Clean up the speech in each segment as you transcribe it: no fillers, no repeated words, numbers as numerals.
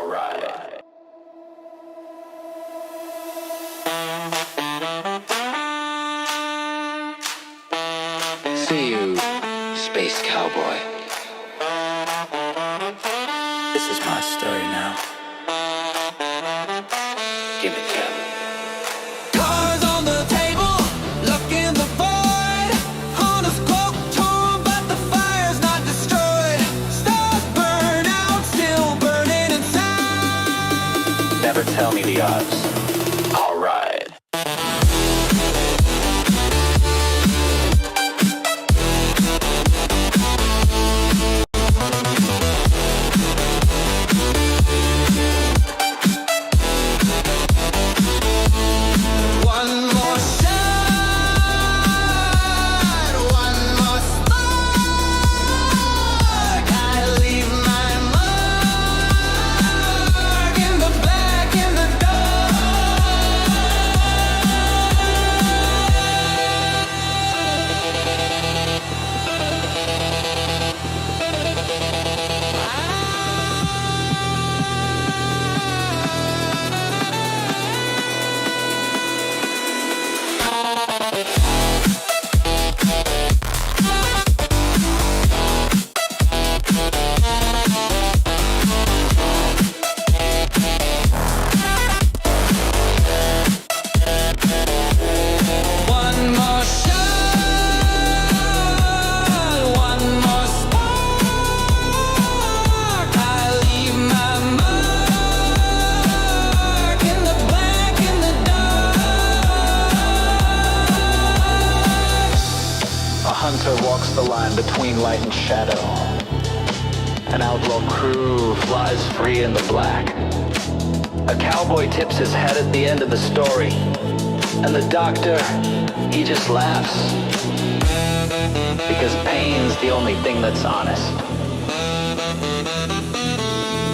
Alright. See you, Space Cowboy. This is my story now. Give it, Kevin. Cards on the table, look in the void. Honest cloak torn, but the fire's not destroyed. Stars burn out, still burning inside. Never tell me the odds. Alright. One more shot, one more spark. I leave my mark in the black, in the One more shot, one more spark. I leave my mark in the black, in the dark. A hunter walks the line between light and shadow. An outlaw crew flies free in the black. A cowboy tips his head at the end of the story. And the doctor, he just laughs. Because pain's the only thing that's honest.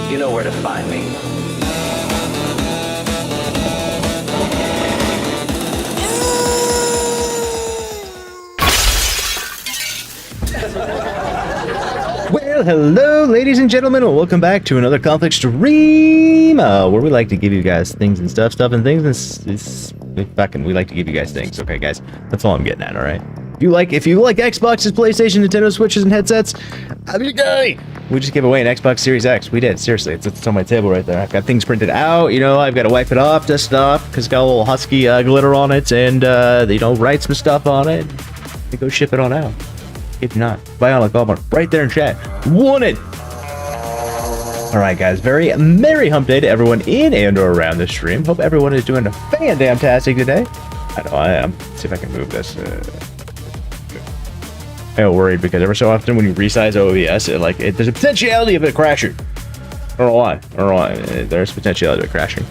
You know where to find me. Well, hello, ladies and gentlemen, and welcome back to another Conflict stream, where we like to give you guys things and stuff and things. We like to give you guys things. Okay, guys, that's all I'm getting at. All right. If you like Xboxes, PlayStation, Nintendo Switches, and headsets, I'm your guy. We just gave away an Xbox Series X. We did. Seriously, it's on my table right there. I've got things printed out. You know, I've got to wipe it off, dust it off, because it's got a little husky glitter on it, and write some stuff on it. And go ship it on out. If not, Bionic Walmart right there in chat. Want it? Alright guys, very merry hump day to everyone in and or around the stream. Hope everyone is doing a fan-damn-tastic today. I know I am. Let's see if I can move this. I'm worried because every so often when you resize OBS, there's a potentiality of it crashing. I don't know why. There's potentiality of it crashing.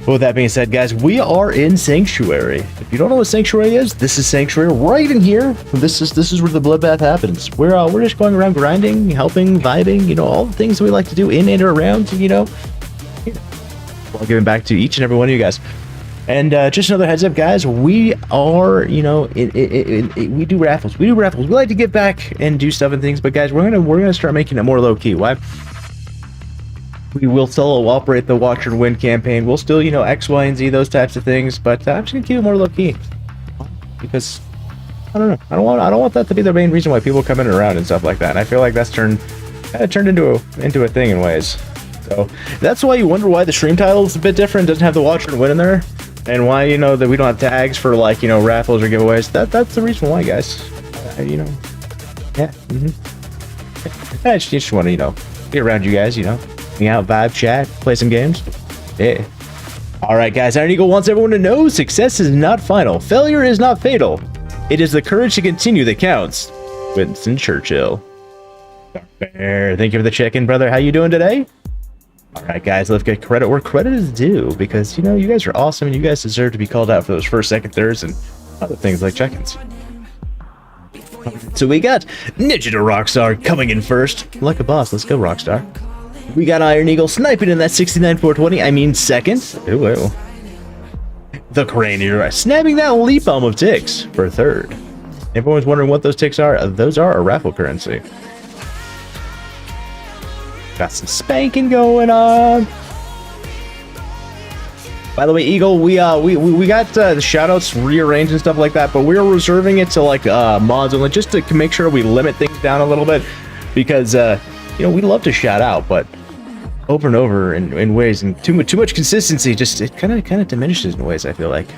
But with that being said, guys, we are in Sanctuary. If you don't know what Sanctuary is, this is Sanctuary right in here. This is where the bloodbath happens. We're just going around grinding, helping, vibing, all the things that we like to do in and around, while giving back to each and every one of you guys. And just another heads up, guys, we are, we do raffles. We like to give back and do stuff and things, but guys, we're gonna start making it more low key. Why? We will still operate the Watch and Win campaign. We'll still, X, Y, and Z, those types of things. But I'm just gonna keep it more low key because I don't know. I don't want that to be the main reason why people come in and around and stuff like that. And I feel like that's turned into a thing in ways. So that's why you wonder why the stream title is a bit different. Doesn't have the Watch and Win in there, and why that we don't have tags for raffles or giveaways. That's the reason why, guys. Yeah. I just want to be around you guys. Hang out, vibe, chat, play some games. Yeah. Alright guys, Iron Eagle wants everyone to know success is not final. Failure is not fatal. It is the courage to continue that counts. Winston Churchill. Dark Bear, thank you for the check-in, brother. How you doing today? Alright guys, let's get credit where credit is due. Because, you guys are awesome and you guys deserve to be called out for those first, second, thirds, and other things like check-ins. So we got Ninja to Rockstar coming in first. Like a boss, let's go Rockstar. We got Iron Eagle sniping in that 69-420, I mean second. Ooh. The Cranier snapping that leap bomb of TIX for third. Everyone's wondering what those TIX are. Those are a raffle currency. Got some spanking going on. By the way, Eagle, we got the shoutouts rearranged and stuff like that, but we're reserving it to like mods only, just to make sure we limit things down a little bit, because you know, we love to shout out, but over and over in ways, and too much consistency, just it kind of diminishes in ways, I feel like.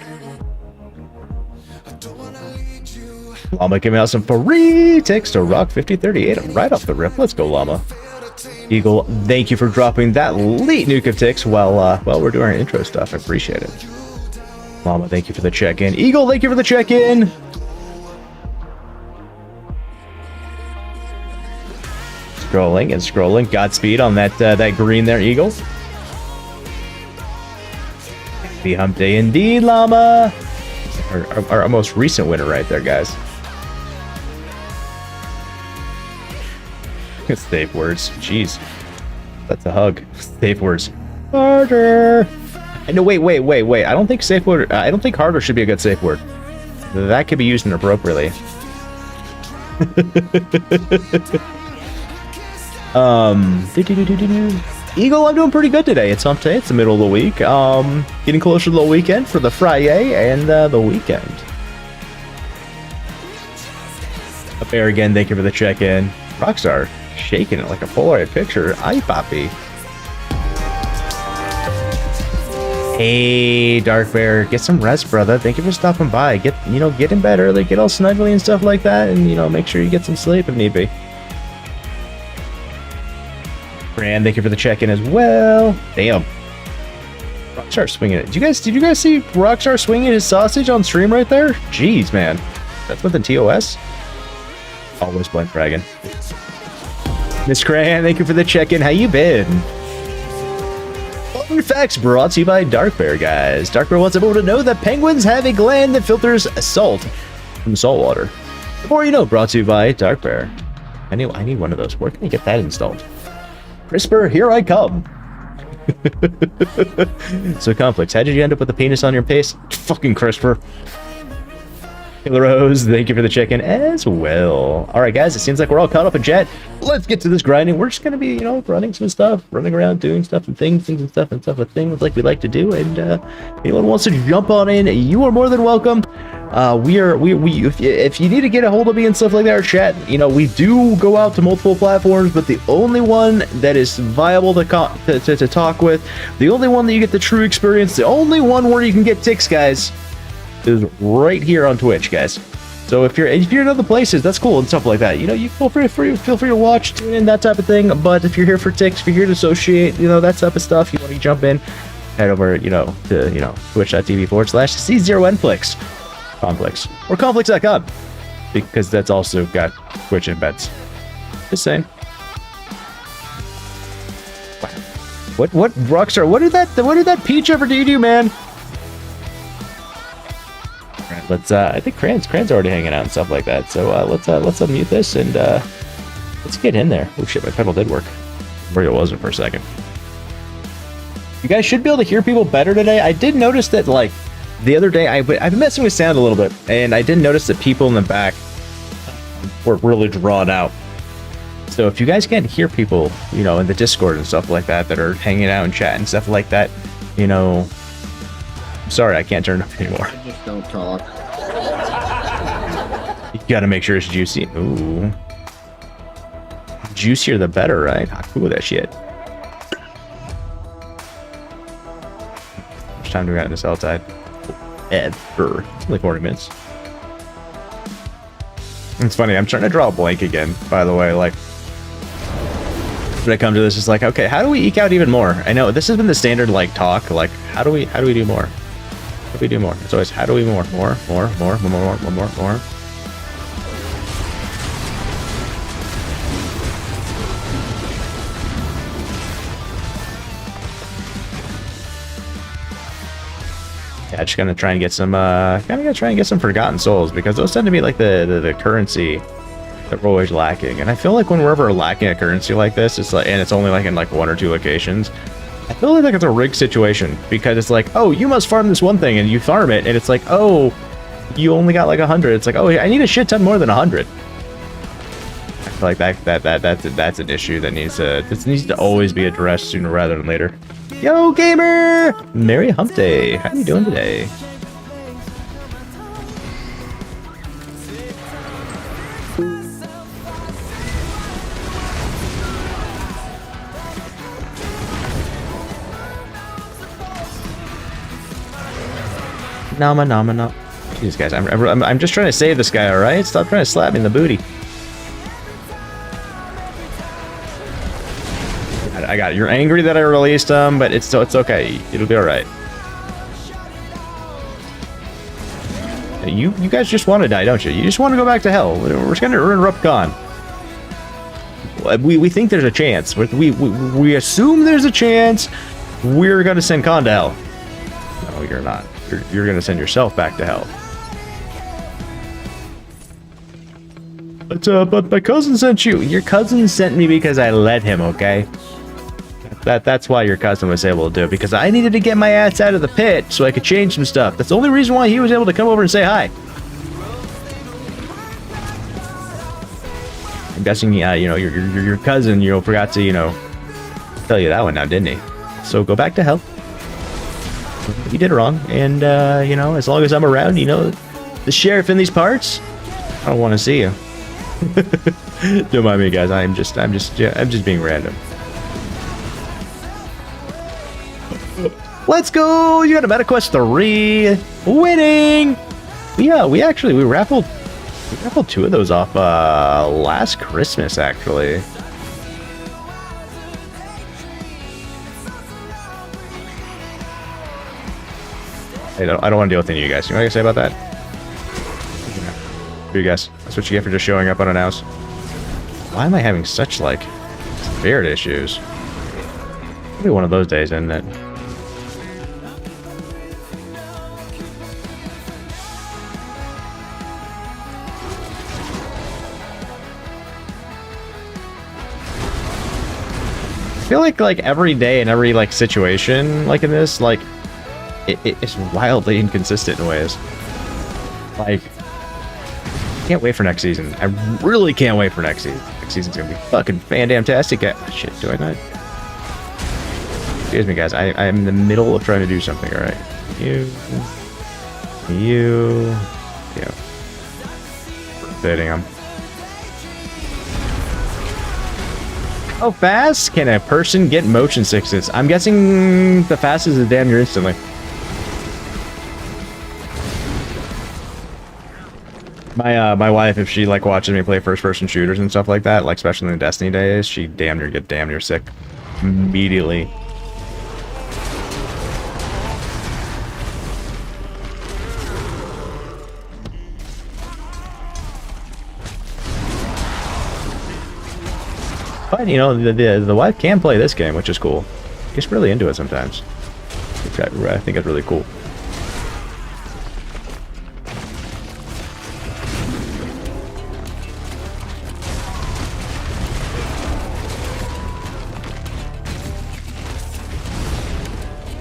Llama giving out some free TIX to Rock 5038 right off the rip. Let's go, Llama. Eagle, thank you for dropping that late nuke of ticks while we're doing our intro stuff. I appreciate it. Llama, thank you for the check-in. Eagle, thank you for the check-in. Scrolling and scrolling. Godspeed on that green there, Eagle. Happy hump day indeed, Llama. Our most recent winner right there, guys. Safe words. Jeez. That's a hug. Safe words. Harder. No, wait. I don't think safe word. I don't think harder should be a good safe word. That could be used inappropriately. Eagle, I'm doing pretty good today. It's hump day. It's the middle of the week. Getting closer to the weekend for the Friday and the weekend. Up there again. Thank you for the check-in. Rockstar. Shaking it like a Polaroid picture. Aye, Poppy. Hey, Dark Bear, get some rest, brother. Thank you for stopping by. Get in bed early, get all snuggly and stuff like that, and make sure you get some sleep if need be. Fran, thank you for the check-in as well. Damn. Rockstar swinging it. Did you guys see Rockstar swinging his sausage on stream right there? Jeez, man. That's within TOS. Always blame Dragon. Miss Cran, thank you for the check-in. How you been? Fun facts brought to you by Dark Bear, guys. Dark Bear wants everyone to know that penguins have a gland that filters salt from salt water. The more you know, brought to you by Dark Bear. I need one of those. Where can I get that installed? CRISPR, here I come. So, Conflicts, how did you end up with a penis on your face? Fucking CRISPR. Rose, thank you for the check-in as well. All right, guys, it seems like we're all caught up in chat. Let's get to this grinding. We're just gonna be, running some stuff, running around, doing stuff and things and stuff with things like we like to do. And anyone wants to jump on in, you are more than welcome. If you need to get a hold of me and stuff like that, or chat, we do go out to multiple platforms, but the only one that is viable to talk with, the only one that you get the true experience, the only one where you can get ticks, guys, is right here on Twitch, guys. So if you're in other places, that's cool and stuff like that. You feel free to watch, tune in, that type of thing. But if you're here for ticks, if you're here to associate, that type of stuff, you want to jump in, head over, to twitch.tv/C0Nflix, Conflicts, or conflicts.com, because that's also got Twitch embeds. Just saying. What Rockstar? What did that peach ever do to you, man? Let's I think Cran's already hanging out and stuff like that. So let's unmute this and let's get in there. Oh shit, my pedal did work. Where it wasn't for a second. You guys should be able to hear people better today. I did notice that, like, the other day I've been messing with sound a little bit, and I did notice that people in the back were really drawn out. So if you guys can't hear people, in the Discord and stuff like that are hanging out and chatting and stuff like that, I'm sorry, I can't turn it up anymore. Just don't talk. You gotta make sure it's juicy. Ooh. Juicier the better, right? How cool that shit. How much time do we got in this outside? Ever. It's only 40 minutes. It's funny, I'm trying to draw a blank again, by the way, like, when I come to this, it's like, okay, how do we eke out even more? I know this has been the standard, like, talk, like, how do we do more? How do we do more? It's always, how do we more? More. Yeah, just gonna try and get some, Forgotten Souls, because those tend to be like the currency that we're always lacking. And I feel like when we're ever lacking a currency like this, it's like, and it's only like in like 1 or 2 locations, I feel like it's a rigged situation, because it's like, oh, you must farm this one thing, and you farm it, and it's like, oh, you only got like 100. It's like, oh, I need a shit ton more than 100. I feel like that's an issue that needs to always be addressed sooner rather than later. Yo, gamer! Merry Hump Day. How you doing today? No. Jeez, guys, I'm just trying to save this guy, all right? Stop trying to slap me in the booty. I got it. You're angry that I released him, but it's okay. It'll be all right. You guys just want to die, don't you? You just want to go back to hell. We're just gonna interrupt Khan. We think there's a chance. We assume there's a chance. We're gonna send Khan to hell. No, you're not. You're gonna send yourself back to hell. But my cousin sent you. Your cousin sent me because I let him, okay? That's why your cousin was able to do it, because I needed to get my ass out of the pit so I could change some stuff. That's the only reason why he was able to come over and say hi. I'm guessing, your cousin, forgot to, tell you that one now, didn't he? So go back to hell. You did wrong, and as long as I'm around, the sheriff in these parts, I don't want to see you. Don't mind me, guys. I'm just being random. Let's go! You got a MetaQuest 3 winning. We raffled 2 of those off last Christmas, actually. I don't want to deal with any of you guys. You know what I say about that? You guys, that's what you get for just showing up unannounced. Why am I having such spirit issues? Maybe one of those days, isn't it? I feel like every day and every situation in this, it's wildly inconsistent in ways. I can't wait for next season. I really can't wait for next season. Next season's gonna be fucking fan-damn-tastic. Shit, do I not? Excuse me, guys. I'm in the middle of trying to do something, alright? You. Rotating them. How fast can a person get motion sickness? I'm guessing the fastest is damn near instantly. My wife, if she watches me play first-person shooters and stuff like that, especially in the Destiny days, she damn near sick immediately. But the wife can play this game, which is cool. She's really into it sometimes. I think it's really cool.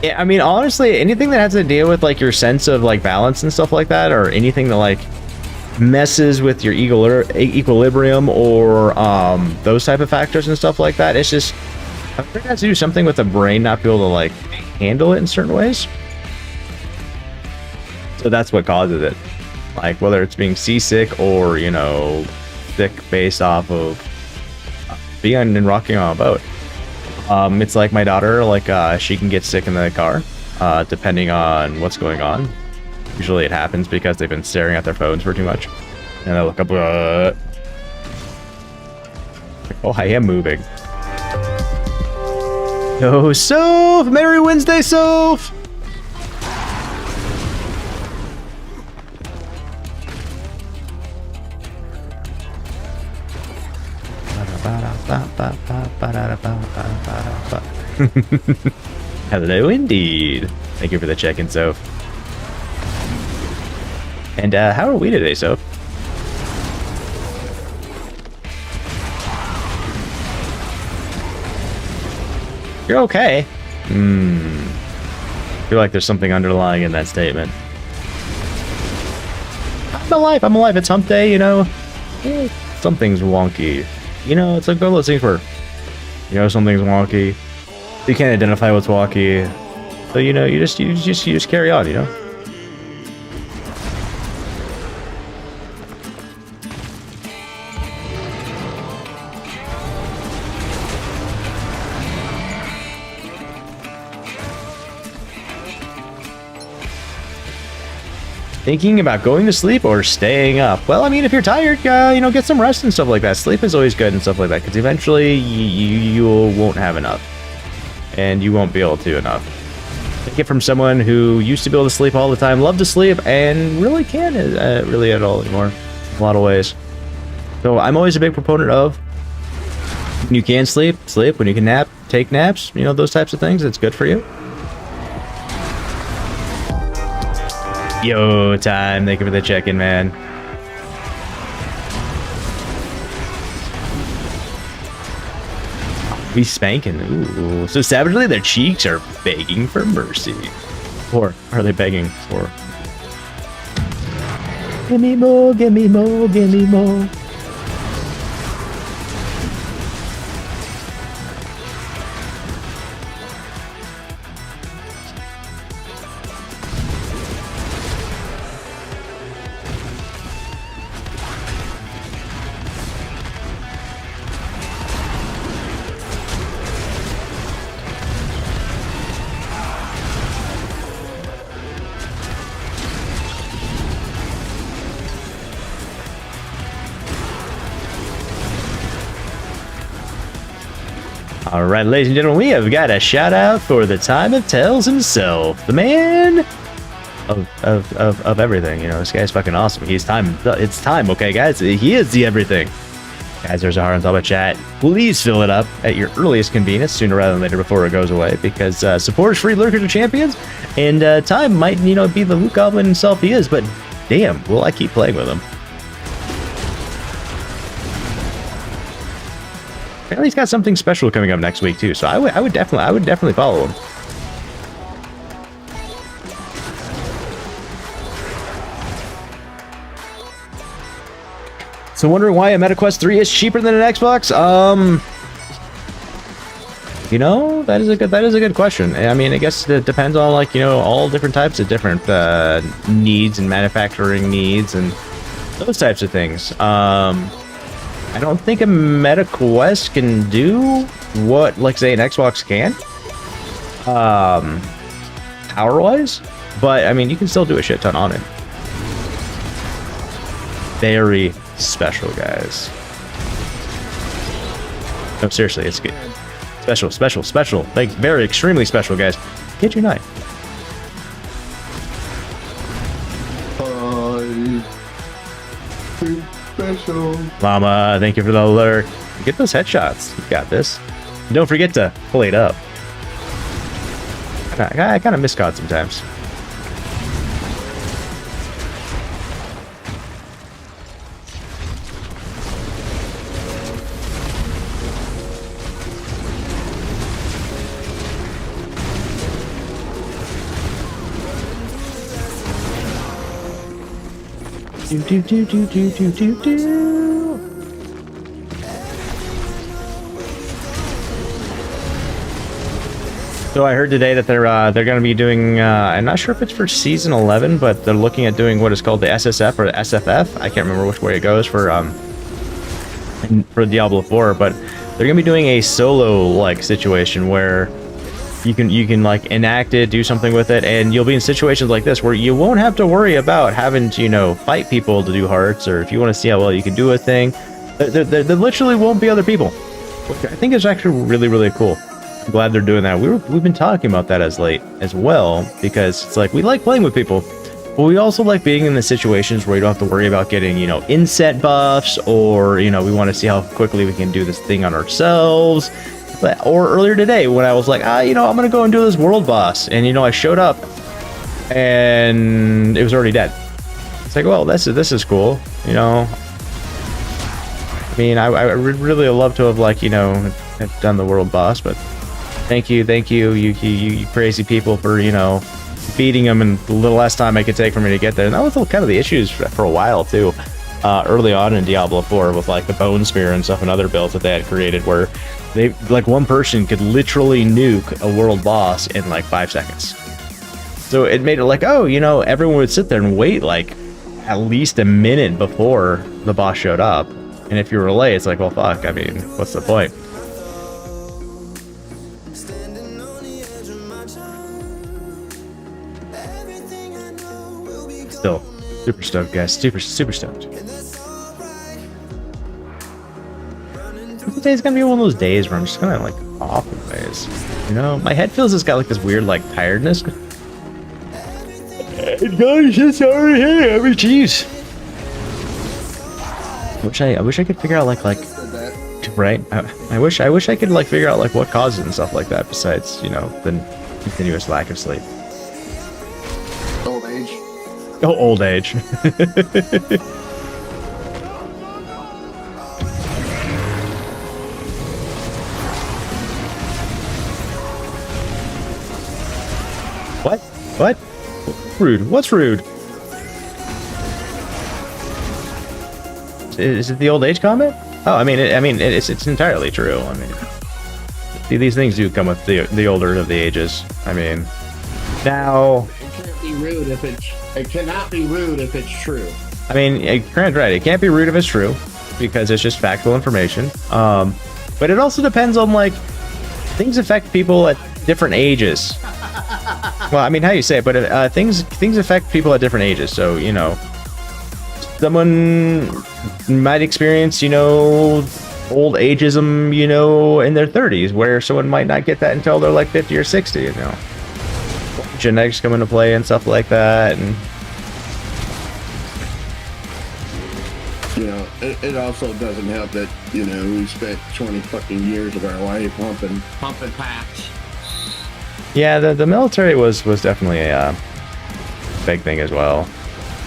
Yeah, I mean, honestly, anything that has to deal with your sense of balance and stuff like that, or anything that messes with your equilibrium or those type of factors and stuff like that, it's just, I think it has to do something with the brain not be able to handle it in certain ways. So that's what causes it. Whether it's being seasick or sick based off of being and rocking on a boat. It's like my daughter, she can get sick in the car, depending on what's going on. Usually it happens because they've been staring at their phones for too much. And they look up, oh, I am moving. Yo, Soph! Merry Wednesday, Soph! Hello, indeed. Thank you for the check-in, Soph. And how are we today, Soph? You're okay. I feel like there's something underlying in that statement. I'm alive. It's hump day, something's wonky. You know, it's like one of those things where, you know, something's wonky. You can't identify what's wonky. So, you know, you just carry on, you know? Thinking about going to sleep or staying up? Well, I mean, if you're tired, you know, get some rest and stuff like that. Sleep is always good and stuff like that, because eventually you won't have enough, and you won't be able to enough. Take it from someone who used to be able to sleep all the time, loved to sleep, and really can't really at all anymore, in a lot of ways. So I'm always a big proponent of, when you can sleep, sleep. When you can nap, take naps. You know, those types of things. It's good for you. Yo, time. Thank you for the check-in, man. We spanking. Ooh. So savagely, their cheeks are begging for mercy. Or are they begging for? Give me more, give me more, give me more. All right, ladies and gentlemen, we have got a shout out for the time of tells himself, the man of everything. You know, this guy's fucking awesome. He's time. It's time, okay, guys. He is the everything. Guys, there's a heart on top of chat. Please fill it up at your earliest convenience, sooner rather than later, before it goes away, because supporters, free lurkers are champions, and time might, you know, be the Luke Goblin himself. He is, but damn, will I keep playing with him? Apparently he's got something special coming up next week too, so I would definitely follow him. So wondering why a MetaQuest 3 is cheaper than an Xbox? You know, that is a good question. I mean, I guess it depends on, like, you know, all different types of different needs and manufacturing needs and those types of things. I don't think a MetaQuest can do what, like, say, an Xbox can, power-wise, but I mean, you can still do a shit ton on it. Very special, guys. No, seriously, it's good. Special. Like, very extremely special, guys. Get your knife. Special. Llama, thank you for the alert. Get those headshots. You got this. Don't forget to plate up. I kind of miss COD sometimes. Do. So I heard today that they're going to be doing. I'm not sure if it's for season 11, but they're looking at doing what is called the SSF or the SFF. I can't remember which way it goes for Diablo 4, but they're going to be doing a solo like situation where you can like enact it, do something with it, and you'll be in situations like this where you won't have to worry about having to, you know, fight people to do hearts, or if you want to see how well you can do a thing, there literally won't be other people, which I think is actually really cool. I'm glad they're doing that. We've been talking about that as late as well, because it's like we like playing with people, but we also like being in the situations where you don't have to worry about getting, you know, inset buffs, or, you know, we want to see how quickly we can do this thing on ourselves. Or earlier today when I was like, you know, I'm gonna go and do this world boss, and, you know, I showed up and it was already dead. It's like, well, this is cool, you know. I mean, I would really love to have, like, you know, have done the world boss, but thank you, you crazy people, for, you know, beating them in the little less time I could take for me to get there. And that was kind of the issues for a while too. early on in Diablo 4 with like the Bone Spear and stuff and other builds that they had created where they like one person could literally nuke a world boss in like 5 seconds. So it made it like, oh, you know, everyone would sit there and wait like at least a minute before the boss showed up. And if you were late, it's like, well, fuck, I mean, what's the point? Still, super stoked, guys. Super stoked. Today's gonna be one of those days where I'm just kind of like off of days. You know, my head feels it's got like this weird like tiredness. Guys, it's already here. I mean, jeez. I wish I could figure out like right. I wish I could like figure out like what causes it and stuff like that. Besides, you know, the continuous lack of sleep. Old age. Oh, old age. What? What? Rude. What's rude? Is it the old age comment? Oh, I mean, it's entirely true. I mean, see, these things do come with the older of the ages. I mean, now It can't be rude if it cannot be rude if it's true. I mean, Grant's right. It can't be rude if it's true because it's just factual information. But it also depends on like things affect people at different ages. Well, I mean, how you say it, but things affect people at different ages. So, you know, someone might experience, you know, old ageism, you know, in their 30s, where someone might not get that until they're like 50 or 60, you know. Genetics come into play and stuff like that, and You know, it also doesn't help that, you know, we spent 20 fucking years of our life pumping packs. yeah, the military was definitely a big thing as well.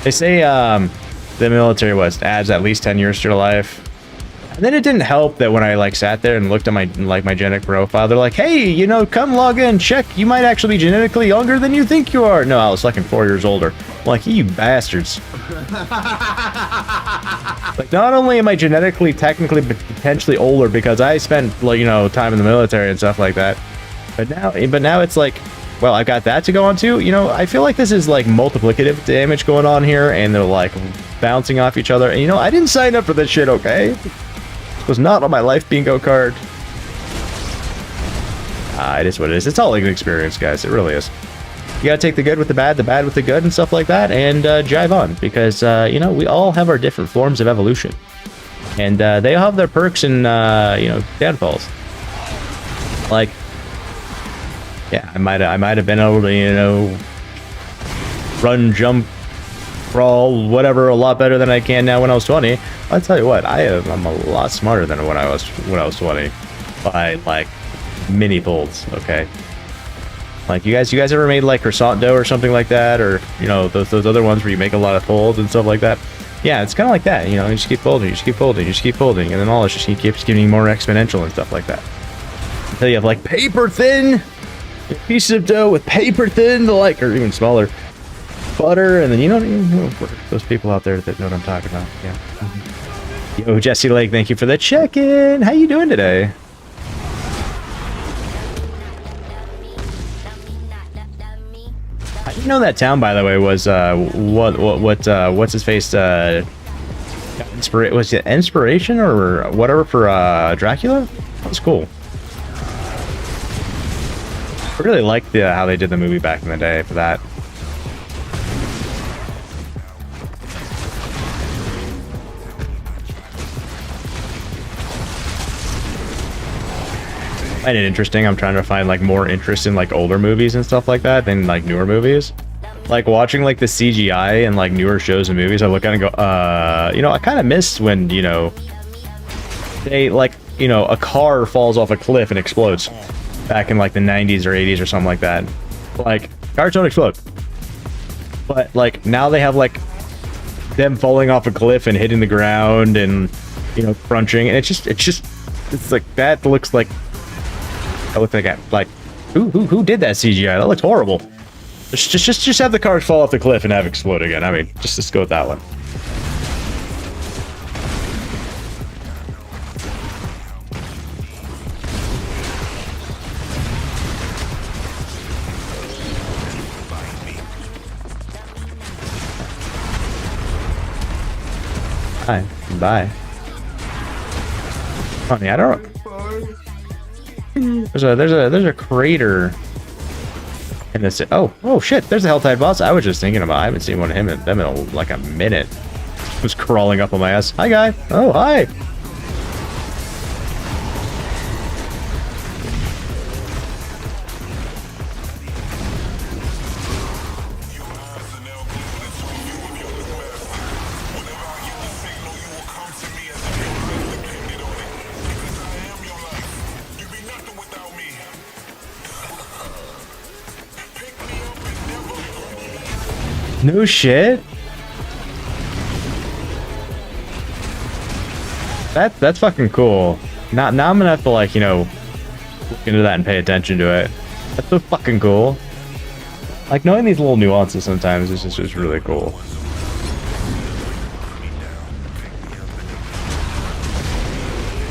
They say the military adds at least 10 years to your life. And then it didn't help that when I like sat there and looked at my genetic profile, they're like, hey, you know, come log in, check, you might actually be genetically younger than you think you are. No, I was fucking 4 years older. I'm like, you bastards. Like, not only am I genetically, technically, but potentially older because I spent, like, you know, time in the military and stuff like that. But now it's like, well, I got that to go on too. You know, I feel like this is like multiplicative damage going on here, and they're like bouncing off each other. And you know, I didn't sign up for this shit, okay? It was not on my life bingo card. It is what it is. It's all like an experience, guys. It really is. You gotta take the good with the bad with the good, and stuff like that, and jive on, because you know, we all have our different forms of evolution, and they all have their perks and you know, downfalls. Like, yeah, I might have been able to, you know, run, jump, crawl, whatever, a lot better than I can now when I was 20. I'll tell you what, I'm a lot smarter than when I was 20 by like mini folds. Okay, like you guys ever made like croissant dough or something like that, or you know, those other ones where you make a lot of folds and stuff like that? Yeah, it's kind of like that. You know, you just keep folding, you just keep folding, you just keep folding, and then all it just keeps getting more exponential and stuff like that until you have like paper thin pieces of dough with paper thin, like, or even smaller butter, and then you know those people out there that know what I'm talking about. Yeah. Yo, Jesse Lake, thank you for the check-in. How you doing today? I didn't know that town, by the way, was what's his face? Was it inspiration or whatever for Dracula? That was cool. I really liked how they did the movie back in the day for that. I find it interesting. I'm trying to find like more interest in like older movies and stuff like that than like newer movies. Like watching like the CGI and like newer shows and movies, I look at it and go, you know, I kind of miss when, you know, they like, you know, a car falls off a cliff and explodes. Back in like the 90s or 80s or something like that. Like, cars don't explode. But like now they have like them falling off a cliff and hitting the ground and, you know, crunching, and it's like that looks like, I look like who did that CGI? That looks horrible. Just have the cars fall off the cliff and have explode again. I mean, just go with that one. Bye. Bye. Funny, I don't. There's a crater in this. Oh shit! There's a Helltide boss. I was just thinking about. I haven't seen one of them in like a minute. Was crawling up on my ass. Hi, guy. Oh, hi. No shit. That's fucking cool. Now I'm gonna have to, like, you know, look into that and pay attention to it. That's so fucking cool. Like, knowing these little nuances sometimes is just really cool.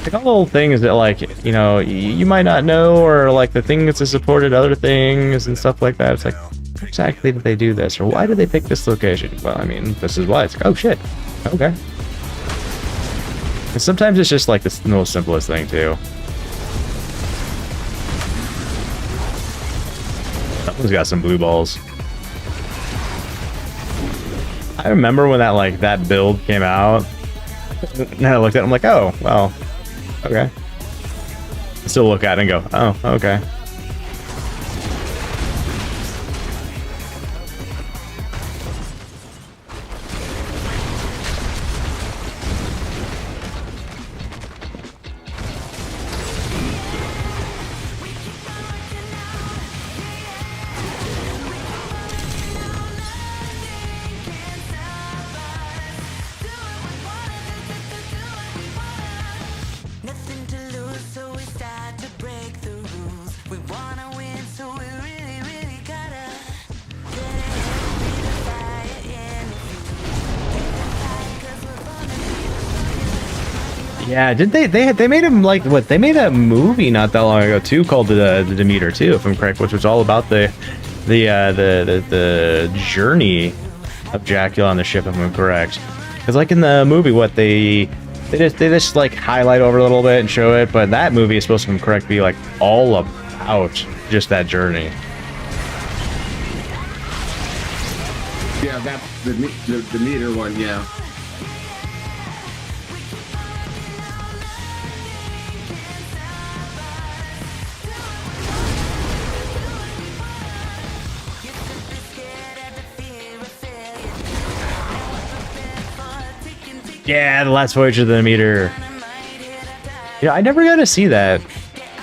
Like all little things that, like, you know, you might not know, or like the things that supported other things and stuff like that. It's like, exactly did they do this, or why did they pick this location? Well, I mean, this is why. It's like, oh shit, okay. And sometimes it's just like the most simplest thing too. That one's got some blue balls. I remember when that build came out, and I looked at it, I'm like, oh well, okay. I still look at it and go, oh, okay. Yeah, did they made him, like, what, they made a movie not that long ago too called the Demeter too, if I'm correct, which was all about the journey of Dracula on the ship, if I'm correct. Because like in the movie, what they just like highlight over a little bit and show it, but that movie is supposed to, if I'm correct, be like all about just that journey. Yeah, that's the Demeter one, yeah. Yeah, the last voyage of the Demeter. Yeah, I never got to see that.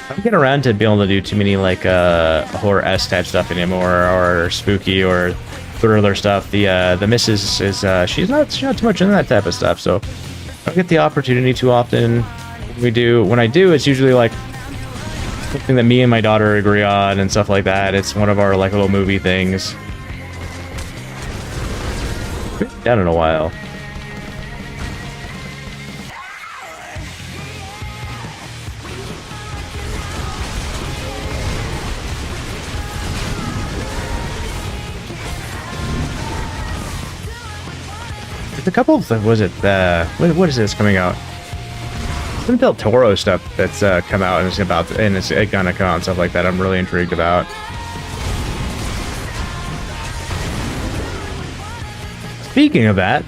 I'm getting around to being able to do too many like horror-esque type stuff anymore, or spooky or thriller stuff. The missus is she's not too much into that type of stuff, so I don't get the opportunity too often. When I do, it's usually like something that me and my daughter agree on and stuff like that. It's one of our like little movie things. Been down in a while. A couple of what is this coming out? Some Del Toro stuff that's come out and it's gonna come out and stuff like that. I'm really intrigued about. Speaking of that,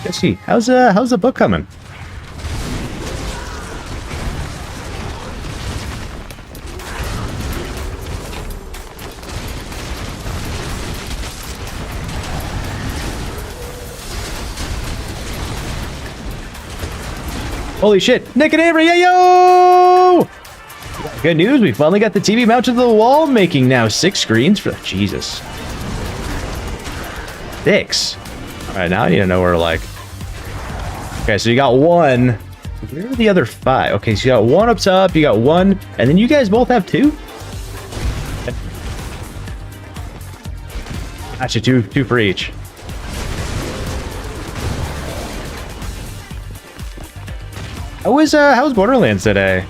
let's see, how's the book coming? Holy shit, Nick and Avery, yeah, yo! Good news, we finally got the TV mounted to the wall, making now 6 screens for, Jesus. 6. All right, now I need to know where, like, okay, so you got 1. Where are the other 5? Okay, so you got 1 up top, you got 1, and then you guys both have 2? Gotcha, 2 for each. How was Borderlands today?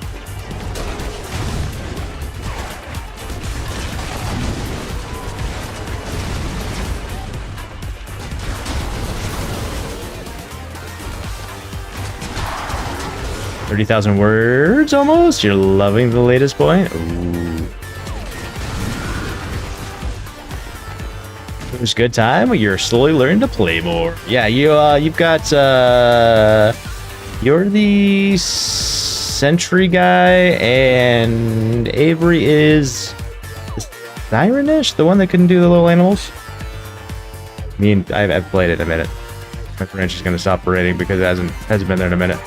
30,000 words almost. You're loving the latest point. Ooh. It was a good time. You're slowly learning to play more. Yeah, you've got you're the sentry guy, and Avery is Sirenish, the one that couldn't do the little animals. I mean, I've played it a minute. My branch is gonna stop rating because it hasn't been there in a minute.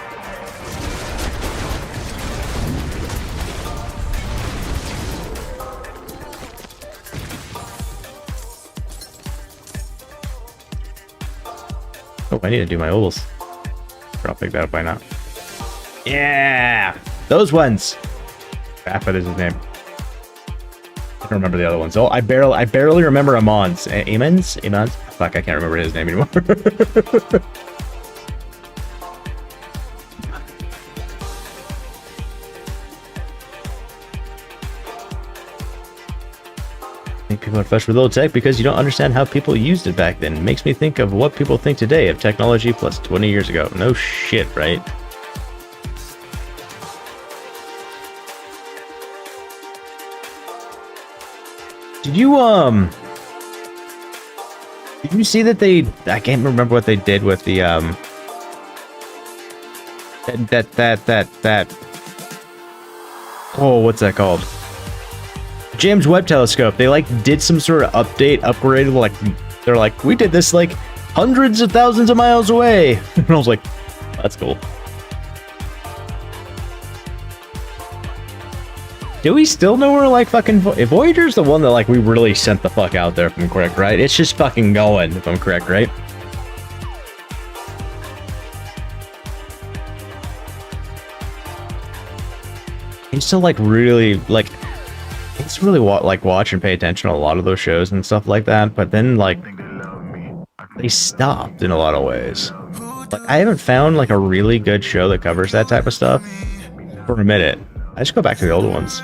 Oh, I need to do my ovals. I'll pick that up by now. Yeah! Those ones! Raffet is his name. I don't remember the other ones. Oh, I barely remember Amon's. Amon's? Fuck, I can't remember his name anymore. I think people are fresh with old tech because you don't understand how people used it back then. It makes me think of what people think today of technology plus 20 years ago. No shit, right? Did you see that I can't remember what they did with the oh, what's that called? James Webb Telescope. They like did some sort of upgrade, like they're like, we did this like hundreds of thousands of miles away. And I was like, that's cool. Do we still know where like fucking Voyager's the one that like we really sent the fuck out there, if I'm correct, right? It's just fucking going, if I'm correct, right? It's still like really like it's really like watch and pay attention to a lot of those shows and stuff like that, but then like they stopped in a lot of ways. Like I haven't found like a really good show that covers that type of stuff for a minute. I just go back to the old ones.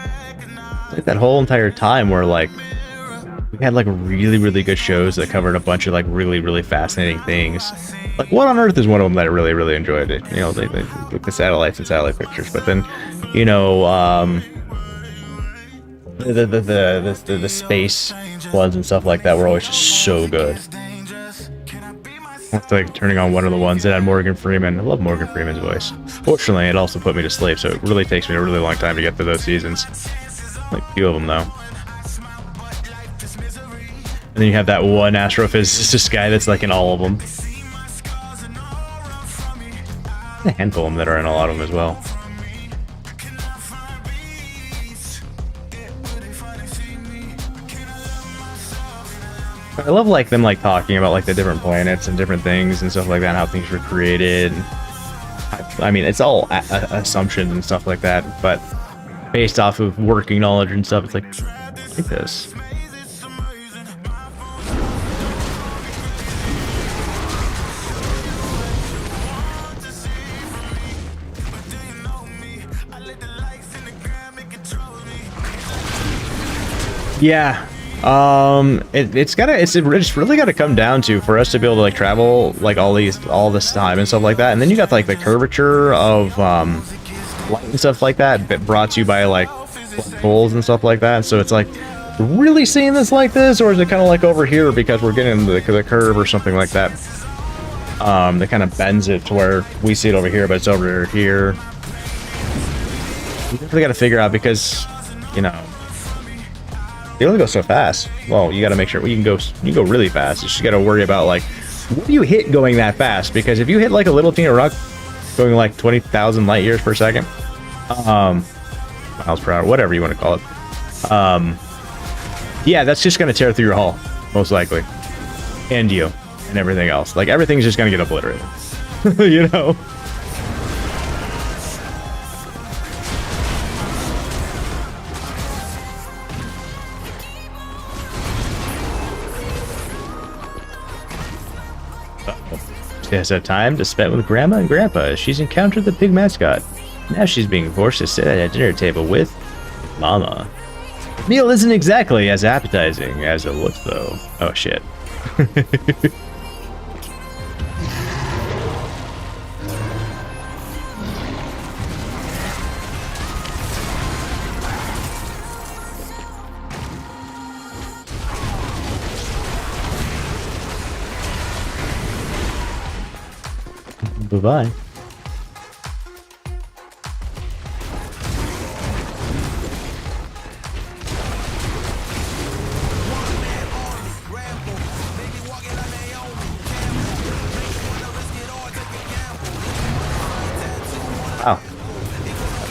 Like that whole entire time where like we had like really, really good shows that covered a bunch of like really, really fascinating things. Like What on Earth is one of them that I really, really enjoyed. It, you know, they look the satellites and satellite pictures, but then, you know, the space ones and stuff like that were always just so good. It's like turning on one of the ones that had Morgan Freeman. I love Morgan Freeman's voice. Fortunately, it also put me to sleep, so it really takes me a really long time to get through those seasons. Like a few of them, though. And then you have that one astrophysicist guy that's like in all of them. A handful of them that are in a lot of them as well. I love like them like talking about like the different planets and different things and stuff like that, and how things were created. I mean, it's all assumptions and stuff like that, but based off of working knowledge and stuff, it's like this. Yeah. It's really gotta come down to for us to be able to like travel like all this time and stuff like that, and then you got like the curvature of light and stuff like that brought to you by like black holes and stuff like that. So it's like, really seeing this like this, or is it kind of like over here because we're getting the curve or something like that? That kind of bends it to where we see it over here, but it's over here. You definitely got to figure out, because you know, they only go so fast. Well, you got to make sure you can go really fast. You just got to worry about like, what do you hit going that fast? Because if you hit like a little teeny rock going like 20,000 light years per second, miles per hour, whatever you want to call it, yeah, that's just gonna tear through your hull most likely, and you and everything else. Like everything's just gonna get obliterated. You know. She has had time to spend with Grandma and Grandpa. She's encountered the pig mascot. Now she's being forced to sit at a dinner table with Mama. The meal isn't exactly as appetizing as it looks, though. Oh, shit. Bye-bye. Wow.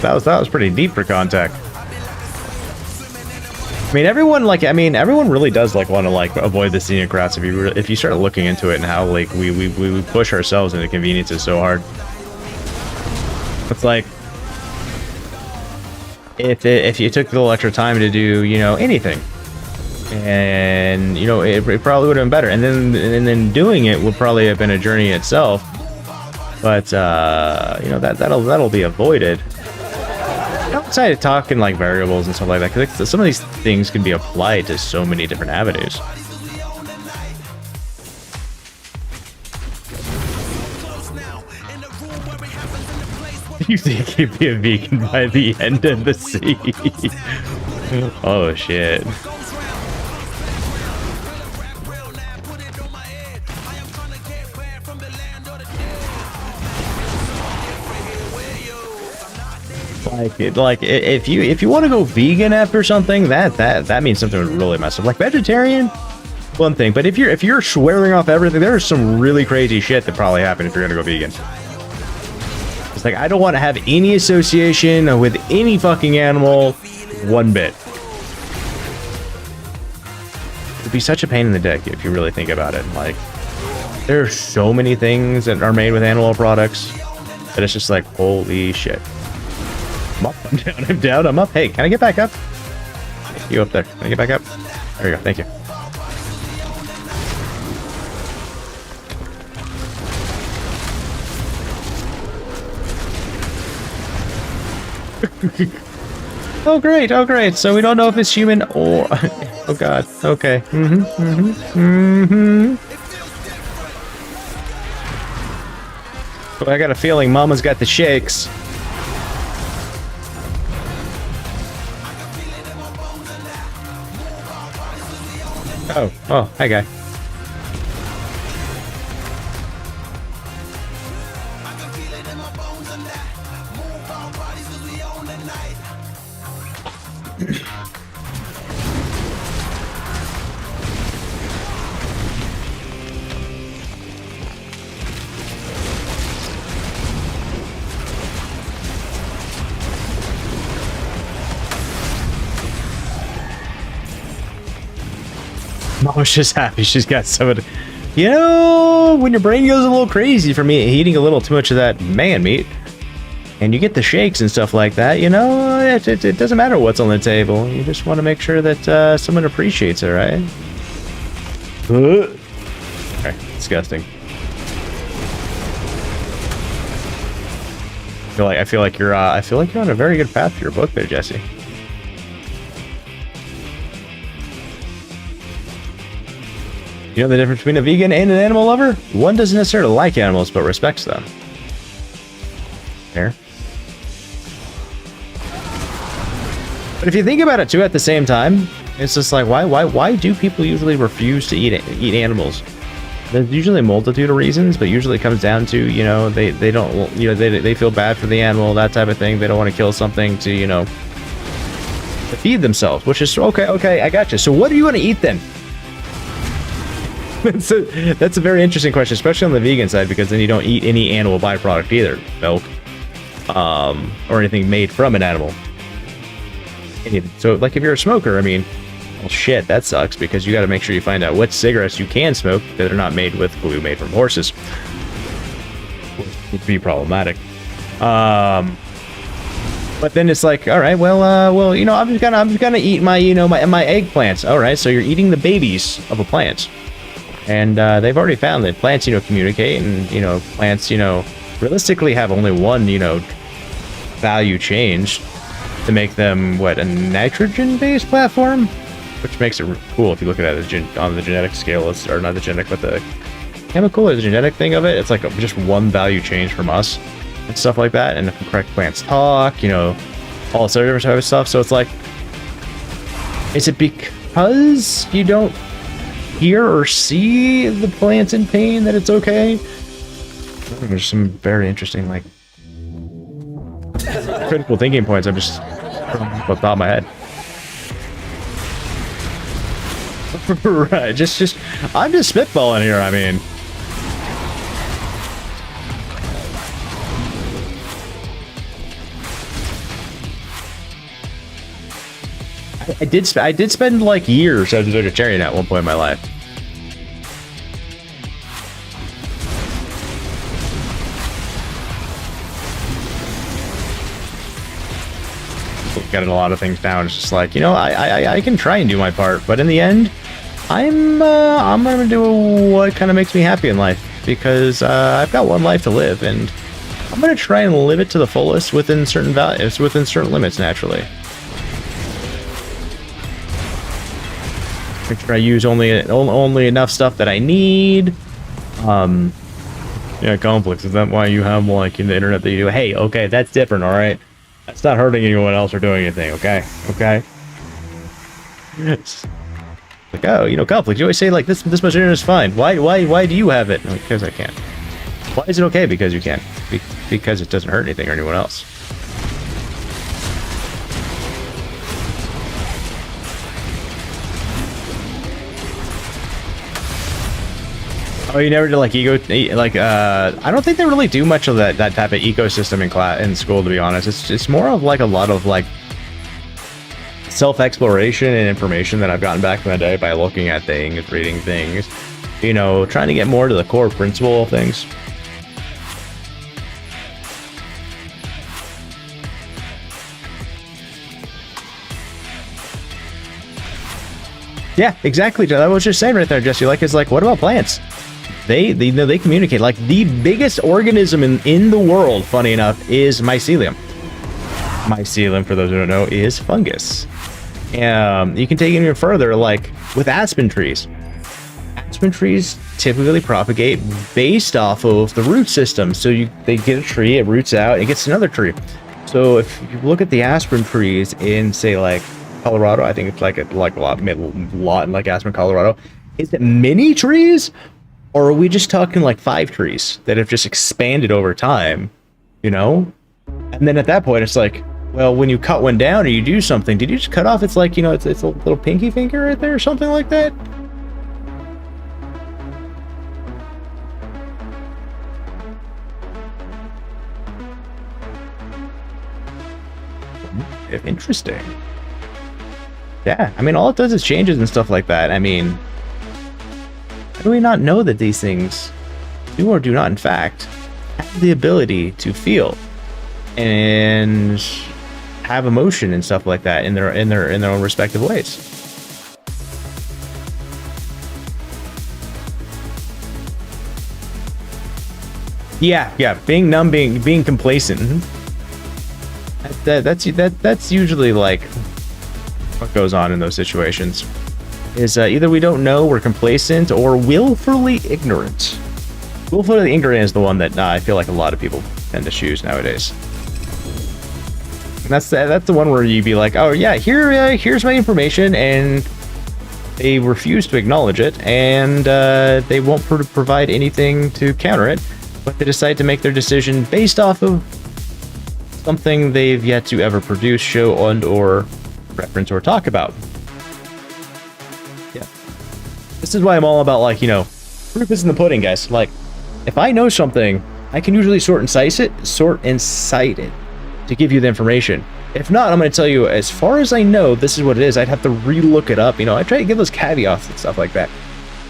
That was pretty deep for contact. I mean, everyone really does like want to like avoid the scenic routes if you start looking into it and how like we push ourselves into conveniences so hard. It's like if you took the little extra time to do, you know, anything, and you know it probably would have been better, and then doing it would probably have been a journey itself. But you know, that'll be avoided. Outside of talking like variables and stuff like that, because some of these things can be applied to so many different avenues. You think you'd be a vegan by the end of the sea? Oh shit. Like if you want to go vegan after something, that means something would really mess up. Like vegetarian, one thing, but if you're swearing off everything, there's some really crazy shit that probably happen if you're gonna go vegan. It's like I don't want to have any association with any fucking animal, one bit. It'd be such a pain in the dick if you really think about it. Like there are so many things that are made with animal products that it's just like holy shit. I'm up, I'm down, I'm down, I'm up. Hey, can I get back up? You up there. Can I get back up? There we go. Thank you. Oh, great. Oh, great. So we don't know if it's human or... Oh, God. Okay. But I got a feeling Mama's got the shakes. Oh, hi guy. Mama's just happy she's got some of the... You know, when your brain goes a little crazy from eating a little too much of that man meat, and you get the shakes and stuff like that, you know, it doesn't matter what's on the table. You just want to make sure that someone appreciates it, right? Okay, disgusting. I feel like you're on a very good path to your book there, Jesse. You know the difference between a vegan and an animal lover? One doesn't necessarily like animals, but respects them. Fair. But if you think about it too, at the same time, it's just like why do people usually refuse to eat animals? There's usually a multitude of reasons, but usually it comes down to, you know, they don't, you know, they feel bad for the animal, that type of thing. They don't want to kill something to, you know, to feed themselves, which is okay, I got you. So what do you want to eat then? That's a very interesting question, especially on the vegan side, because then you don't eat any animal byproduct either, milk, or anything made from an animal. So, like, if you're a smoker, I mean, well, shit, that sucks, because you got to make sure you find out what cigarettes you can smoke that are not made with glue made from horses. Would be problematic. But then it's like, all right, well, you know, I'm just gonna eat my, you know, my eggplants. All right, so you're eating the babies of a plant. And they've already found that plants, you know, communicate, and, you know, plants, you know, realistically have only one, you know, value change to make them, what, a nitrogen-based platform? Which makes it cool if you look at it on the genetic scale, or not the genetic, but the chemical or the genetic thing of it. It's like just one value change from us and stuff like that. And if the correct plants talk, you know, all this other type of stuff. So it's like, is it because you don't hear or see the plants in pain that it's okay? There's some very interesting, like, critical thinking points. I'm just off the top of my head. Right, just I'm just spitballing here. I mean, I did spend like years as a vegetarian at one point in my life. Getting a lot of things down. It's just like, you know, I can try and do my part, but in the end, I'm gonna do what kind of makes me happy in life, because I've got one life to live, and I'm gonna try and live it to the fullest within certain values, within certain limits, naturally. Make sure I use only enough stuff that I need. Yeah, conflicts. Is that why you have like in the internet that you do? Hey, okay, that's different. All right. That's not hurting anyone else or doing anything, okay? Okay? It's like, oh, you know, conflict. You always say, like, this much internet is fine. Why do you have it? Because I can't. Why is it okay because you can't? Because it doesn't hurt anything or anyone else. Oh, you never did like I don't think they really do much of that type of ecosystem in school, to be honest. It's more of like a lot of like self-exploration and information that I've gotten back from the day by looking at things, reading things, you know, trying to get more to the core principle of things. Yeah, exactly. That was just saying right there, Jesse. Like, it's like, what about plants? They communicate. Like, the biggest organism in the world, funny enough, is mycelium. Mycelium, for those who don't know, is fungus. You can take it even further, like with aspen trees. Aspen trees typically propagate based off of the root system. So they get a tree, it roots out, it gets another tree. So if you look at the aspen trees in, say, like Colorado, I think it's like a lot in like Aspen, Colorado. Is it mini trees? Or are we just talking like 5 trees that have just expanded over time, you know? And then at that point, it's like, well, when you cut one down or you do something, did you just cut off? It's like, you know, it's a little pinky finger right there or something like that. Interesting. Yeah, I mean, all it does is changes and stuff like that. I mean, how do we not know that these things do or do not, in fact, have the ability to feel and have emotion and stuff like that in their own respective ways? Yeah, being numb, being complacent. That's usually like what goes on in those situations. Is either we don't know, we're complacent, or willfully ignorant. Willfully ignorant is the one that I feel like a lot of people tend to choose nowadays. And that's the one where you'd be like, oh yeah, here's my information, and they refuse to acknowledge it, and they won't provide anything to counter it, but they decide to make their decision based off of something they've yet to ever produce, show, and/or reference or talk about. Yeah, this is why I'm all about, like, you know, proof is in the pudding, guys. Like, if I know something, I can usually sort and cite it to give you the information. If not, I'm going to tell you, as far as I know, this is what it is. I'd have to re-look it up. You know, I try to give those caveats and stuff like that.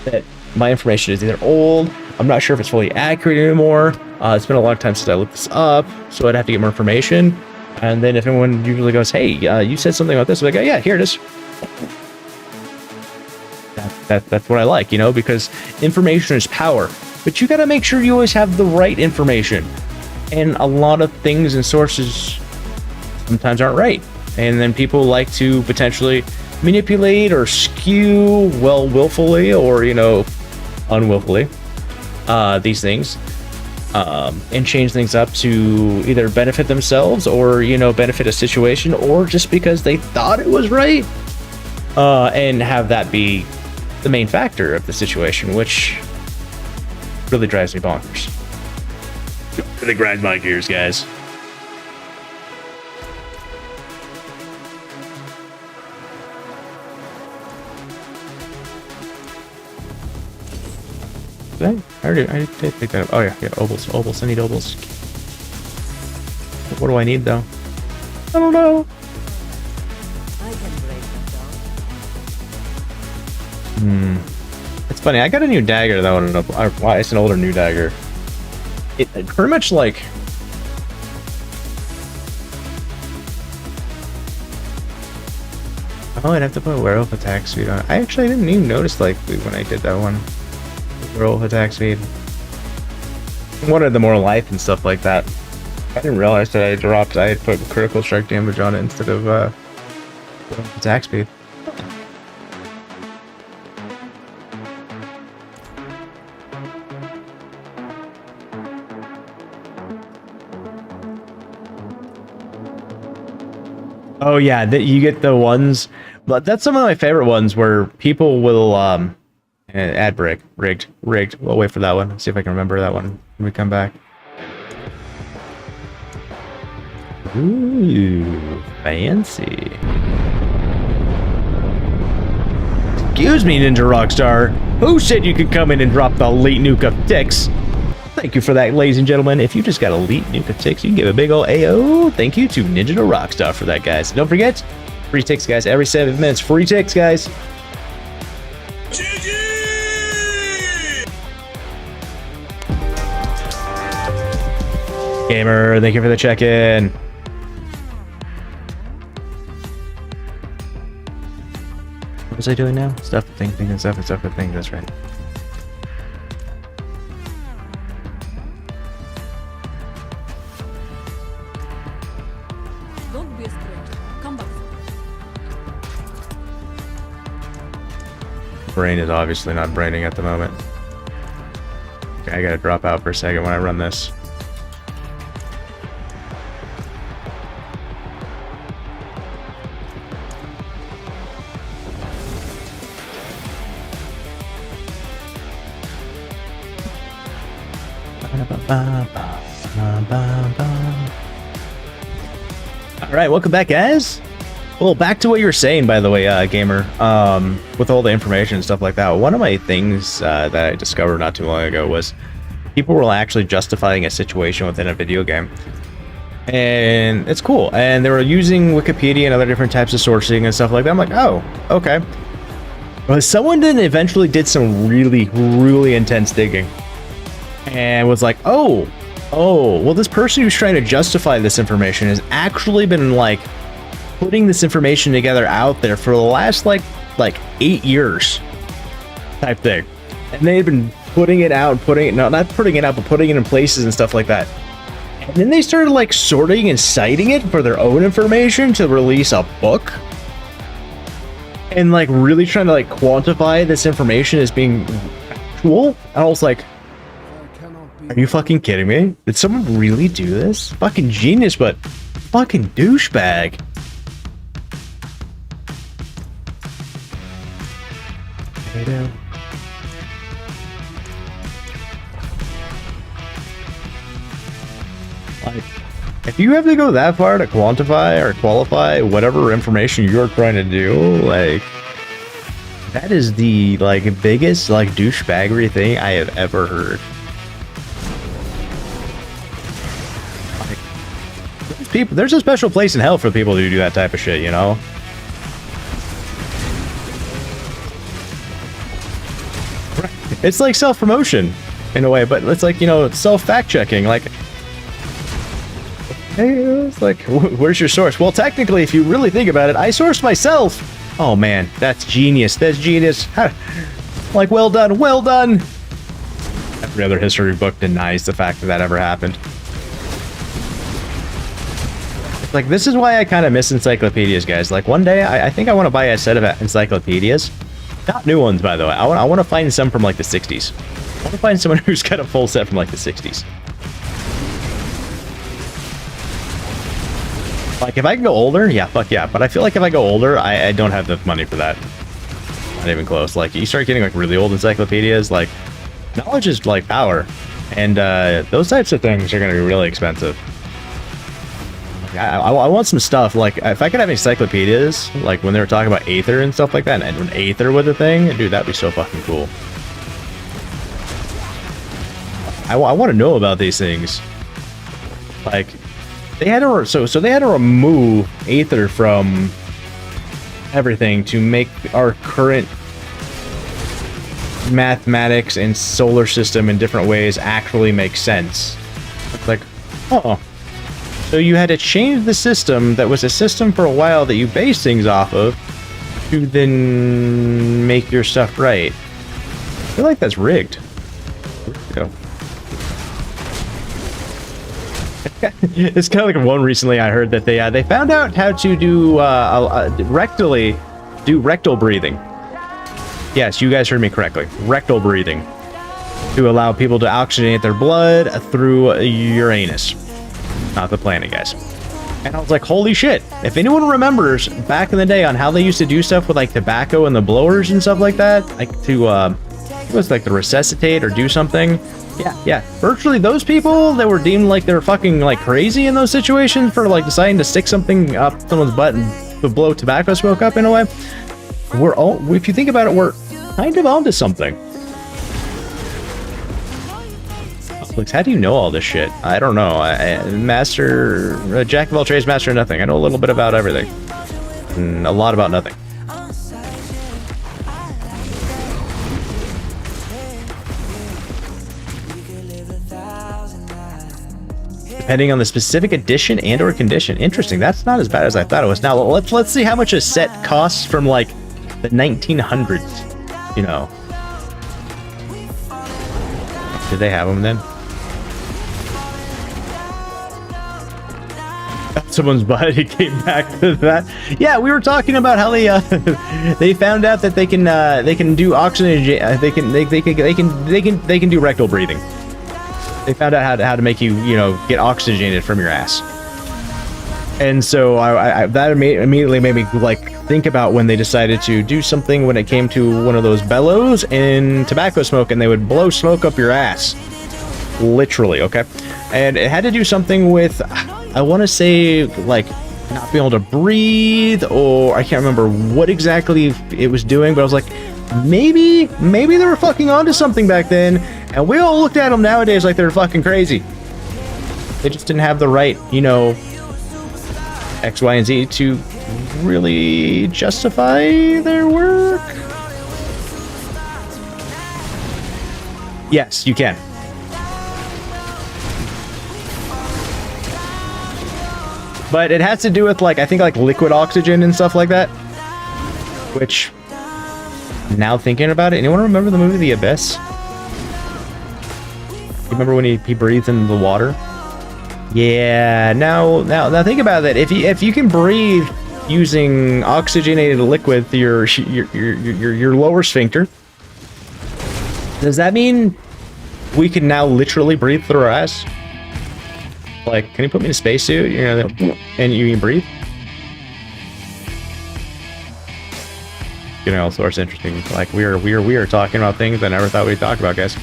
That my information is either old, I'm not sure if it's fully accurate anymore. It's been a long time since I looked this up, so I'd have to get more information. And then if anyone usually goes, hey, you said something about this, I'm like, oh, yeah, here it is. That's what I like, you know, because information is power. But you got to make sure you always have the right information. And a lot of things and sources sometimes aren't right. And then people like to potentially manipulate or skew, well, willfully or, you know, unwillfully, these things. And change things up to either benefit themselves or, you know, benefit a situation, or just because they thought it was right, and have that be the main factor of the situation, which really drives me bonkers. Gonna grind my gears, guys. Did I did pick that up. Oh yeah, obols. I need obols. What do I need though? I don't know. I can break them down. It's funny. I got a new dagger though. Why it's an older new dagger. It pretty much like. Oh, I'd have to put werewolf attack speed on. I actually didn't even notice like when I did that one. Werewolf attack speed. Wanted the more life and stuff like that. I didn't realize that I had put critical strike damage on it instead of attack speed. Oh yeah, you get the ones, but that's some of my favorite ones where people will ad rigged. We'll wait for that one. See if I can remember that one when we come back. Ooh, fancy. Excuse me, Ninja Rockstar. Who said you could come in and drop the elite nuke of TIX? Thank you for that, ladies and gentlemen. If you just got elite nuke of TIX, you can give a big ol' AO. Thank you to Ninja Rockstar for that, guys. Don't forget, free TIX, guys. Every 7 minutes, free TIX, guys. Gamer, thank you for the check-in. What was I doing now? Stuff the thing, thinking stuff, and stuff the thing. That's right. Don't be a stranger. Come back. Brain is obviously not braining at the moment. Okay, I gotta drop out for a second when I run this. All right, welcome back, guys. Well, back to what you were saying, by the way, gamer. With all the information and stuff like that, one of my things that I discovered not too long ago was people were actually justifying a situation within a video game, and it's cool. And they were using Wikipedia and other different types of sourcing and stuff like that. I'm like, oh, okay. But someone then eventually did some really intense digging. And was like, oh, well, this person who's trying to justify this information has actually been like putting this information together out there for the last like 8 years type thing. And they've been putting it out, not putting it out, but putting it in places and stuff like that. And then they started like sorting and citing it for their own information to release a book. And like really trying to like quantify this information as being actual. And I was like, are you fucking kidding me? Did someone really do this? Fucking genius, but fucking douchebag. Like, if you have to go that far to quantify or qualify whatever information you're trying to do, like, that is the like biggest like douchebaggery thing I have ever heard. People, there's a special place in hell for people who do that type of shit, you know? It's like self-promotion in a way, but it's like, you know, self-fact-checking. Like, hey, it's like, where's your source? Well, technically, if you really think about it, I sourced myself. Oh man, that's genius. That's genius. Like, well done, well done. Every other history book denies the fact that that ever happened. Like, this is why I kind of miss encyclopedias, guys. Like, one day, I think I want to buy a set of encyclopedias. Not new ones, by the way. I want to find some from, like, the 60s. I want to find someone who's got a full set from, like, the 60s. Like, if I can go older, yeah, fuck yeah. But I feel like if I go older, I don't have the money for that. Not even close. Like, you start getting, like, really old encyclopedias, like, knowledge is, like, power. And those types of things are going to be really expensive. I want some stuff, like, if I could have encyclopedias, like when they were talking about Aether and stuff like that, and when Aether was a thing, dude, that'd be so fucking cool. I want to know about these things. Like, they had to, so they had to remove Aether from everything to make our current mathematics and solar system in different ways actually make sense. It's like, oh. So you had to change the system that was a system for a while that you base things off of to then make your stuff right. I feel like that's rigged. It's kind of like one recently I heard that they found out how to do rectally do rectal breathing. Yes, you guys heard me correctly. Rectal breathing to allow people to oxygenate their blood through your anus. Not the planet, guys. And I was like, holy shit. If anyone remembers back in the day on how they used to do stuff with like tobacco and the blowers and stuff like that, like to, it was like to resuscitate or do something. Yeah. Virtually those people that were deemed like they were fucking like crazy in those situations for like deciding to stick something up someone's butt and to blow tobacco smoke up in a way. We're all, if you think about it, we're kind of onto something. How do you know all this shit? I don't know. Master, jack of all trades, master of nothing. I know a little bit about everything. And a lot about nothing. Depending on the specific edition and or condition. Interesting. That's not as bad as I thought it was. Now let's see how much a set costs from like the 1900s. You know. Did they have them then? Someone's butt. He came back to that. Yeah, we were talking about how they they found out that they can do oxygen. They can do rectal breathing. They found out how to make you get oxygenated from your ass. And so that immediately made me like think about when they decided to do something when it came to one of those bellows in tobacco smoke, and they would blow smoke up your ass, literally. Okay, and it had to do something with, I want to say, like not being able to breathe, or I can't remember what exactly it was doing, but I was like, maybe they were fucking onto something back then, and we all looked at them nowadays like they're fucking crazy. They just didn't have the right, X, Y, and Z to really justify their work. Yes, you can. But it has to do with, like, I think, like, liquid oxygen and stuff like that. Which, now thinking about it, anyone remember the movie The Abyss? You remember when he breathed in the water? Yeah, now think about that. If you can breathe using oxygenated liquid through your lower sphincter, does that mean we can now literally breathe through our ass? Like, can you put me in a spacesuit? And you can breathe? All sorts of interesting. Like, we are talking about things I never thought we'd talk about, guys.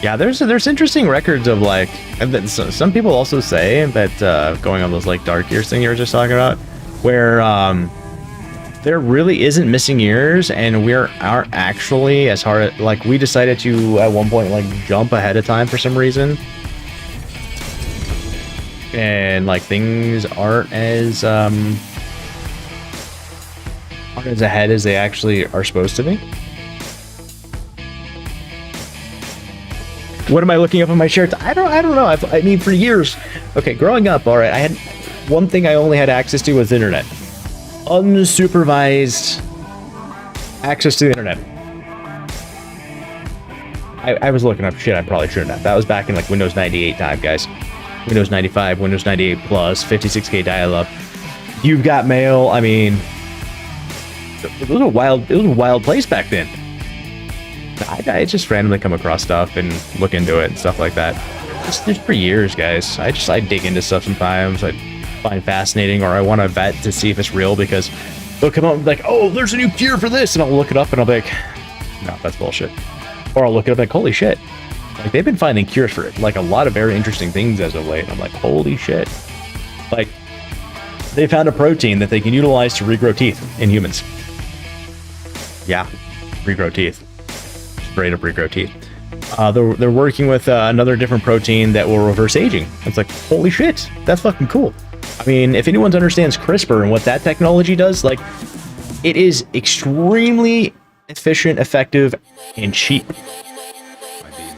Yeah, there's interesting records of, like, some people also say that going on those like dark years thing you were just talking about, where there really isn't missing years, and we aren't actually as hard, like, we decided to at one point like jump ahead of time for some reason, and like things aren't as ahead as they actually are supposed to be. What am I looking up on my shirts? I don't know. I mean, for years. Okay, growing up, all right, I had one thing I only had access to was the internet. Unsupervised access to the internet. I was looking up shit I probably shouldn't have. That was back in like Windows 98 time, guys. Windows 95, Windows 98 Plus, 56K dial-up. You've got mail. I mean, it was a wild place back then. I just randomly come across stuff and look into it and stuff like that. Just for years, guys. I dig into stuff sometimes. I find fascinating, or I want to vet to see if it's real, because they'll come out and be like, oh, there's a new cure for this, and I'll look it up and I'll be like, no, that's bullshit. Or I'll look it up like, holy shit. Like, they've been finding cures for like a lot of very interesting things as of late. I'm like, holy shit. Like, they found a protein that they can utilize to regrow teeth in humans. Yeah, regrow teeth. Straight up regrow teeth. They're working with another different protein that will reverse aging. It's like, holy shit, that's fucking cool. I mean, if anyone understands CRISPR and what that technology does, like, it is extremely efficient, effective, and cheap.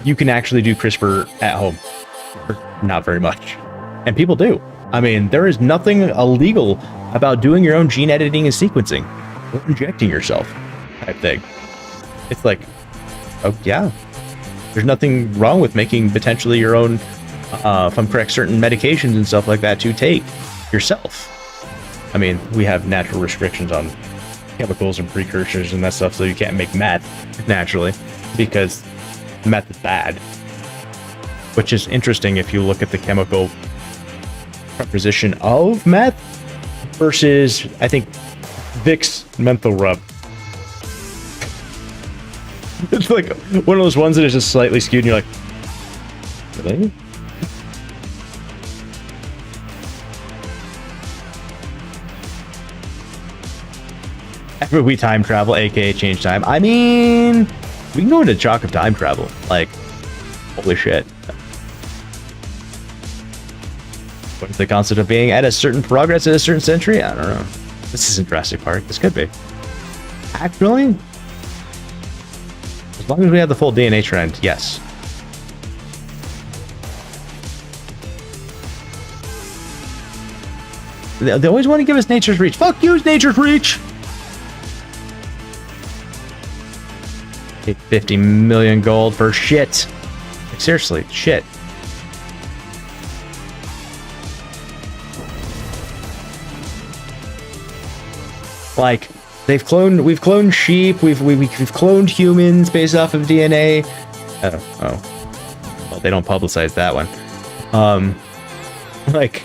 You can actually do CRISPR at home for not very much, and people do. I mean, there is nothing illegal about doing your own gene editing and sequencing or injecting yourself type thing. It's like, oh yeah, there's nothing wrong with making potentially your own, if I'm correct, certain medications and stuff like that to take yourself. I mean, we have natural restrictions on chemicals and precursors and that stuff, so you can't make meth naturally because meth is bad. Which is interesting if you look at the chemical composition of meth versus, I think, Vicks menthol rub. It's like one of those ones that is just slightly skewed and you're like, really? After we time travel, aka change time. I mean, we can go into chalk of time travel. Like, holy shit. What is the concept of being at a certain progress at a certain century? I don't know. This isn't Jurassic Park. This could be. Actually, as long as we have the full DNA trend, yes. They always want to give us Nature's Reach. Fuck you, Nature's Reach! Take 50 million gold for shit. Like, seriously, shit. Like, we've cloned sheep, we've cloned humans based off of DNA. Oh. Well, they don't publicize that one. Like,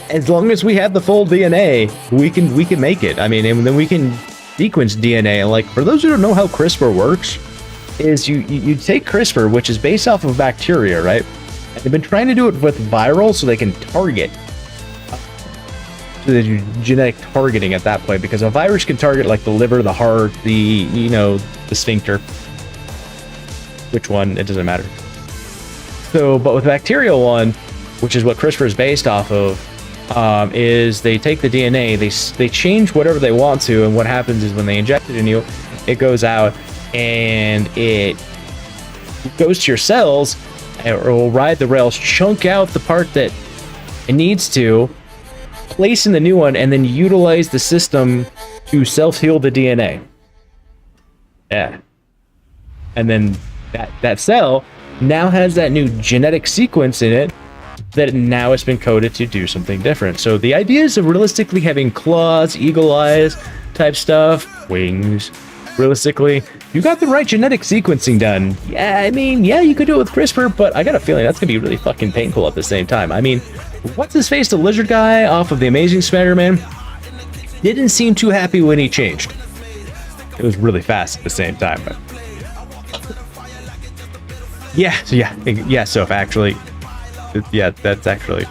as long as we have the full DNA, we can make it. I mean, and then we can sequence DNA. And like, for those who don't know how CRISPR works, is you take CRISPR, which is based off of bacteria, right? And they've been trying to do it with viral so they can target. So they do genetic targeting at that point, because a virus can target like the liver, the heart, the sphincter. Which one? It doesn't matter. So, but with the bacterial one, which is what CRISPR is based off of, is they take the DNA, they change whatever they want to, and what happens is when they inject it in you, it goes out and it goes to your cells, and it will ride the rails, chunk out the part that it needs to, place in the new one, and then utilize the system to self-heal the DNA. Yeah. And then that cell now has that new genetic sequence in it that now has been coded to do something different. So the ideas of realistically having claws, eagle eyes type stuff, wings, realistically, you got the right genetic sequencing done. Yeah, I mean, yeah, you could do it with CRISPR, but I got a feeling that's gonna be really fucking painful at the same time. I mean, what's his face, the lizard guy off of the Amazing Spider-Man, didn't seem too happy when he changed. It was really fast at the same time, but yeah. So if actually, yeah, that's actually.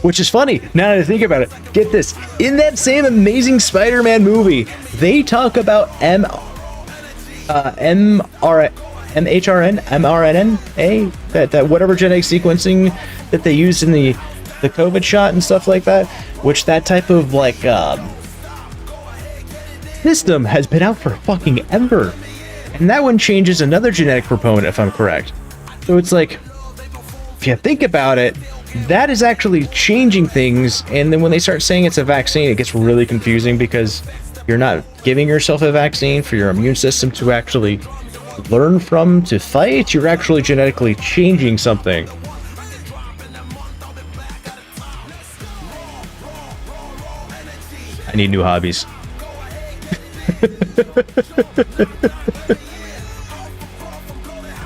Which is funny, now that I think about it. Get this, in that same Amazing Spider-Man movie, they talk about mRNA, that whatever genetic sequencing that they used in the COVID shot and stuff like that, which that type of like system has been out for fucking ever. And that one changes another genetic component, if I'm correct. So it's like, if you think about it, that is actually changing things. And then when they start saying it's a vaccine, it gets really confusing, because You're not giving yourself a vaccine for your immune system to actually learn from to fight. You're actually genetically changing something. I need new hobbies.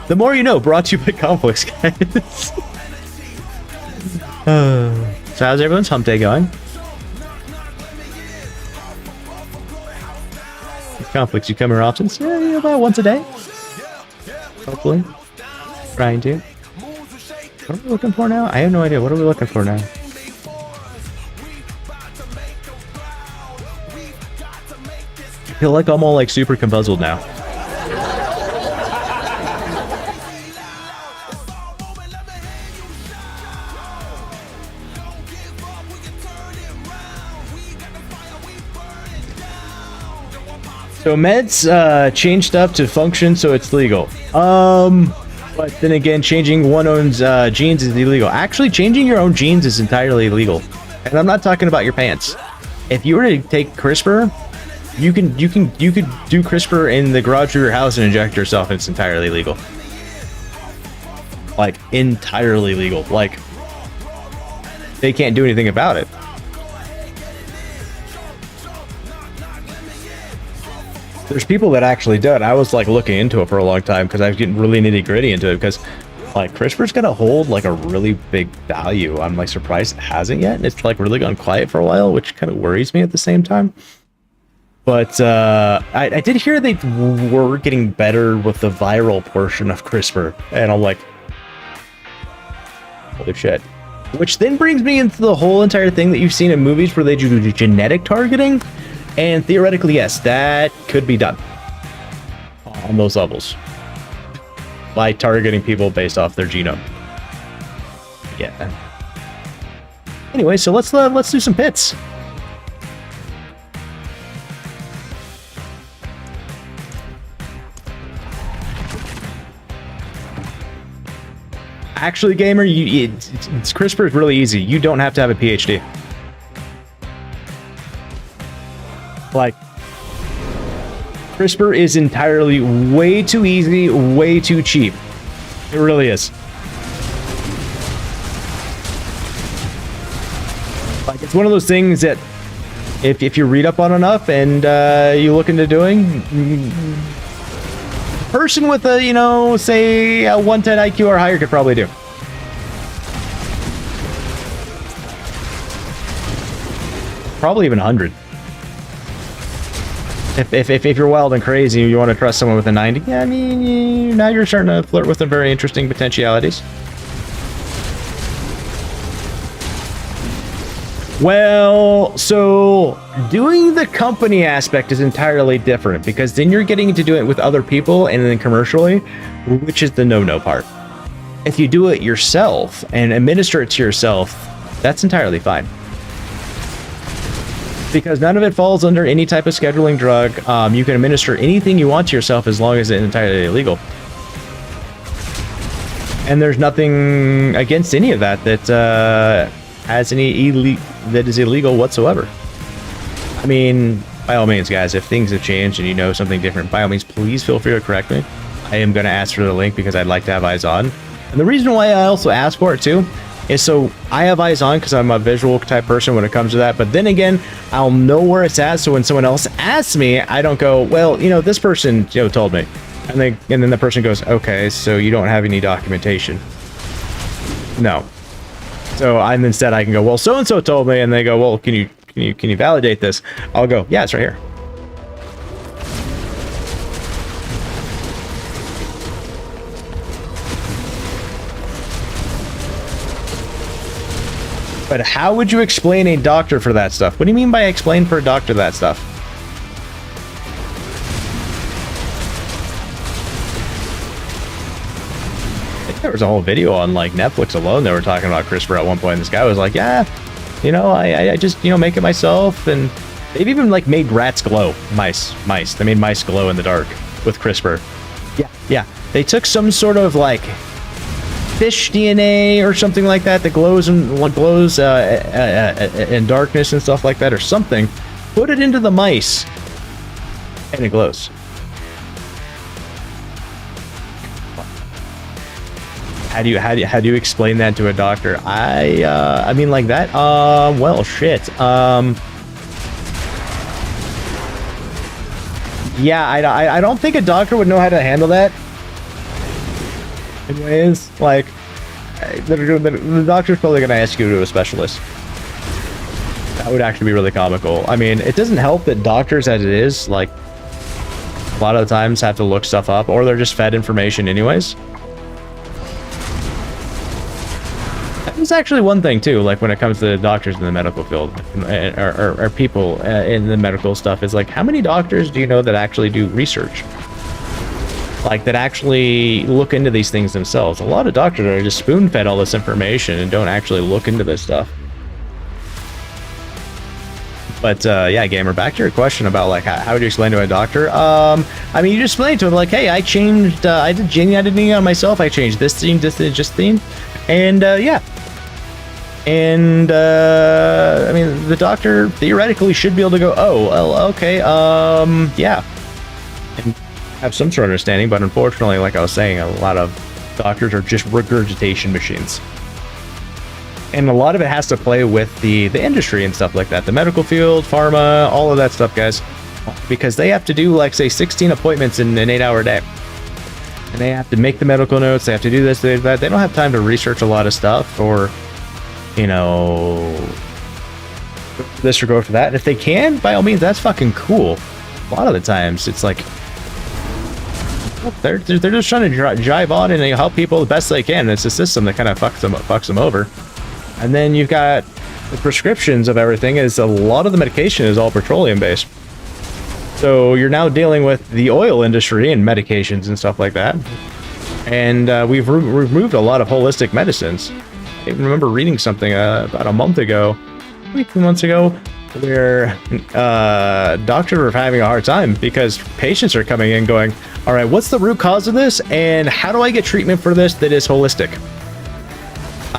The more you know, brought to you by conflicts, guys. So how's everyone's hump day going? Conflicts, you come here often? Yeah, about once a day. Hopefully. Trying to. What are we looking for now? I have no idea. What are we looking for now? I feel like I'm all like super confuzzled now. So meds changed up to function so it's legal. But then again, changing one own's genes is illegal. Actually, changing your own genes is entirely legal. And I'm not talking about your pants. If you were to take CRISPR, you could do CRISPR in the garage of your house and inject yourself, and it's entirely legal. Like, entirely legal. Like, they can't do anything about it. There's people that actually do it. I was like looking into it for a long time because I was getting really nitty gritty into it because like CRISPR's gonna hold like a really big value. I'm like surprised it hasn't yet. And it's like really gone quiet for a while, which kind of worries me at the same time. But I did hear they were getting better with the viral portion of CRISPR. And I'm like, holy shit. Which then brings me into the whole entire thing that you've seen in movies where they do genetic targeting. And theoretically, yes, that could be done on those levels by targeting people based off their genome. Yeah. Anyway, so let's do some pits. Actually, gamer, it's CRISPR is really easy. You don't have to have a PhD. Like, CRISPR is entirely way too easy, way too cheap. It really is. Like, it's one of those things that if you read up on enough and you look into doing, person with a, you know, say a 110 IQ or higher could probably do. Probably even 100. If you're wild and crazy, you want to trust someone with a 90. Yeah, I mean, now you're starting to flirt with some very interesting potentialities. Well, so doing the company aspect is entirely different because then you're getting to do it with other people and then commercially, which is the no-no part. If you do it yourself and administer it to yourself, that's entirely fine. Because none of it falls under any type of scheduling drug. You can administer anything you want to yourself as long as it's entirely illegal. And there's nothing against any of that that has any that is illegal whatsoever. I mean, by all means, guys, if things have changed and you know something different, by all means, please feel free to correct me. I am going to ask for the link because I'd like to have eyes on. And the reason why I also ask for it too is so I have eyes on because I'm a visual type person when it comes to that. But then again, I'll know where it's at. So when someone else asks me, I don't go, well, you know, this person, you know, told me. And then the person goes, okay, so you don't have any documentation. No. So instead I can go, well, so-and-so told me. And they go, well, can you validate this? I'll go, yeah, it's right here. But how would you explain a doctor for that stuff? What do you mean by explain for a doctor that stuff? I think there was a whole video on like Netflix alone that were talking about CRISPR at one point. And this guy was like, yeah, you know, I just, you know, make it myself. And they've even like made rats glow. Mice. They made mice glow in the dark with CRISPR. Yeah. They took some sort of like fish DNA or something like that glows in darkness and stuff like that or something, put it into the mice, and it glows. How do you explain that to a doctor? I mean like that. Well, shit. Yeah, I don't think a doctor would know how to handle that. Anyways, like, the doctor's probably gonna ask you to a specialist. That would actually be really comical. I mean, it doesn't help that doctors, as it is, like, a lot of the times have to look stuff up, or they're just fed information anyways. There's actually one thing too, like when it comes to doctors in the medical field, or people in the medical stuff, is like, how many doctors do you know that actually do research? Like, that actually look into these things themselves. A lot of doctors are just spoon-fed all this information and don't actually look into this stuff. But yeah, gamer, back to your question about like how would you explain to a doctor? I mean, you just explain to him like, hey, I changed, I did gene editing on myself. I changed this theme, this theme, and yeah. And I mean, the doctor theoretically should be able to go, oh, well, okay, yeah, and have some sort of understanding. But unfortunately, like I was saying, a lot of doctors are just regurgitation machines. And a lot of it has to play with the industry and stuff like that. The medical field, pharma, all of that stuff, guys. Because they have to do, like, say, 16 appointments in an 8-hour day. And they have to make the medical notes. They have to do this, they do that. They don't have time to research a lot of stuff or, you know, this or go for that. And if they can, by all means, that's fucking cool. A lot of the times, it's like, they're just trying to drive on and help people the best they can. It's a system that kind of fucks them over. And then you've got the prescriptions of everything. Is a lot of the medication is all petroleum based. So you're now dealing with the oil industry and medications and stuff like that. And we've removed a lot of holistic medicines. I remember reading something about a month ago, 2 months ago, where doctors were having a hard time because patients are coming in going, all right, what's the root cause of this? And how do I get treatment for this that is holistic?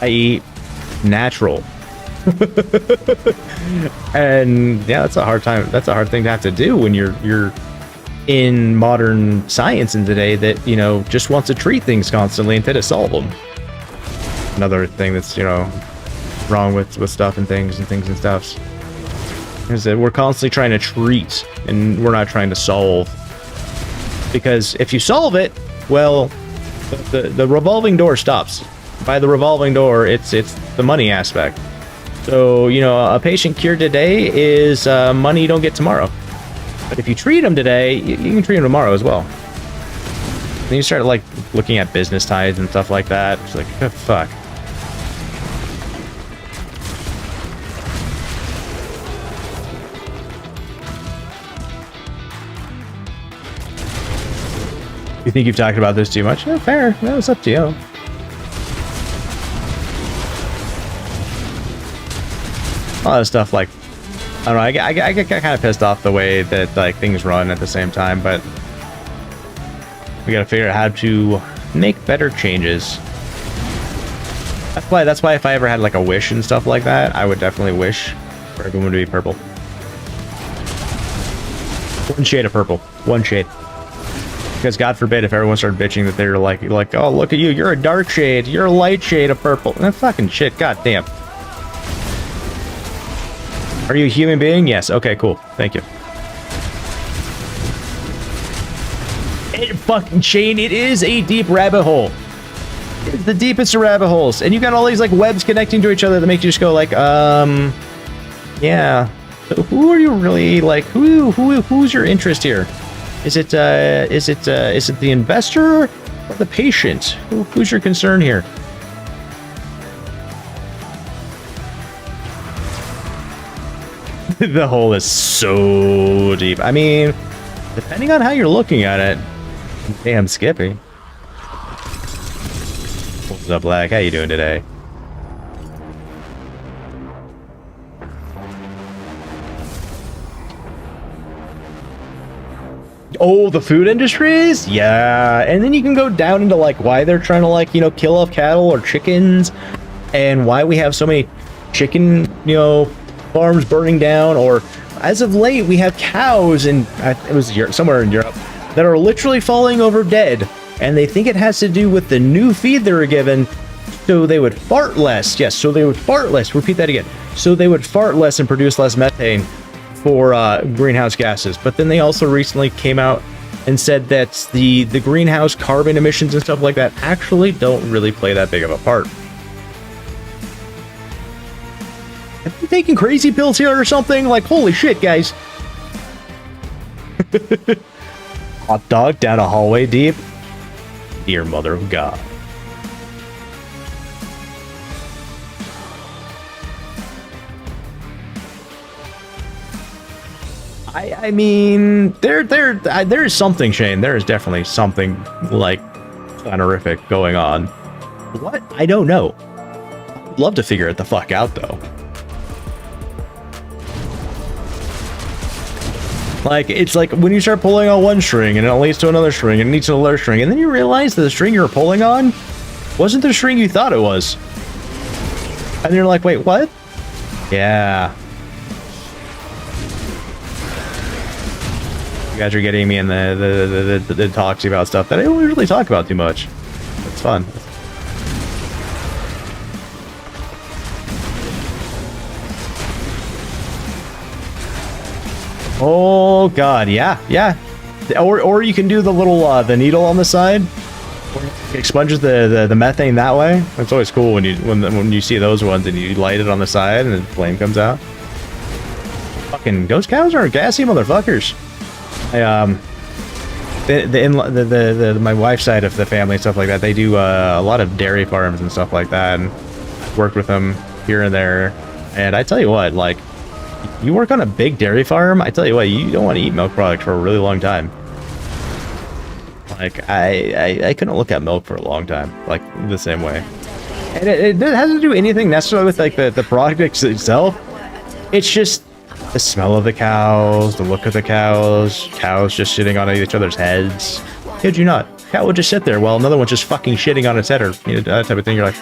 I.e., natural. And yeah, that's a hard time. That's a hard thing to have to do when you're in modern science in today that, you know, just wants to treat things constantly instead of solve them. Another thing that's, you know, wrong with stuff and things and stuffs is that we're constantly trying to treat and we're not trying to solve. Because if you solve it, well, the revolving door stops. By the revolving door, it's the money aspect. So, you know, a patient cured today is money you don't get tomorrow. But if you treat them today, you can treat them tomorrow as well. Then you start like looking at business ties and stuff like that. It's like, oh, fuck. You think you've talked about this too much? Oh, fair. No, it's up to you. A lot of stuff like, I don't know, I get kind of pissed off the way that like things run at the same time, but we gotta figure out how to make better changes. That's why if I ever had like a wish and stuff like that, I would definitely wish for everyone to be purple. One shade of purple. One shade. Because God forbid if everyone started bitching that they're like, oh, look at you, you're a dark shade, you're a light shade of purple. That fucking shit, goddamn. Are you a human being? Yes. Okay, cool. Thank you. Fucking Shane, it is a deep rabbit hole. It's the deepest of rabbit holes. And you got all these like webs connecting to each other that make you just go like, yeah. So who are you really like, who's your interest here? Is it the investor or the patient? Who's your concern here? The hole is so deep. I mean, depending on how you're looking at it. Damn, Skippy. What's up, Black? How you doing today? Oh, the food industries? Yeah. And then you can go down into like why they're trying to like, you know, kill off cattle or chickens and why we have so many chicken, you know, farms burning down or as of late, we have cows in it was somewhere in Europe that are literally falling over dead, and they think it has to do with the new feed they were given, so they would fart less. Yes, so they would fart less. Repeat that again. So they would fart less and produce less methane for greenhouse gases. But then they also recently came out and said that the greenhouse carbon emissions and stuff like that actually don't really play that big of a part. Have you taken crazy pills here or something? Like, holy shit, guys. Hot dog down a hallway deep. Dear mother of God. I mean, there is something, Shane. There is definitely something, like, honorific going on. What? I don't know. I'd love to figure it the fuck out, though. Like, it's like when you start pulling on one string and it leads to another string and it leads to another string, and then you realize that the string you were pulling on wasn't the string you thought it was. And you're like, wait, what? Yeah. You guys are getting me in the talks about stuff that I don't really talk about too much. It's fun. Oh God, yeah. Or you can do the little the needle on the side, it expunges the methane that way. It's always cool when you see those ones and you light it on the side and the flame comes out. Fucking ghost cows are gassy motherfuckers. My wife's side of the family and stuff like that, they do a lot of dairy farms and stuff like that, and worked with them here and there. And I tell you what, like, you work on a big dairy farm, I tell you what, you don't want to eat milk products for a really long time. Like, I couldn't look at milk for a long time, like, the same way. And it hasn't to do anything necessarily with, like, the product itself. It's just the smell of the cows, the look of the cows just shitting on each other's heads. Kid you not, cow would just sit there while another one's just fucking shitting on its head, or, you know, that type of thing. You're like,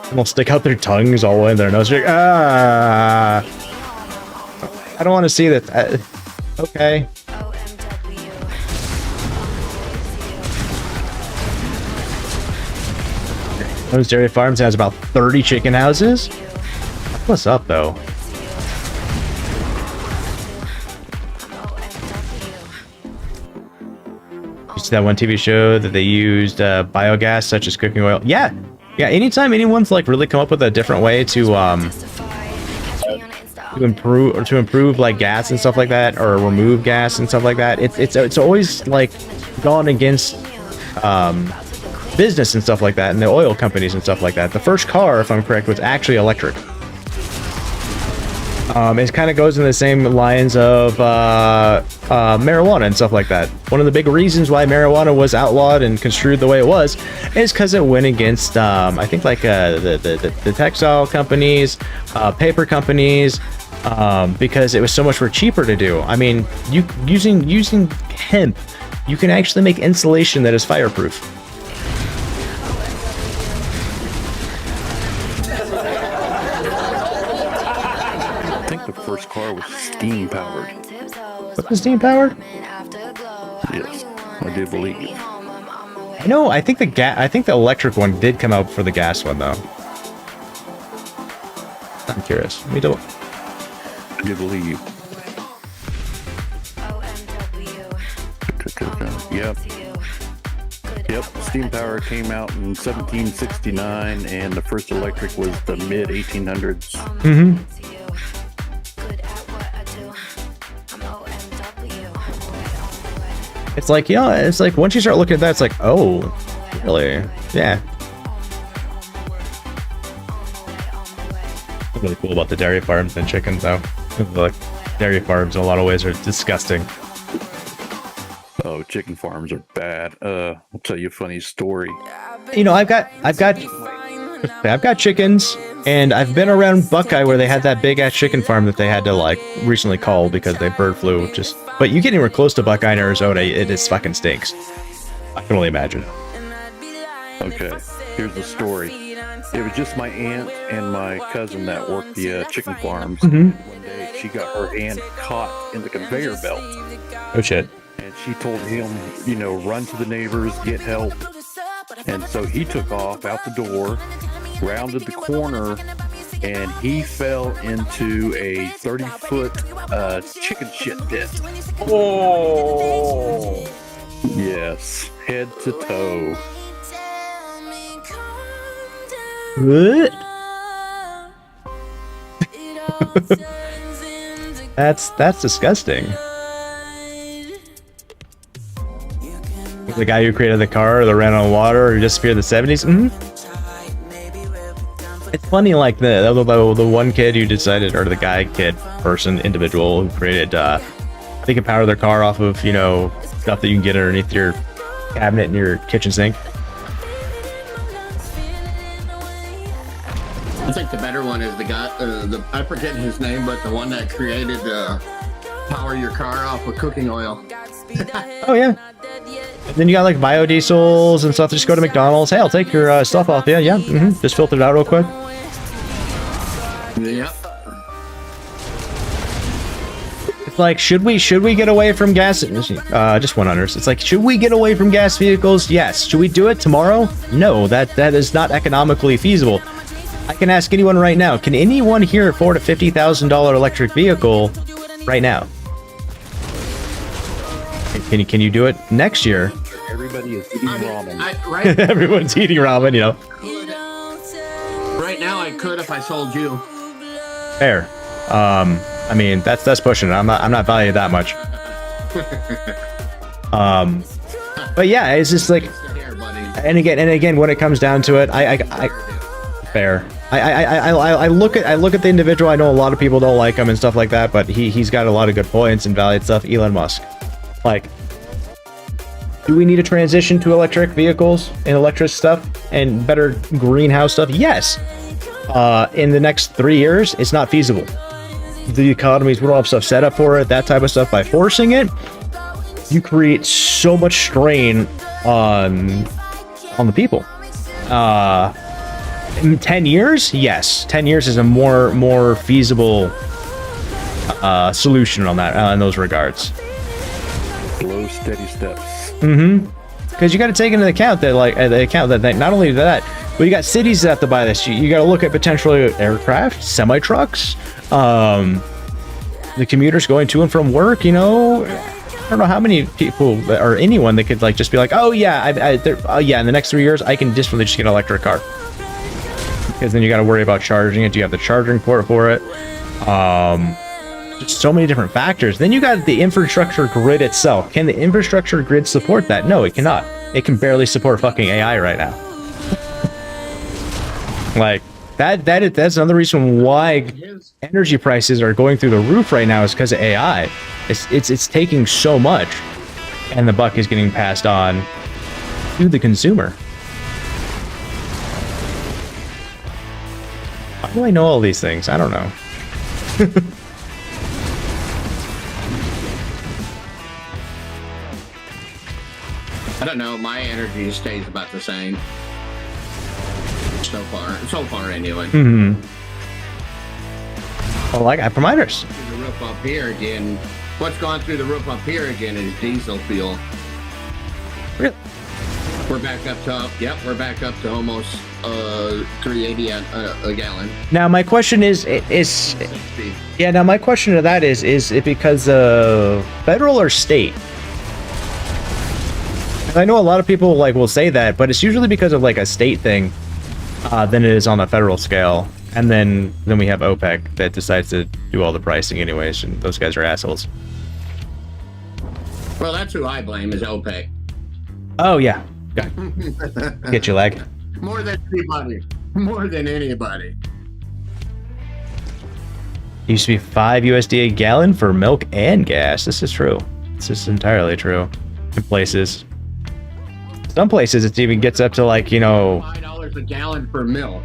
and they'll stick out their tongues all the way in their nose. You're like, ah, I don't want to see that. Okay. Those dairy farms has about 30 chicken houses. What's up, though? You see that one TV show that they used biogas such as cooking oil? Yeah. Anytime anyone's like really come up with a different way to improve like gas and stuff like that, or remove gas and stuff like that, it's always like gone against business and stuff like that, and the oil companies and stuff like that. The first car, if I'm correct, was actually electric. It kind of goes in the same lines of marijuana and stuff like that. One of the big reasons why marijuana was outlawed and construed the way it was is because it went against, I think, like the textile companies, paper companies, because it was so much more cheaper to do. I mean, using hemp, you can actually make insulation that is fireproof. The first car was steam powered. What was steam powered? Yes, I do believe you. I know. I think the electric one did come out for the gas one though. I'm curious. Let me double. I do believe you. Yep. Steam power came out in 1769, and the first electric was the mid 1800s. Mm-hmm. It's like, you know, it's like once you start looking at that, it's like, oh, really? Yeah. What's really cool about the dairy farms and chickens, though. Like, dairy farms in a lot of ways are disgusting. Oh, chicken farms are bad. I'll tell you a funny story. You know, I've got chickens, and I've been around Buckeye where they had that big ass chicken farm that they had to like recently cull because they bird flu. But you get anywhere close to Buckeye in Arizona, it just fucking stinks. I can only imagine. Okay, here's the story. It was just my aunt and my cousin that worked the chicken farms. One day she got her hand caught in the conveyor belt. Oh shit. And she told him, you know, run to the neighbors, get help. And so he took off out the door, rounded the corner, and he fell into a 30-foot chicken shit pit. Oh. Yes, head to toe. What? That's disgusting. The guy who created the car that ran on water who disappeared in the 70s? It's funny, like the one kid who decided, or the guy, kid, person, individual who created, they can power their car off of, you know, stuff that you can get underneath your cabinet in your kitchen sink. I think the better one is the guy, I forget his name, but the one that created power your car off with cooking oil. Oh, yeah. And then you got like biodiesels and stuff. Just go to McDonald's. Hey, I'll take your stuff off. Yeah, yeah. Just filter it out real quick. Yep. It's like, should we get away from gas? Just 100s. It's like, should we get away from gas vehicles? Yes. Should we do it tomorrow? No, that is not economically feasible. I can ask anyone right now. Can anyone here afford a $50,000 electric vehicle right now? Can you do it next year? Everybody is eating ramen. Right, Everyone's eating ramen, you know. right now I could if I sold you. Fair. I mean, that's pushing it. I'm not valued that much. But yeah, it's just like, Here, buddy. and again, when it comes down to it, I fair. I look at the individual. I know a lot of people don't like him and stuff like that, but he's got a lot of good points and valid stuff. Elon Musk, like, do we need a transition to electric vehicles and electric stuff and better greenhouse stuff? Yes. In the next 3 years, it's not feasible. The economies, we don't have stuff set up for it, that type of stuff. By forcing it, you create so much strain on the people. In 10 years, yes, 10 years is a more feasible solution on that in those regards. Slow, steady steps. Because you got to take into account that, like, not only that, but you got cities that have to buy this. You got to look at potentially aircraft, semi trucks, the commuters going to and from work. You know, I don't know how many people or anyone that could like just be like, oh yeah, yeah, in the next 3 years I can just really just get an electric car. Because then you got to worry about charging it. Do you have the charging port for it? Just so many different factors. Then you got the infrastructure grid itself. Can the infrastructure grid support that? No, it cannot. It can barely support fucking AI right now. Like that's another reason why energy prices are going through the roof right now, is because of AI. It's taking so much, and the buck is getting passed on to the consumer. How do I know all these things? I don't know. I don't know. My energy stays about the same. So far anyway. Well, I got providers. The roof up here again. What's gone through the roof up here again is diesel fuel. Really? We're back up to we're back up to almost 380 a gallon. Now my question is yeah. Now my question to that is it because of federal or state? I know a lot of people like will say that, but it's usually because of like a state thing than it is on a federal scale. And then we have OPEC that decides to do all the pricing anyways, and those guys are assholes. Well, that's who I blame, is OPEC. Oh yeah, get your leg. More than anybody. More than anybody. Used to be $5 USD a gallon for milk and gas. This is true. This is entirely true. In places. Some places it even gets up to like, you know, $5 a gallon for milk.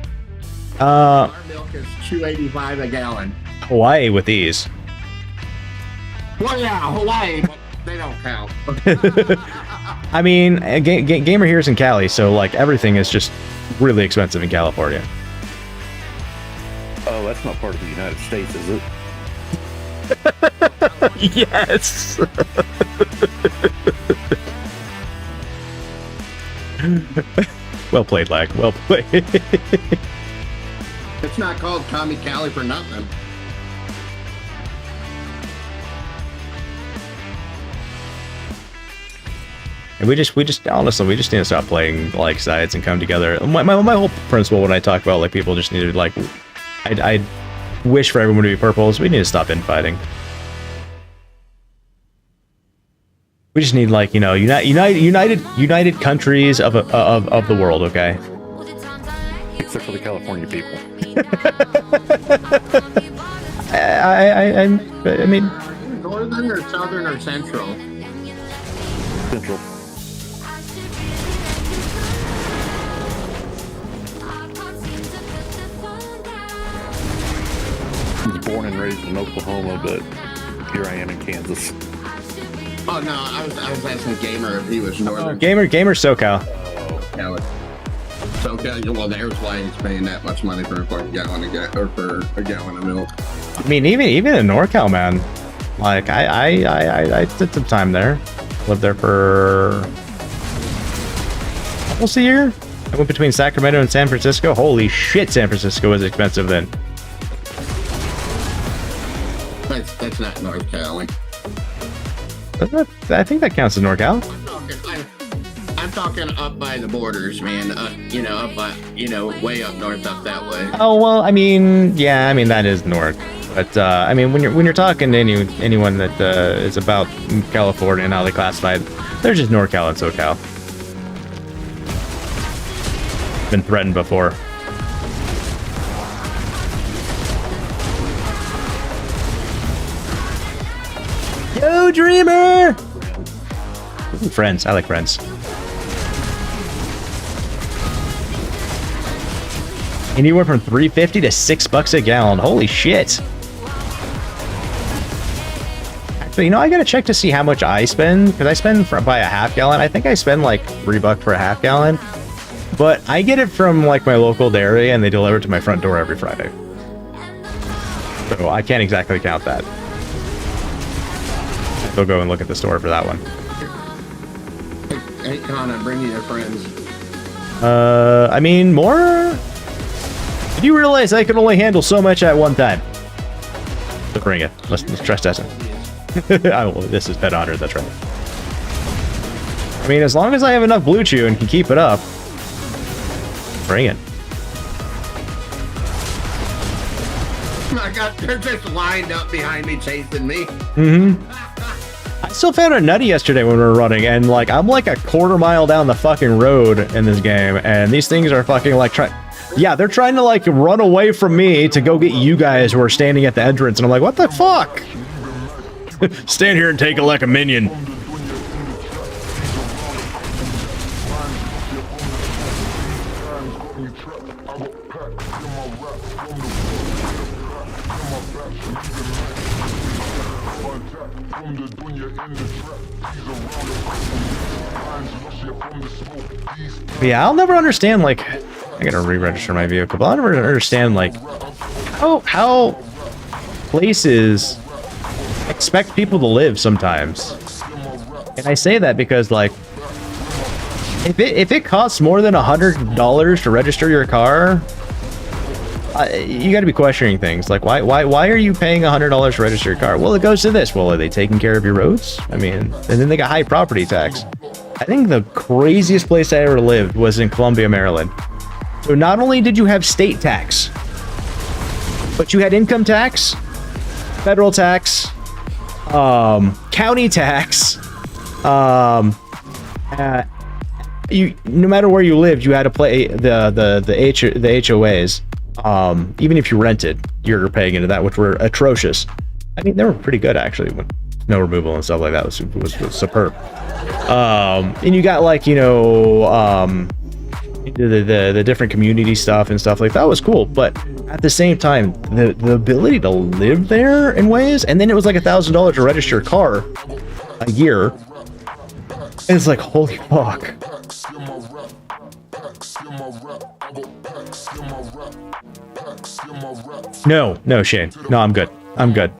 Our milk is $2.85 a gallon. Hawaii with these. Well, yeah, Hawaii, but they don't count. I mean, gamer here is in Cali, so like everything is just really expensive in California. Oh, that's not part of the United States, is it? Yes. Well played, Lag. Well played. It's not called Tommy Cali for nothing. And we just honestly, we just need to stop playing like sides and come together. My whole principle when I talk about like people just need to like, I wish for everyone to be purples. We need to stop infighting. We just need like, you know, united countries of the world. Okay. Except for the California people. I mean, Northern or southern or central? Central. I was born and raised in Oklahoma, but here I am in Kansas. Oh no, I was asking Gamer if he was northern. gamer SoCal. Cali. So okay, well, there's why he's paying that much money for a gallon of milk. I mean, even in NorCal, man. Like I did some time there. Lived there for almost a year. I went between Sacramento and San Francisco. Holy shit, San Francisco was expensive then. That's not North Cali. I think that counts as NorCal. I'm talking up by the borders, man. You know, up by, you know, way up north, up that way. Oh well, I mean, yeah, I mean that is north. But I mean, when you're talking to anyone that is about California and how they classify it, they're just NorCal and SoCal. Been threatened before. Yo, Dreamer! Ooh, Friends, I like Friends. Anywhere from $3.50 to $6 a gallon. Holy shit! Actually, you know, I gotta check to see how much I spend, because I spend by a half gallon. I think I spend like $3 for a half gallon, but I get it from like my local dairy, and they deliver it to my front door every Friday. So I can't exactly count that. I'll go and look at the store for that one. Hey, Connor, bring you your friends. I mean, more? Did you realize I can only handle so much at one time? So bring it. Let's trust test it. Oh, well, this is Pet 100, that's right. I mean, as long as I have enough Blue Chew and can keep it up, bring it. I got, they're just lined up behind me, chasing me. I still found a nutty yesterday when we were running, and like I'm like a quarter mile down the fucking road in this game, and these things are fucking like yeah, they're trying to like run away from me to go get you guys who are standing at the entrance, and I'm like, what the fuck? Stand here and take it like a minion. Yeah, I'll never understand, like, I gotta re-register my vehicle, but I'll never understand, like, how places expect people to live sometimes. And I say that because, like, if it costs more than $100 to register your car, you got to be questioning things. Like, why are you paying $100 to register your car? Well, it goes to this. Well, are they taking care of your roads? I mean, and then they got high property tax. I think the craziest place I ever lived was in Columbia, Maryland. So not only did you have state tax, but you had income tax, federal tax, county tax. You, no matter where you lived, you had to pay the HOAs. Even if you rented, you're paying into that, which were atrocious. I mean, they were pretty good actually. When snow removal and stuff like that was superb. And you got like, you know, the different community stuff and stuff like that was cool. But at the same time, the ability to live there in ways, and then it was like $1,000 to register a car a year. And it's like, holy fuck. No, Shane. No, I'm good. I'm good.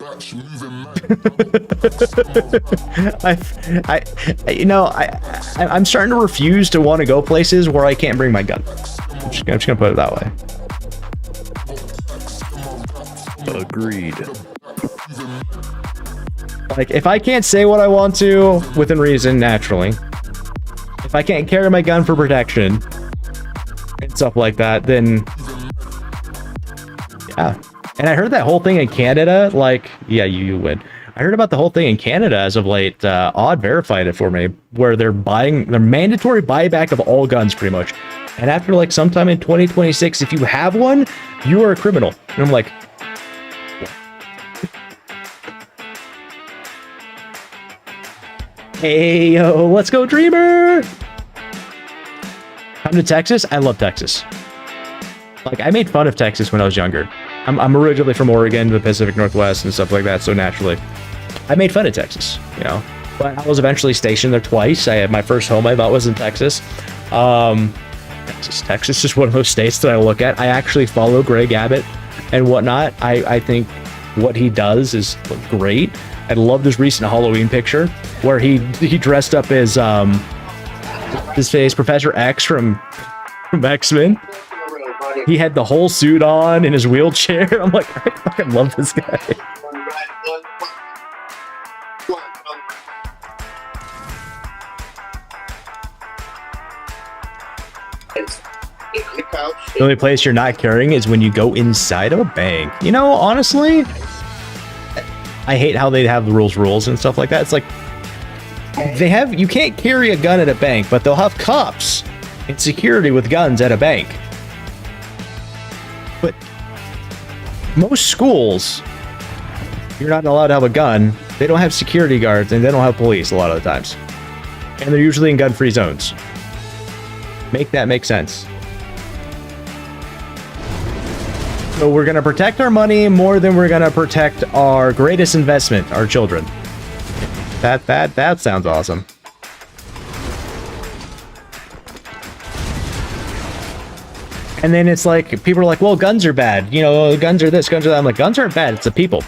I'm starting to refuse to want to go places where I can't bring my gun. I'm just gonna put it that way. Agreed. Like, if I can't say what I want to within reason, naturally, if I can't carry my gun for protection and stuff like that, then yeah. And I heard that whole thing in Canada, like, yeah, you win. I heard about the whole thing in Canada as of late. Odd verified it for me, where they're mandatory buyback of all guns pretty much. And after like sometime in 2026, if you have one, you are a criminal. And I'm like, hey, yo, let's go, Dreamer! Come to Texas? I love Texas. Like, I made fun of Texas when I was younger. I'm originally from Oregon, the Pacific Northwest, and stuff like that, so naturally, I made fun of Texas, you know? But I was eventually stationed there twice. I had my first home I thought was in Texas. Texas is one of those states that I look at. I actually follow Greg Abbott and whatnot. I think what he does is great. I loved his recent Halloween picture where he dressed up as his face Professor X from X-Men. He had the whole suit on in his wheelchair. I'm like, I fucking love this guy. The only place you're not carrying is when you go inside of a bank. You know, honestly, I hate how they have the rules and stuff like that. It's like you can't carry a gun at a bank, but they'll have cops and security with guns at a bank. But most schools, you're not allowed to have a gun. They don't have security guards and they don't have police a lot of the times. And they're usually in gun-free zones. Make that make sense. So we're going to protect our money more than we're going to protect our greatest investment, our children. That sounds awesome. And then it's like, people are like, well, guns are bad. You know, guns are this, guns are that. I'm like, guns aren't bad. It's the people.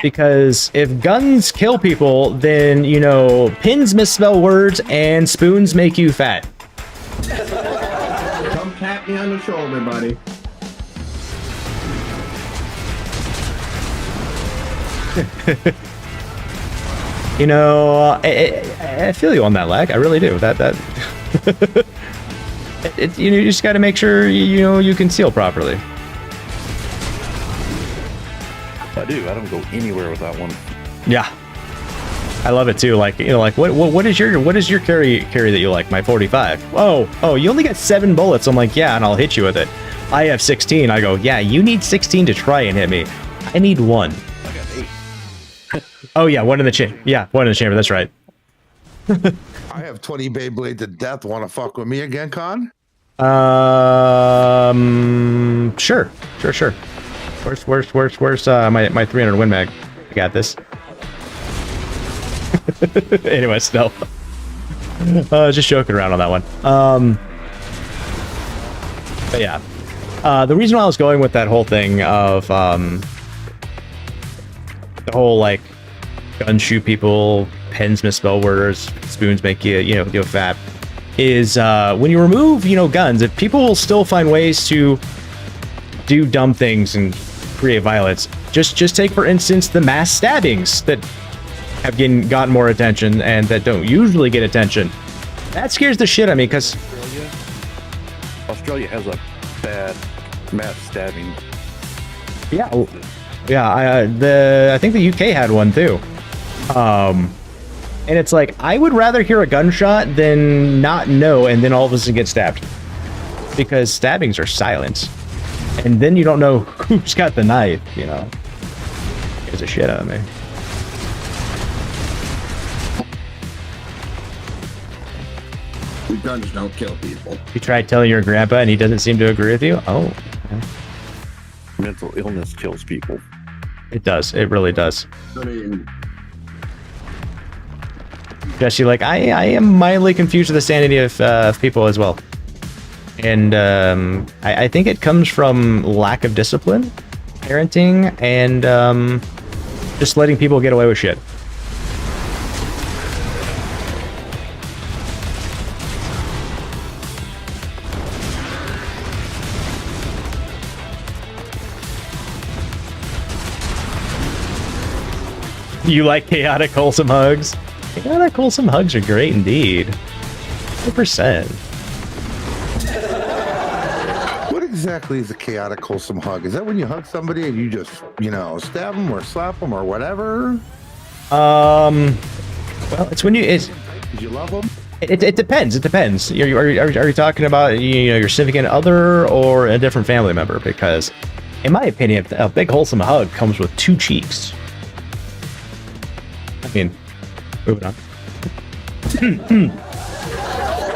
Because if guns kill people, then, you know, pins misspell words and spoons make you fat. Come tap me on the shoulder, buddy. You know, I feel you on that, Lag. I really do. You just got to make sure you conceal properly. I do. I don't go anywhere without one. Yeah, I love it too. Like, you know, like what is your carry that you like? My 45. Oh, you only got 7 bullets. I'm like, yeah, and I'll hit you with it. I have 16. I go, yeah, you need 16 to try and hit me. I need 1. I got 8. Oh yeah, one in the chamber. Yeah, one in the chamber. That's right. I have 20 Beyblade to death. Want to fuck with me again, Con? Sure. Where's my 300 Win Mag? I got this. Anyways, no. Just joking around on that one. But yeah. The reason why I was going with that whole thing of the whole like gun shoot people, pens misspell words, spoons make you fat, is when you remove guns, if people will still find ways to do dumb things and create violence. Just take for instance the mass stabbings that have gotten more attention and that don't usually get attention. That scares the shit out of me because Australia has a bad mass stabbing. Yeah. I think the UK had one too. And it's like, I would rather hear a gunshot than not know and then all of a sudden get stabbed. Because stabbings are silent. And then you don't know who's got the knife, Scares the shit out of me. Guns don't kill people. You tried telling your grandpa and he doesn't seem to agree with you? Oh. Mental illness kills people. It does. It really does. I mean, Jesse, like, I am mildly confused with the sanity of people as well. And I think it comes from lack of discipline, parenting, and just letting people get away with shit. You like chaotic, wholesome hugs? Chaotic, wholesome hugs are great indeed. 100%. What exactly is a chaotic, wholesome hug? Is that when you hug somebody and you just, you know, stab them or slap them or whatever? Well, it's when you... Did you love them? It depends. It depends. Are you talking about, you know, your significant other or a different family member? Because, in my opinion, a big wholesome hug comes with 2 cheeks. I mean, moving on.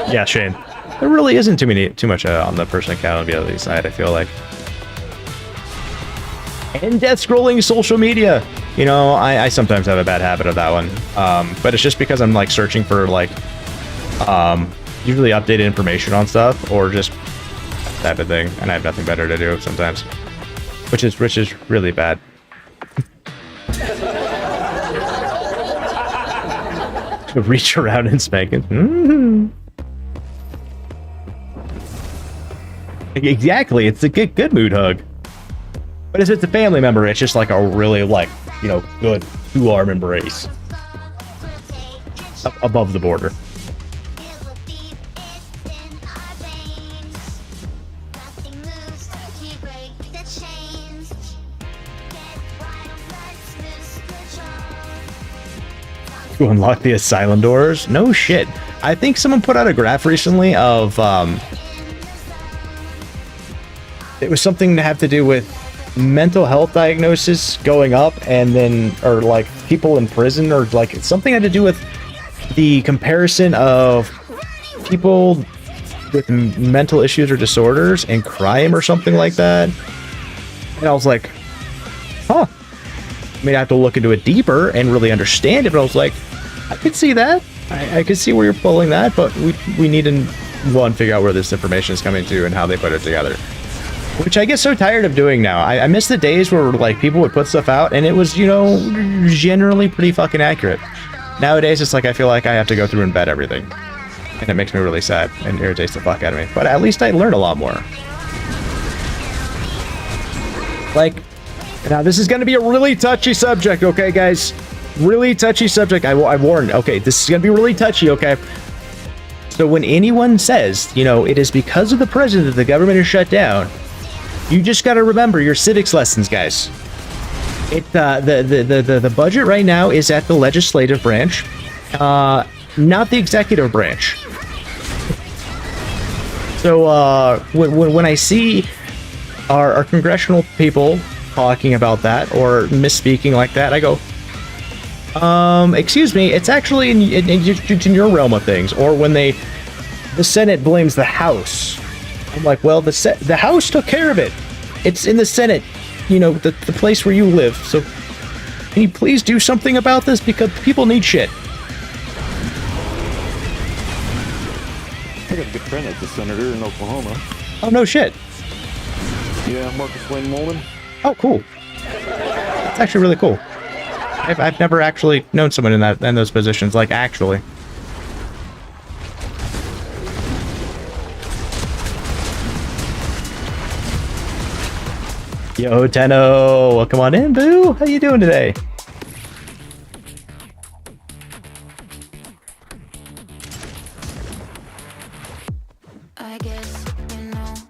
Yeah, Shane. There really isn't too much on the person accountability side, I feel like. And death scrolling social media. You know, I sometimes have a bad habit of that one. But it's just because I'm like searching for like usually updated information on stuff or just that type of thing, and I have nothing better to do sometimes. Which is really bad. Reach around and spank it. Exactly, it's a good mood hug. But if it's a family member, it's just like a really, like, you know, good 2-arm embrace. Above the border. To unlock the asylum doors? No shit. I think someone put out a graph recently of it was something to have to do with mental health diagnosis going up, and then, or like people in prison, or like something had to do with the comparison of people with mental issues or disorders and crime or something like that. And I was like, huh. I mean, I have to look into it deeper and really understand it, but I was like, I could see that. I could see where you're pulling that, but we need to, one, figure out where this information is coming to and how they put it together. Which I get so tired of doing now. I miss the days where, like, people would put stuff out and it was, you know, generally pretty fucking accurate. Nowadays, it's like I feel like I have to go through and vet everything. And it makes me really sad and irritates the fuck out of me. But at least I learn a lot more. Like, now this is going to be a really touchy subject, okay, guys? Really touchy subject. I warned. Okay, this is going to be really touchy, okay? So when anyone says, you know, it is because of the president that the government is shut down, you just got to remember your civics lessons, guys. The budget right now is at the legislative branch, not the executive branch. So when I see our congressional people talking about that or misspeaking like that, I go, excuse me, it's actually in your realm of things. Or when the Senate blames the House, I'm like, well, the House took care of it. It's in the Senate, you know, the place where you live. So can you please do something about this, because people need shit. I got a good friend that's a senator in Oklahoma. Oh, no shit. Yeah, Marcus Wayne Mullen. Oh, cool. That's actually really cool. I've never actually known someone in those positions, like, actually. Yo, Tenno, welcome on in, boo. How you doing today?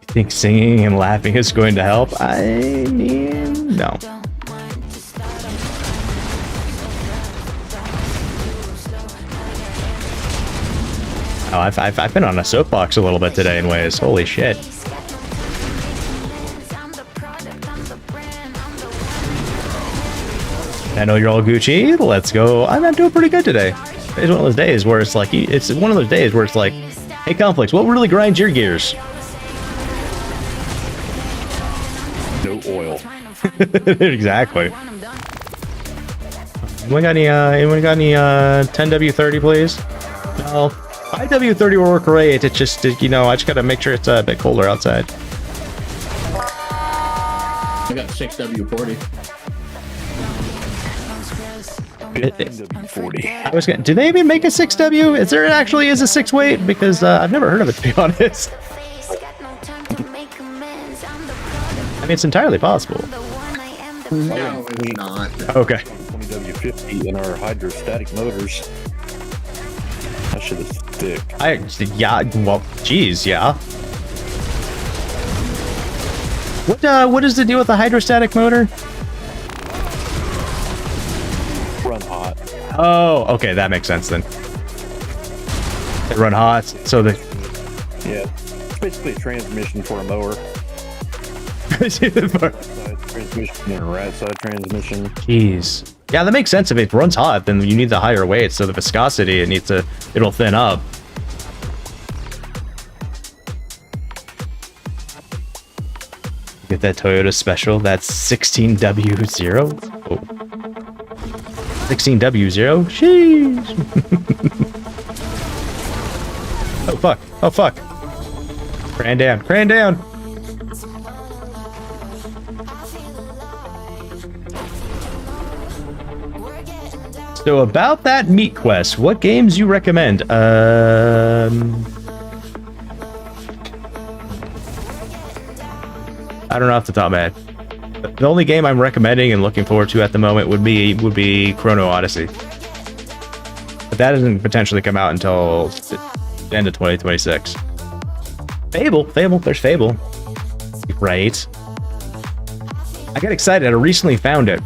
Think singing and laughing is going to help? I mean, no. Oh, I've been on a soapbox a little bit today in ways. Holy shit. I know you're all Gucci. Let's go. I'm doing pretty good today. It's one of those days where it's like, hey, Conflicts, what really grinds your gears? No oil. Exactly. Anyone got any 10W30, please? No. 5W30 will work great. It's just, you know, I just gotta make sure it's a bit colder outside. I got 6W40. 15W40. I was gonna, do they even make a 6W? Is there actually is a 6 weight? Because I've never heard of it, to be honest. I mean, it's entirely possible. No, it's not. Okay. 20W50 in our hydrostatic motors. That shit is thick. Yeah, well, geez, yeah. What is the deal with the hydrostatic motor? Run hot. Oh, okay, that makes sense then. They run hot, so they... Yeah, it's basically a transmission for a mower. Side transmission and a right side transmission. Jeez. Yeah, that makes sense. If it runs hot, then you need the higher weight, so the viscosity, it'll thin up. Get that Toyota Special, that's 16W0. Oh. 16W0? Sheesh. Oh, fuck. Oh, fuck. Cran down. Cran down. So about that meat quest, what games you recommend? I don't know off the top of my head. The only game I'm recommending and looking forward to at the moment would be Chrono Odyssey. But that doesn't potentially come out until the end of 2026. Fable, there's Fable. Right. I got excited, I recently found it.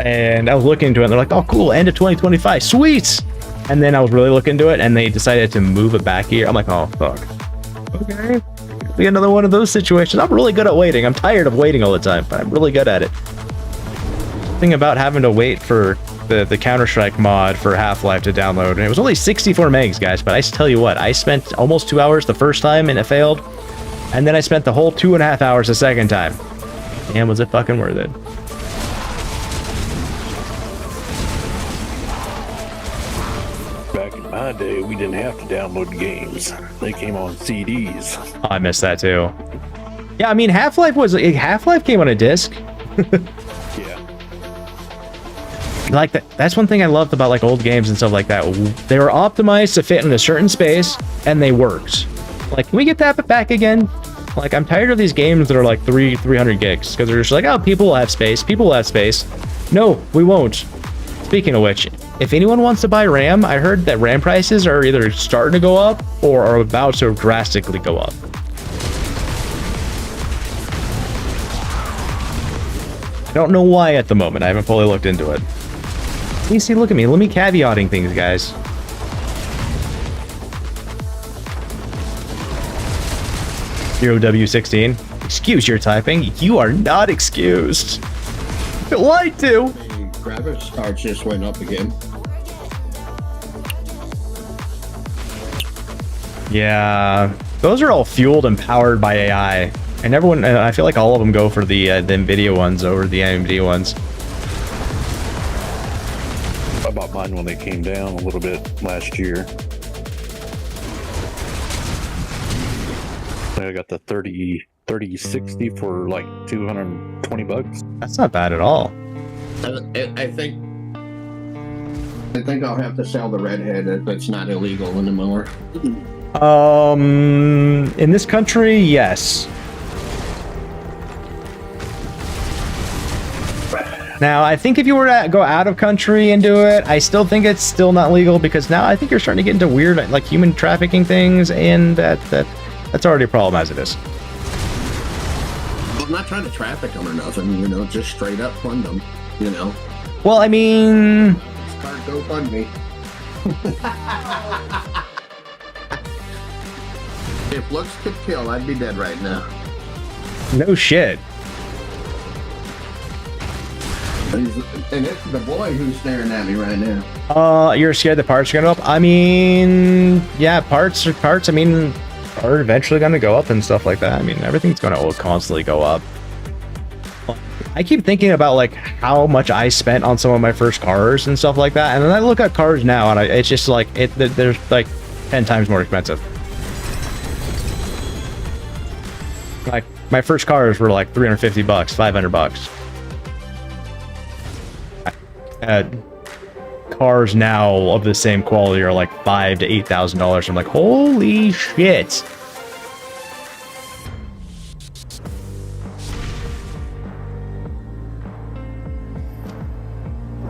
And I was looking into it, and they're like, oh, cool, end of 2025, sweet! And then I was really looking into it, and they decided to move it back here. I'm like, oh, fuck. Okay. Be another one of those situations. I'm really good at waiting. I'm tired of waiting all the time, but I'm really good at it. Thing about having to wait for the Counter-Strike mod for Half-Life to download, and it was only 64 megs, guys, but I tell you what, I spent almost 2 hours the first time, and it failed. And then I spent the whole 2.5 hours the second time. And was it fucking worth it? Back in my day, we didn't have to download games. They came on CDs. Oh, I missed that too. Yeah, I mean, Half-Life came on a disc. Yeah. Like that's one thing I loved about like old games and stuff like that. They were optimized to fit in a certain space, and they worked. Like, can we get that back again? Like, I'm tired of these games that are like 300 gigs because they're just like, oh, people will have space. People will have space. No, we won't. Speaking of which, if anyone wants to buy RAM, I heard that RAM prices are either starting to go up or are about to drastically go up. I don't know why at the moment. I haven't fully looked into it. See, look at me. Let me caveating things, guys. W16. Excuse your typing. You are not excused. I lied to. The graphics cards just went up again. Yeah, those are all fueled and powered by AI. And everyone, I feel like all of them go for the NVIDIA ones over the AMD ones. I bought mine when they came down a little bit last year. I got the 3060 for like 220 bucks. That's not bad at all. I think I'll have to sell the redhead if it's not illegal anymore. In this country, yes. Now, I think if you were to go out of country and do it, I still think it's still not legal because now I think you're starting to get into weird, like human trafficking things, and that's already a problem as it is. I'm not trying to traffic them or nothing, just straight up fund them, Well, I mean... Start GoFundMe. If looks could kill, I'd be dead right now. No shit. And it's the boy who's staring at me right now. You're scared the parts are gonna go up? I mean, yeah, parts, I mean, are eventually gonna go up and stuff like that. I mean, everything's gonna constantly go up. I keep thinking about like how much I spent on some of my first cars and stuff like that, and then I look at cars now, and it's just like they're like 10 times more expensive. Like my first cars were like $350, $500. Cars now of the same quality are like $5,000 to $8,000. I'm like, holy shit.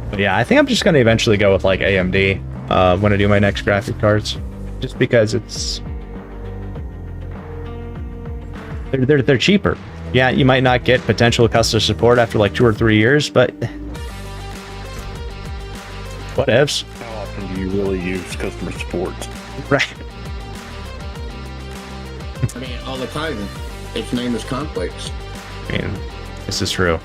But yeah, I think I'm just gonna eventually go with like AMD when I do my next graphic cards, just because it's they're cheaper. Yeah, you might not get potential customer support after like 2 or 3 years, but whatevs. How often do you really use customer support? Right. I mean, all the time. Its name is conflicts. I mean, this is true.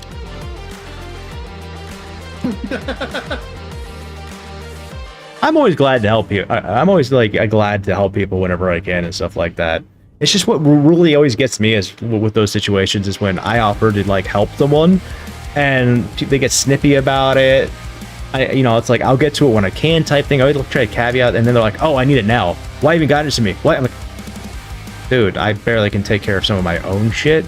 I'm always glad to help you. I'm always like glad to help people whenever I can and stuff like that. It's just what really always gets me is with those situations is when I offer to like help someone and they get snippy about it. It's like I'll get to it when I can type thing. I always try to caveat, and then they're like, "Oh, I need it now. Why even got it to me? What?" I'm like, dude, I barely can take care of some of my own shit.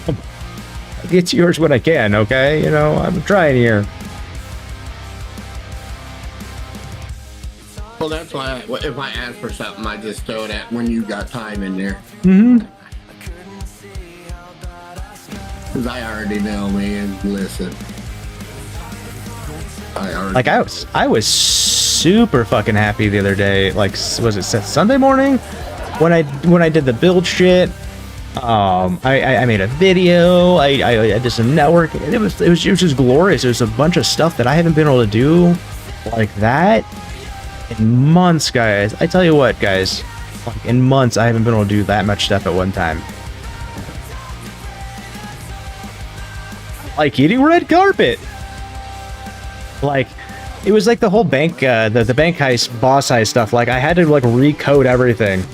I'll get to yours when I can, okay? I'm trying here. Well, that's why if I ask for something, I just throw that when you got time in there. Mm-hmm. Because I already know, man. Listen. Like I was super fucking happy the other day. Like, was it Sunday morning when I did the build shit? I made a video. I did some networking. It was just glorious. It was a bunch of stuff that I haven't been able to do like that in months, guys. I tell you what, guys, like in months I haven't been able to do that much stuff at one time. Like eating red carpet. Like it was like the whole bank, the bank heist, boss heist stuff. Like I had to like recode everything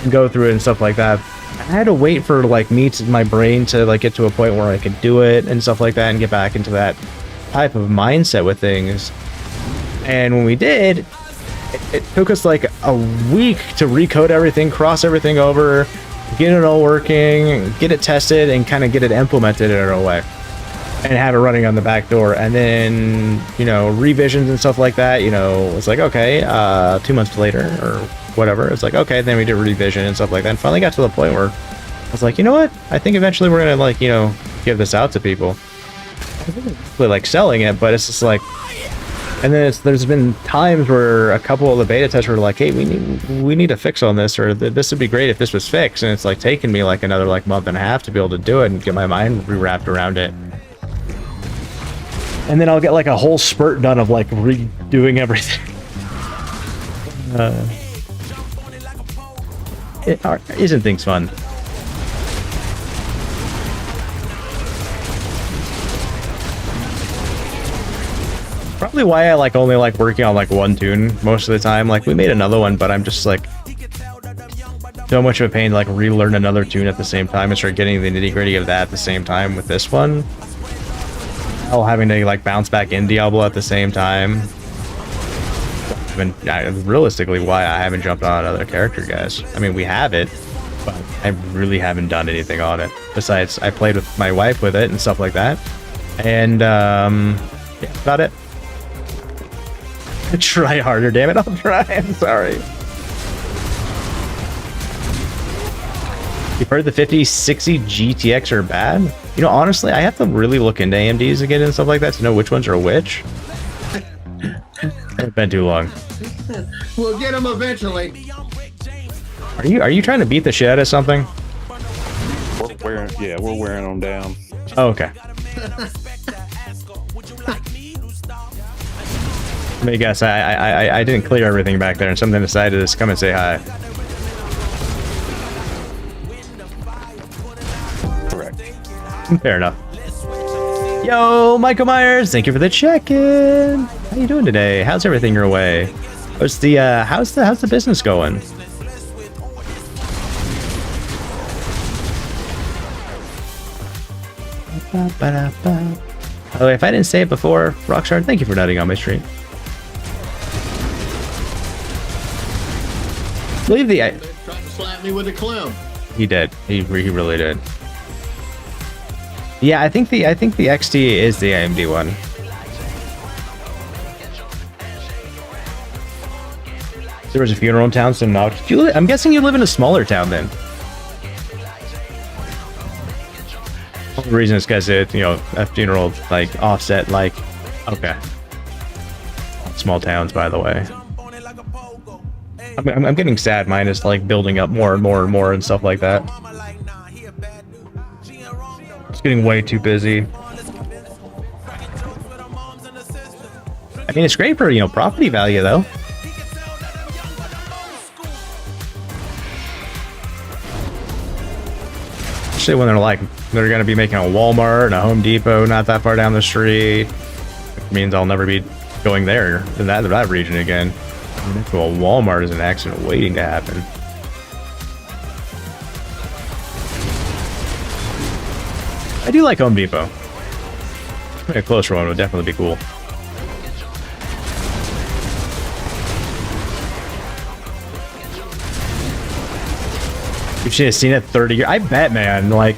and go through it and stuff like that. I had to wait for like my brain to like get to a point where I could do it and stuff like that and get back into that type of mindset with things. And when we did, it took us like a week to recode everything, cross everything over, get it all working, get it tested, and kind of get it implemented in a way. And have it running on the back door, and then revisions and stuff like that. It's like okay, 2 months later or whatever. It's like okay, then we did revision and stuff like that. And finally got to the point where I was like, you know what? I think eventually we're gonna like give this out to people. I think it's really like selling it, but it's just like. And then there's been times where a couple of the beta testers were like, hey, we need a fix on this, or this would be great if this was fixed. And it's like taken me like another like month and a half to be able to do it and get my mind rewrapped around it. And then I'll get like a whole spurt done of like redoing everything. Isn't things fun? Probably why I like only like working on like one tune most of the time. Like we made another one, but I'm just like so much of a pain to like relearn another tune at the same time and start getting the nitty gritty of that at the same time with this one. While having to like bounce back in Diablo at the same time. Realistically, why I haven't jumped on another character, guys. I mean, we have it, but I really haven't done anything on it. Besides, I played with my wife with it and stuff like that. And yeah, about it. Try harder, damn it! I'll try. I'm sorry. You've heard the 5060 GTX are bad? Honestly, I have to really look into AMDs again and stuff like that to know which ones are which. It's been too long. We'll get them eventually. Are you trying to beat the shit out of something? We're wearing them down. Oh, okay. Let me guess, I didn't clear everything back there and something decided to just come and say hi. Correct. Fair enough. Yo, Michael Myers, thank you for the check-in. How you doing today? How's everything your way? How's the business going? Ba-da-ba. Oh, if I didn't say it before, Rockstar, thank you for nutting on my stream. Leave the. Trying to slap me with a climb. He did. He really did. Yeah, I think the XT is the AMD one. There was a funeral in town, so no. I'm guessing you live in a smaller town then. The reason is because it, you know, a funeral like offset like, okay. Small towns, by the way. I'm getting sad. Mine is like building up more and more and more and stuff like that. It's getting way too busy. I mean, it's great for, you know, property value though. Especially when they're going to be making a Walmart and a Home Depot not that far down the street. It means I'll never be going there in that region again. Well, Walmart is an accident waiting to happen. I do like Home Depot. A closer one would definitely be cool. You should have seen it 30 years. I bet, man. Like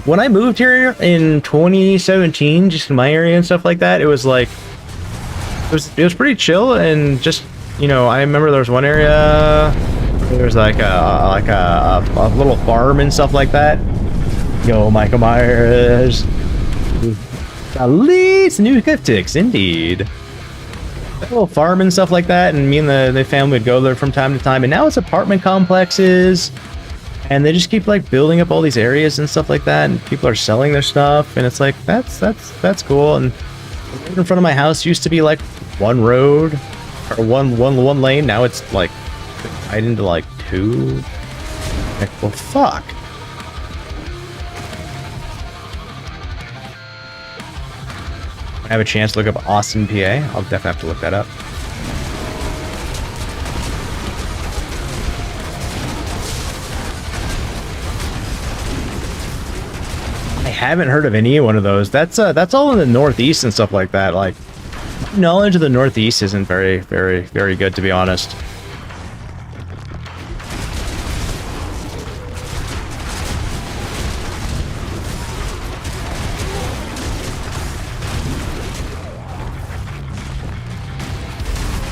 when I moved here in 2017, just in my area and stuff like that, it was like it was pretty chill and just, you know, I remember there was one area where there was like a little farm and stuff like that. Yo, Michael Myers. At least new gift ticks, indeed. A little farm and stuff like that, and me and the family would go there from time to time. And now it's apartment complexes, and they just keep like building up all these areas and stuff like that. And people are selling their stuff, and it's like that's cool. And right in front of my house used to be like one road or one lane. Now it's like right into like two. Like, well, fuck. I have a chance to look up Austin, PA. I'll definitely have to look that up. I haven't heard of any one of those. That's all in the Northeast and stuff like that. Like, my knowledge of the Northeast isn't very good, to be honest.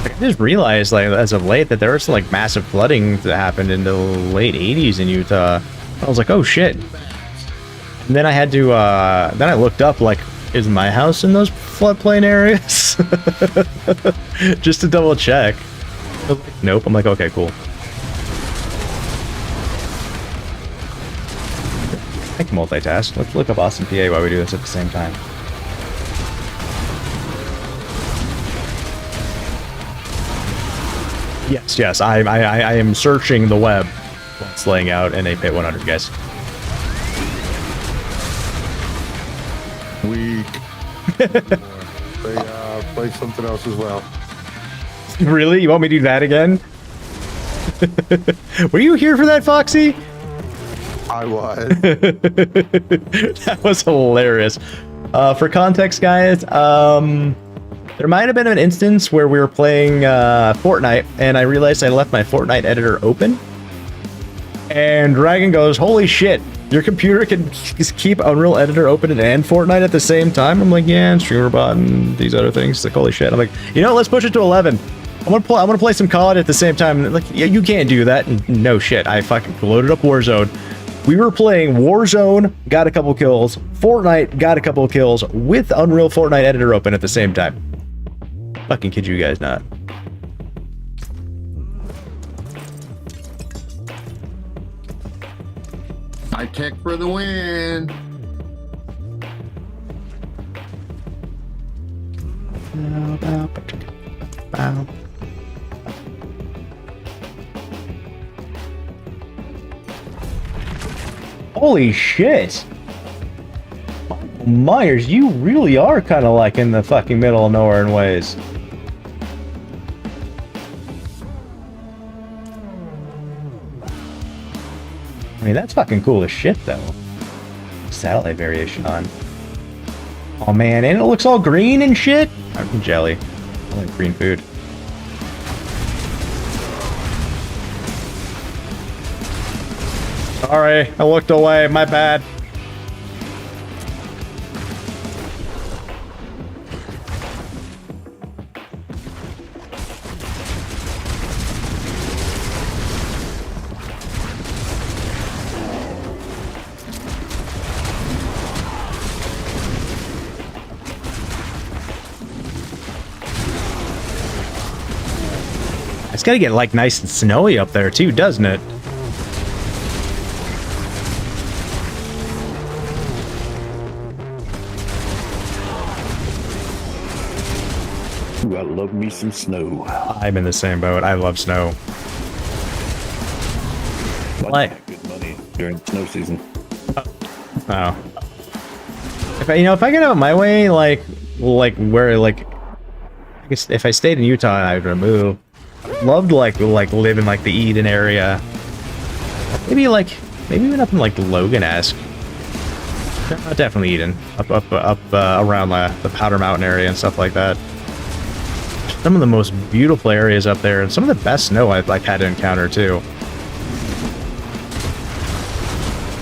I just realized, like, as of late, that there was like massive flooding that happened in the late 80s in Utah. I was like, oh shit. And then I had to, then I looked up, like, is my house in those floodplain areas? Just to double check. Nope. I'm like, okay, cool. I can multitask. Let's look up Austin, PA while we do this at the same time. Yes, I am searching the web while it's laying out in a Pit 100, guys. Weak. Play something else as well. Really? You want me to do that again? Were you here for that, Foxy? I was. That was hilarious. For context, guys, there might have been an instance where we were playing Fortnite, and I realized I left my Fortnite editor open. And Dragon goes, holy shit, your computer can just keep Unreal Editor open and Fortnite at the same time? I'm like, yeah, and StreamerBot and these other things. It's like, holy shit. I'm like, you know what, let's push it to 11. I want to play some COD at the same time. Like, yeah, you can't do that. And no shit, I fucking loaded up Warzone. We were playing Warzone, got a couple kills. Fortnite, got a couple kills with Unreal Fortnite Editor open at the same time. Fucking kid you guys not. I tech for the win. Holy shit! Myers, you really are kind of like in the fucking middle of nowhere in ways. I mean, that's fucking cool as shit, though. satellite variation on. Oh man, and it looks all green and shit. I'm jelly. I like green food. Sorry, I looked away. My bad. It's gotta get like nice and snowy up there too, doesn't it? Ooh, I love me some snow. I'm in the same boat. I love snow. I make good money during snow season. Oh. If I, if I get out my way, like where, like, I guess if I stayed in Utah, I would move. Loved like live in like the Eden area. Maybe even up in like Logan-esque. Definitely Eden. Up around the Powder Mountain area and stuff like that. Some of the most beautiful areas up there, and some of the best snow I've like had to encounter too.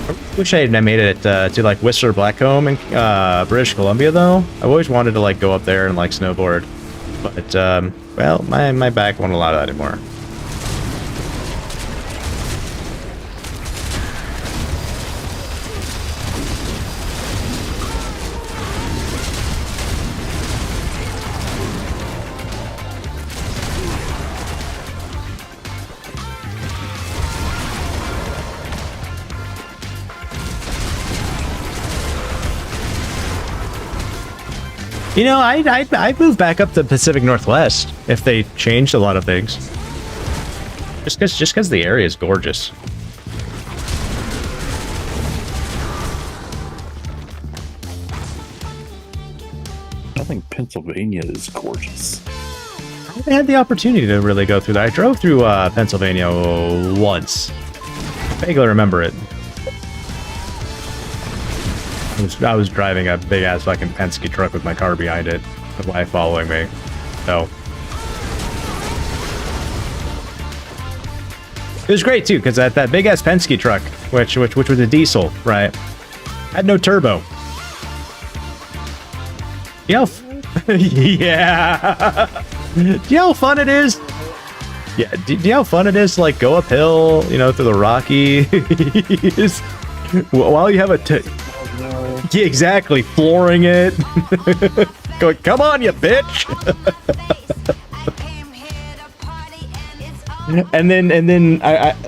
I wish I had made it to like Whistler Blackcomb in British Columbia though. I've always wanted to like go up there and like snowboard, but well, my back won't allow that anymore. You know, I'd move back up the Pacific Northwest if they changed a lot of things. Just because the area is gorgeous. I think Pennsylvania is gorgeous. I haven't had the opportunity to really go through that. I drove through Pennsylvania once. I vaguely remember it. I was driving a big ass fucking Penske truck with my car behind it, with my wife following me. So it was great too, because that big ass Penske truck, which was a diesel, right, had no turbo. You know, yeah. Do you know how fun it is? Yeah. Do you know how fun it is to like go uphill, you know, through the Rockies, while you have a yeah, exactly, flooring it. Going, come on, you bitch. and then I've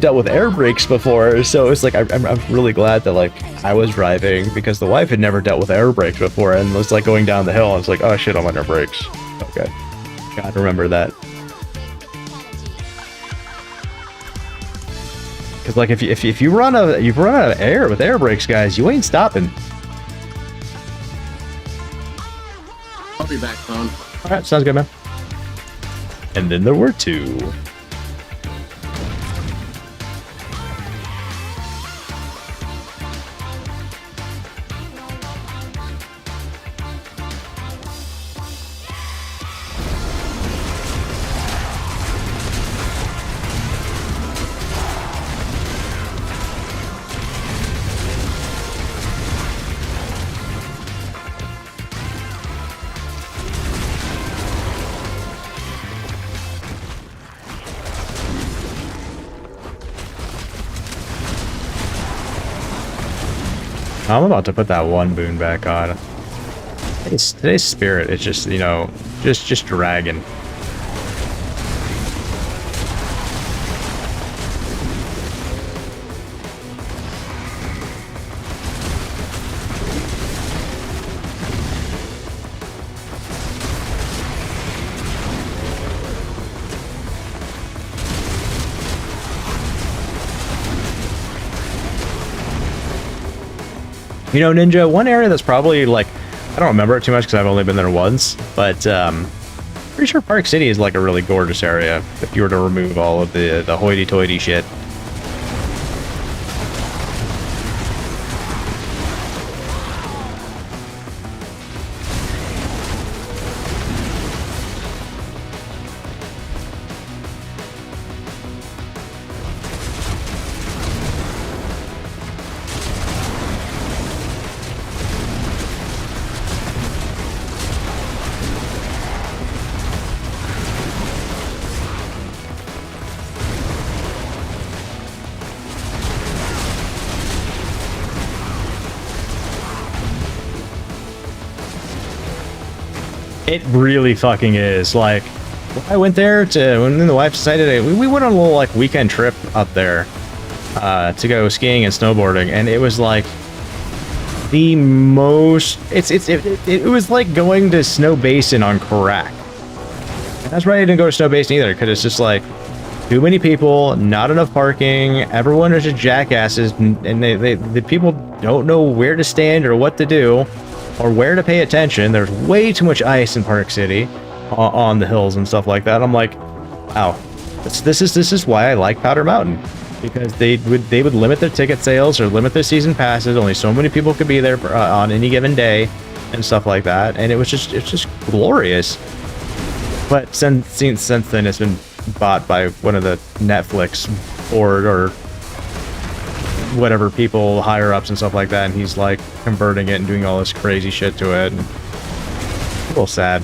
dealt with air brakes before, so it's like I'm really glad that like I was driving, because the wife had never dealt with air brakes before, and was like going down the hill, and it's like, oh shit, I'm on air brakes. Okay, gotta remember that. Because like if you run out of air with air brakes, guys, you ain't stopping. I'll be back, phone. All right, sounds good, man. And then there were two. I'm about to put that one boon back on. Today's spirit is just, you know, just dragging. You know, Ninja, one area that's probably like, I don't remember it too much because I've only been there once, but pretty sure Park City is like a really gorgeous area if you were to remove all of the hoity-toity shit. It really fucking is. Like, I went there when the wife decided we went on a little like weekend trip up there to go skiing and snowboarding, and it was like the most. It was like going to Snow Basin on crack. And that's why I didn't go to Snow Basin either, because it's just like too many people, not enough parking. Everyone is just jackasses, and the people don't know where to stand or what to do or where to pay attention. There's way too much ice in Park City on the hills and stuff like that. I'm like, wow, this is why I like Powder Mountain, because they would limit their ticket sales or limit their season passes. Only so many people could be there on any given day and stuff like that, and it's just glorious. But since then, it's been bought by one of the Netflix board or whatever people, higher ups and stuff like that, and he's like converting it and doing all this crazy shit to it. And a little sad.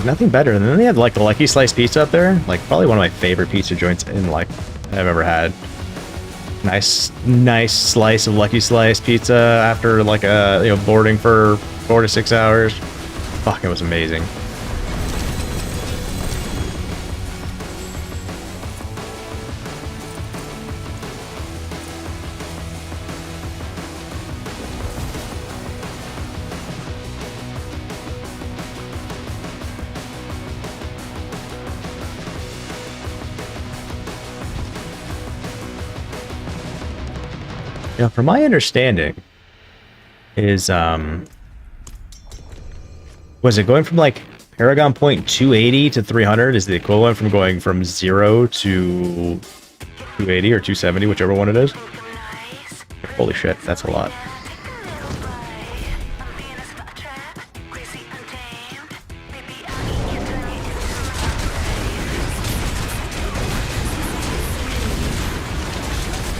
Nothing better. And then they had like the Lucky Slice pizza up there, like probably one of my favorite pizza joints in like I've ever had. Nice slice of Lucky Slice pizza after like a boarding for 4 to 6 hours. Fuck, it was amazing. You know, from my understanding, is was it going from like Paragon Point 280 to 300 is the equivalent from going from 0 to 280 or 270, whichever one it is. Holy shit, that's a lot.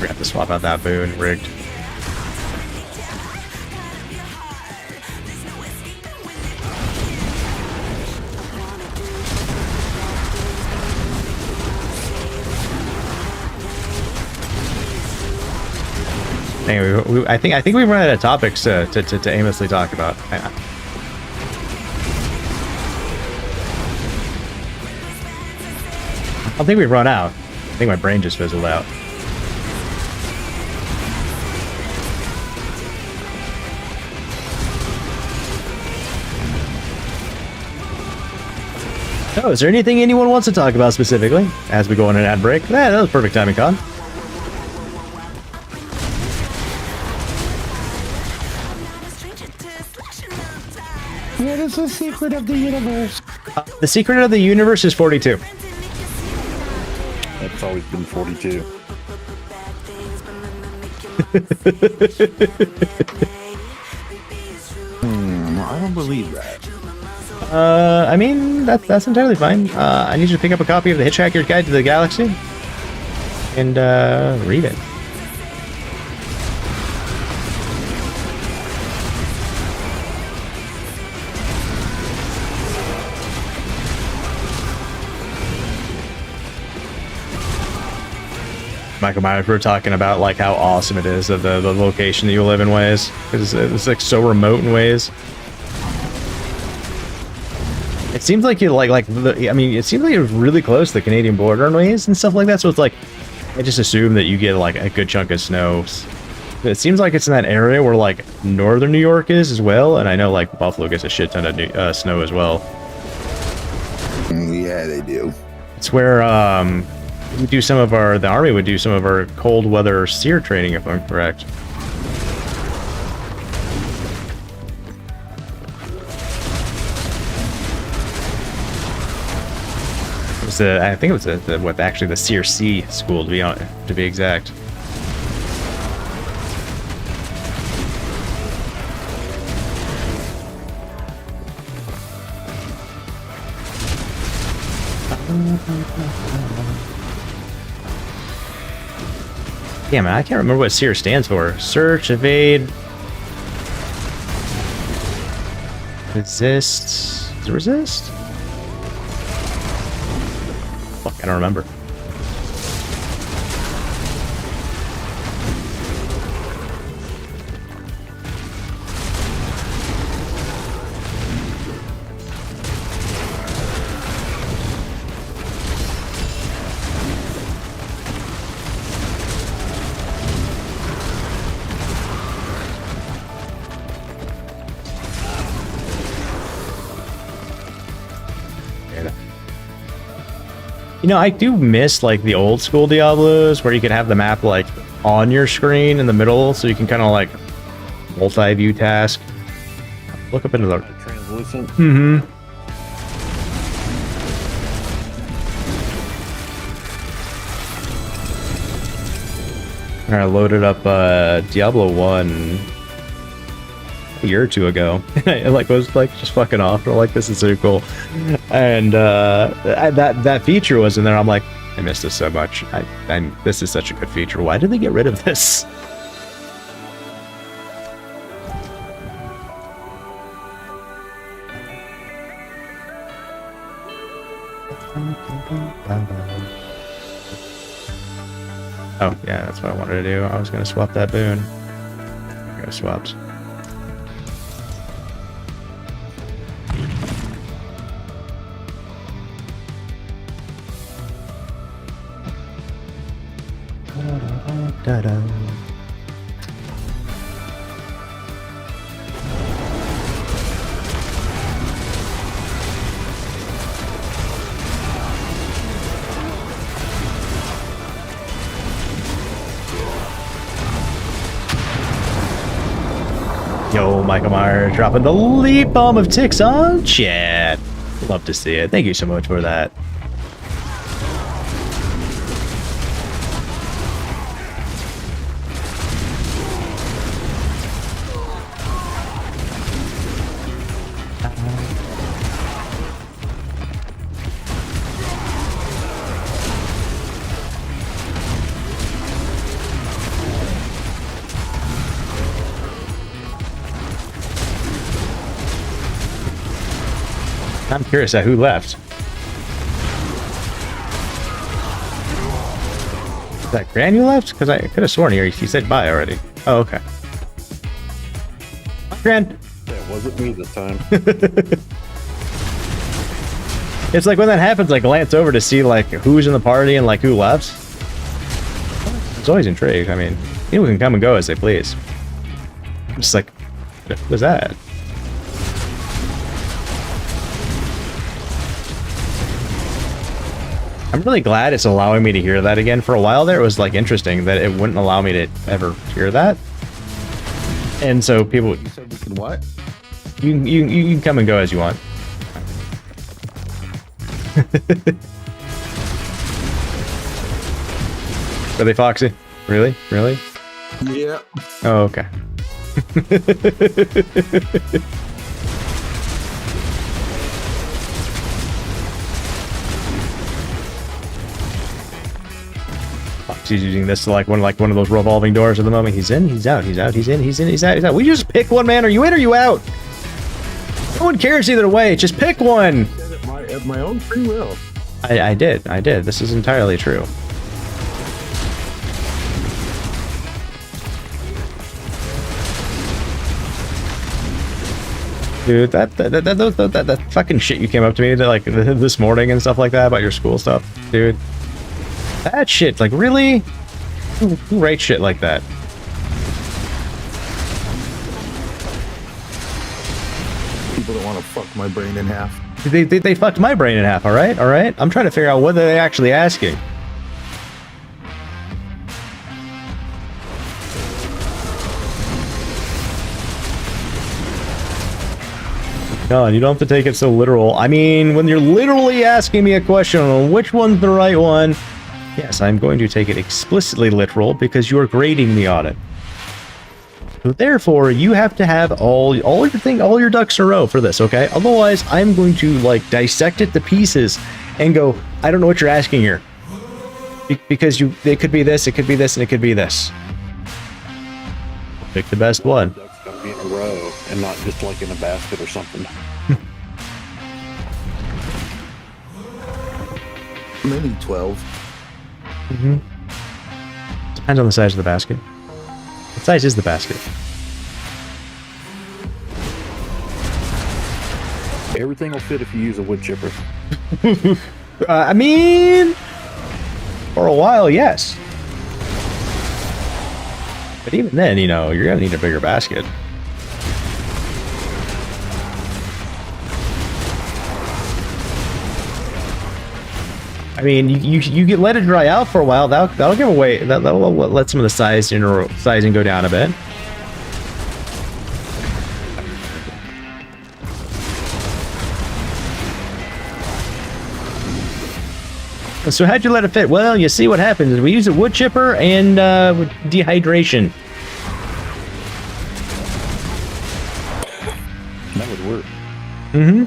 We have to swap out that boon. Rigged. Anyway, I think we run out of topics to aimlessly talk about. I don't think we've run out. I think my brain just fizzled out. Oh, is there anything anyone wants to talk about specifically as we go on an ad break? Yeah, that was perfect timing, Con. What is the secret of the universe? The secret of the universe is 42. That's always been 42. I don't believe that. I mean, that's entirely fine. I need you to pick up a copy of the Hitchhiker's Guide to the Galaxy and read it. Michael Myers, we were talking about like how awesome it is of the location that you live in ways, because it's like so remote in ways. It seems like you I mean, it seems like you're really close to the Canadian border in ways and stuff like that. So it's like, I just assume that you get like a good chunk of snow. It seems like it's in that area where like northern New York is as well, and I know like Buffalo gets a shit ton of snow as well. Yeah, they do. It's where we do some of the army would do some of our cold weather SEER training, if I'm correct. I think it was actually the SEER C school to be exact. Yeah, man, I can't remember what SEER stands for. Search, evade, resist. Is it resist? Fuck, I don't remember. You know, I do miss like the old school Diablos where you could have the map like on your screen in the middle, so you can kind of like multi-view task. Look up into the Translucent. mm-hmm. I loaded up Diablo 1 a year or two ago. I like was like just fucking off. I'm like, this is so cool. And that feature was in there. I'm like, I miss this so much. This is such a good feature. Why did they get rid of this? Oh, yeah, that's what I wanted to do. I was going to swap that boon. I got swapped. Da-da. Yo, Michael Myers dropping the leap bomb of TIX on chat. Love to see it. Thank you so much for that. I'm curious at who left. Is that Gran you left? Because I could have sworn he said bye already. Oh, okay. Bye, Gran. That wasn't me this time. It's like when that happens, I glance over to see like who's in the party and like who left. It's always intrigued. I mean, people can come and go as they please. I'm just like, what was that? I'm really glad it's allowing me to hear that again. For a while there, it was like interesting that it wouldn't allow me to ever hear that. And so people, You said we can what? you can come and go as you want. Really, Foxy? Really? Really? Yeah. Oh, okay. He's using this to like one of those revolving doors at the moment. He's in, he's out, he's out, he's in, he's in, he's out, he's out. We just pick one, man. Are you in or you out? No one cares either way. Just pick one. At my own free will. I did. This is entirely true. Dude, that fucking shit you came up to me like this morning and stuff like that about your school stuff, dude. That shit, like, really? Who writes shit like that? People that want to fuck my brain in half. They fucked my brain in half, alright? Alright? I'm trying to figure out what they're actually asking. God, you don't have to take it so literal. I mean, when you're literally asking me a question on which one's the right one, yes, I'm going to take it explicitly literal because you are grading me on it. So therefore, you have to have all your ducks in a row for this, okay? Otherwise, I'm going to like dissect it to pieces and go, I don't know what you're asking here. Because it could be this, it could be this, and it could be this. Pick the best one. Ducks gotta be in a row and not just like in a basket or something. Maybe 12. Depends on the size of the basket. What size is the basket? Everything will fit if you use a wood chipper. I mean, for a while, yes. But even then, you know, you're gonna need a bigger basket. I mean, you get let it dry out for a while. That'll give away. That'll let some of the sizing go down a bit. So how'd you let it fit? Well, you see what happens is we use a wood chipper and with dehydration. That would work. Mm-hmm.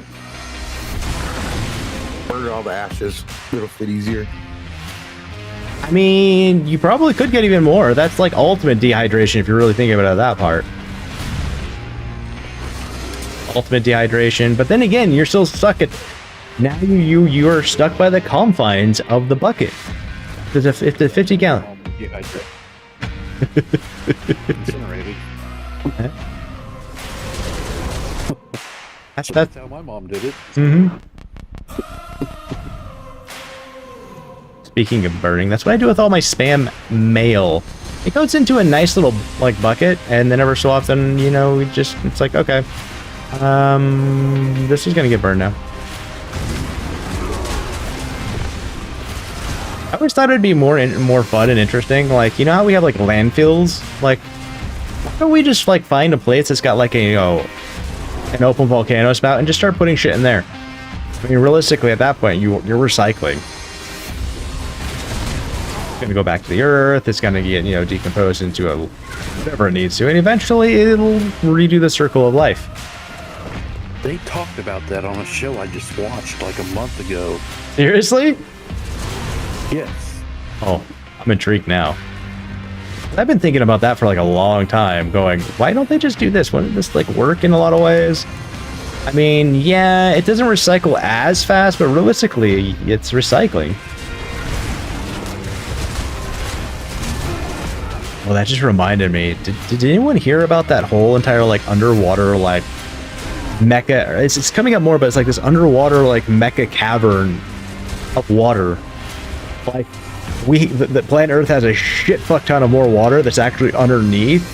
Burn all the ashes. It'll fit easier. I mean, you probably could get even more. That's like ultimate dehydration if you're really thinking about that part. Ultimate dehydration, but then again, you're still stuck at. Now you are stuck by the confines of the bucket. If the 50 gallon. Incinerated. That's how my mom did it. Mm-hmm. Speaking of burning, that's what I do with all my spam mail. It goes into a nice little like bucket, and then every so often, you know, it's like, okay, this is gonna get burned now. I always thought it'd be more fun and interesting. Like, you know how we have like landfills? Like, why don't we just like find a place that's got like a, you know, an open volcano spout and just start putting shit in there? I mean, realistically, at that point, you're recycling. It's gonna go back to the earth. It's gonna get, you know, decomposed into a whatever it needs to, and eventually it'll redo the circle of life. They talked about that on a show I just watched like a month ago. Seriously? Yes. Oh, I'm intrigued now. I've been thinking about that for like a long time, going, why don't they just do this? Wouldn't this like work in a lot of ways? I mean, yeah, it doesn't recycle as fast, but realistically, it's recycling. Well, that just reminded me. Did anyone hear about that whole entire like underwater like mecha? It's coming up more, but it's like this underwater like mecha cavern of water. Like the planet Earth has a shit fuck ton of more water that's actually underneath,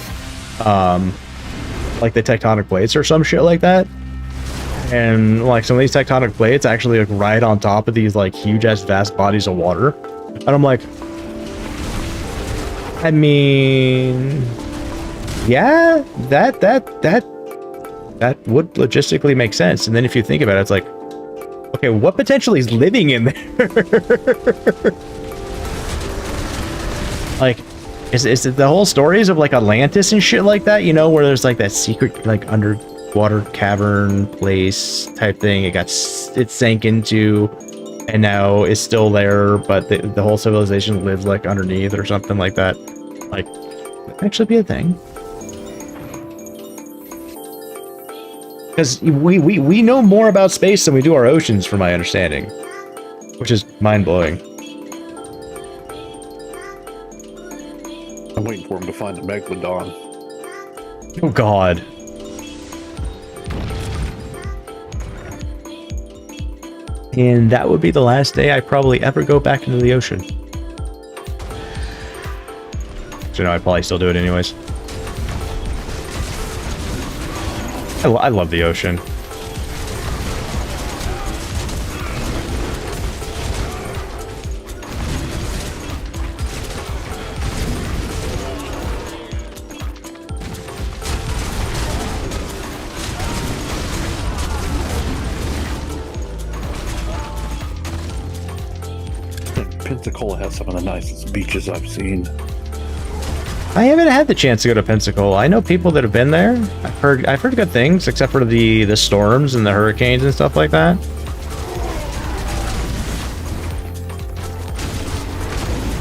like the tectonic plates or some shit like that. And like some of these tectonic plates actually like right on top of these like huge ass vast bodies of water. And I'm like, I mean, yeah, that would logistically make sense. And then if you think about it, it's like, okay, what potentially is living in there? Like, is it the whole stories of like Atlantis and shit like that, you know, where there's like that secret like underwater cavern place type thing it sank into and now is still there, but the whole civilization lives like underneath or something like that. Like, that could actually be a thing. Because we know more about space than we do our oceans, from my understanding, which is mind-blowing. I'm waiting for him to find the Megalodon. Oh god. And that would be the last day I probably ever go back into the ocean. So no, I'd probably still do it anyways. I love the ocean. Pensacola has some of the nicest beaches I've seen. I haven't had the chance to go to Pensacola. I know people that have been there. I've heard good things, except for the storms and the hurricanes and stuff like that.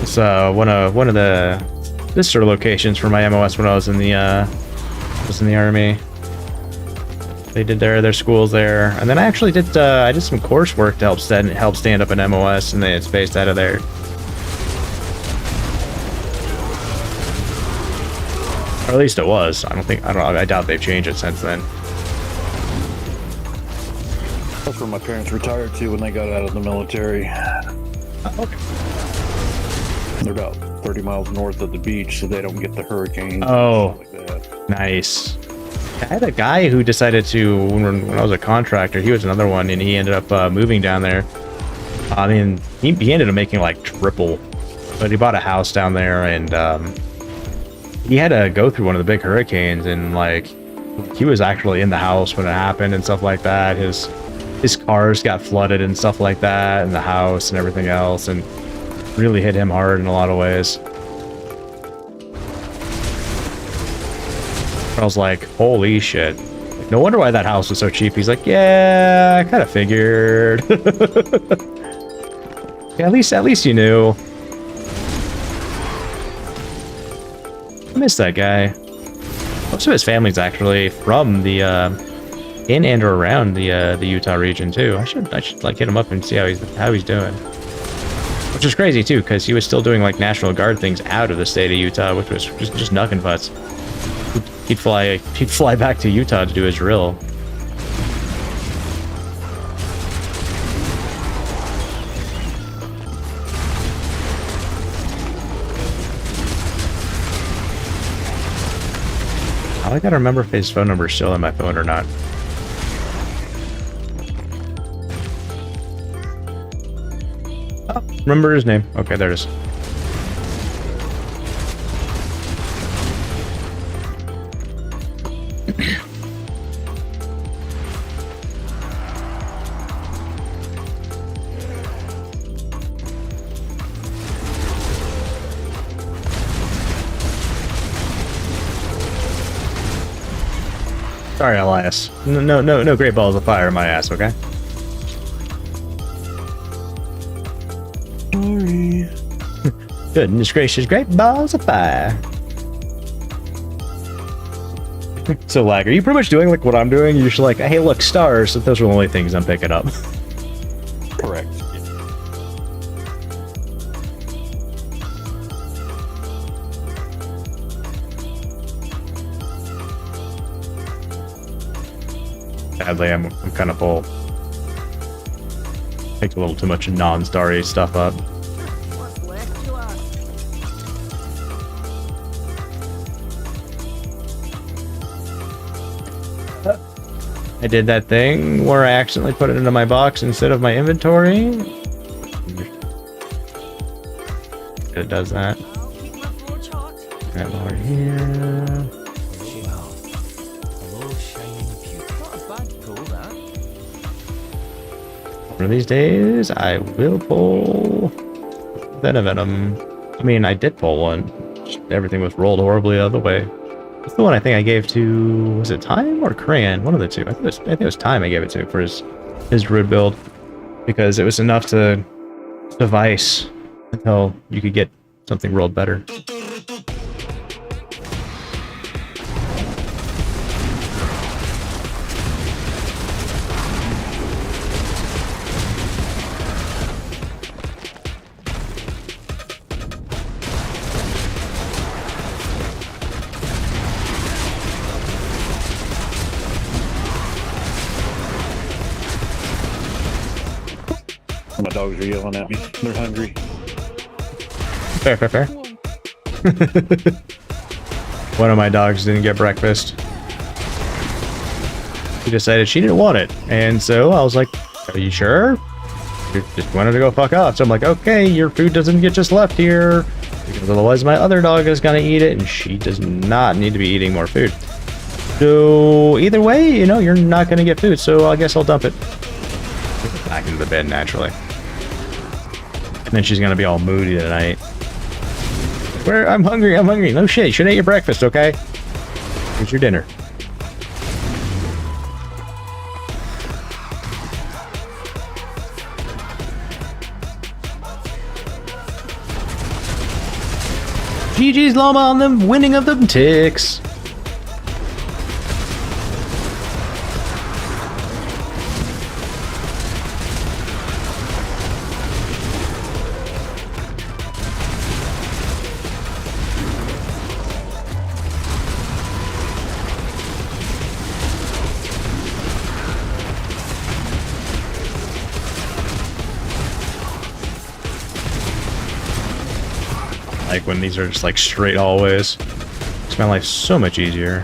It's one of the visitor locations for my MOS when I was in the Army. They did their schools there, and then I actually did some coursework to help stand up an MOS, and it's based out of there. Or at least it was. I doubt they've changed it since then. That's where my parents retired to when they got out of the military. Okay. They're about 30 miles north of the beach, so they don't get the hurricanes. Oh, and stuff like that. Nice. I had a guy who decided to, when I was a contractor, he was another one, and he ended up moving down there. I mean, he ended up making like triple, but he bought a house down there, and he had to go through one of the big hurricanes, and like he was actually in the house when it happened and stuff like that. His cars got flooded and stuff like that, and the house and everything else, and really hit him hard in a lot of ways. I was like, holy shit. No wonder why that house was so cheap. He's like, yeah, I kind of figured. Yeah, at least you knew. I miss that guy. Most of his family's actually from the in and or around the Utah region too. I should like hit him up and see how he's doing. Which is crazy too, because he was still doing like National Guard things out of the state of Utah, which was just knuckin' butts. He'd fly back to Utah to do his drill. I gotta remember if his phone number is still in my phone or not. Oh, remember his name. Okay, there it is. Sorry, Elias. No great balls of fire in my ass, okay? Sorry. Goodness gracious, great balls of fire. So, Lag, are you pretty much doing like what I'm doing? You're just like, hey, look, stars. So those are the only things I'm picking up. Correct. Sadly, I'm kind of full. Takes a little too much non-starry stuff up. What's left to us? I did that thing where I accidentally put it into my box instead of my inventory. It does that. I'll keep my forge hot. That over here. Not a bad pull, that. One of these days, I will pull Venom. I mean, I did pull one. Just everything was rolled horribly the other way. That's the one I think I gave to, was it Time or Crayon? One of the two. I think it was Time I gave it to for his root build, because it was enough to device until you could get something rolled better. My dogs are yelling at me. They're hungry. Fair. One of my dogs didn't get breakfast. She decided she didn't want it. And so I was like, are you sure? You just wanted to go fuck off. So I'm like, okay, your food doesn't get just left here, because otherwise my other dog is gonna eat it, and she does not need to be eating more food. So either way, you know, you're not gonna get food, so I guess I'll dump it back into the bed naturally. And then she's gonna be all moody tonight. I'm hungry. No shit, you should have ate your breakfast, okay? Here's your dinner. GG's Llama on the winning of the TIX. Like when these are just like straight hallways, makes my life so much easier.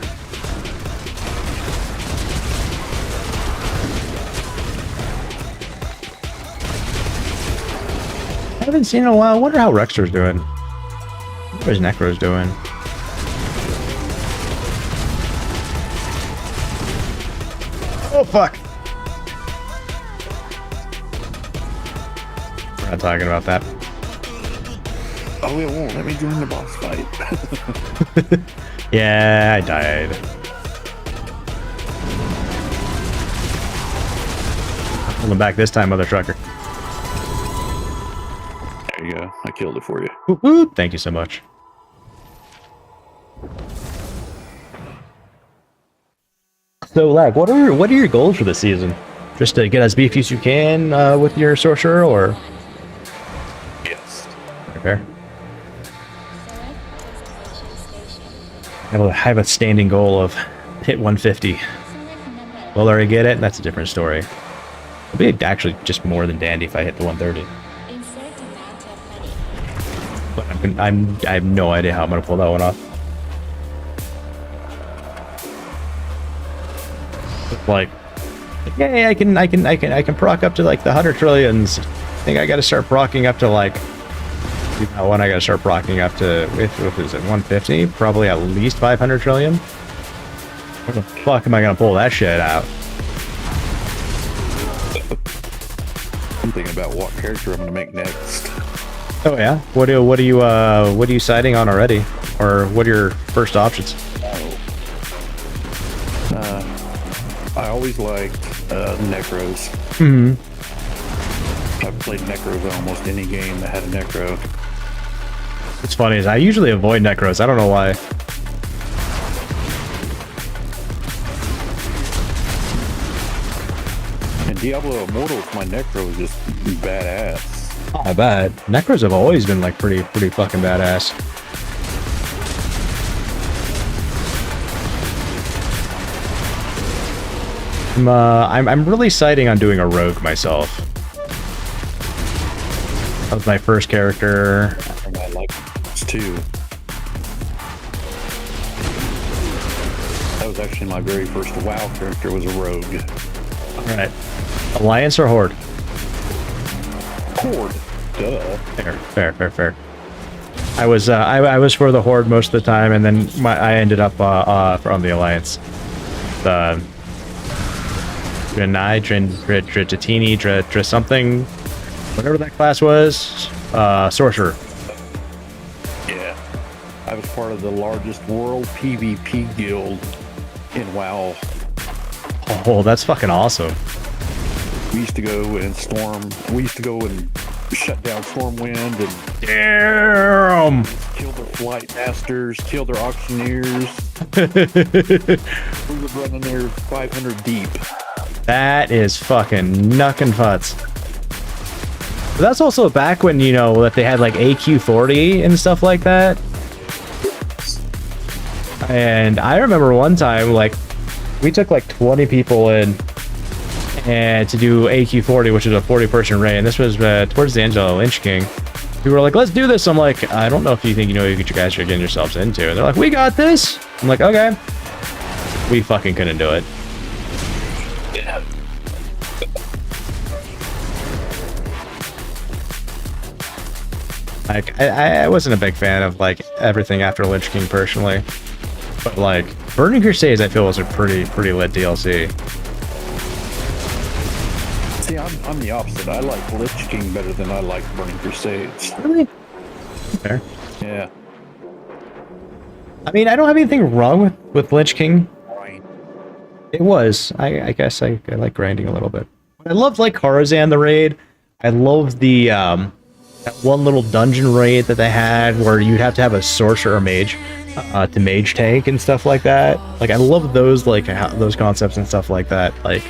haven't seen in a while. I wonder how Rexter's doing. Where's Necro's doing? Oh, fuck. We're not talking about that. Oh, it won't let me join the boss fight. Yeah, I died. Pulling back this time, mother trucker. There you go. I killed it for you. Woo woo. Thank you so much. So, Lag, what are your goals for the season? Just to get as beefy as you can with your sorcerer, or? Yes. Okay. I have a standing goal of hit 150. Will I already get it? That's a different story. It'll be actually just more than dandy if I hit the 130. But I have no idea how I'm gonna pull that one off. Like, yeah, I can proc up to like the 100 trillions. I think I got to start procking up to like, you know, when I got to start procking up to, what is it, 150? Probably at least 500 trillion. Where the fuck am I gonna pull that shit out? I'm thinking about what character I'm gonna make next. Oh yeah, what are you siding on already, or what are your first options? I always liked Necros. Hmm. I've played Necros in almost any game that had a Necro. What's funny is I usually avoid Necros. I don't know why. And Diablo Immortals, my Necro is just badass. Not bad. Necros have always been like pretty fucking badass. I'm really siding on doing a rogue myself. That was my first character. I like this too. That was actually my very first WoW character, was a rogue. Alright. Alliance or Horde? Horde. Duh. Fair. I was for the Horde most of the time, and then I ended up on the Alliance. The Drenai, Dretini, something, whatever that class was. Sorcerer. Yeah. I was part of the largest world PvP guild in WoW. Oh, that's fucking awesome. We used to go and shut down Stormwind and Damn! kill their flight masters, kill their auctioneers. We were running there 500 deep. That is fucking knuckin' futz. But that's also back when, you know, that they had like AQ40 and stuff like that. And I remember one time, like, we took like 20 people in and to do AQ40, which is a 40-person raid, and this was towards the end of Lynch King. We were like, let's do this. I'm like, I don't know if you think you know what you guys are getting yourselves into. And they're like, we got this. I'm like, okay. We fucking couldn't do it. Yeah. Like, I wasn't a big fan of like everything after Lynch King personally, but like Burning Crusades, I feel was a pretty lit DLC. See, I'm the opposite. I like Lich King better than I like Burning Crusades. Really? Fair. Yeah. I mean, I don't have anything wrong with Lich King. It was. I guess I like grinding a little bit. I loved like Karazhan the raid. I loved the that one little dungeon raid that they had where you'd have to have a sorcerer or mage to mage tank and stuff like that. Like I love those those concepts and stuff like that. Like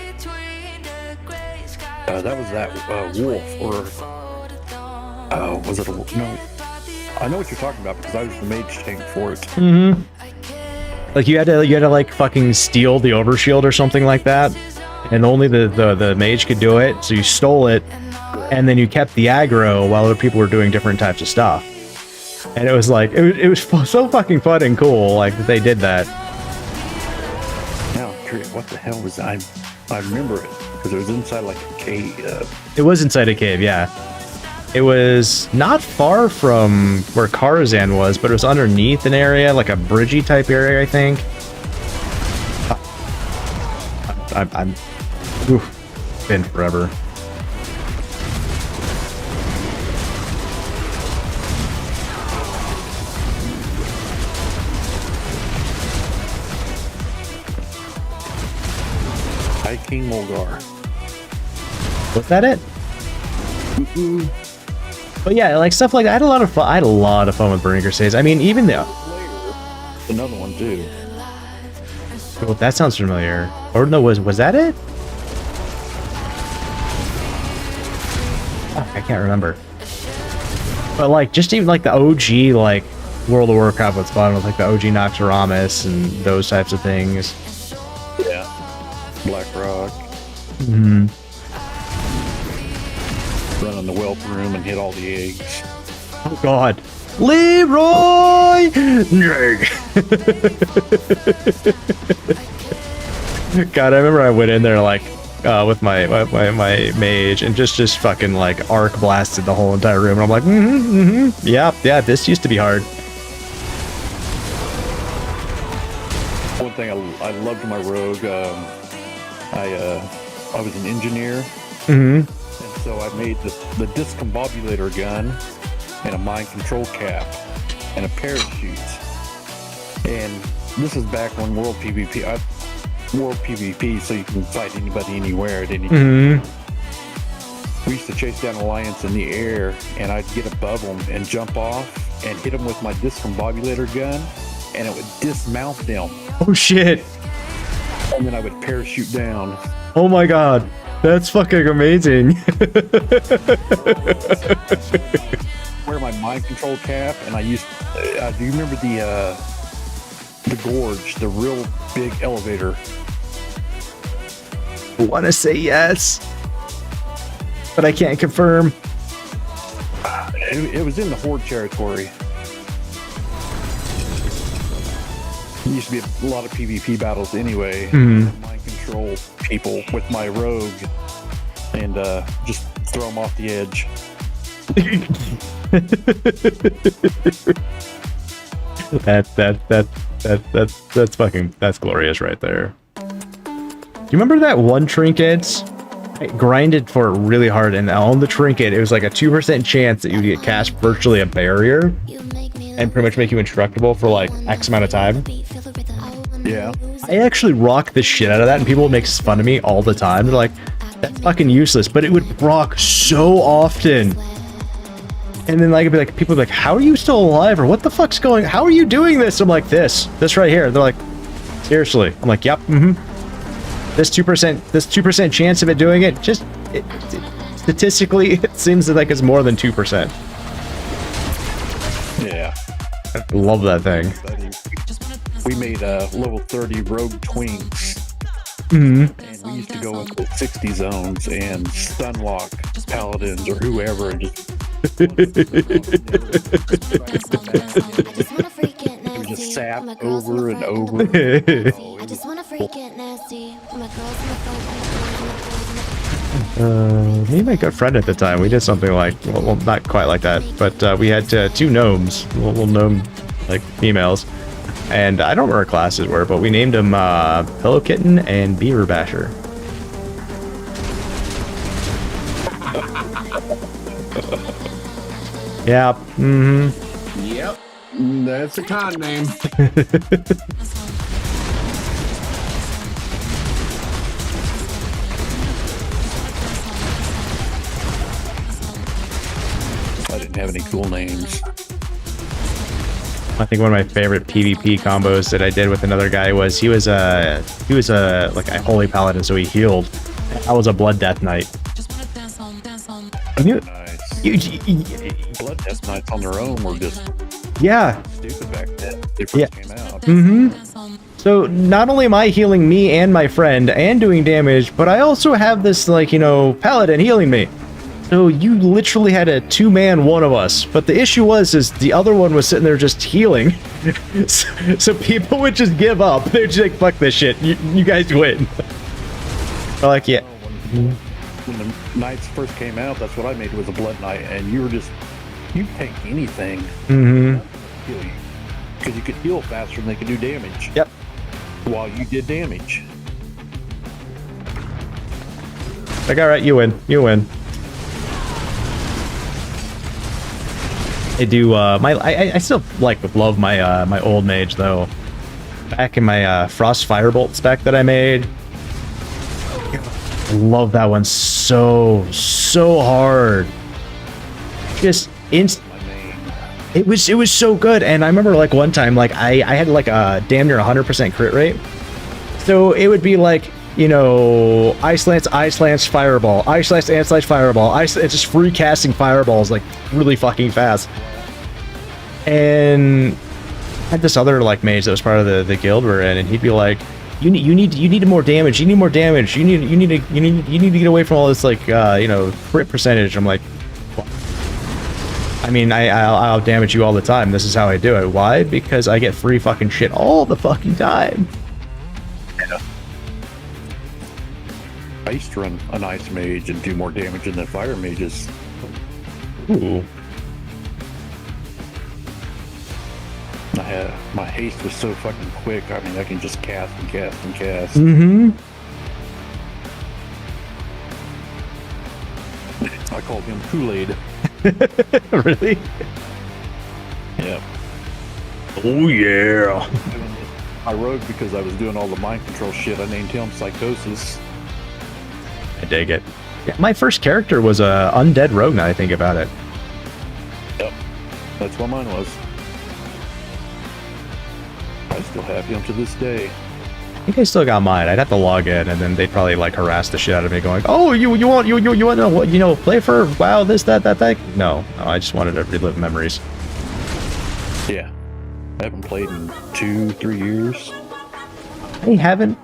that was that wolf, or was it a wolf? No, I know what you're talking about because I was the mage tank for it. Mm-hmm. Like you had to like fucking steal the overshield or something like that, and only the mage could do it. So you stole it, and then you kept the aggro while other people were doing different types of stuff. And it was like it was so fucking fun and cool, like that they did that. Now I'm curious, what the hell was I remember it because it was inside like a cave. It was inside a cave, yeah. It was not far from where Karazhan was, but it was underneath an area, like a bridgey type area, I think. Oof, been forever. Hi, King Mulgar. Was that it? But yeah, like stuff like that. I had a lot of fun. I had a lot of fun with Burning Crusades. I mean, even though Another one too. oh, that sounds familiar. Or no, was that it? Oh, I can't remember. But like, just even like the OG like World of Warcraft was fun with like the OG Noxuramus and those types of things. Yeah. Black Rock. Hmm. Run in the whelp room and hit all the eggs. Oh God, Leroy! God, I remember I went in there like with my mage and just fucking like arc blasted the whole entire room, and I'm like, yeah, this used to be hard. One thing I loved my rogue. I was an engineer, and so I made the discombobulator gun and a mind control cap and a parachute. And this is back when World PvP, so you can fight anybody anywhere at any time. We used to chase down Alliance in the air, and I'd get above them and jump off and hit them with my discombobulator gun, and it would dismount them. Oh shit! And then I would parachute down. Oh my God, that's fucking amazing. Wear my mind control cap, and I used. Do you remember the gorge, the real big elevator? I want to say yes, but I can't confirm. It was in the Horde territory. There used to be a lot of PvP battles anyway. Mind control people with my rogue, and just throw them off the edge. That's glorious right there. Do you remember that one trinket? I grinded for it really hard, and on the trinket, it was like a 2% chance that you would get cast virtually a barrier and pretty much make you indestructible for like X amount of time. Yeah. I actually rock the shit out of that, and people make fun of me all the time. They're like, that's fucking useless, but it would proc so often. And then like, it'd be like, people would be like, how are you still alive? Or what the fuck's going, how are you doing this? I'm like, this right here. They're like, seriously. I'm like, yep, This 2% chance of it doing it, statistically, it seems like it's more than 2%. Yeah. I love that thing. We made level 30 rogue twinks. And we used to go into 60 zones and stunlock paladins or whoever and just it was just sap over and over. Me and my good friend at the time, we did something like, well not quite like that, but we had two gnomes, little gnome like females, and I don't remember what classes were, but we named them Pillow Kitten and Beaver Basher. Yeah. Yep. That's a con name. I didn't have any cool names. I think one of my favorite PvP combos that I did with another guy was he was a like a holy paladin, so he healed. I was a blood death knight. Nice. Blood Death Knights on their own were just stupid back then. They first came out. So not only am I healing me and my friend and doing damage, but I also have this like, you know, paladin healing me. So you literally had a two-man one of us. But the issue is the other one was sitting there just healing. so people would just give up. They're just like, fuck this shit. You guys win. They're like, yeah. when the knights first came out, that's what I made was a blood knight, and you take anything. Mm-hmm. Kill you. Because you could heal faster than they could do damage. Yep. While you did damage. Like, all right, you win. You win. I do. I still love my my old mage though. Back in my Frost Firebolt spec that I made. I love that one so hard. Just It was so good, and I remember like one time, like I had like a damn near 100% crit rate. So it would be like, you know, Ice Lance, Fireball, Ice Lance, Fireball, it's just free casting fireballs like really fucking fast. And I had this other like mage that was part of the guild we're in, and he'd be like, you need more damage, you need more damage, you need to get away from all this like you know, crit percentage. I'm like, I mean, I'll damage you all the time. This is how I do it. Why? Because I get free fucking shit all the fucking time. Yeah. I used to run an ice mage and do more damage than the fire mages. Ooh. My haste was so fucking quick. I mean, I can just cast and cast and cast. Mm-hmm. I called him Kool-Aid. Really? Yeah. Oh yeah. My rogue, because I was doing all the mind control shit, I named him Psychosis. I dig it. Yeah, my first character was a undead rogue. Now I think about it. Yep. That's what mine was. I still have him to this day. I think I still got mine. I'd have to log in, and then they'd probably like harass the shit out of me, going, "Oh, you want to what, you know, play for WoW this that thing?" No, I just wanted to relive memories. Yeah, I haven't played in 2-3 years. I haven't.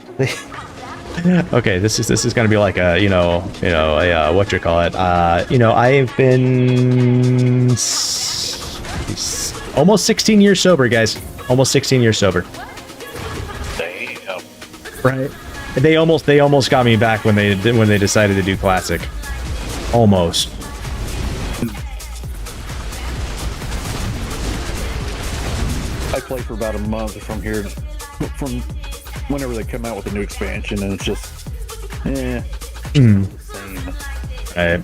Okay, this is gonna be like a you know a what you call it. You know, I've been almost 16 years sober, guys. Almost 16 years sober. Damn. Right. They almost got me back when they decided to do classic. Almost. I play for about a month from whenever they come out with a new expansion, and it's just same. Right.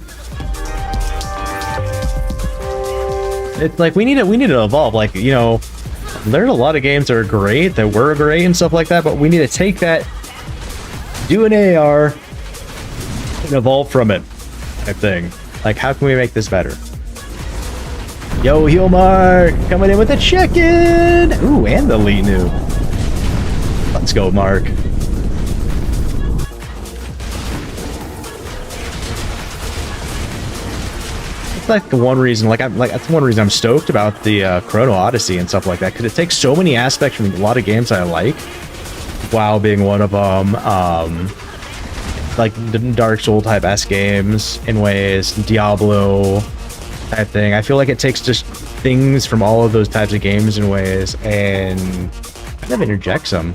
It's like we need to evolve. Like, you know, there's a lot of games that are great, that were great and stuff like that, but we need to take that, do an AR, and evolve from it, type thing. Like, how can we make this better? Yo, Heel Mark, coming in with a check-in! Ooh, and the elite new. Let's go, Mark. Like the one reason, that's one reason I'm stoked about the Chrono Odyssey and stuff like that, because it takes so many aspects from a lot of games I like. WoW being one of them, like the Dark Souls type S games in ways, Diablo type thing. I feel like it takes just things from all of those types of games in ways and kind of interjects them.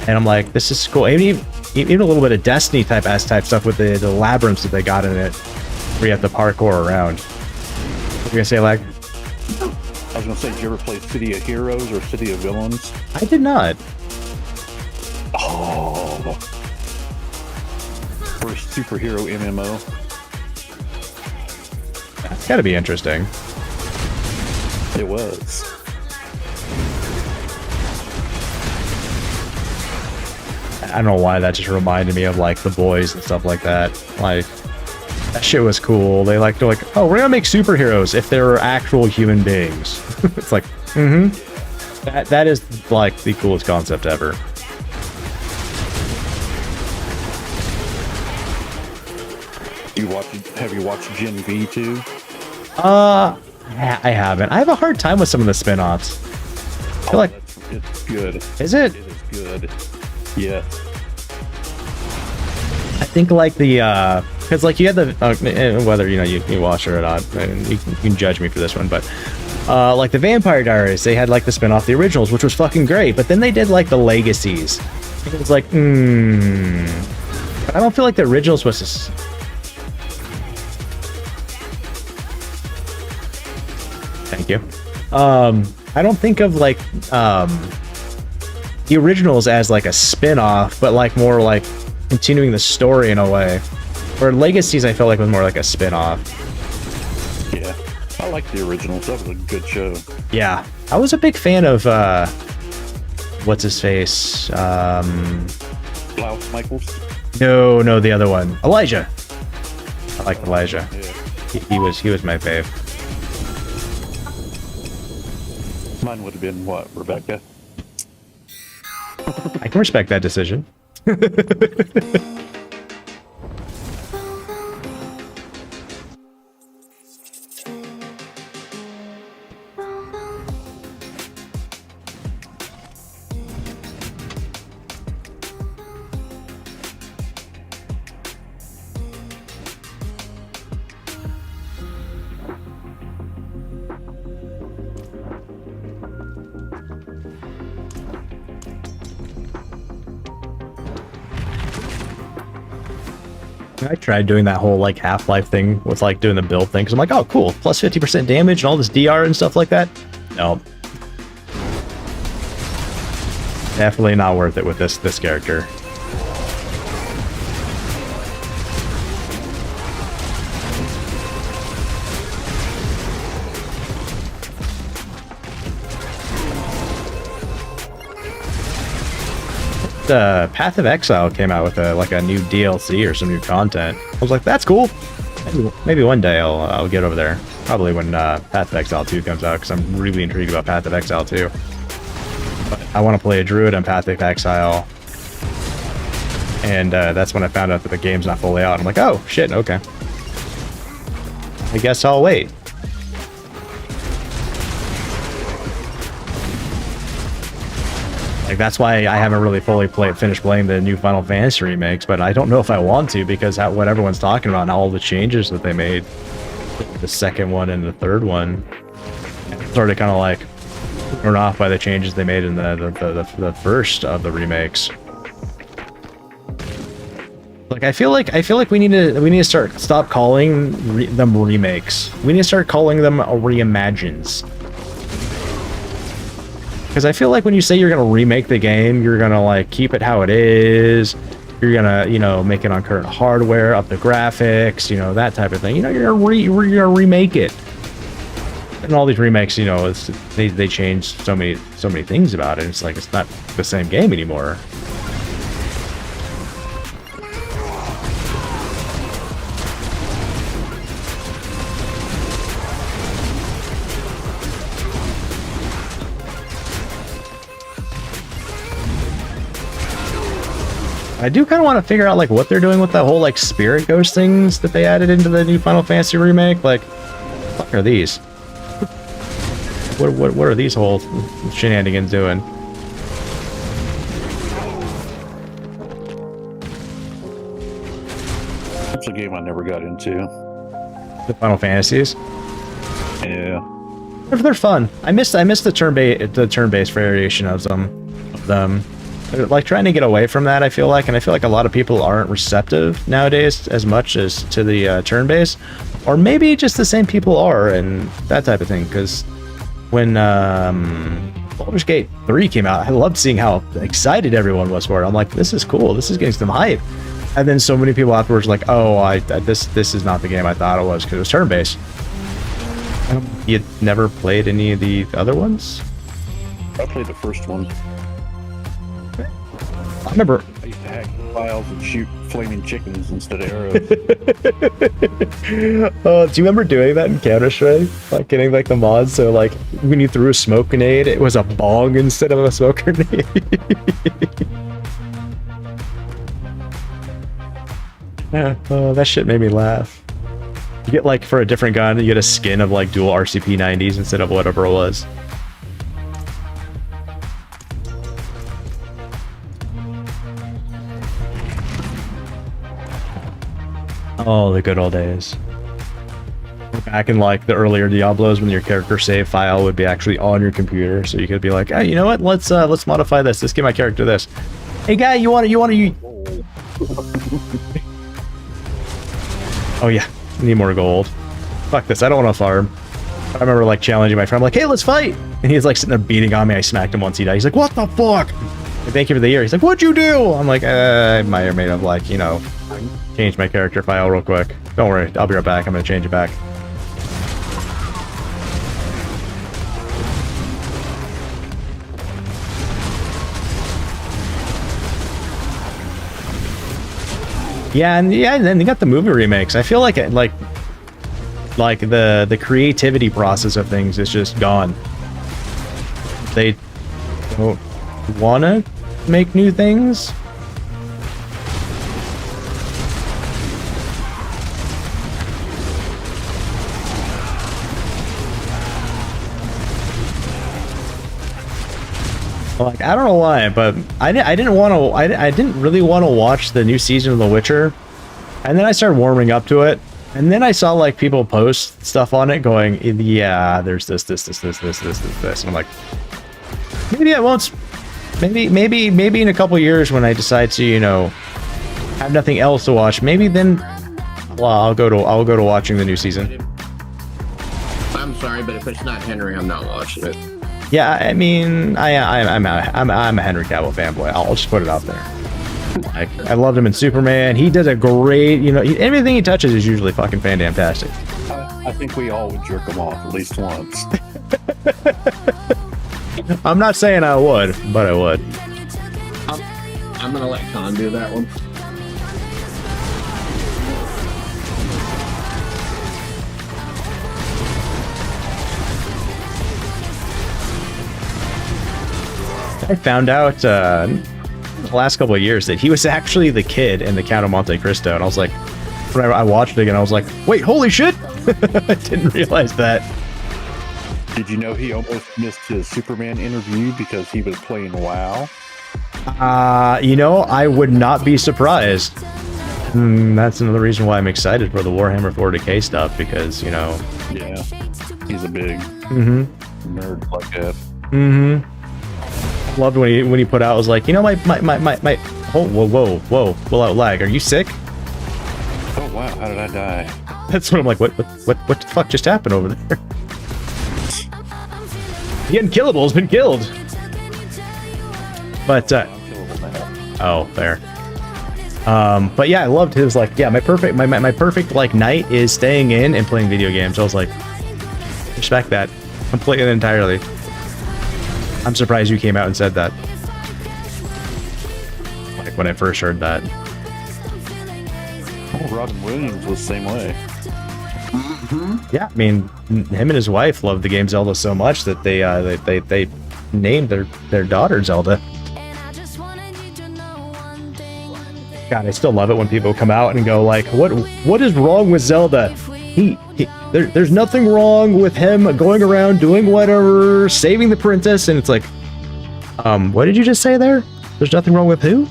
And I'm like, this is cool. Even a little bit of Destiny type S type stuff with the labyrinths that they got in it, where you have to parkour around. What are you gonna say, Lag? I was gonna say, did you ever play City of Heroes or City of Villains? I did not. Oh, first superhero MMO. That's gotta be interesting. It was. I don't know why that just reminded me of like The Boys and stuff like that. Like, that shit was cool. They're like, oh, we're gonna make superheroes if they're actual human beings. It's like, that is like the coolest concept ever. Have you watched Gen V too? I haven't. I have a hard time with some of the spin-offs. I feel like it's good. Is it? It is good. Yeah. I think like the because like you had the whether you know you watch it or not, and you can judge me for this one, but like the Vampire Diaries, they had like the spin-off the originals, which was fucking great, but then they did like the legacies. It was like but I don't feel like the originals was Thank you. I don't think of like the originals as like a spin-off, but like more like continuing the story in a way. Where Legacies I felt like was more like a spin-off. Yeah, I like the originals. That was a good show. Yeah, I was a big fan of what's his face? Klaus Michaels. No, the other one, Elijah. I like Elijah. Yeah. He was my fave. Mine would have been what, Rebecca? I can respect that decision. I tried doing that whole like Half-Life thing with like doing the build thing because I'm like, oh cool, plus 50% damage and all this DR and stuff like that. No, definitely not worth it with this character. Path of Exile came out with a new DLC or some new content. I was like, that's cool. Maybe one day I'll get over there. Probably when Path of Exile 2 comes out, because I'm really intrigued about Path of Exile 2. But I want to play a druid on Path of Exile, and that's when I found out that the game's not fully out. I'm like, oh shit, okay. I guess I'll wait. Like, that's why I haven't really fully finished playing the new Final Fantasy remakes, but I don't know if I want to, because what everyone's talking about and all the changes that they made, the second one and the third one, sort of kind of like thrown off by the changes they made in the first of the remakes. Like, I feel like we need to stop calling them remakes. We need to start calling them reimagines. Because I feel like when you say you're gonna remake the game, you're gonna like keep it how it is. You're gonna, you know, make it on current hardware, up the graphics, you know, that type of thing. You know, you're gonna remake it. And all these remakes, you know, they change so many things about it. It's like it's not the same game anymore. I do kind of want to figure out like what they're doing with that whole like spirit ghost things that they added into the new Final Fantasy remake. Like, what the fuck are these? What are these whole shenanigans doing? That's a game I never got into. The Final Fantasies? Yeah. They're fun. I miss the turn-based variation of them. Like, trying to get away from that, I feel like, and I feel like a lot of people aren't receptive nowadays as much as to the turn-based, or maybe just the same people are, and that type of thing. Because when Baldur's Gate 3 came out, I loved seeing how excited everyone was for it. I'm like, this is cool. This is getting some hype. And then so many people afterwards were like, oh, this is not the game I thought it was because it was turn-based. You never played any of the other ones? I played the first one. I remember. I used to hack files and shoot flaming chickens instead of arrows. Do you remember doing that in Counter-Strike? Like getting like the mods, so like when you threw a smoke grenade, it was a bong instead of a smoke grenade. Yeah, that shit made me laugh. You get like for a different gun, you get a skin of like dual RCP 90s instead of whatever it was. Oh, the good old days. Back in like the earlier Diablos, when your character save file would be actually on your computer, so you could be like, hey, you know what? Let's modify this. Let's give my character this. Hey, guy, you want to? Oh yeah, need more gold. Fuck this. I don't want to farm. I remember like challenging my friend, I'm like, hey, let's fight. And he's like sitting there beating on me. I smacked him once he died. He's like, what the fuck? And thank you for the year. He's like, what'd you do? I'm like, I might or may have like, you know, changed my character file real quick. Don't worry, I'll be right back. I'm gonna change it back. Yeah, and then they got the movie remakes. I feel like the creativity process of things is just gone. They don't want to make new things. Like, I don't know why, but I didn't really want to watch the new season of The Witcher, and then I started warming up to it, and then I saw like people post stuff on it going, yeah, there's this, and I'm like, maybe I won't. Maybe in a couple years when I decide to, you know, have nothing else to watch, maybe then, well, I'll go to watching the new season. I'm sorry, but if it's not Henry, I'm not watching it. Yeah, I mean, I'm a Henry Cavill fanboy. I'll just put it out there. Like, I loved him in Superman. He does a great, you know, everything he touches is usually fucking fantastic. I think we all would jerk him off at least once. I'm not saying I would, but I would. I'm gonna let Con do that one. I found out the last couple of years that he was actually the kid in the Count of Monte Cristo, and I was like, when I watched it again, I was like, wait, holy shit! I didn't realize that. Did you know he almost missed his Superman interview because he was playing WoW? You know, I would not be surprised. That's another reason why I'm excited for the Warhammer 40k stuff, because, you know... Yeah, he's a big nerd like that. Loved when he put out, I was like, you know, my whoa, pull out lag. Are you sick? Oh wow, how did I die? That's what I'm like, what the fuck just happened over there? The Unkillable's been killed. But oh, fair. But yeah, I loved his like, yeah, my perfect like night is staying in and playing video games. I was like, respect that completely and entirely. I'm surprised you came out and said that. Like when I first heard that. Oh, Robin Williams was the same way. Yeah, I mean, him and his wife loved the game Zelda so much that they named their daughter Zelda. God, I still love it when people come out and go like, what is wrong with Zelda? There's nothing wrong with him going around doing whatever, saving the princess, and it's like, what did you just say there? There's nothing wrong with who?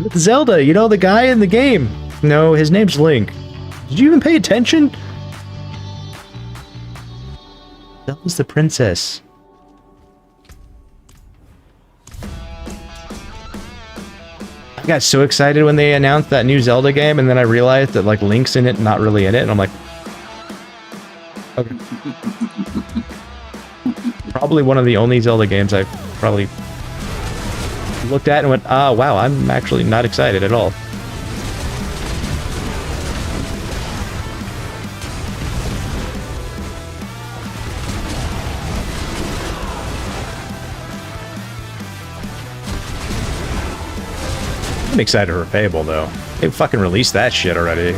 With Zelda, you know, the guy in the game. No, his name's Link. Did you even pay attention? Zelda's the princess. I got so excited when they announced that new Zelda game, and then I realized that like Link's in it, not really in it, and I'm like, okay. Probably one of the only Zelda games I've probably looked at and went, wow, I'm actually not excited at all. I'm excited for Fable though. They fucking released that shit already.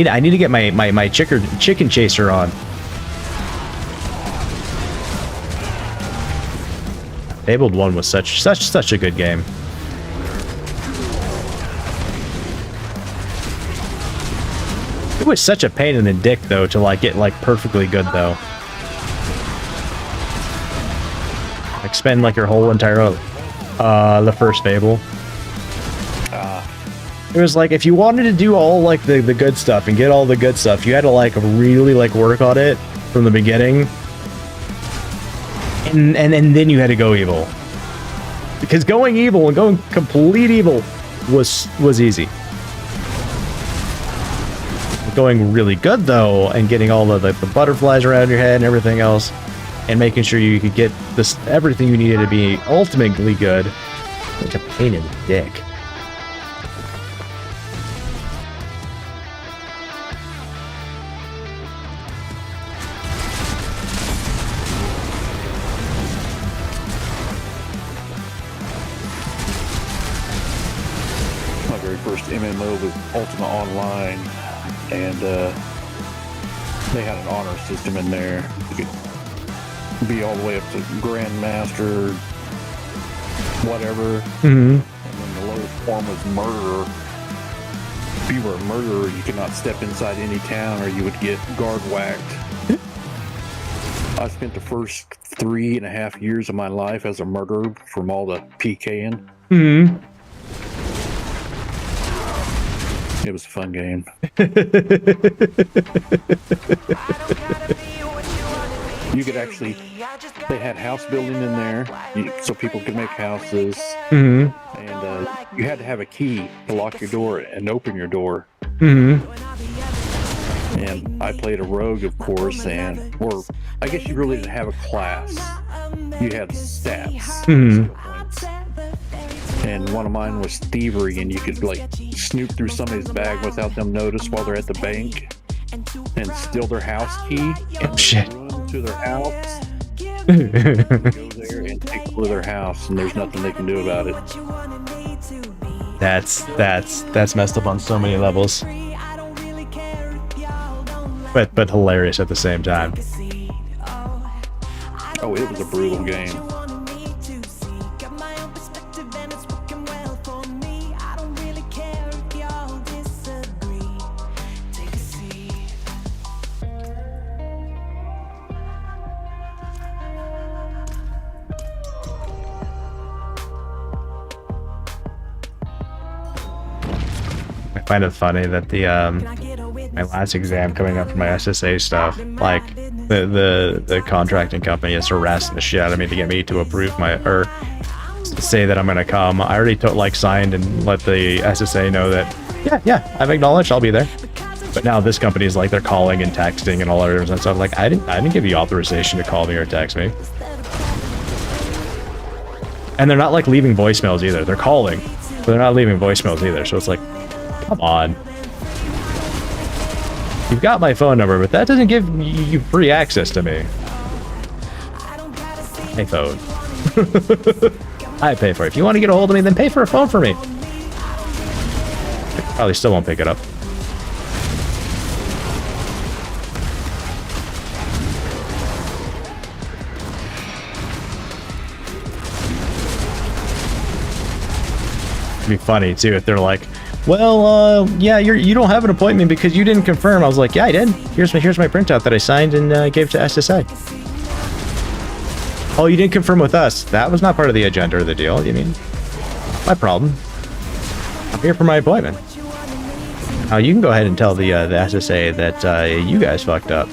I need to get my chicken chaser on. Fabled 1 was such a good game. It was such a pain in the dick though to like get like perfectly good though. Like spend like your whole entire the first Fable. It was like if you wanted to do all like the good stuff and get all the good stuff, you had to like really like work on it from the beginning. And then you had to go evil. Because going evil and going complete evil was easy. going really good though, and getting all of the butterflies around your head and everything else, and making sure you could get this everything you needed to be ultimately good. Such a pain in the dick. My very first MMO was Ultima Online, and they had an honor system in there. You could be all the way up to Grandmaster, whatever. And then the lowest form was Murderer. If you were a murderer, you could not step inside any town or you would get guard whacked. I spent the first 3.5 years of my life as a murderer from all the PKing. It was a fun game. You could actually, they had house building in there, so people could make houses. And you had to have a key to lock your door and open your door. And I played a rogue, of course, or I guess you really didn't have a class. You had stats. And one of mine was thievery, and you could like snoop through somebody's bag without them notice while they're at the bank and steal their house key. Oh shit. Run to their house. Go there and take over their house, and there's nothing they can do about it. That's messed up on so many levels. But hilarious at the same time. Oh, it was a brutal game. I find it funny that the my last exam coming up for my SSA stuff, like the contracting company is harassing the shit out of me to get me to approve my or say that I'm gonna come. I already signed and let the SSA know that yeah I've acknowledged I'll be there. But now this company is like they're calling and texting and all others and stuff. Like I didn't give you authorization to call me or text me. And they're not like leaving voicemails either. They're calling, but they're not leaving voicemails either. So it's like, come on. You've got my phone number, but that doesn't give you free access to me. Hey, phone. I pay for it. If you want to get a hold of me, then pay for a phone for me. Probably still won't pick it up. It'd be funny too if they're like, well, yeah, you don't have an appointment because you didn't confirm. I was like, yeah, I did. Here's my printout that I signed and gave to SSA. Oh, you didn't confirm with us. That was not part of the agenda or the deal. You mean, my problem. I'm here for my appointment. Now you can go ahead and tell the SSA that you guys fucked up.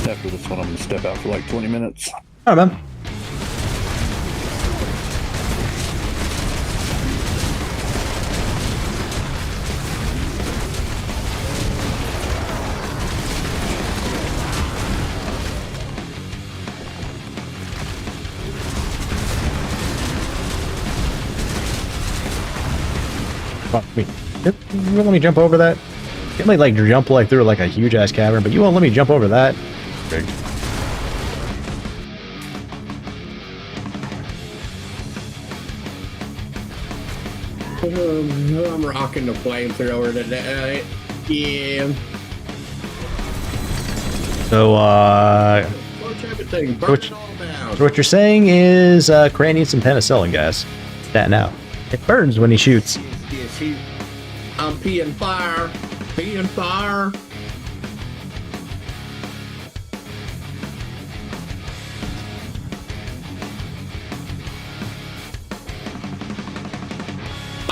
After this one, I'm going to step out for like 20 minutes. All right, man. Fuck me. You won't let me jump over that? You can like jump like through like a huge ass cavern, but you won't let me jump over that. Big. I'm rocking the flamethrower today. Yeah. So Torch everything. Burn Which- it all down. down. So what you're saying is Cran needs some penicillin, guys. That now. It burns when he shoots. Yes, I'm peeing fire. Peeing fire.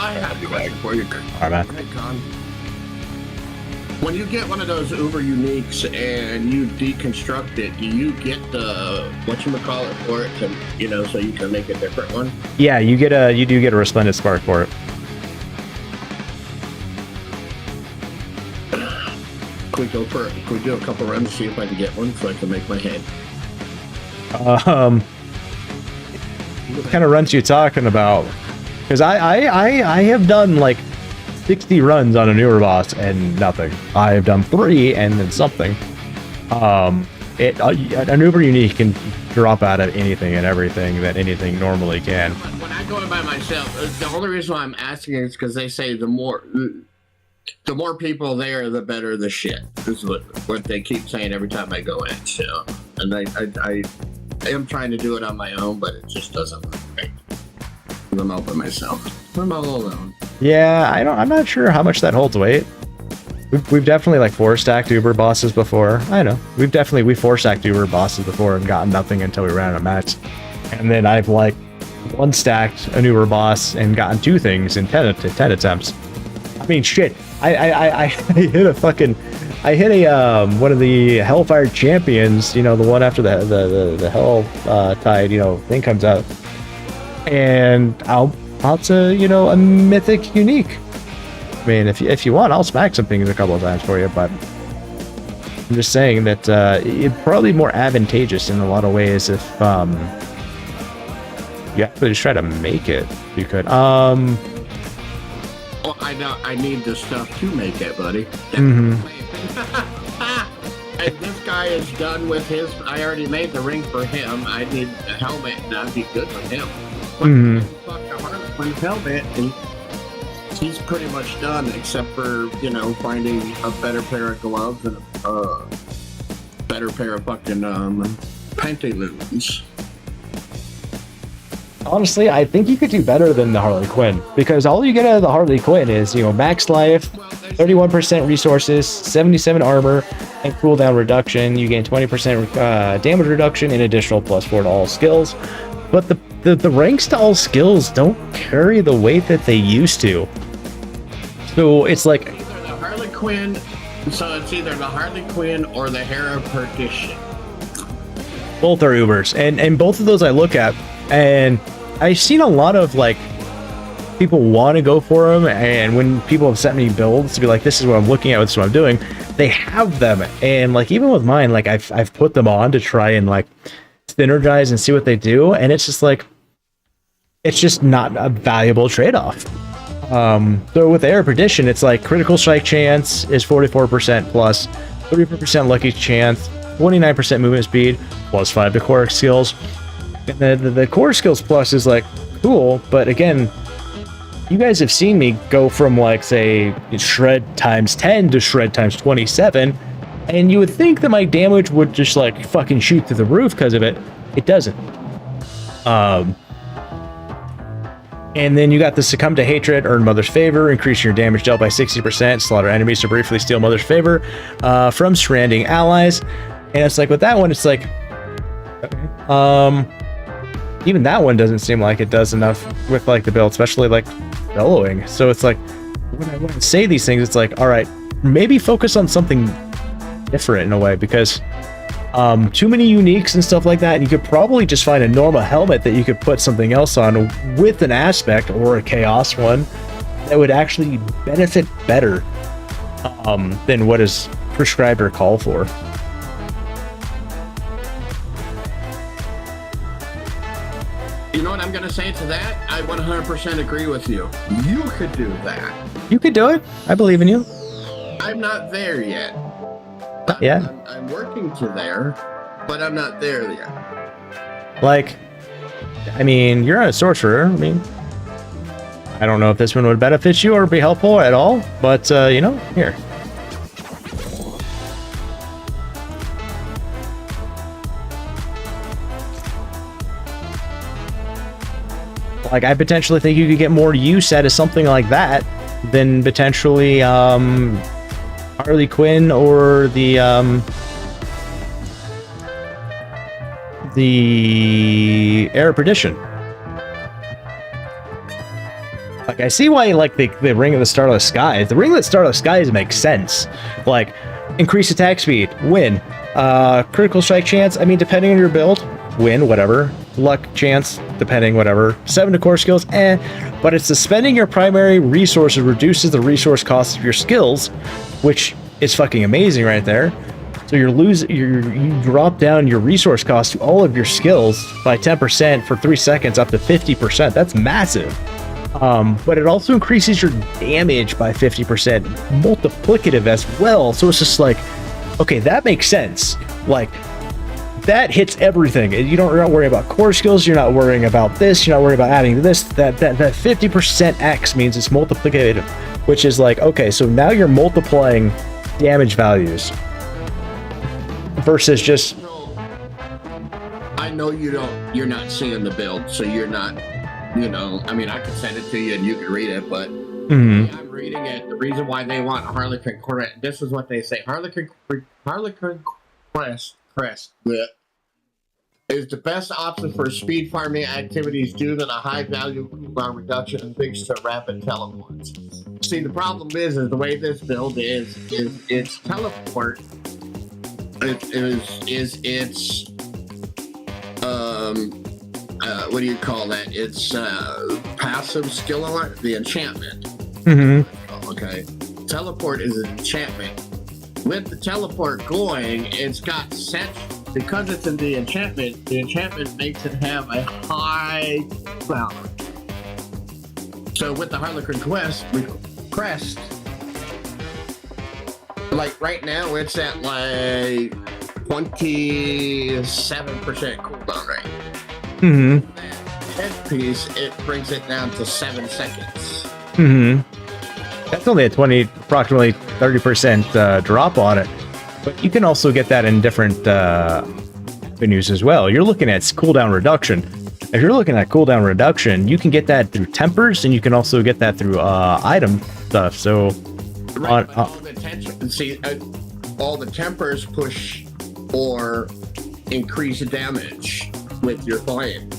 I had to ask for you. All right, man. Hey, Con. When you get one of those Uber Uniques and you deconstruct it, do you get the whatchamacallit for it to, you know, so you can make a different one? Yeah, you do get a resplendent spark for it. Can we do a couple runs to see if I can get one so I can make my head? What kind of runs you talking about? Because I have done like 60 runs on a newer boss and nothing. I have done 3 and then something. An Uber Unique can drop out of anything and everything that anything normally can. When I go in by myself, the only reason why I'm asking is because they say the more people there, the better the shit. This is what they keep saying every time I go in. So, and I am trying to do it on my own, but it just doesn't work right. I'm out by myself. I'm all alone. Yeah, I'm not sure how much that holds weight. We've definitely like 4-stacked Uber bosses before. I know. We 4-stacked Uber bosses before and gotten nothing until we ran a match. And then I've like 1-stacked an Uber boss and gotten 2 things in 10 attempts. I mean, shit. I hit a one of the Hellfire champions, you know, the one after the Hell Tide, you know, thing comes out. And I'll to, you know, a mythic unique. I mean, if you want, I'll smack some things a couple of times for you, but I'm just saying that it'd probably be more advantageous in a lot of ways if you actually just try to make it. You could. Well, I know I need the stuff to make it, buddy. And this guy is done with his. I already made the ring for him. I need a helmet, and I'd be good with him. Fuck the Harlequin helmet, and he's pretty much done, except for, you know, finding a better pair of gloves and a better pair of fucking pantaloons. Honestly, I think you could do better than the Harley Quinn, because all you get out of the Harley Quinn is, you know, max life, 31% resources, 77 armor, and cooldown reduction. You gain 20% damage reduction and additional +4 to all skills. But the ranks to all skills don't carry the weight that they used to. So it's like Either the Harley Quinn, so it's either the Harley Quinn or the Hair of Perdition. both are Ubers, and both of those I look at, and I've seen a lot of like people want to go for them, and when people have sent me builds to be like, this is what I'm looking at, this is what I'm doing, they have them, and like even with mine, like I've put them on to try and like synergize and see what they do, and it's just like it's just not a valuable trade-off. So with Air Perdition, it's like critical strike chance is 44% plus 30% lucky chance, 29% movement speed, plus 5 to core skills. And the core skills plus is like cool, but again, you guys have seen me go from like say shred times 10 to shred times 27, and you would think that my damage would just like fucking shoot through the roof because of it. It doesn't. And then you got the Succumb to Hatred, Earn Mother's Favor, increase your damage dealt by 60%, slaughter enemies to briefly steal Mother's Favor from surrounding allies. And it's like with that one, it's like, even that one doesn't seem like it does enough with like the build, especially like bellowing. So it's like, when I say these things, it's like, all right, maybe focus on something different in a way, because too many uniques and stuff like that, and you could probably just find a normal helmet that you could put something else on with an aspect or a chaos one that would actually benefit better than what is prescribed or called for. You know what I'm gonna say to that? I 100% agree with you. You could do that. You could do it. I believe in you. I'm not there yet. Yeah. I'm working to there, but I'm not there yet. Like, I mean, you're a sorcerer. I mean, I don't know if this one would benefit you or be helpful at all, but, you know, here. Like, I potentially think you could get more use out of something like that than potentially Harley Quinn or the Air of Perdition. Like, I see why, like, the Ring of the Starless Skies. The Ring of the Starless Skies makes sense. Like, increase attack speed, win. Critical strike chance, I mean, depending on your build, win, whatever. Luck chance, depending, whatever. 7 to core skills, but it's the spending your primary resources reduces the resource cost of your skills, which is fucking amazing right there. So you drop down your resource cost to all of your skills by 10% for 3 seconds up to 50%. That's massive. But it also increases your damage by 50%, multiplicative as well. So it's just like, okay, that makes sense. Like, that hits everything. You're not worrying about core skills. You're not worrying about this. You're not worrying about adding this. That 50% X means it's multiplicative, which is like, okay, so now you're multiplying damage values versus just. I know you're not seeing the build, so you're not, I mean, I can send it to you and you can read it, but I'm reading it. The reason why they want Harlequin Crest, this is what they say. Harlequin Crest is the best option for speed farming activities due to the high value cooldown reduction and thanks to rapid teleports. See, the problem is the way this build is its teleport. It's what do you call that? It's passive skill alert, the enchantment. Okay, teleport is an enchantment. With the teleport going, it's got set. Because it's in the enchantment makes it have a high value. So with the Harlequin Crest, like right now it's at like 27% cooldown rate. That piece, it brings it down to 7 seconds. That's only approximately 30% drop on it. But you can also get that in different venues as well. You're looking at cooldown reduction. If you're looking at cooldown reduction, you can get that through tempers, and you can also get that through item stuff. So, right, all the tempers push or increase damage with your flame,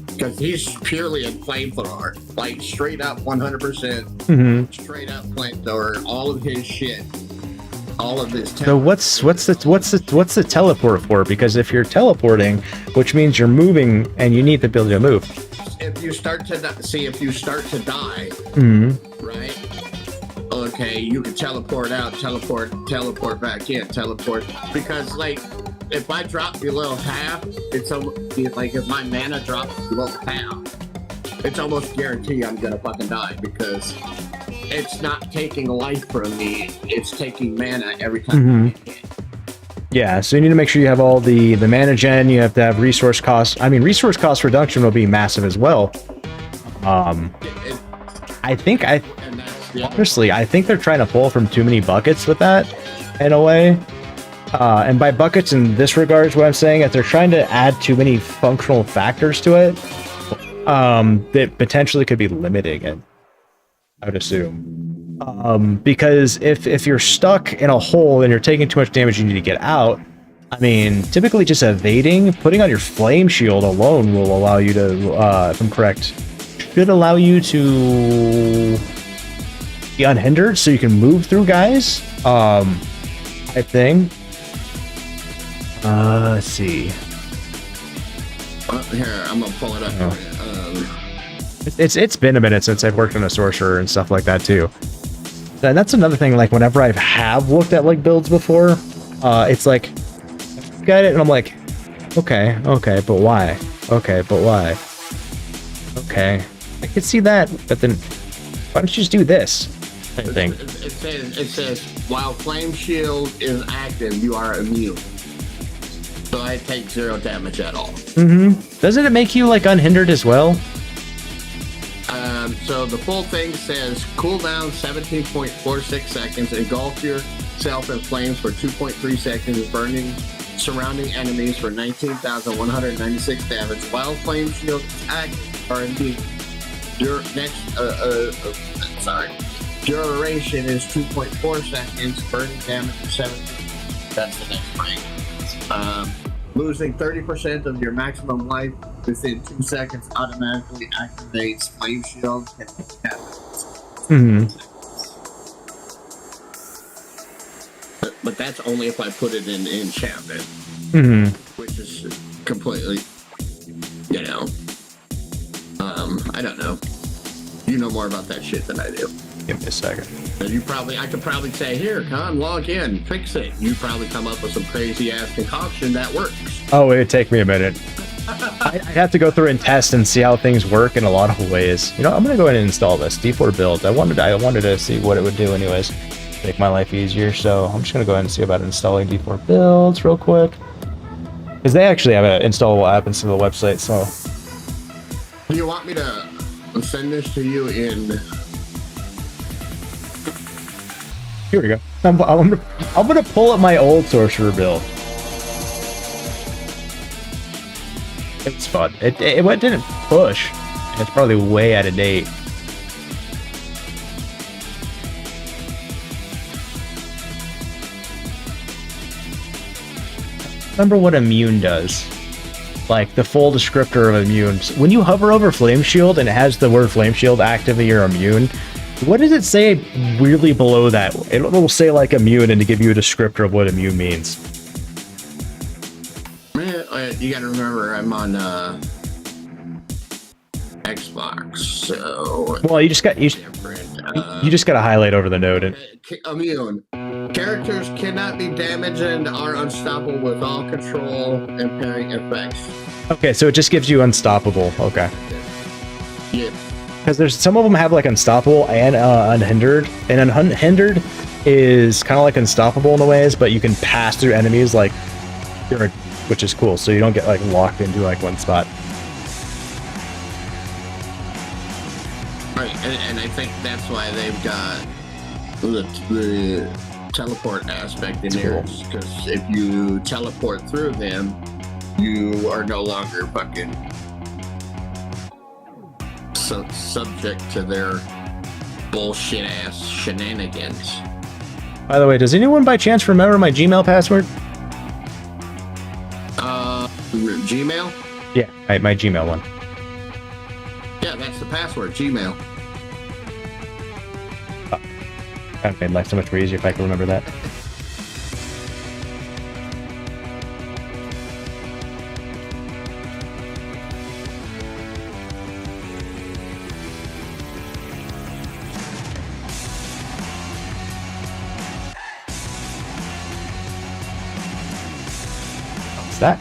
because he's purely a flamethrower, like straight up 100%, straight up flamethrower. All of his shit. All of this. So what's the teleport for? Because if you're teleporting, which means you're moving and you need the ability to move. If you start to die, right? Okay, you can teleport out, teleport back in, teleport. Because like, if I drop below half, it's like if my mana drops below half, it's almost guaranteed I'm gonna fucking die, because it's not taking life from me, it's taking mana every time I get hit. Yeah, so you need to make sure you have all the mana gen, you have to have resource costs. I mean, resource cost reduction will be massive as well. I think they're trying to pull from too many buckets with that, in a way. And by buckets in this regard is what I'm saying, is they're trying to add too many functional factors to it that potentially could be limiting it, I would assume. Because if you're stuck in a hole and you're taking too much damage, you need to get out. I mean, typically just evading, putting on your flame shield alone will allow you to, if I'm correct, should allow you to be unhindered so you can move through guys. I think. Let's see. Here, I'm gonna pull it up. It's been a minute since I've worked on a sorcerer and stuff like that too. And that's another thing, like whenever I have looked at like builds before, it's like, I look at it and I'm like, okay, but why? Okay, but why? Okay, I could see that, but then why don't you just do this? Same thing. It says while flame shield is active, you are immune. So I take 0 damage at all. Doesn't it make you like unhindered as well? So the full thing says cooldown 17.46 seconds, engulf yourself in flames for 2.3 seconds, burning surrounding enemies for 19,196 damage. While flame shield is active, are immune. Duration is 2.4 seconds. Burning damage is 7. That's the next rank. Losing 30% of your maximum life within 2 seconds automatically activates flame shield. But that's only if I put it in enchantment, which is completely, you know, I don't know. You know more about that shit than I do. Give me a second. And I could probably say, here, come log in, fix it. You probably come up with some crazy ass concoction that works. Oh, it would take me a minute. I'd have to go through and test and see how things work in a lot of ways. You know, I'm gonna go ahead and install this D4 build. I wanted to see what it would do anyways. Make my life easier, so I'm just gonna go ahead and see about installing D4 builds real quick. Because they actually have an installable app instead of the website, so. Do you want me to send this to you in? Here we go. I'm gonna pull up my old sorcerer build. It's fun. It didn't push. It's probably way out of date. Remember what immune does? Like the full descriptor of immune. When you hover over flame shield and it has the word flame shield active in your immune, what does it say really below that? It will say like immune and to give you a descriptor of what immune means. You gotta remember, I'm on Xbox, so. Well, you just got you just got to highlight over the node and. Immune. Characters cannot be damaged and are unstoppable with all control and parrying effects. Okay, so it just gives you unstoppable. Okay. Yeah. Because there's some of them have like unstoppable and unhindered, and unhindered is kind of like unstoppable in a ways, but you can pass through enemies like, which is cool. So you don't get like locked into like one spot. Right, and I think that's why they've got the teleport aspect in there, because if you teleport through them, you are no longer fucking subject to their bullshit ass shenanigans. By the way, does anyone by chance remember my Gmail password? Gmail? Yeah, my Gmail one. Yeah, that's the password, Gmail. That would make life so much more easier if I could remember that.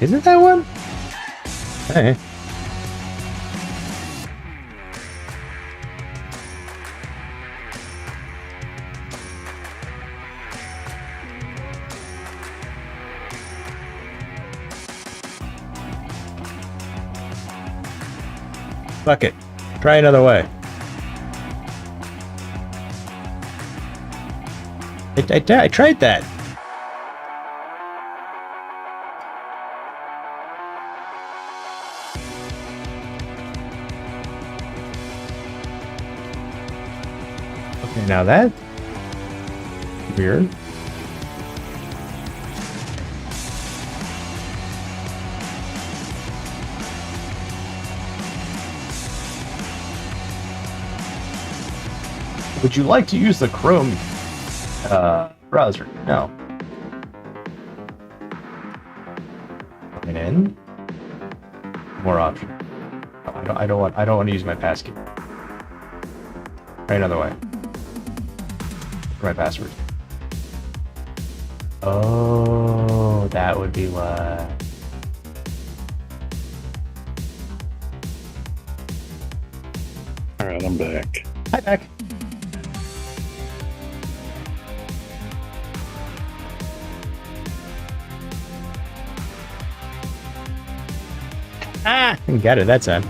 Isn't that one? Hey. Fuck it. Try another way. I tried that. Okay, now that weird. Would you like to use the Chrome browser? No. Coming in. More options. I don't want to use my passkey. Try another way. For my password. Oh, that would be why. All right, I'm back. Hi, back. Ah, got it that time.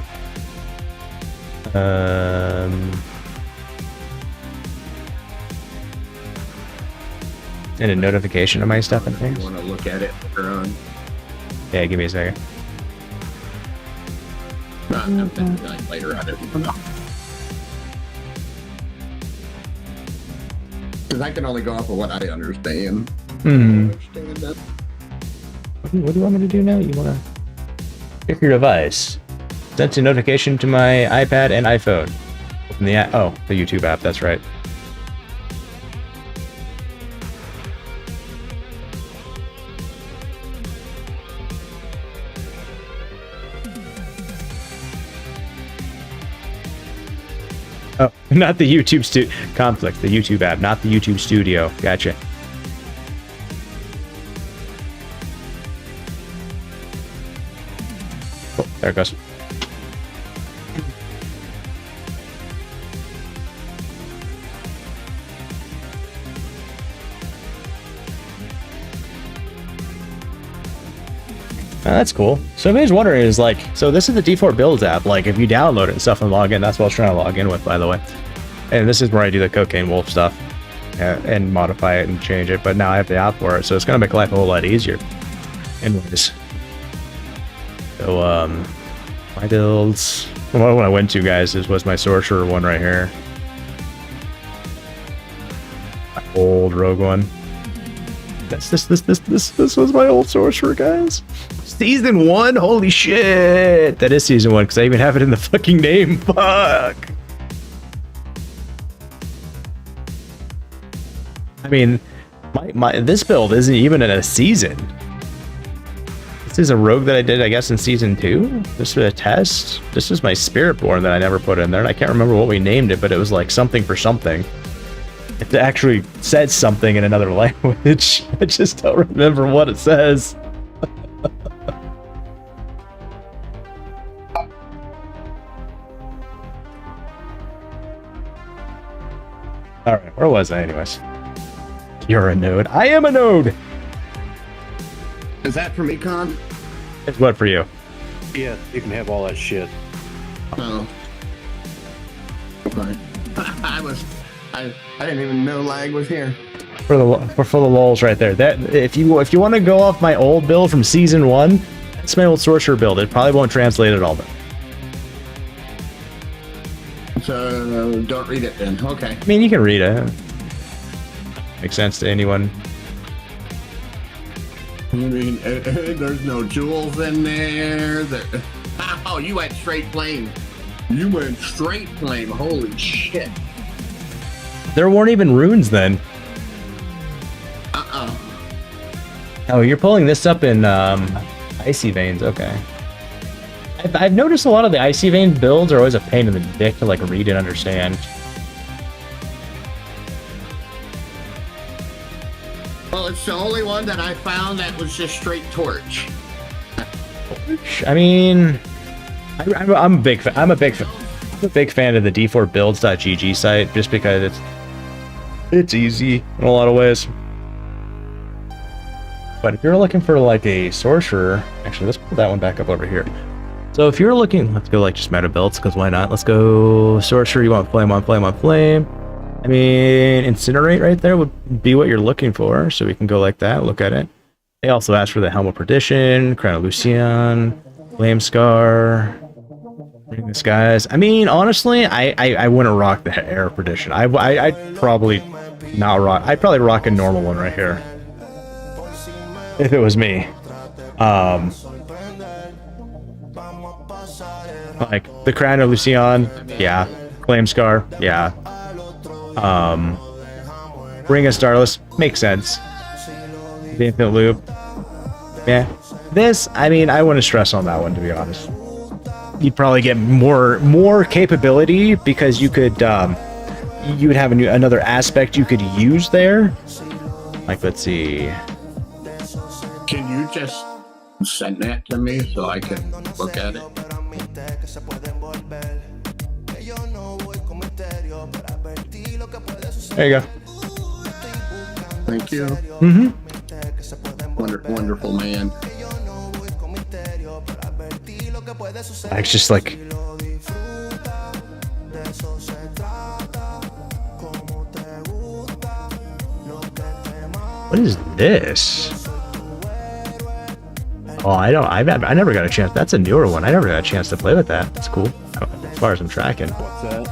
And a notification of my stuff and things. You want to look at it later on? Yeah, give me a second. Not later on. Because I can only go off of what I understand. Understand that. What do you want me to do now? You want to pick your device. Send a notification to my iPad and iPhone. Open the app. Oh, the YouTube app. That's right. Oh, not the YouTube conflict. The YouTube app, not the YouTube Studio. Gotcha. Oh, there it goes. That's cool. So if anybody's wondering, is like, so this is the D4 Builds app. Like, if you download it and stuff and log in, that's what I was trying to log in with, by the way. And this is where I do the Cocaine Wolf stuff and modify it and change it. But now I have the app for it, so it's gonna make life a whole lot easier. Anyways, so my builds. The one I went to, guys, was my Sorcerer one right here. My old Rogue one. This was my old Sorcerer, guys. Season 1? Holy shit! That is Season 1, because I even have it in the fucking name. Fuck! I mean, this build isn't even in a season. This is a Rogue that I did, I guess, in Season 2? This was a test? This is my Spiritborn that I never put in there, and I can't remember what we named it, but it was like something for something. It actually said something in another language. I just don't remember what it says. Alright, where was I anyways? You're a node. I am a node! Is that for me, Con? It's what for you? Yeah, you can have all that shit. Oh. Okay. I didn't even know lag was here. For the lulz right there. That if you want to go off my old build from Season 1, that's my old Sorcerer build. It probably won't translate at all, but so don't read it then. Okay. I mean, you can read it. Makes sense to anyone. I mean, there's no jewels in there. Oh, you went straight flame. You went straight flame. Holy shit. There weren't even runes then. Oh, you're pulling this up in Icy Veins. Okay. I've noticed a lot of the Icy Veins builds are always a pain in the dick to like read and understand. Well, it's the only one that I found that was just straight torch. I mean, I'm a big fan. I'm a big fan of the d4builds.gg site just because it's easy in a lot of ways. But if you're looking for like a Sorcerer, actually, let's pull that one back up over here. So if you're looking, let's go like just meta builds, because why not? Let's go Sorcerer. You want flame on flame on flame. I mean, Incinerate right there would be what you're looking for, so we can go like that, look at it. They also asked for the Helm of Perdition, Crown of Lucian, Flame Scar, Ring the Skies. I mean, honestly, I wouldn't rock the Air of Perdition. I'd probably not rock. I'd probably rock a normal one right here if it was me. Like the Crown of Lucian, yeah. Flame Scar, yeah. Ring of Starless makes sense. The Infinite Loop, yeah. This, I mean, I wouldn't stress on that one, to be honest. You'd probably get more capability because you could you would have another aspect you could use there. Like, let's see. Can you just send that to me so I can look at it? There you go. Thank you. Mm-hmm. Wonderful man. It's just like... What is this? Oh, I never got a chance. That's a newer one. I never got a chance to play with that. That's cool. As far as I'm tracking. What's that?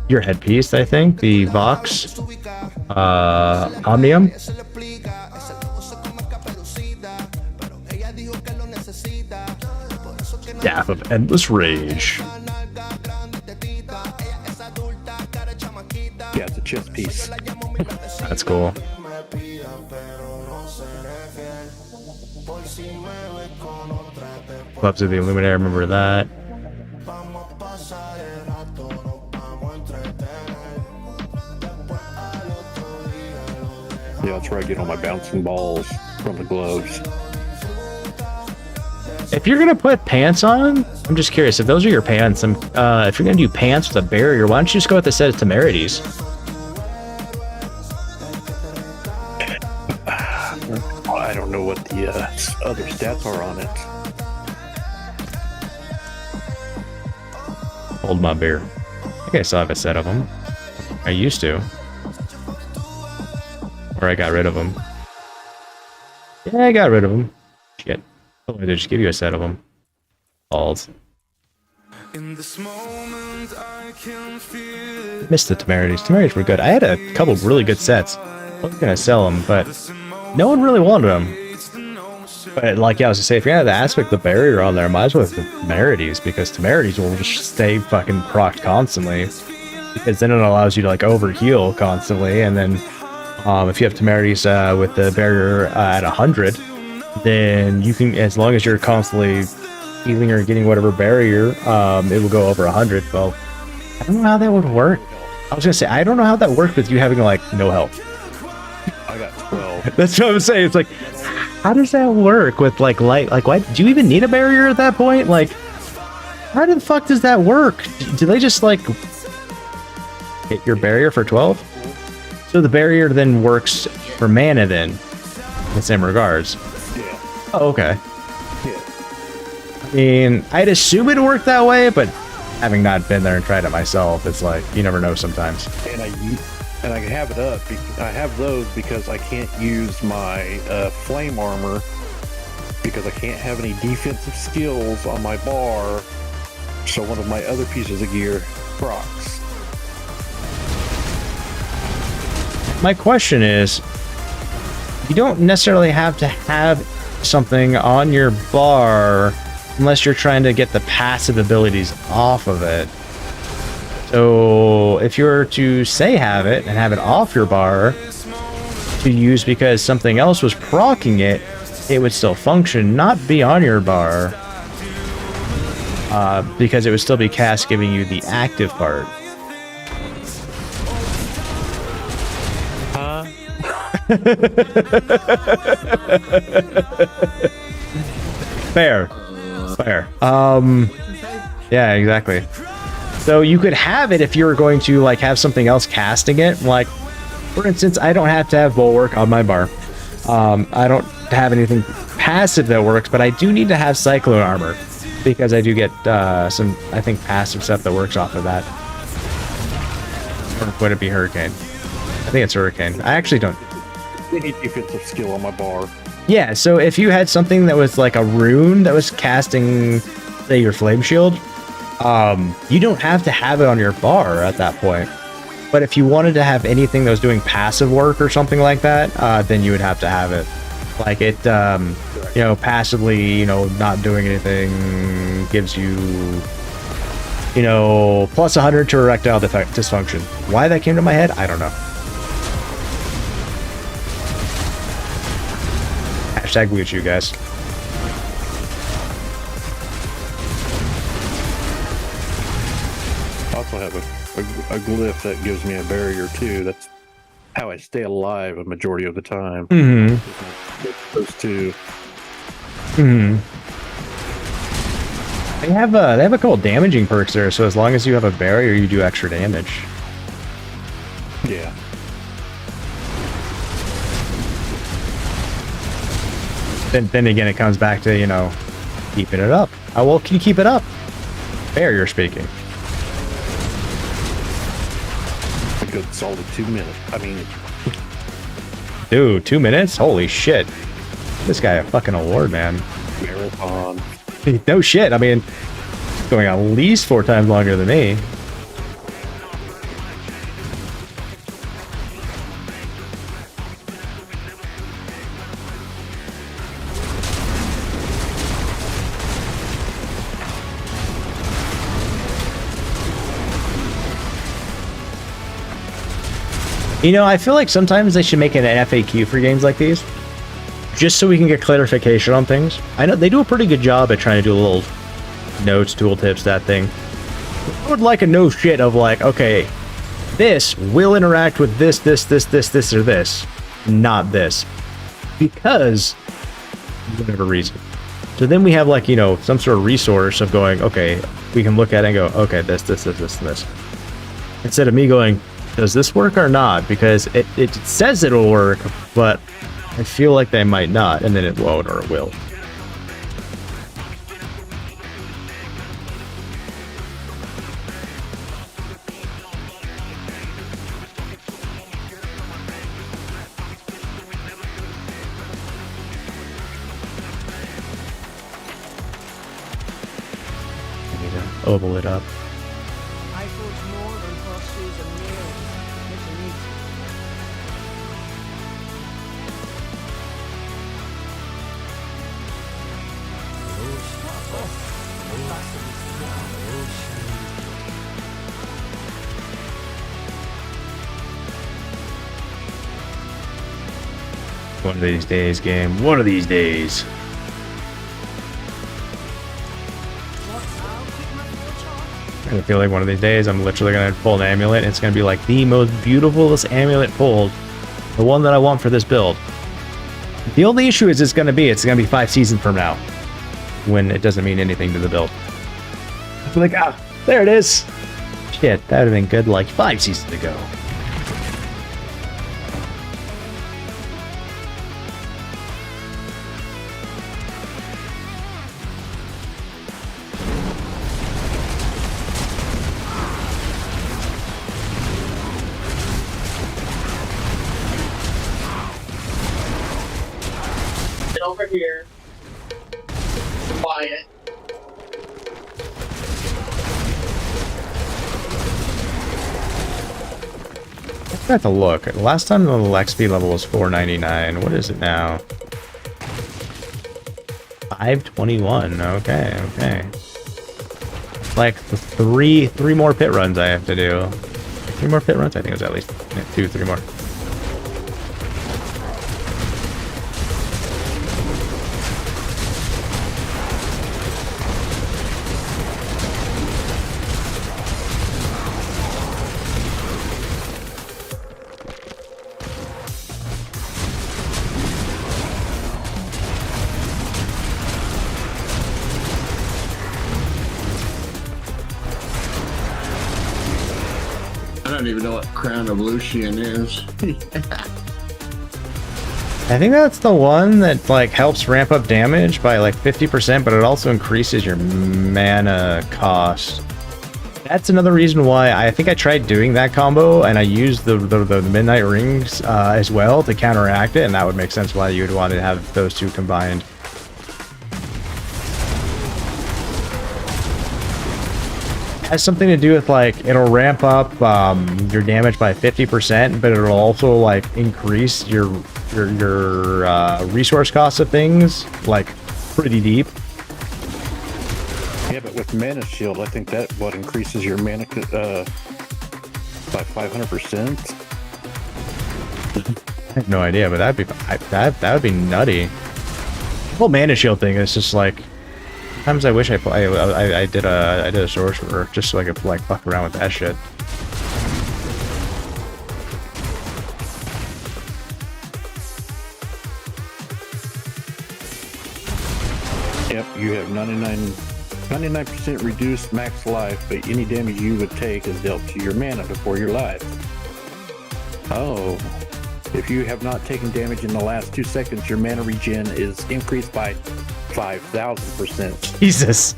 Your headpiece, I think. The Vox. Omnium. Staff of Endless Rage. Yeah, it's a chess piece. That's cool. Clubs of the Illuminator, remember that. Yeah, that's where I get all my bouncing balls from the gloves. If you're gonna put pants on, I'm just curious if those are your pants. If you're gonna do pants with a barrier, why don't you just go with the set of temerities? I don't know what the other stats are on it. Hold my beer. I think I still have a set of them. I used to. Or I got rid of them. Yeah, I got rid of them. Shit. Oh, they just give you a set of them. Balls. Missed the temerities. Temerities were good. I had a couple really good sets. I was gonna sell them, but no one really wanted them. But like, yeah, I was gonna say, if you're gonna have the aspect of the barrier on there, might as well have the temerities, because temerities will just stay fucking procced constantly. Because then it allows you to like overheal constantly, and then if you have temerities with the barrier at 100, then you can, as long as you're constantly healing or getting whatever barrier, it will go over 100. Well, I don't know how that would work. I was gonna say, I don't know how that worked with you having like no health. I got 12. That's what I'm saying. It's like, how does that work with like light? Like, why do you even need a barrier at that point? Like, how the fuck does that work? Do they just like hit your barrier for 12? So the barrier then works for mana then, in the same regards. Yeah. Oh, okay. Yeah. I mean, I'd assume it worked that way, but having not been there and tried it myself, it's like, you never know sometimes. And I can have it up. I have those because I can't use my flame armor because I can't have any defensive skills on my bar. So one of my other pieces of gear procs. My question is, you don't necessarily have to have something on your bar unless you're trying to get the passive abilities off of it. So if you were to say have it and have it off your bar to use because something else was proccing it, it would still function, not be on your bar, because it would still be cast giving you the active part. Fair. Yeah, exactly. So you could have it if you were going to like have something else casting it. Like, for instance, I don't have to have bulwark on my bar. I don't have anything passive that works, but I do need to have cyclone armor because I do get some, I think, passive stuff that works off of that. Or would it be Hurricane? I think it's Hurricane. I actually don't. I need defensive skill on my bar. Yeah, so if you had something that was like a rune that was casting, say, your flame shield, you don't have to have it on your bar at that point. But if you wanted to have anything that was doing passive work or something like that, then you would have to have it. Like it, you know, passively, you know, not doing anything gives you, you know, plus 100 to erectile dysfunction. Why that came to my head, I don't know. Hashtag blue chew, guys. I also have a glyph that gives me a barrier too. That's how I stay alive a majority of the time. Mm-hmm. Those two. Mm-hmm. They have a couple damaging perks there, so as long as you have a barrier, you do extra damage. Yeah. Then again, it comes back to, you know, keeping it up. How well can you keep it up? Barrier speaking. A good solid 2 minutes. I mean, Dude, 2 minutes? Holy shit. This guy a fucking award, man. marathon. No shit. I mean, it's going at least 4 times longer than me. You know, I feel like sometimes they should make an FAQ for games like these, just so we can get clarification on things. I know they do a pretty good job at trying to do little notes, tooltips, that thing. I would like a no shit of like, okay, this will interact with this, or this, not this, because whatever reason. So then we have like, you know, some sort of resource of going, okay, we can look at it and go, okay, this, and this. Instead of me going, does this work or not? Because it says it'll work, but I feel like they might not, and then it won't or it will. I need to oval it up. I forge more than horseshoes and nails. What you need. One of these days, game. One of these days. I feel like one of these days I'm literally going to pull an amulet and it's going to be like the most beautifulest amulet pulled. The one that I want for this build. The only issue is it's going to be 5 seasons from now. When it doesn't mean anything to the build. I'll be like, ah, there it is. Shit, that would have been good like 5 seasons ago. Over here. Quiet. I have to look. Last time the XP level was 499. What is it now? 521. Okay. Like three more pit runs I have to do. 3 more pit runs? I think it was at least 2-3 more. I don't even know what Crown of Lucian is. I think that's the one that like helps ramp up damage by like 50%, but it also increases your mana cost. That's another reason why I think I tried doing that combo, and I used the Midnight Rings as well to counteract it, and that would make sense why you would want to have those two combined. Has something to do with like it'll ramp up your damage by 50%, but it'll also like increase your resource costs of things like pretty deep. Yeah, but with Mana Shield, I think that what increases your mana by 500%. I have no idea, but that would be nutty. The whole Mana Shield thing is just like. Sometimes I wish I did a sorcerer just so I could like fuck around with that shit. Yep, you have 99% reduced max life, but any damage you would take is dealt to your mana before your life. Oh, if you have not taken damage in the last 2 seconds, your mana regen is increased by 5,000%. Jesus.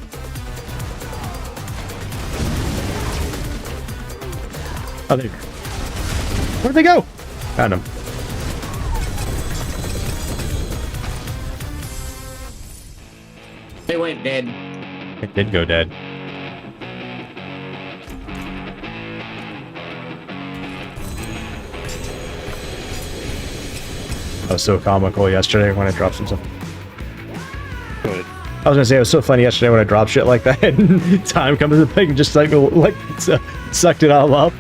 Oh, there you go. Where'd they go? Found them. They went dead. It did go dead. That was so comical yesterday when I dropped some stuff. Go ahead. I was gonna say it was so funny yesterday when I dropped shit like that. And time comes to the thing, just like sucked it all up.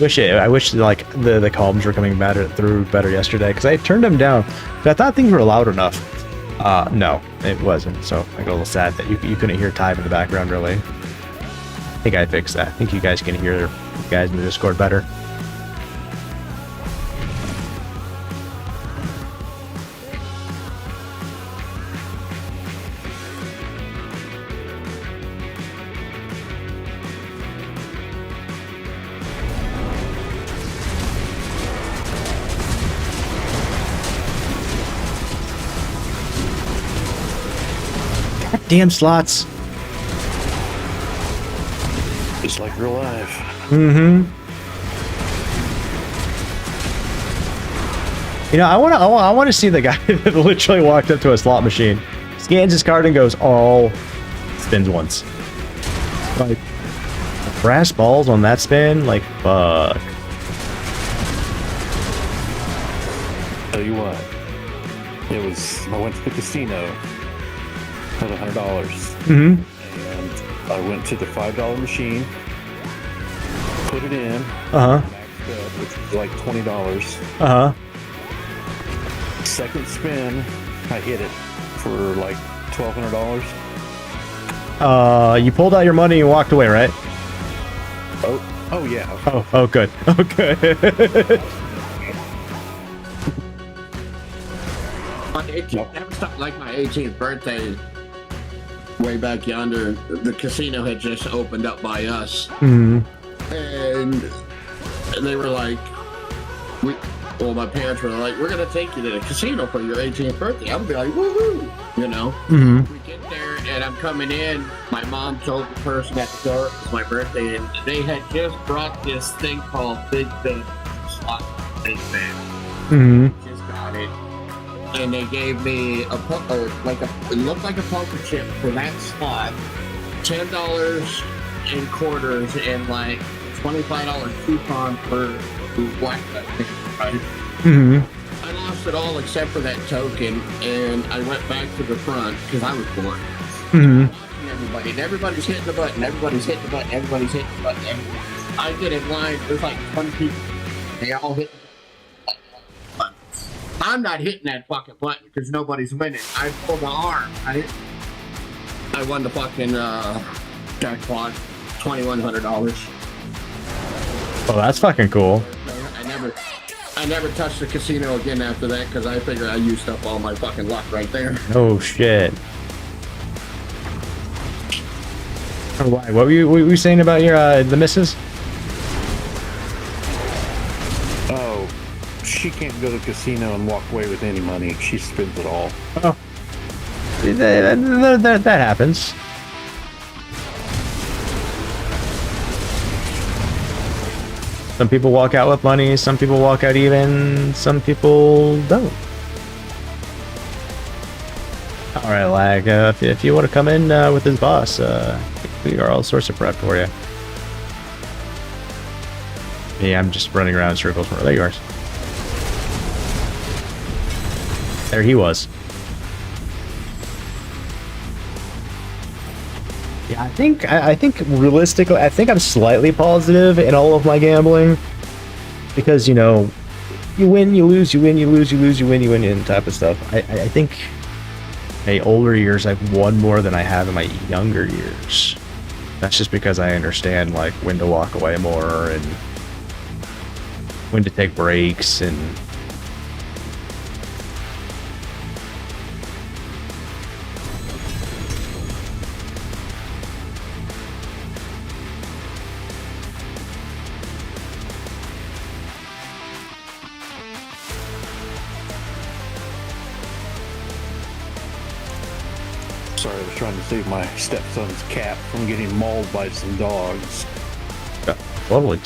I wish like the comms were coming through better yesterday because I turned them down. But I thought things were loud enough. No, it wasn't. So I got a little sad that you couldn't hear Ty in the background really. I think I fixed that. I think you guys can hear the guys in the Discord better. Damn slots. Just like real life. Mm-hmm. You know, I want to see the guy that literally walked up to a slot machine, scans his card and goes, "Oh," spins once. Like brass balls on that spin, like fuck. Tell you what, I went to the casino with $100. Mm-hmm. And I went to the $5 machine, put it in, Uh-huh. maxed up, which was like $20. Uh-huh. Second spin, I hit it for like $1,200. You pulled out your money and walked away, right? Oh yeah. Oh, good. Oh, good. My 18th, that was like my 18th birthday. Way back yonder, the casino had just opened up by us, Mm-hmm. and they were like, my parents were like, "We're gonna take you to the casino for your 18th birthday." I would be like, "Woohoo!" You know. Mm-hmm. We get there, and I'm coming in. My mom told the person at the door it was my birthday, and they had just brought this thing called Big Ben slot. Big Ben. Mm-hmm. Just got it. And they gave me it looked like a poker chip for that slot, $10 in quarters, and like $25 coupon for blackjack, right? Mm-hmm. I lost it all except for that token, and I went back to the front because I was bored. Mm-hmm. Everybody's hitting the button. Everybody's hitting the button. Everybody's hitting the button. I get in line. There's like 20 people. They all hit. I'm not hitting that fucking button because nobody's winning. I pulled the arm. I won the fucking jackpot, $2,100. Oh, that's fucking cool. I never touched the casino again after that because I figured I used up all my fucking luck right there. Oh shit. Why? What were you saying about your the missus? Oh, she can't go to the casino and walk away with any money. She spends it all. Oh, that happens. Some people walk out with money. Some people walk out even. Some people don't. All right, Lag. If you want to come in with his boss, we are all sorts of prep for you. Yeah, I'm just running around in circles. There you are. There he was. Yeah, I think realistically, I think I'm slightly positive in all of my gambling because, you know, you win, you lose, you win, you lose, you lose, you win, you win, and type of stuff. I think in older years I've won more than I have in my younger years. That's just because I understand like when to walk away more and when to take breaks and Sorry, I was trying to save my stepson's cat from getting mauled by some dogs. yeah, totally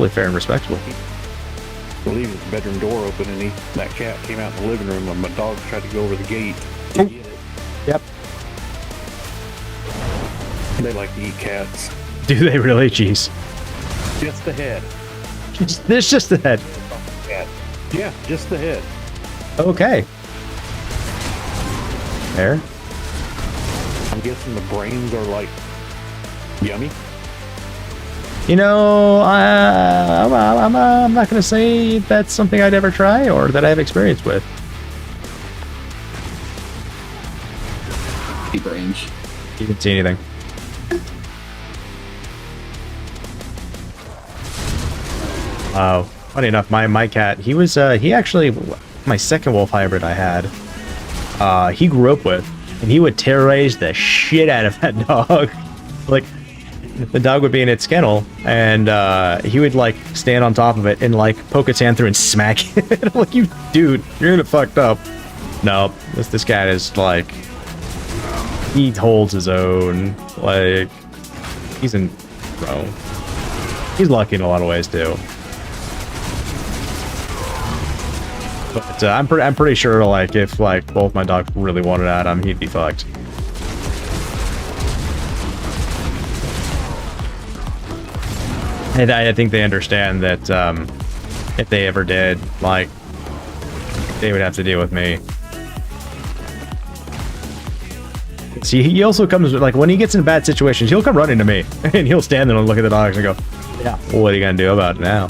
fair and respectable. We're leaving the bedroom door open, and that cat came out in the living room, and my dog tried to go over the gate to get it. Yep. They like to eat cats. Do they really? Jeez. Just the head. There's just the head. Cat. Yeah, just the head. Okay. There. I'm guessing the brains are like yummy. You know, I'm not going to say that's something I'd ever try or that I have experience with. Deep range. You can see anything. Funny enough, my cat, he actually, my second wolf hybrid I had, he grew up with, and he would terrorize the shit out of that dog. Like, the dog would be in its kennel, and he would like stand on top of it and like poke its hand through and smack it. I'm like, you dude, you're gonna fucked up. No, this cat is like, he holds his own. Like, he's in, bro. He's lucky in a lot of ways too. But I'm pretty sure like if like both my dogs really wanted at him, he'd be fucked. And I think they understand that if they ever did, like, they would have to deal with me. See, he also comes, like, when he gets in bad situations, he'll come running to me. And he'll stand there and look at the dogs and go, yeah, well, what are you going to do about it now?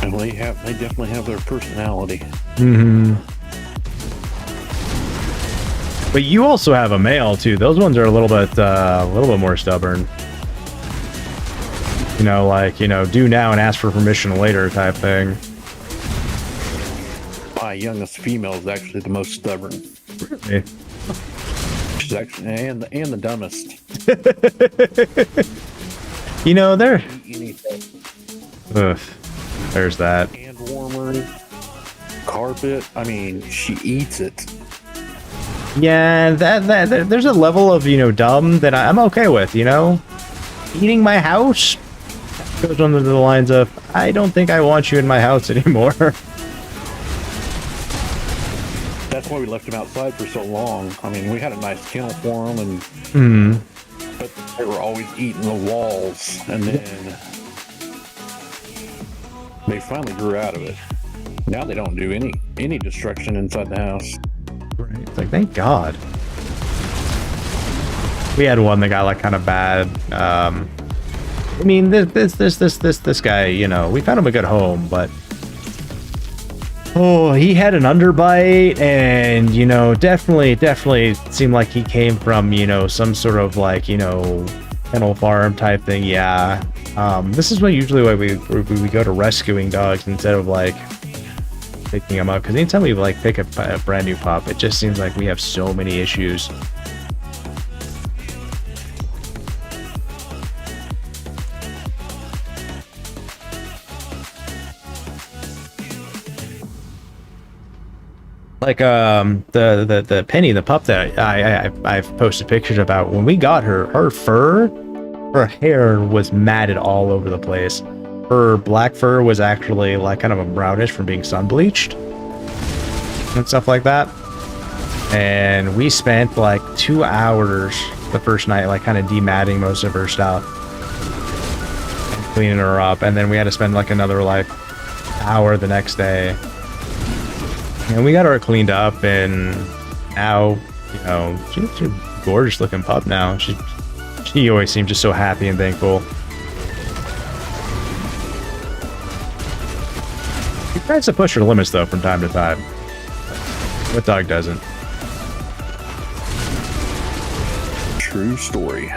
And they definitely have their personality. Mm-hmm. But you also have a male too. Those ones are a little bit more stubborn. You know, like, you know, do now and ask for permission later type thing. My youngest female is actually the most stubborn. Really? She's actually and the dumbest. You know, they're. Anything. Ugh. There's that. Hand warmer, carpet. I mean, she eats it. Yeah, that there's a level of, you know, dumb that I'm okay with, you know? Eating my house goes under the lines of, I don't think I want you in my house anymore. That's why we left him outside for so long. I mean, we had a nice kennel for him, and but they were always eating the walls, and then they finally grew out of it. Now they don't do any destruction inside the house. Right. It's like, thank God. We had one that got like kind of bad. I mean, this guy, you know, we found him a good home, but oh, he had an underbite, and you know, definitely seemed like he came from, you know, some sort of like, you know, kennel farm type thing. Yeah. This is usually why we go to rescuing dogs instead of like picking them up, because anytime we like pick up a brand new pup, it just seems like we have so many issues. Like the Penny, the pup that I've posted pictures about, when we got her, her hair was matted all over the place. Her black fur was actually like kind of a brownish from being sun bleached and stuff like that. And we spent like 2 hours the first night, like kind of dematting most of her stuff and cleaning her up. And then we had to spend like another like hour the next day. And we got her cleaned up, and now, you know, she's a gorgeous looking pup now. She always seems just so happy and thankful. She tries to push her limits though from time to time. What dog doesn't? True story.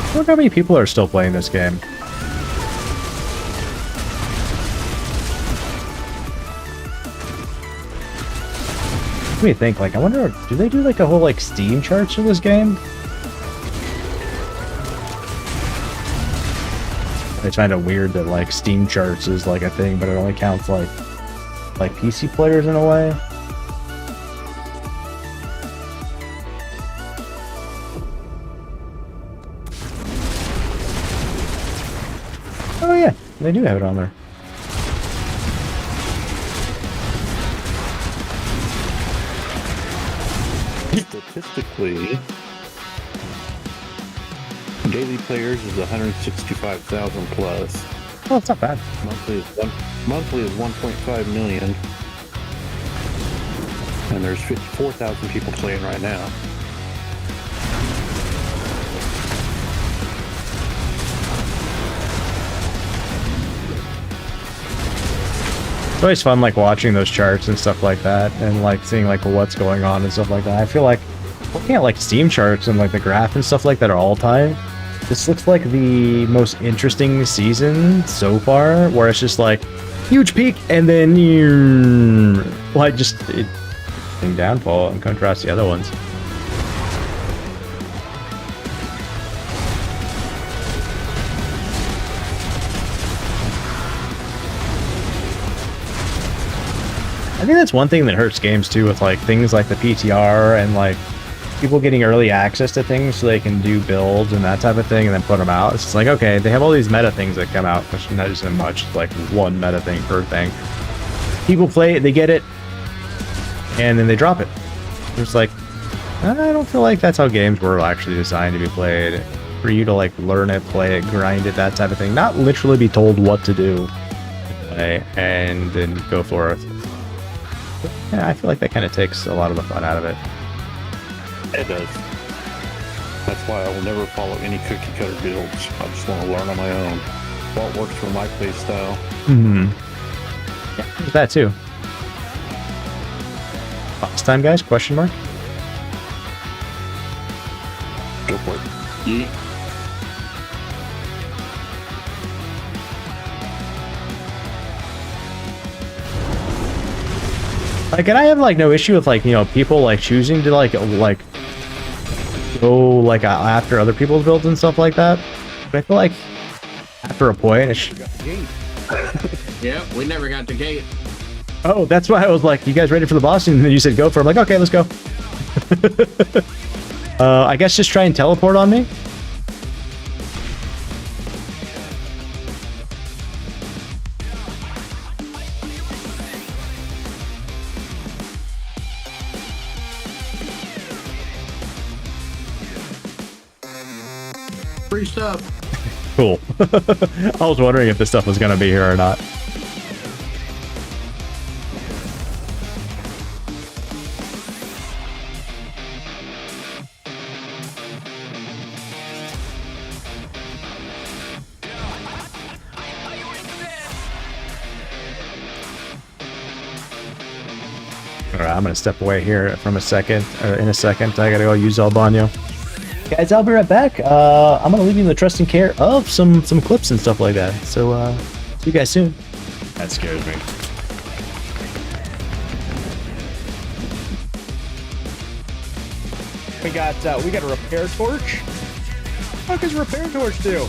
I wonder how many people are still playing this game. Let me think, like, I wonder, do they do like a whole like Steam charts for this game? I find it weird that like Steam charts is like a thing, but it only counts like PC players in a way. Oh yeah, they do have it on there. Statistically, daily players is 165,000 plus. Oh, it's not bad. Monthly is 1.5 million, and there's 54,000 people playing right now. It's always fun, like, watching those charts and stuff like that, and, like, seeing, like, what's going on and stuff like that. I feel like looking at, like, Steam charts and, like, the graph and stuff like that are all time. This looks like the most interesting season so far, where it's just, like, huge peak, and then, like, just downfall in contrast to the other ones. I think that's one thing that hurts games too, with like things like the PTR and like people getting early access to things so they can do builds and that type of thing and then put them out. It's just like, okay, they have all these meta things that come out, which not isn't much, it's like one meta thing per thing. People play it, they get it, and then they drop it. It's like, I don't feel like that's how games were actually designed to be played. For you to like learn it, play it, grind it, that type of thing. Not literally be told what to do, and then go for it. Yeah, I feel like that kind of takes a lot of the fun out of it. It does. That's why I will never follow any cookie cutter builds. I just want to learn on my own. What works for my play style. Mm-hmm. Yeah, there's that too. Boss time, guys? Question mark? Go for it. Yeah. Like, and I have like no issue with like, you know, people like choosing to like go like after other people's builds and stuff like that. But I feel like after a point, it should... Yeah, we never got the gate. Oh, that's why I was like, you guys ready for the boss? And then you said go for it. I'm like, okay, let's go. I guess just try and teleport on me. Free stuff. Cool. I was wondering if this stuff was going to be here or not. Alright, I'm going to step away here from a second, in a second. I got to go use El Baño. Guys, I'll be right back. I'm gonna leave you in the trust and care of some clips and stuff like that. So see you guys soon. That scares me. We got a repair torch. What does repair torch do?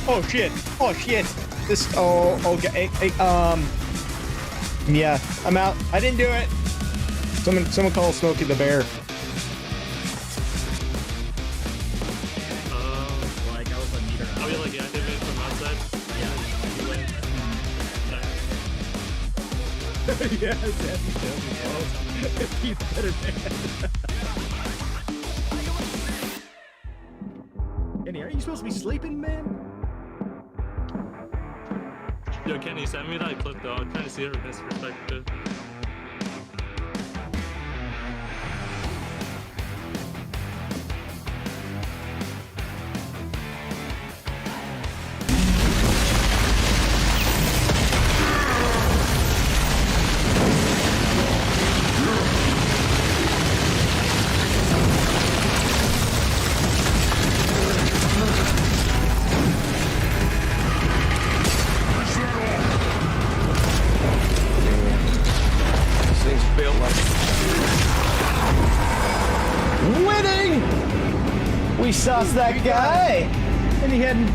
Oh shit! Oh shit! This. Oh. Okay. Yeah. I'm out. I didn't do it. Someone call Smokey the Bear. Like I was like, I'll be like deactivated from outside. Yeah. Yes. He's better man. Kenny, are you supposed to be sleeping, man? Yo, Kenny, send me that clip though. I'm trying to see it from his perspective. We sauced that guy, and he hadn't.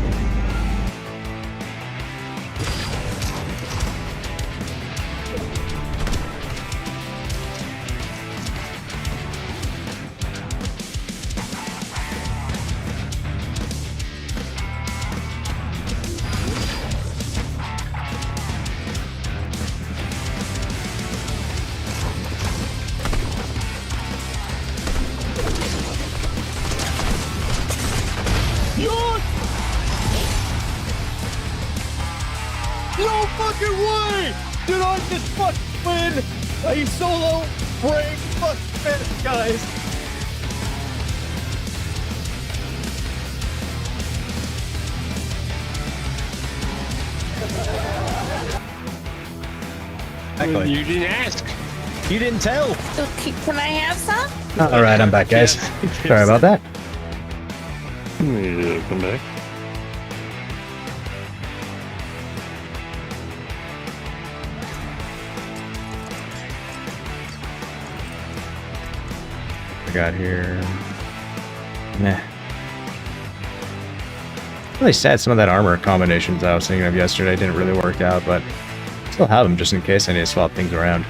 No fucking way! Did I just fucking win a solo break fucking match, guys? Exactly. You didn't ask. You didn't tell. Can I have some? All right, I'm back, guys. Sorry about that. Yeah, come back. I got here. Nah. Really sad some of that armor combinations I was thinking of yesterday didn't really work out, but still have them just in case I need to swap things around.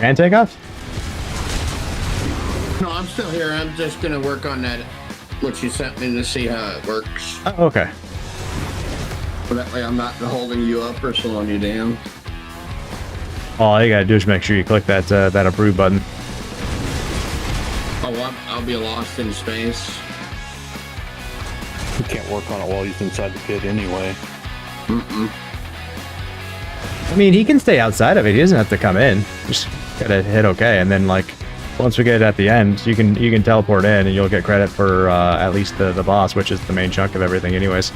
And take off? No, I'm still here. I'm just gonna work on that, what you sent me, to see how it works. Oh, okay. So that way I'm not holding you up or slowing you down. All you gotta do is make sure you click that that approve button. Oh, I'll be lost in space. You can't work on it while he's inside the pit anyway. I mean, he can stay outside of it. He doesn't have to come in. Just gotta hit OK, and then like once we get it at the end, you can teleport in, and you'll get credit for at least the boss, which is the main chunk of everything, anyways.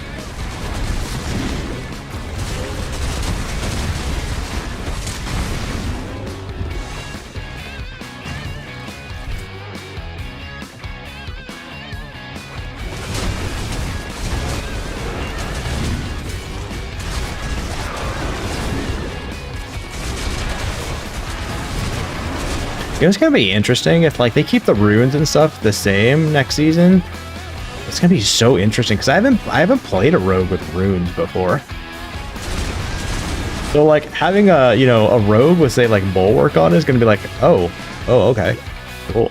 You know, it's gonna be interesting if like they keep the runes and stuff the same next season. It's gonna be so interesting because I haven't played a rogue with runes before. So like having a rogue with say like bulwark on it is gonna be like, oh okay, cool.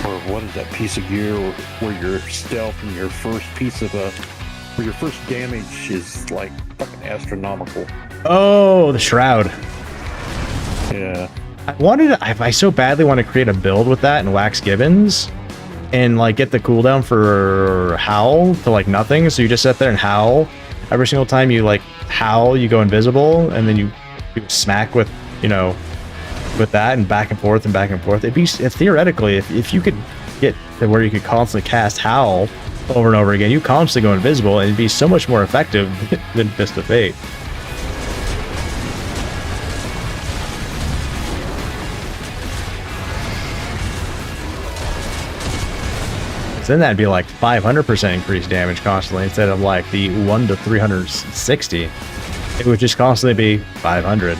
Or what is that piece of gear where your stealth and your first piece of where your first damage is like fucking astronomical. Oh, the shroud. Yeah. I so badly want to create a build with that and Wax Gibbons and like get the cooldown for howl to like nothing. So you just sit there and howl every single time you like howl, you go invisible, and then you smack with with that and back and forth and back and forth. If theoretically if you could get to where you could constantly cast howl over and over again, you constantly go invisible, and it'd be so much more effective than Fist of Fate. Then that'd be like 500% increased damage constantly instead of like the 1 to 360. It would just constantly be 500.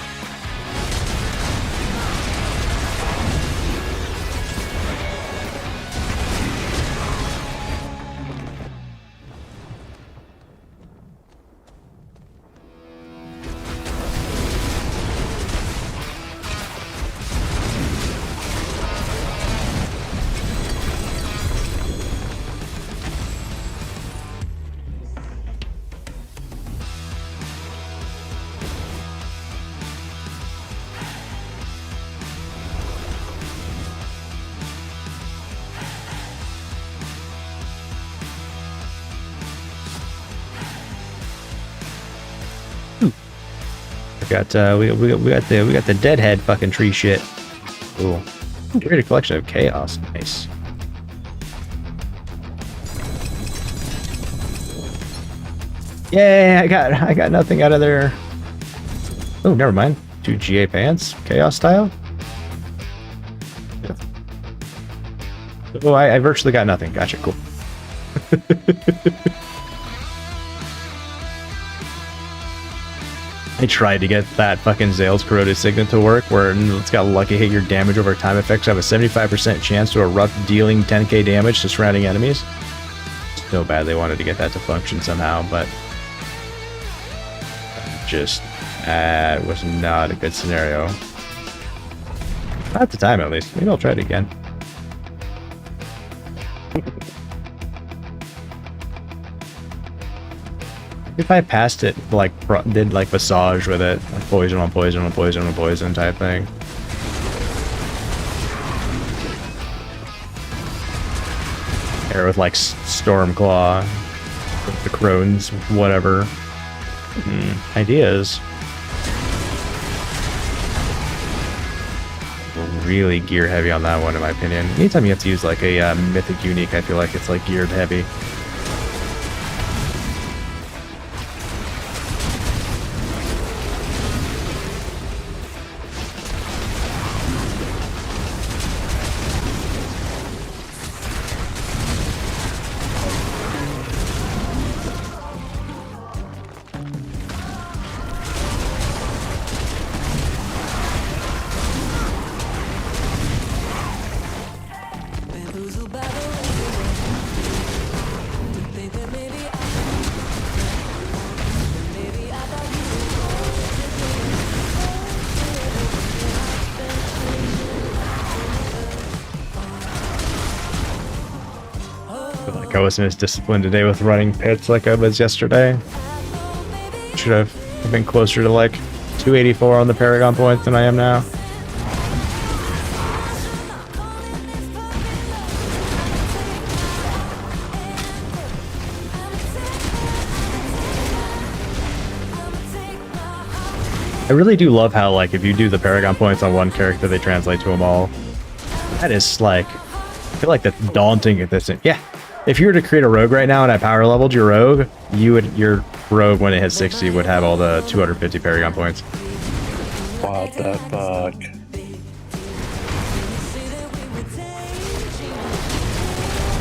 We got the deadhead fucking tree shit. Cool. Great collection of chaos. Nice. Yay! I got nothing out of there. Oh, never mind. 2 GA pants, chaos style. Oh, I virtually got nothing. Gotcha. Cool. I tried to get that fucking Zale's Corroded Signet to work, where it's got lucky hit your damage over time effects have a 75% chance to erupt, dealing 10k damage to surrounding enemies. So bad they wanted to get that to function somehow, but just was not a good scenario. Not at the time, at least. Maybe I'll try it again. If I passed it, like, did like massage with it, like poison on poison on poison on poison type thing. Or with like Stormclaw, with the Crones, whatever. Ideas. Really gear heavy on that one, in my opinion. Anytime you have to use like a mythic unique, I feel like it's like geared heavy. I wasn't as disciplined today with running pits like I was yesterday. Should have been closer to like 284 on the Paragon points than I am now. I really do love how, like, if you do the Paragon points on one character, they translate to them all. That is like, I feel like that's daunting at this. Yeah. If you were to create a rogue right now and I power leveled your rogue, your rogue when it hits 60 would have all the 250 Paragon points. What the fuck?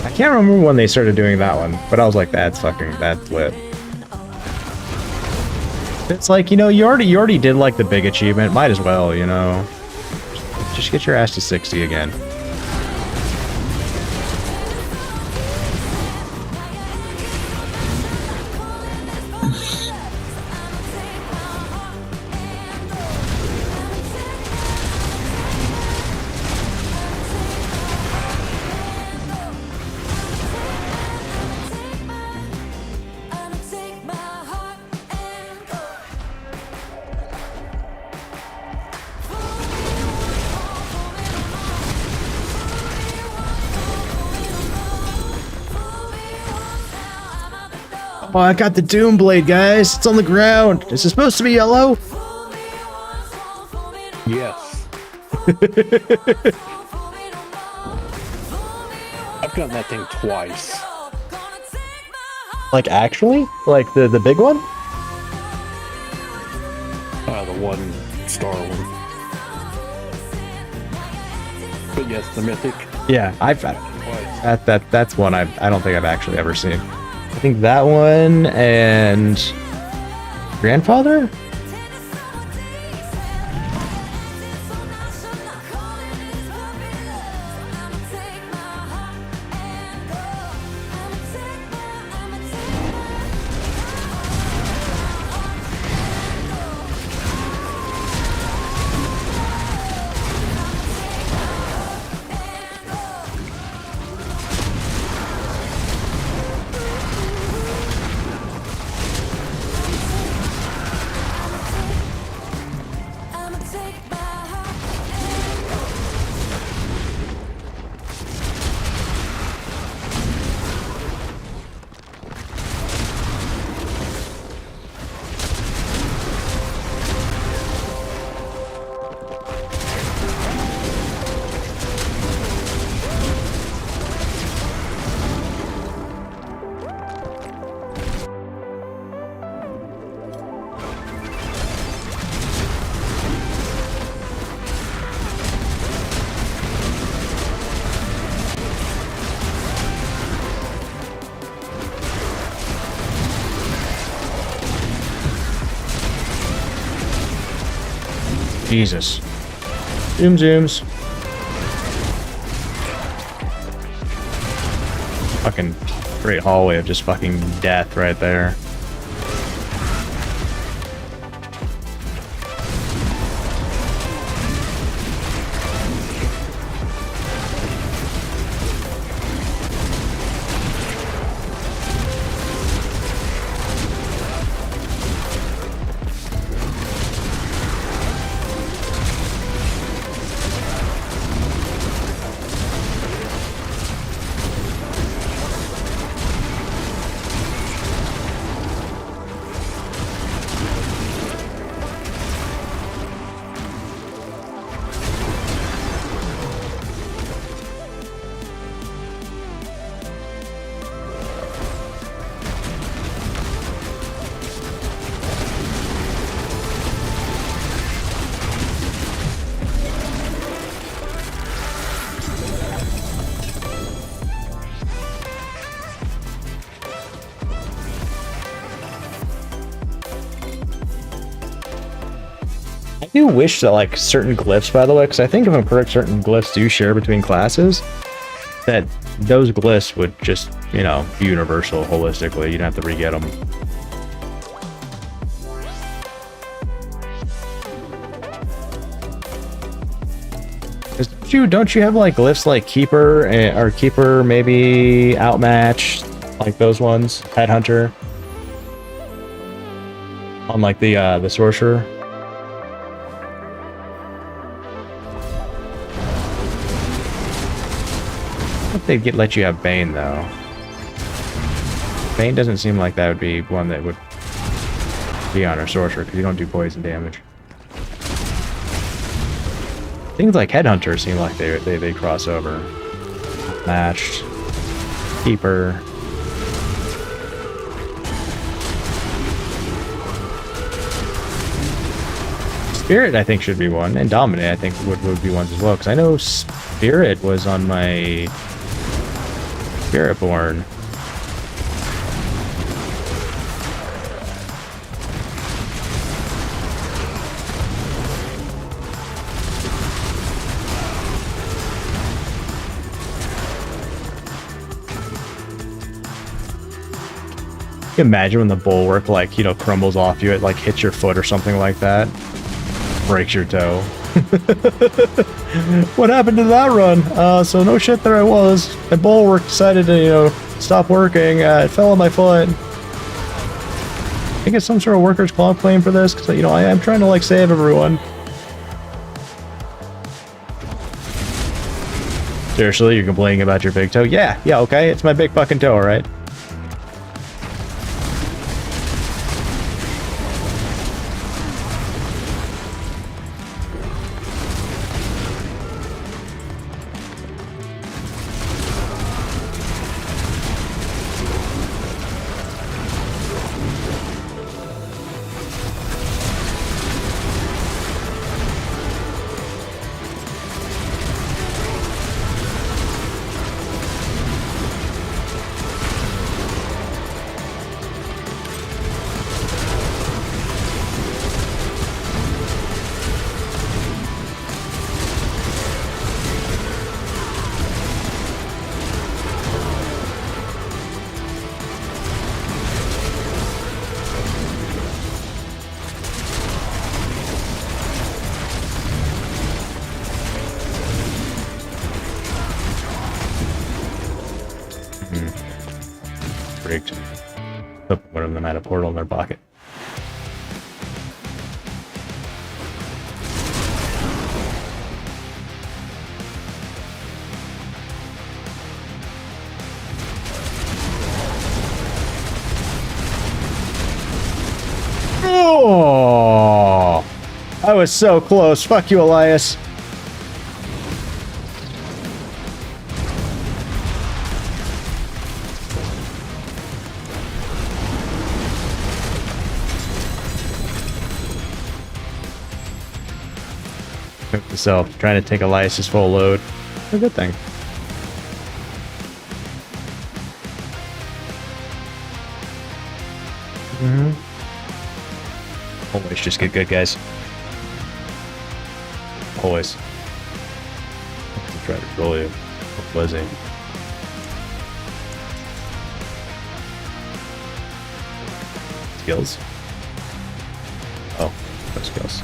I can't remember when they started doing that one, but I was like, that's lit. It's like, you know, you already did like the big achievement, might as well, you know. Just get your ass to 60 again. Oh, I got the Doom Blade, guys. It's on the ground. Is it supposed to be yellow? Yes. I've done that thing twice. Like, actually? Like the big one? The one star one. But yes, the mythic. Yeah, I've that's one I don't think I've actually ever seen. I think that one and Grandfather? Jesus. Zooms. Fucking great hallway of just fucking death right there. do wish that like certain glyphs, by the way, because I think if I'm correct, certain glyphs do share between classes, that those glyphs would just, you know, be universal holistically. You'd have to re-get them. Don't you have like glyphs like Keeper or Keeper maybe Outmatch, like those ones, Headhunter, on like the Sorcerer? I think they'd let you have Bane though. Bane doesn't seem like that would be one that would be on our Sorcerer because you don't do poison damage. Things like Headhunter seem like they cross over. Matched. Keeper. Spirit, I think, should be one. And Dominate, I think, would be ones as well. Because I know Spirit was on my Spiritborn. Imagine when the bulwark, like, you know, crumbles off you, it like hits your foot or something like that, breaks your toe. What happened to that run? So no shit, there I was. My bulwark decided to, you know, stop working. It fell on my foot. I get some sort of workers' comp claim for this because, you know, I am trying to like save everyone. Seriously, you're complaining about your big toe? Yeah, okay, it's my big fucking toe, alright? One of them had a portal in their pocket. Oh, I was so close. Fuck you, Elias. Myself trying to take Elias's full load. A good thing. Always just get good, guys. Always. I'll try to troll you. What was it? Skills? Oh, no skills.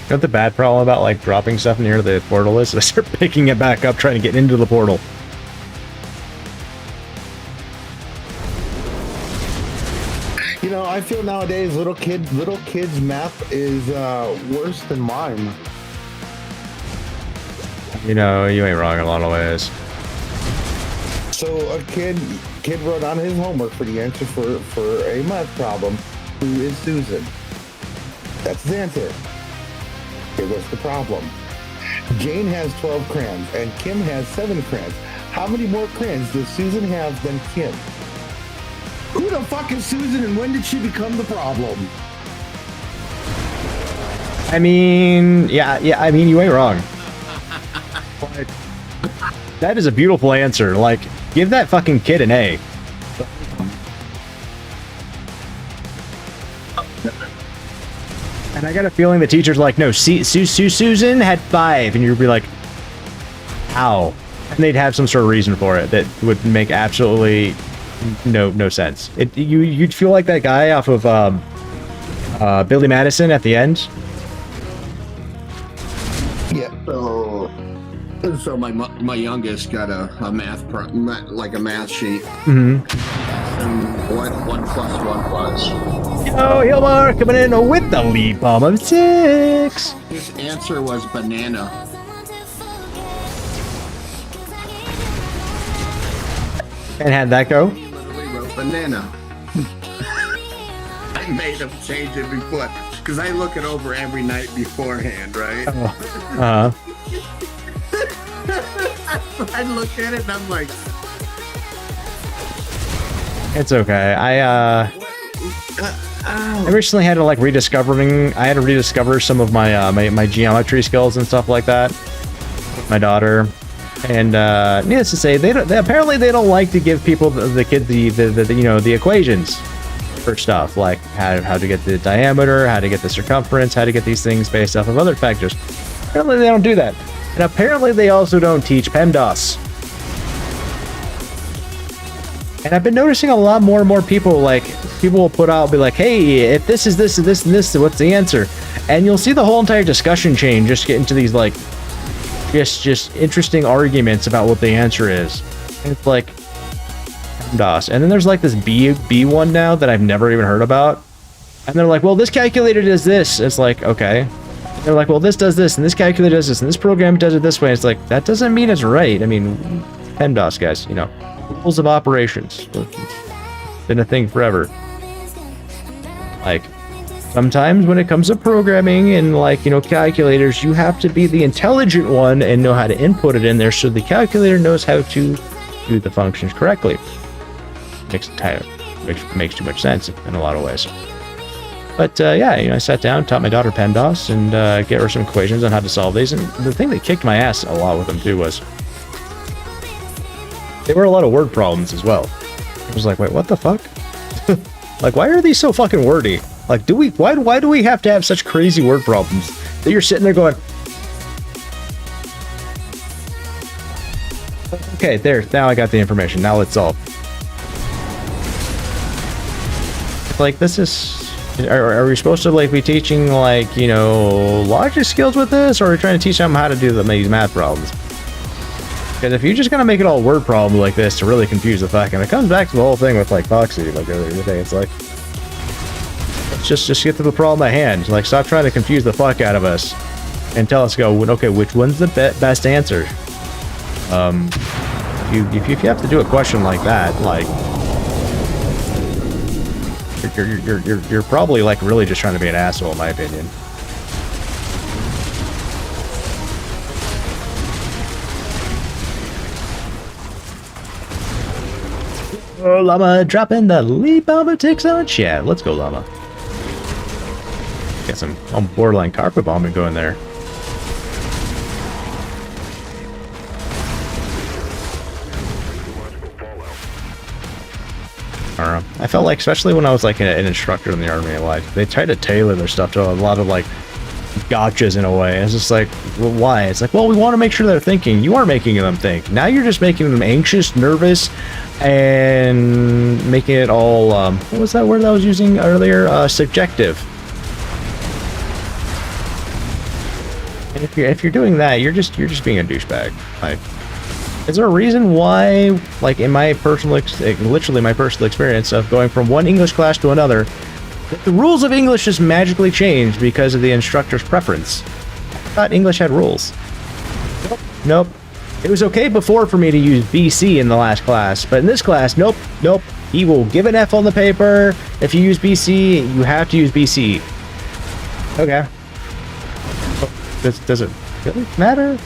You know what the bad problem about like dropping stuff near the portal is? I start picking it back up trying to get into the portal. You know, I feel nowadays little kids map is worse than mine. You know, you ain't wrong in a lot of ways. So a kid wrote on his homework for the answer for a math problem. Who is Susan? That's his answer. Here goes the problem. Jane has 12 crayons and Kim has 7 crayons. How many more crayons does Susan have than Kim? Who the fuck is Susan and when did she become the problem? I mean, yeah, I mean, you ain't wrong. But that is a beautiful answer. Like, give that fucking kid an A. And I got a feeling the teacher's like, no, Susan had 5, and you'd be like, how? And they'd have some sort of reason for it that would make absolutely no sense. You'd feel like that guy off of Billy Madison at the end. Yeah. So my youngest got a math like a math sheet. Mm-hmm. And 1 plus 1 plus. Yo, Hilmar coming in with the lead bomb of 6. His answer was banana. And how'd that go? He literally wrote banana. I made him change it before, because I look it over every night beforehand, right? I look at it and I'm like, it's okay. I recently had to like rediscover some of my my geometry skills and stuff like that with my daughter. And needless to say, they apparently don't like to give people the kids the equations for stuff like how to get the diameter, how to get the circumference, how to get these things based off of other factors. Apparently they don't do that. And apparently they also don't teach PEMDAS. And I've been noticing a lot more and more people will put out, be like, hey, if this is this and this and this, what's the answer? And you'll see the whole entire discussion chain just get into these like just interesting arguments about what the answer is. And it's like PEMDAS. And then there's like this B one now that I've never even heard about. And they're like, well, this calculator does this. It's like, okay. And they're like, well, this does this, and this calculator does this, and this program does it this way. It's like, that doesn't mean it's right. I mean, PEMDAS, guys, rules of operations. Been a thing forever. Like, sometimes when it comes to programming and calculators, you have to be the intelligent one and know how to input it in there so the calculator knows how to do the functions correctly. Makes too much sense in a lot of ways. But yeah, I sat down, taught my daughter PEMDAS, and get her some equations on how to solve these. And the thing that kicked my ass a lot with them too was they were a lot of word problems as well. I was like, wait, what the fuck? Like, why are these so fucking wordy? Like, why do we have to have such crazy word problems that you're sitting there going, okay, there, now I got the information, now let's solve. Like, this is, are we supposed to be teaching logic skills with this, or are we trying to teach them how to do these math problems? Because if you're just gonna make it all word problem like this to really confuse the fuck, and it comes back to the whole thing with Foxy, it's like, let's just get to the problem at hand. Like, stop trying to confuse the fuck out of us, and tell us, okay, which one's the best answer? If you have to do a question like that, you're probably really just trying to be an asshole, in my opinion. Oh, Llama, drop in the lead bomber ticks on chat. Let's go, Llama. Get some borderline carpet bombing going there. I don't know. I felt like, especially when I was an instructor in the Army, they try to tailor their stuff to a lot of gotchas in a way. It's just like, well, why? It's like, well, we want to make sure they're thinking. You are making them think. Now you're just making them anxious, nervous, and making it all, what was that word I was using earlier? Subjective. And if you're doing that, you're just being a douchebag. Is there a reason why, in my literally my personal experience of going from one English class to another, that the rules of English just magically changed because of the instructor's preference? I thought English had rules. Nope. It was okay before for me to use BC in the last class, but in this class, nope. He will give an F on the paper. If you use BC, you have to use BC. Okay. Does it really matter?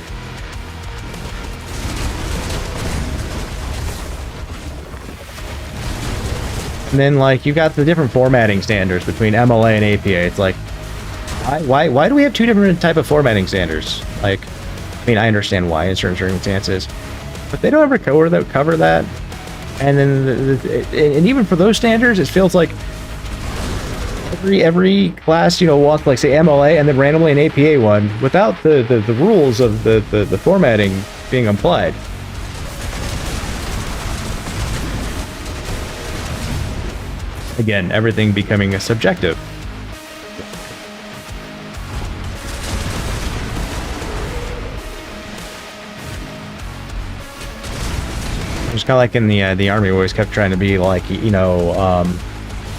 And then you got the different formatting standards between MLA and APA. It's like, why do we have two different type of formatting standards? I mean, I understand why in certain circumstances, but they don't ever cover that. And then, and even for those standards, it feels like every class, you know, walk like say MLA and then randomly an APA one without the rules of the formatting being applied. Again, everything becoming a subjective. It's kind of like in the army, we always kept trying to be like, you know,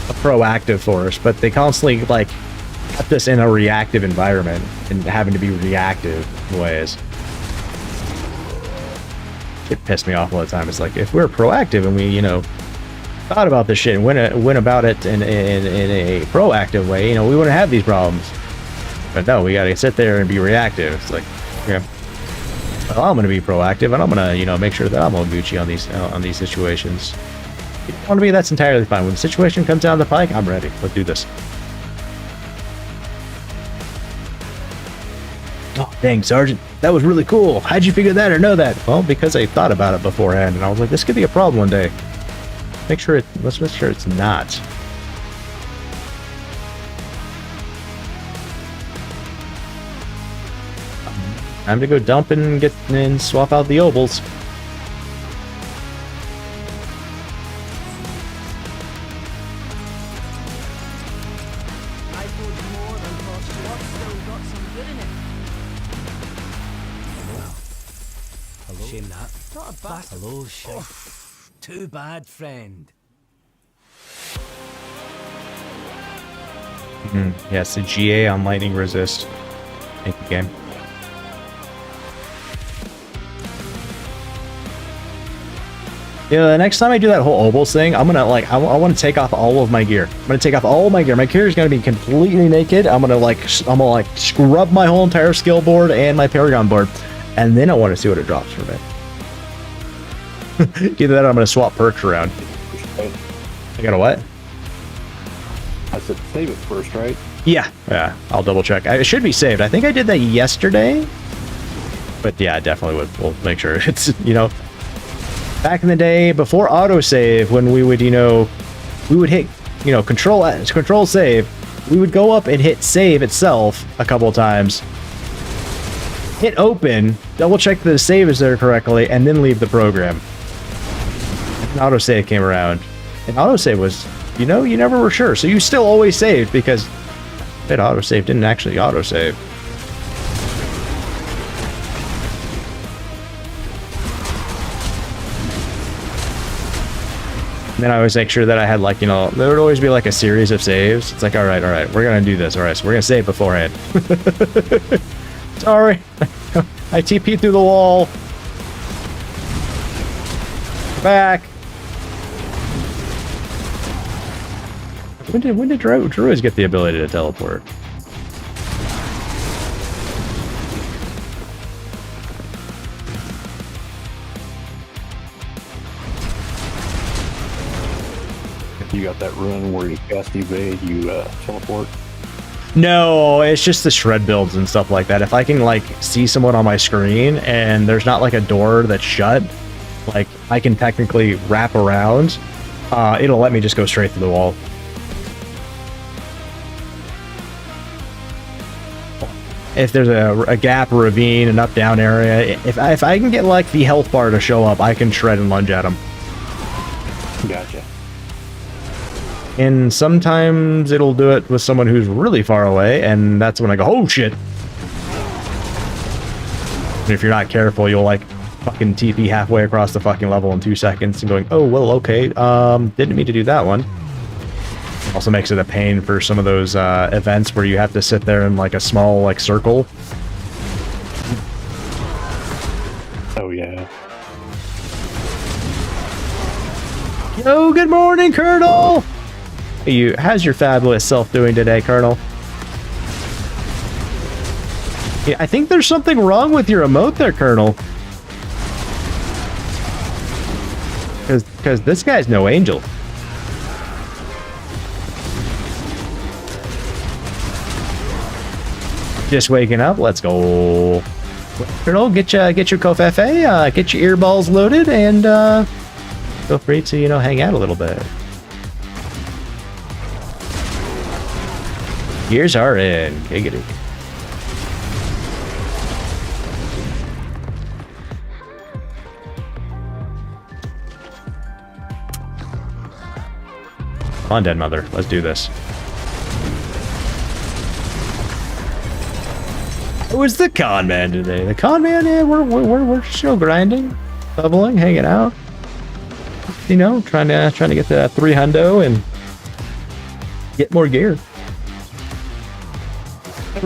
a proactive force, but they constantly like kept us in a reactive environment and having to be reactive in ways. It pissed me off all the time. It's like, if we're proactive and we, you know, thought about this shit and went about it in a proactive way, you know, we wouldn't have these problems. But no, we gotta sit there and be reactive. It's like, yeah, well, I'm gonna be proactive and I'm gonna, you know, make sure that I'm all Gucci on these situations. If you want to be, that's entirely fine. When the situation comes down the pike, I'm ready. Let's do this. Oh, dang, Sergeant, that was really cool. How'd you figure that or know that? Well, because I thought about it beforehand, and I was like, this could be a problem one day. Let's make sure it's not. Time to go dump and get and swap out the ovals. I forge more than cost. What's still got some good in it? Hello? Shame that. Not a bastard. Hello, shite. Too bad, friend. Yes, the GA on lightning resist. Thank you, game. Yeah, the next time I do that whole ovals thing, I'm gonna like, I want to take off all of my gear. I'm gonna take off all of my gear. My gear is gonna be completely naked. I'm gonna scrub my whole entire skill board and my Paragon board, and then I want to see what it drops from it. Either that or I'm gonna swap perks around. I got a what? I said save it first, right? Yeah, I'll double check. It should be saved. I think I did that yesterday, but yeah, I definitely would. We'll make sure it's, you know, back in the day before autosave, when we would, you know, we would hit, you know, control save, we would go up and hit save itself a couple of times, hit open, double check the save is there correctly, and then leave the program. And autosave came around, and autosave was, you know, you never were sure, so you still always saved because that autosave didn't actually autosave. And then I always make sure that I had, like, you know, there would always be like a series of saves. It's like, all right, we're gonna do this. All right, so we're gonna save beforehand. Sorry, I TP'd through the wall. Back. When did Druids get the ability to teleport? You got that run where you cast evade, you teleport? No, it's just the shred builds and stuff like that. If I can, like, see someone on my screen and there's not like a door that's shut, like, I can technically wrap around, it'll let me just go straight through the wall. If there's a gap, a ravine, an up-down area, if I can get, like, the health bar to show up, I can shred and lunge at them. Gotcha. And sometimes it'll do it with someone who's really far away, and that's when I go, oh shit! And if you're not careful, you'll, like, fucking TP halfway across the fucking level in 2 seconds and going, oh, well, okay, didn't mean to do that one. Also makes it a pain for some of those events where you have to sit there in, like, a small, like, circle. Oh, yeah. Yo, good morning, Colonel! How's your fabulous self doing today, Colonel? Yeah, I think there's something wrong with your emote there, Colonel. Because this guy's no angel. Just waking up, let's go. Colonel, get your Kofefe, get your earballs loaded, and feel free to, you know, hang out a little bit. Gears are in. Giggity. Come on, dead mother. Let's do this. It was the con man today. The con man, yeah, we're still grinding, bubbling, hanging out. You know, trying to get the 300 and get more gear.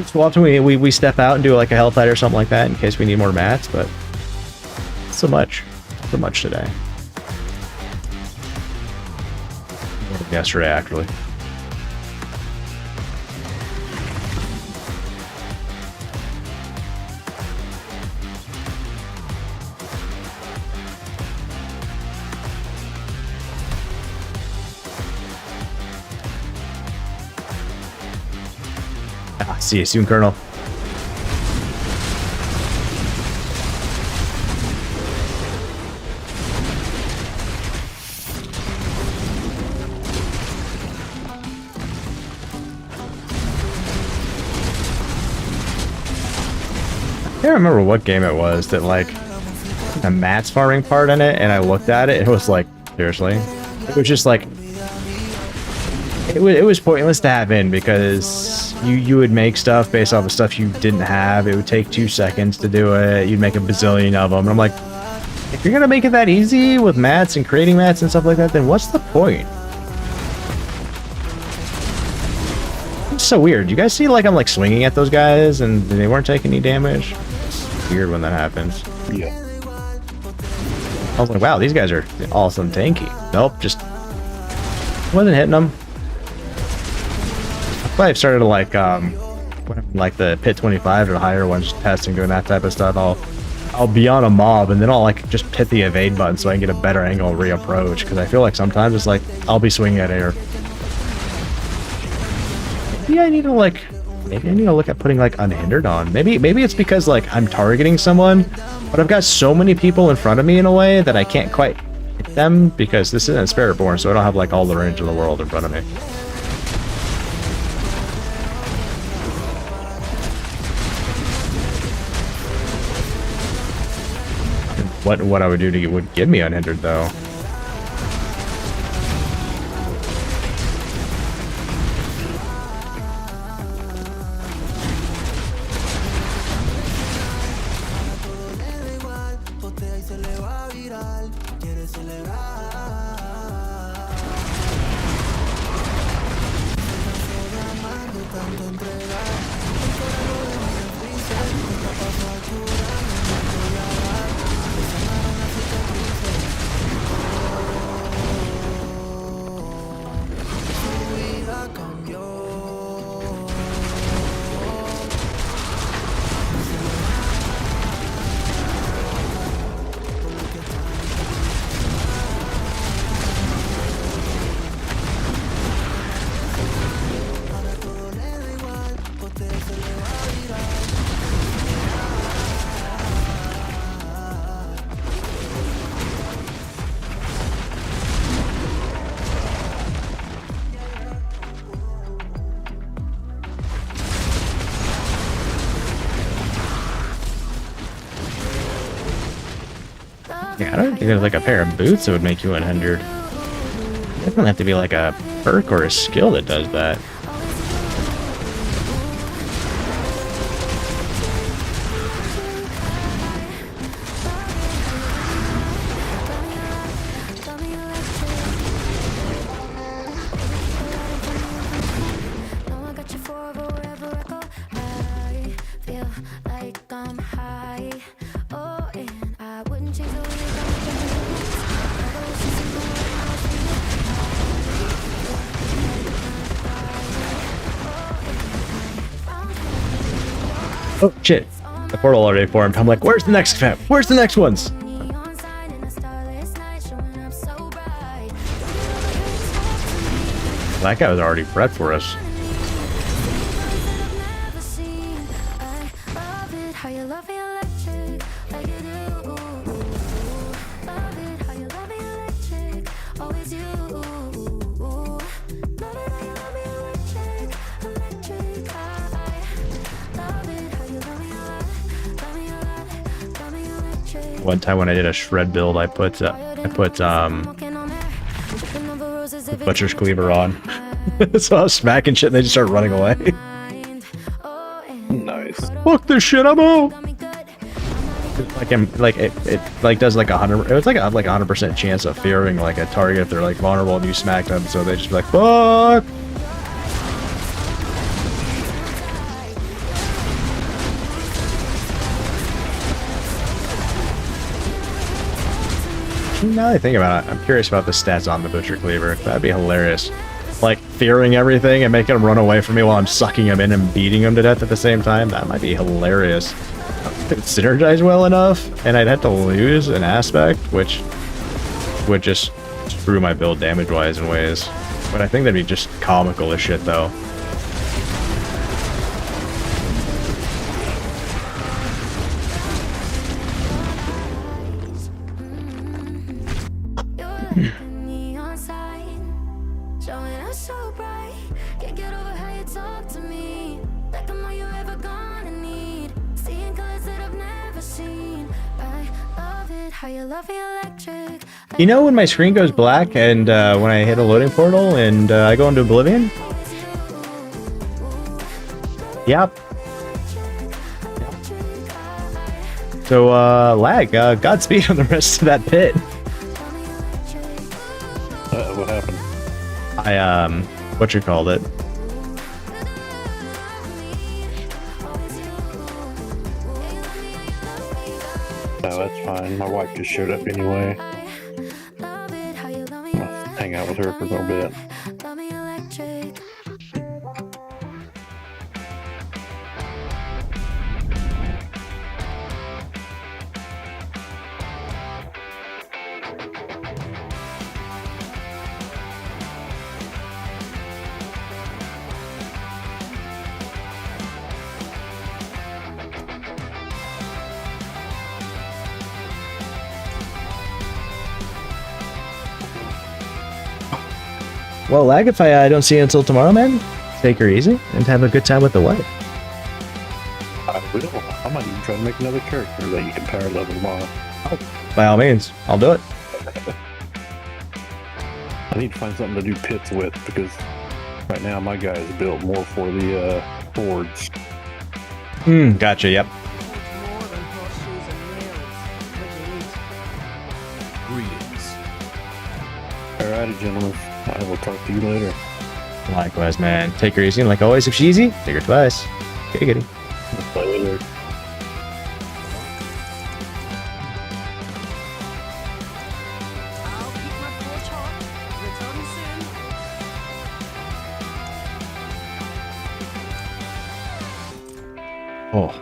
So often we step out and do like a hell fight or something like that in case we need more mats, but so much today. Yesterday, actually. See you soon, Colonel. I can't remember what game it was that like a mats farming part in it, and I looked at it, it was like, seriously? It was just like it was pointless to have in because you would make stuff based off of stuff you didn't have. It would take 2 seconds to do it. You'd make a bazillion of them. And I'm like, if you're gonna make it that easy with mats and creating mats and stuff like that, then what's the point? It's so weird. You guys see like I'm like swinging at those guys and they weren't taking any damage? It's weird when that happens. Yeah. I was like, wow, these guys are awesome tanky. Nope, just wasn't hitting them. I've started to like when I'm like the pit 25 or the higher ones, testing, doing that type of stuff. I'll be on a mob and then I'll like just hit the evade button so I can get a better angle and reapproach, because I feel like sometimes it's like I'll be swinging at air. Maybe I need to look at putting like unhindered on. Maybe it's because like I'm targeting someone, but I've got so many people in front of me in a way that I can't quite hit them because this isn't Spirit Born, so I don't have like all the range of the world in front of me. What I would do would give me unhindered though. Yeah, I don't think there's like a pair of boots that would make you 100. It doesn't have to be like a perk or a skill that does that. Oh shit, the portal already formed. I'm like, where's the next fam? Where's the next ones? That guy was already prepped for us. One time when I did a shred build, I put the butcher's cleaver on. So I was smacking shit and they just started running away. Nice. Fuck this shit, I'm out. Like it like does like 100. It's like a 100% chance of fearing like a target if they're like vulnerable and you smack them. So they just be like fuck. Now that I think about it, I'm curious about the stats on the Butcher Cleaver. That'd be hilarious. Like, fearing everything and making them run away from me while I'm sucking them in and beating them to death at the same time. That might be hilarious. It would synergize well enough, and I'd have to lose an aspect, which would just screw my build damage-wise in ways. But I think that'd be just comical as shit, though. You know when my screen goes black and when I hit a loading portal and I go into Oblivion? Yep. So, lag, Godspeed on the rest of that pit. What happened? What you called it? No, that's fine. My wife just showed up anyway. I'll hang out with her for a little bit. Well, lag, if I don't see you until tomorrow, man, take her easy and have a good time with the wife. I will. I might even try to make another character that you can power level tomorrow. By all means, I'll do it. I need to find something to do pits with because right now my guy is built more for the boards. Gotcha, yep. Alrighty, gentlemen. I will talk to you later. Likewise, man. Take her easy, and like always, if she's easy, take her twice. Okay, goody. Later. I'll keep my torch hot. Return soon. Oh.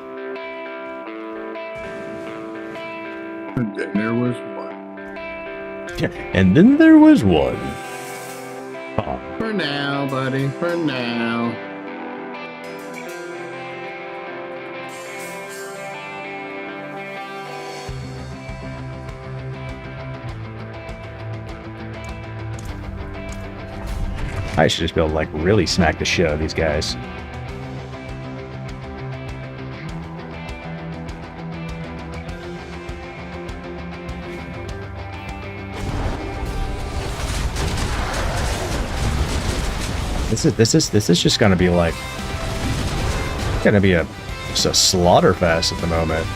And then there was one. And then there was one. For now, buddy. For now. I should just be able to, like, really smack the shit out of these guys. This is just gonna be like just a slaughter fest at the moment.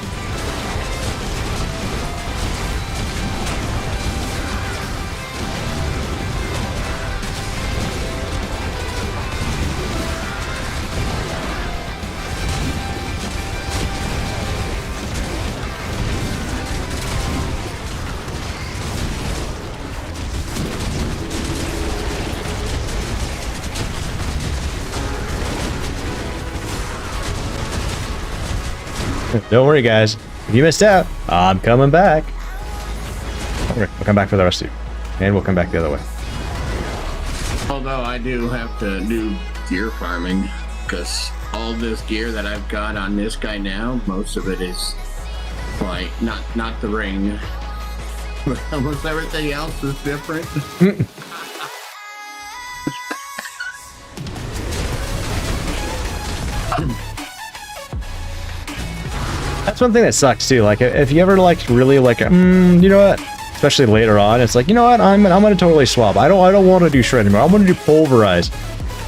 Don't worry, guys. If you missed out, I'm coming back. Okay, we'll come back for the rest of you. And we'll come back the other way. Although I do have to do gear farming, because all this gear that I've got on this guy now, most of it is like not the ring. But almost everything else is different. That's That's one thing that sucks too. Like if you ever like really like, you know what? Especially later on, it's like, you know what? I'm gonna totally swap. I don't want to do shred anymore. I want to do pulverize.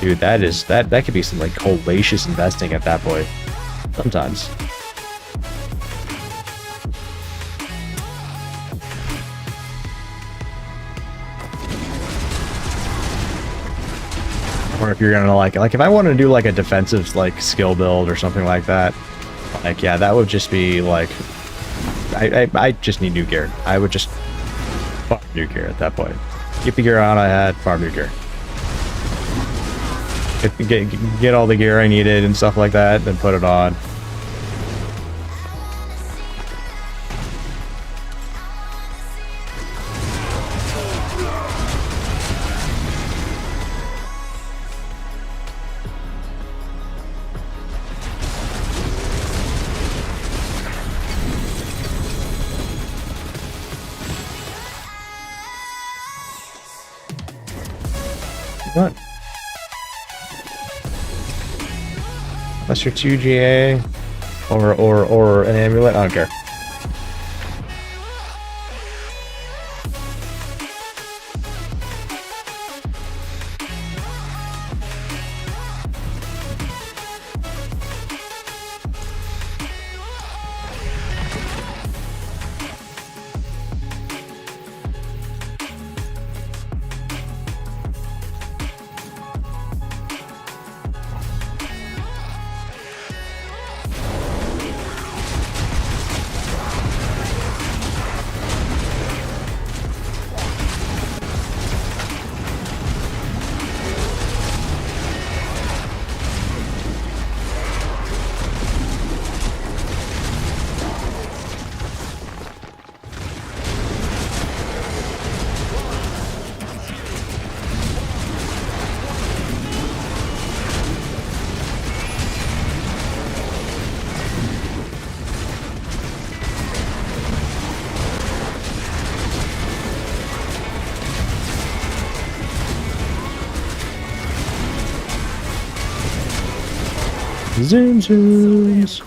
Dude, that could be some like hellacious investing at that point. Sometimes. Or if you're gonna like if I want to do like a defensive like skill build or something like that, like yeah, that would just be like I just need new gear. I would just farm new gear at that point. Keep the gear on I had, farm new gear. Get all the gear I needed and stuff like that, then put it on. What? Unless you're 2GA or an amulet, I don't care. Zoom zooms.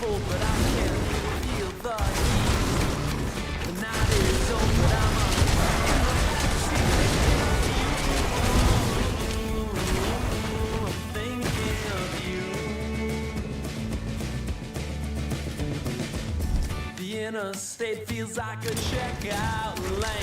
The interstate feels like a checkout lane.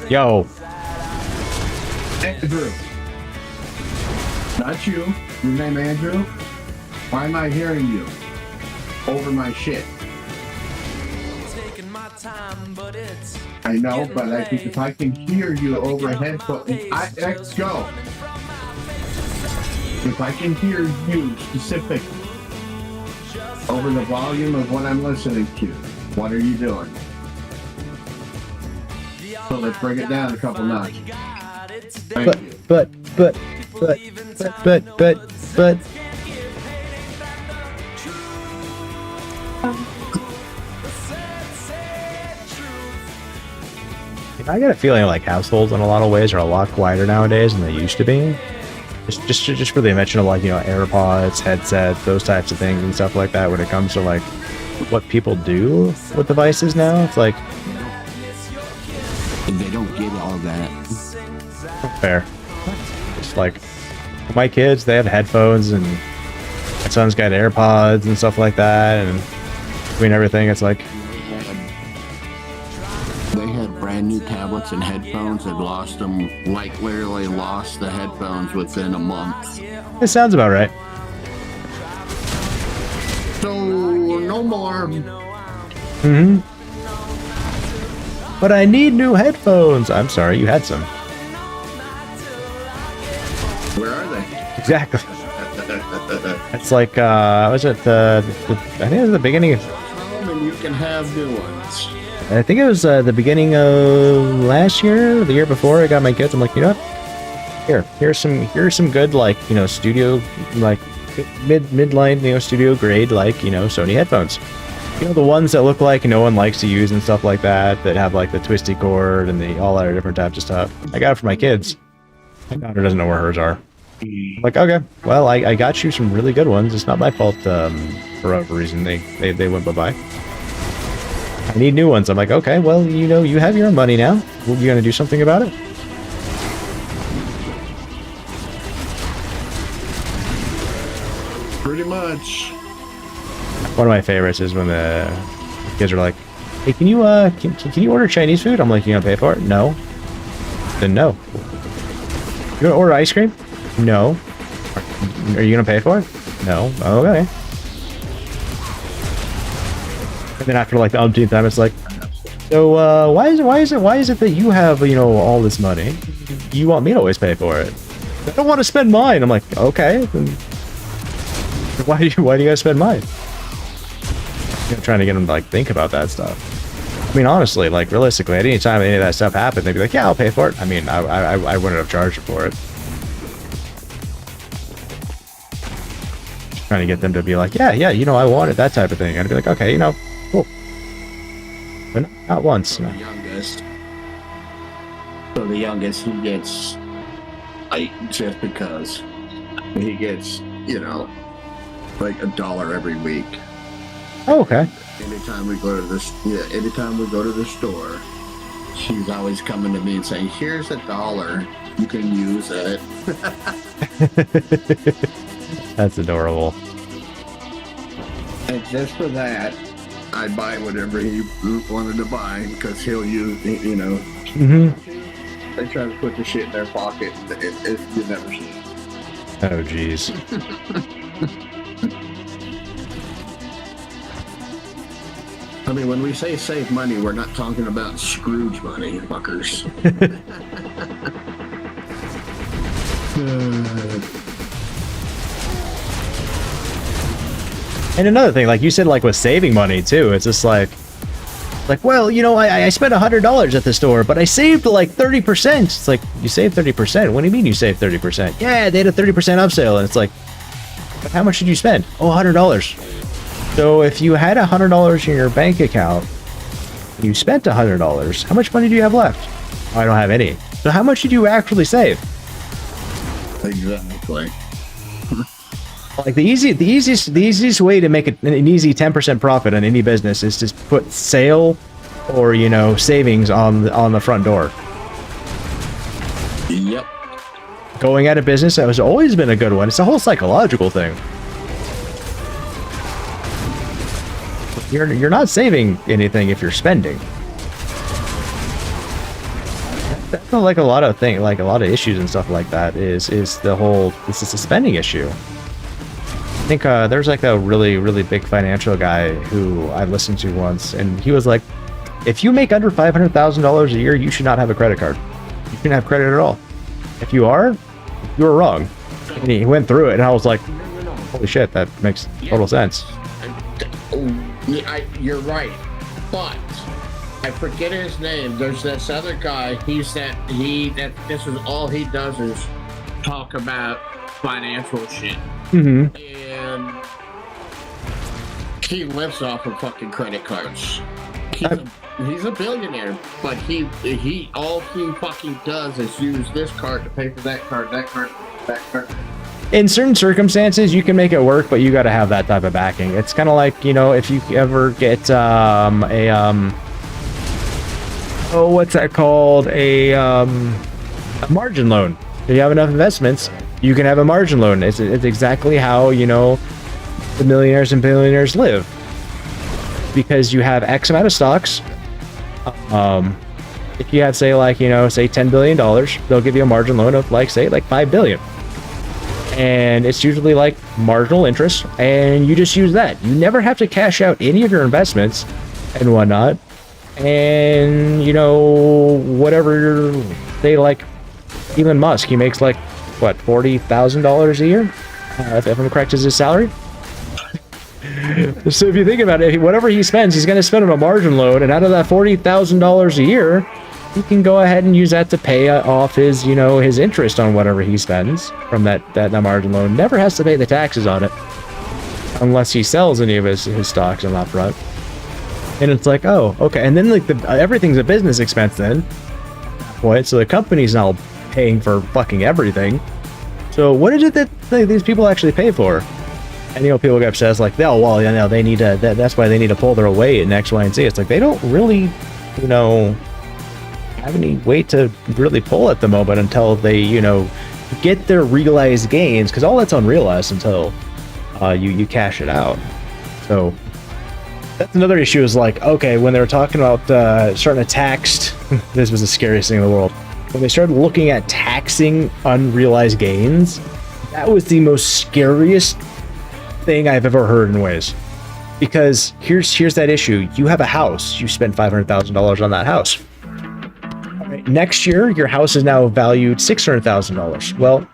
Yo. Andrew. Not you. Your name Andrew? Why am I hearing you? Over my shit. I know, but I think if I can hear you over headphones, let's go. If I can hear you specifically over the volume of what I'm listening to, what are you doing? So let's bring it down a couple notches. Thank you. But. I got a feeling like households in a lot of ways are a lot quieter nowadays than they used to be. Just for the invention of like, you know, AirPods, headsets, those types of things and stuff like that when it comes to like what people do with devices now. It's like They don't get all that. fair. It's like my kids, they have headphones and my son's got AirPods and stuff like that, and between everything it's like They had brand new tablets and headphones and lost them, like literally lost the headphones within a month. it sounds about right. So, no more. But I need new headphones. I'm sorry, you had some. Where are they? Exactly. It's like was it the I think it was the beginning of And you can have new ones. I think it was the beginning of last year, the year before I got my kids. I'm like, you know what? Here's some good, like, you know, studio, like mid-line, you know, studio grade, like, you know, Sony headphones. You know, the ones that look like no one likes to use and stuff like that, that have like the twisty cord and the all other different types of stuff. I got it for my kids. My daughter doesn't know where hers are. I'm like, okay, well, I got you some really good ones. It's not my fault for whatever reason they went bye-bye. I need new ones. I'm like, okay, well, you know, you have your own money now. Well, you gonna do something about it? Pretty much. One of my favorites is when the kids are like, hey, can you order Chinese food? I'm like, you gonna pay for it? No. Then no. You gonna order ice cream? No. Are you gonna pay for it? No. Okay. And then after like the umpteenth time, it's like, so why is it that you have, you know, all this money? You want me to always pay for it? I don't want to spend mine. I'm like, okay. Then why do you guys spend mine? You know, trying to get them to like think about that stuff. I mean, honestly, like realistically, at any time any of that stuff happened, they'd be like, yeah, I'll pay for it. I mean, I wouldn't have charged for it. Trying to get them to be like, yeah, you know, I wanted that type of thing. I'd be like, okay, you know, cool. But not once. No. The youngest. So the youngest, he gets, like, just because he gets, you know, like $1 every week. Oh, okay. Anytime we go to the store, she's always coming to me and saying, here's $1, you can use it. That's adorable. And just for that, I buy whatever he wanted to buy, because he'll use, you know, they try to put the shit in their pocket, and you never see it. Oh, jeez. I mean, when we say save money, we're not talking about Scrooge money, fuckers. And another thing, like you said, like with saving money too, it's just like, well, you know, I spent $100 at the store, but I saved like 30%. It's like, you saved 30%? What do you mean you saved 30%? Yeah, they had a 30% upsale, and it's like, but how much did you spend? Oh, $100. So if you had $100 in your bank account, and you spent $100, how much money do you have left? Oh, I don't have any. So how much did you actually save? Exactly. Like the easiest way to make an easy 10% profit on any business is to put sale or, you know, savings on the front door. Yep. Going out of business has always been a good one. It's a whole psychological thing. You're not saving anything if you're spending. That's like a lot of things, like a lot of issues and stuff like that. Is the spending issue. I think there's like a really big financial guy who I listened to once, and he was like, if you make under $500,000 a year, you should not have a credit card. You shouldn't have credit at all. If you are, you're wrong. And he went through it, and I was like, holy shit, that makes total sense. You're right, but I forget his name. There's this other guy. This is all he does is talk about financial shit. And he lives off of fucking credit cards. He's a billionaire, but he all he fucking does is use this card to pay for that card, that card, that card. In certain circumstances, you can make it work, but you got to have that type of backing. It's kind of like, you know, if you ever get what's that called? A margin loan. If you have enough investments, you can have a margin loan. It's exactly how, you know, the millionaires and billionaires live, because you have X amount of stocks. If you have, say, like, you know, say $10 billion, they'll give you a margin loan of, like, say, like $5 billion. And it's usually like marginal interest, and you just use that. You never have to cash out any of your investments and whatnot. And, you know, whatever, say, like Elon Musk, he makes like, what, $40,000 a year? If I'm correct, is his salary? So if you think about it, whatever he spends, he's going to spend on a margin loan, and out of that $40,000 a year, he can go ahead and use that to pay off his, you know, his interest on whatever he spends from that margin loan. Never has to pay the taxes on it, unless he sells any of his stocks on that front. And it's like, oh, okay. And then like everything's a business expense then. Point. So the company's now paying for fucking everything. So what is it that these people actually pay for? And you know, people get upset, like, oh, well, you know, they need to. That's why they need to pull their weight in X, Y, and Z. It's like they don't really, you know, have any weight to really pull at the moment until they, you know, get their realized gains, because all that's unrealized until you cash it out. So that's another issue. Is like, okay, when they were talking about starting to tax, this was the scariest thing in the world. When they started looking at taxing unrealized gains, that was the most scariest thing I've ever heard in ways. Because here's that issue. You have a house. You spent $500,000 on that house. All right, next year, your house is now valued $600,000. Well,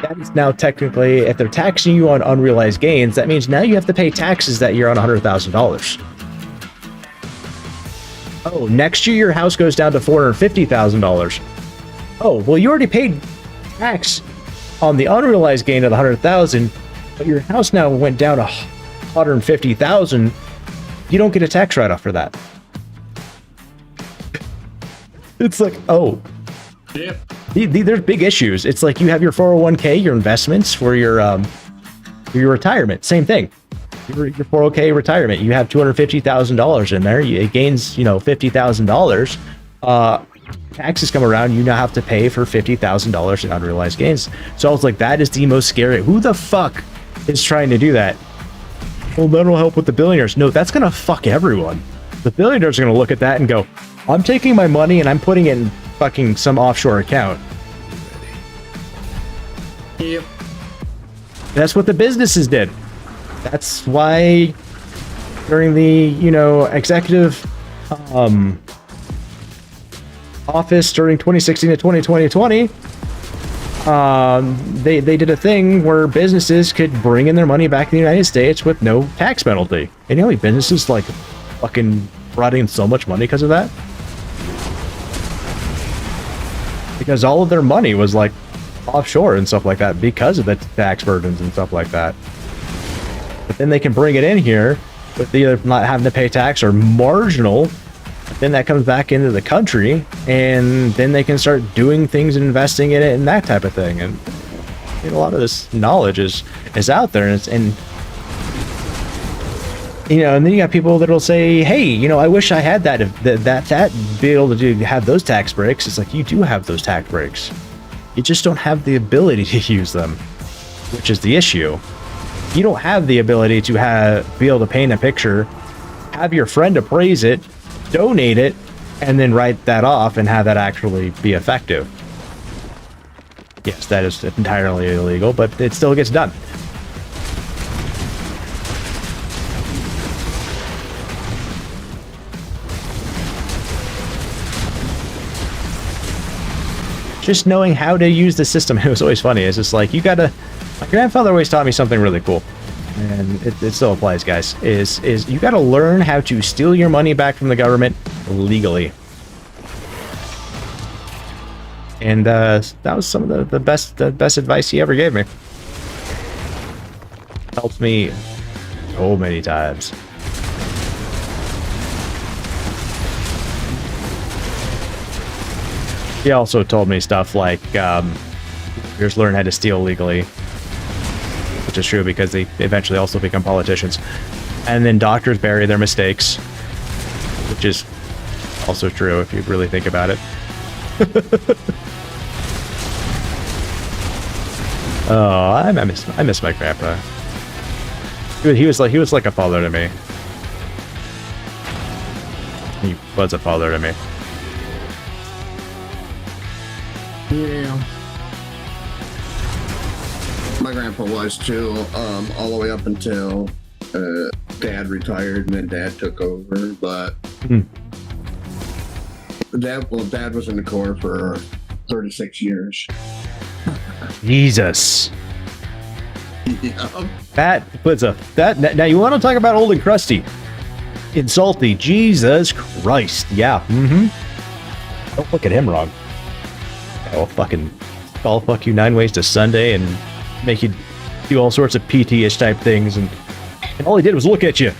that is now technically, if they're taxing you on unrealized gains, that means now you have to pay taxes that year on $100,000. Oh, next year your house goes down to $450,000. Oh, well, you already paid tax on the unrealized gain of the $100,000, but your house now went down to $150,000. You don't get a tax write-off for that. It's like, oh, Yep. There's big issues. It's like you have your 401k, your investments for your retirement. Same thing. Your 401k retirement. You have $250,000 in there. It gains, you know, $50,000. Taxes come around. You now have to pay for $50,000 in unrealized gains. So I was like, that is the most scary. Who the fuck is trying to do that? Well, that'll help with the billionaires. No, that's gonna fuck everyone. The billionaires are gonna look at that and go, I'm taking my money and I'm putting it in fucking some offshore account. Yep. That's what the businesses did. That's why during the, you know, executive office during 2016 to 2020, they did a thing where businesses could bring in their money back to the United States with no tax penalty. And you know, businesses like fucking brought in so much money because of that. Because all of their money was like offshore and stuff like that because of the tax burdens and stuff like that. But then they can bring it in here with either not having to pay tax or marginal. Then that comes back into the country, and then they can start doing things and investing in it and that type of thing. And you know, a lot of this knowledge is out there, and you know, and then you got people that'll say, "Hey, you know, I wish I had that be able to have those tax breaks." It's like, you do have those tax breaks. You just don't have the ability to use them, which is the issue. You don't have the ability to be able to paint a picture, have your friend appraise it, donate it, and then write that off and have that actually be effective. Yes, that is entirely illegal, but it still gets done. Just knowing how to use the system, it was always funny. It's just like, my grandfather always taught me something really cool, and it still applies, guys, is you gotta learn how to steal your money back from the government legally. And that was some of the best advice he ever gave me. Helped me so many times. He also told me stuff like, just learn how to steal legally, which is true because they eventually also become politicians. And then doctors bury their mistakes, which is also true if you really think about it. Oh, I miss my grandpa. He was like a father to me. He was a father to me. Yeah. My grandpa was too, all the way up until Dad retired, and then Dad took over. But Dad was in the Corps for 36 years. Jesus. Yeah. That puts now you want to talk about old and crusty, insulty, Jesus Christ, yeah, don't look at him wrong. I'll fuck you 9 ways to Sunday and make you do all sorts of PT-ish type things, and all he did was look at you.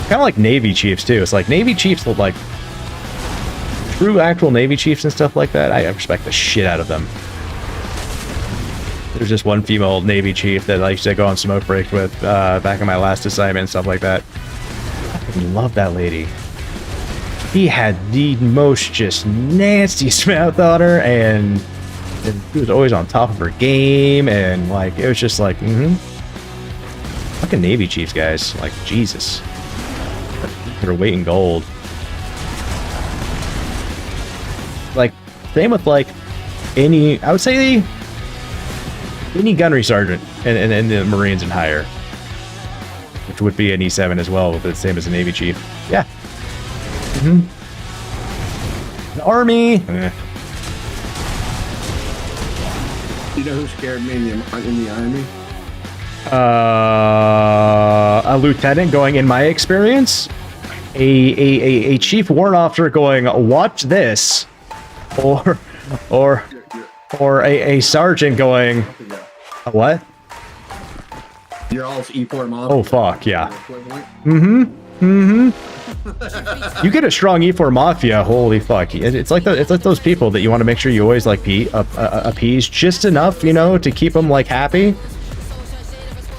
Kind of like Navy Chiefs too. It's like Navy Chiefs look like true actual Navy Chiefs and stuff like that. I respect the shit out of them. There's just one female Navy Chief that I used to go on smoke breaks with back in my last assignment and stuff like that. I fucking love that lady. He had the most just nastiest mouth on her, and she was always on top of her game, and like it was just like, fucking Navy Chiefs, guys. Like Jesus, her weight in gold. Like same with like any, I would say any gunnery sergeant in the Marines and higher, which would be an E7 as well, the same as a Navy Chief. Yeah. The Army. You know who scared me in the Army? A lieutenant going, in my experience, a chief warrant officer going, watch this, or a sergeant going, what? You're all E4 Mafia. Oh fuck yeah. You get a strong E4 Mafia, holy fuck. It's like those people that you want to make sure you always like appease just enough, you know, to keep them like happy.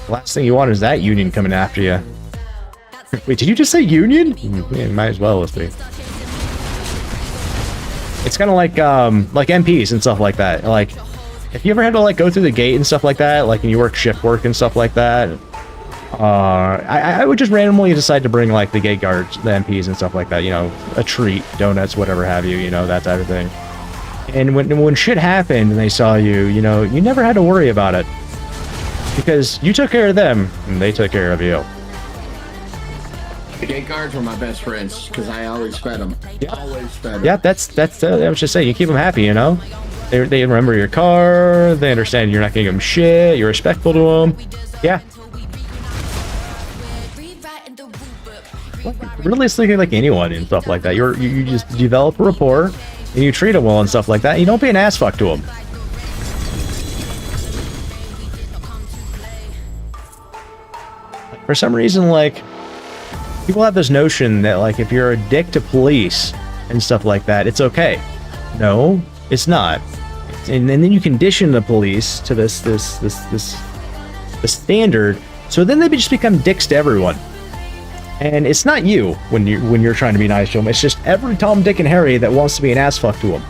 The last thing you want is that union coming after you. Wait, did you just say union? Yeah, might as well, let's be. It's kind of like MPs and stuff like that. Like, if you ever had to like go through the gate and stuff like that, like when you work shift work and stuff like that, I would just randomly decide to bring like the gate guards, the MPs and stuff like that, you know, a treat, donuts, whatever have you, you know, that type of thing. And when shit happened and they saw you, you know, you never had to worry about it because you took care of them and they took care of you. The gate guards were my best friends because I always fed them. Yeah. Always fed them. Yeah, that's I was just saying, you keep them happy, you know. They remember your car. They understand you're not giving them shit. You're respectful to them. Yeah. Realistically, like anyone and stuff like that, you just develop a rapport and you treat them well and stuff like that. And you don't be an ass fuck to them. For some reason, like people have this notion that like if you're a dick to police and stuff like that, it's okay. No, it's not. And then you condition the police to this standard, so then they just become dicks to everyone. And it's not you when you're trying to be nice to them. It's just every Tom, Dick, and Harry that wants to be an ass fuck to them.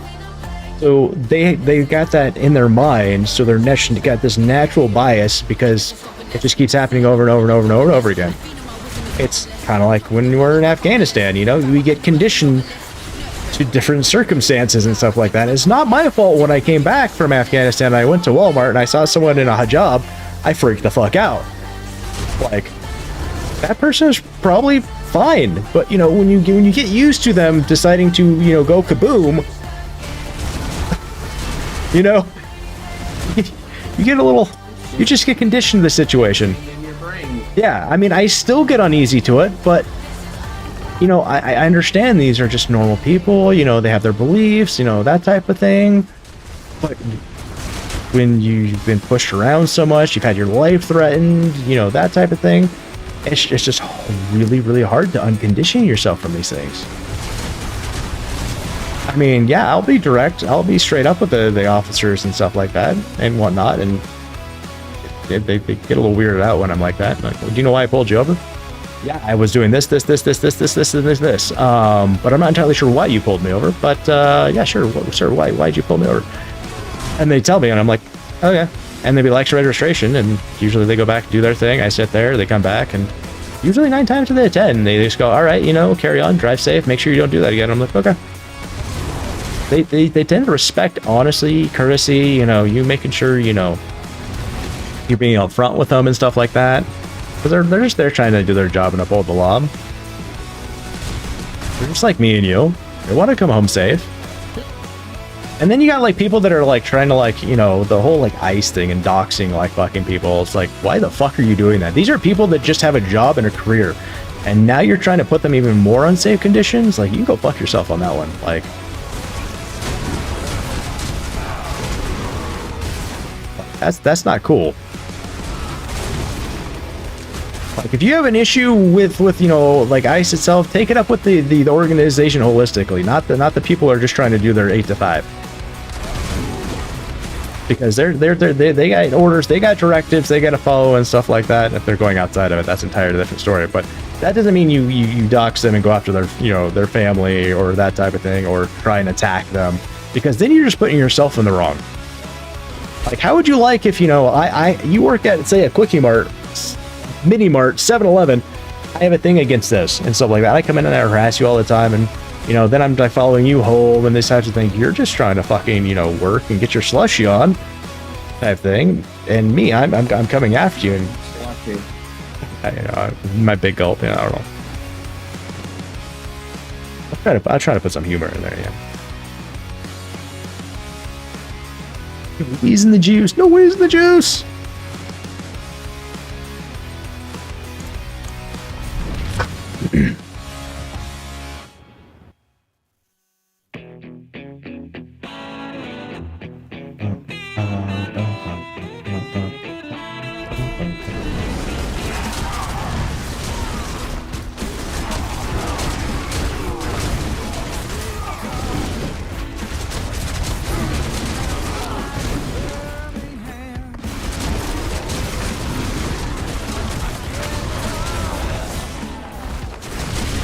So they got that in their mind. So they're got this natural bias because it just keeps happening over and over and over and over and over again. It's kind of like when you were in Afghanistan. You know, we get conditioned to different circumstances and stuff like that. It's not my fault when I came back from Afghanistan and I went to Walmart and I saw someone in a hijab, I freaked the fuck out. Like, that person is probably fine, but you know, when you get used to them deciding to, you know, go kaboom, you know, you get a little, you just get conditioned to the situation. In your brain. Yeah, I mean, I still get uneasy to it, but you know, I understand these are just normal people, you know, they have their beliefs, you know, that type of thing. But when you've been pushed around so much, you've had your life threatened, you know, that type of thing, it's just really, really hard to uncondition yourself from these things. I mean, yeah, I'll be direct, I'll be straight up with the officers and stuff like that and whatnot, and they get a little weirded out when I'm like that. Like, well, do you know why I pulled you over? Yeah, I was doing this, and this. But I'm not entirely sure why you pulled me over. But yeah, sure, sir, why'd you pull me over? And they tell me, and I'm like, oh yeah. And they'd be like, registration, and usually they go back and do their thing. I sit there, they come back, and usually 9 times out of 10, they just go, all right, you know, carry on, drive safe, make sure you don't do that again. I'm like, okay. They tend to respect honesty, courtesy, you know, you making sure, you know, you're being upfront with them and stuff like that. Because they're just there trying to do their job and uphold the law. They're just like me and you. They want to come home safe. And then you got like people that are like trying to like, you know, the whole like ICE thing and doxing like fucking people. It's like, why the fuck are you doing that? These are people that just have a job and a career. And now you're trying to put them even more unsafe conditions? Like, you can go fuck yourself on that one. Like, that's not cool. Like, if you have an issue with you know, like ICE itself, take it up with the organization holistically, not the people who are just trying to do their 8 to 5. Because they got orders, they got directives, they got to follow and stuff like that. And if they're going outside of it, that's an entirely different story. But that doesn't mean you dox them and go after their, you know, their family or that type of thing, or try and attack them, because then you're just putting yourself in the wrong. Like, how would you like if, you know, you work at, say, a Quickie Mart, Mini Mart, 7-Eleven, I have a thing against this and stuff like that. I come in and I harass you all the time, and you know, then I'm like following you home and this type of thing. You're just trying to fucking, you know, work and get your slushy on, type thing. And me, I'm coming after you, and you know, my big gulp. You know, I don't know. I'll try to put some humor in there. Yeah. He's in the juice. No ways in the juice.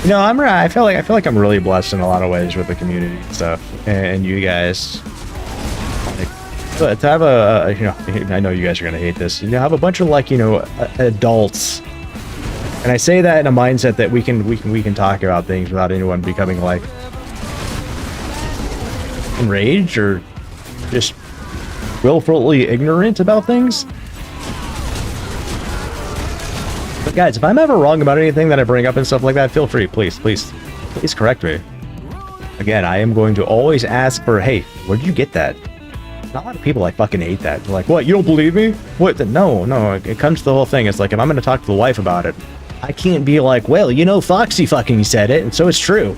You know, I feel like I'm really blessed in a lot of ways with the community and stuff, and you guys. Like, but to have a you know, I know you guys are gonna hate this. You know, have a bunch of like, you know, adults, and I say that in a mindset that we can talk about things without anyone becoming like enraged or just willfully ignorant about things. But guys, if I'm ever wrong about anything that I bring up and stuff like that, feel free, please correct me. Again, I am going to always ask for, hey, where'd you get that? Not a lot of people like fucking hate that. They're like, what, you don't believe me? What? No, it comes to the whole thing. It's like, if I'm going to talk to the wife about it, I can't be like, well, you know, Foxy fucking said it, and so it's true.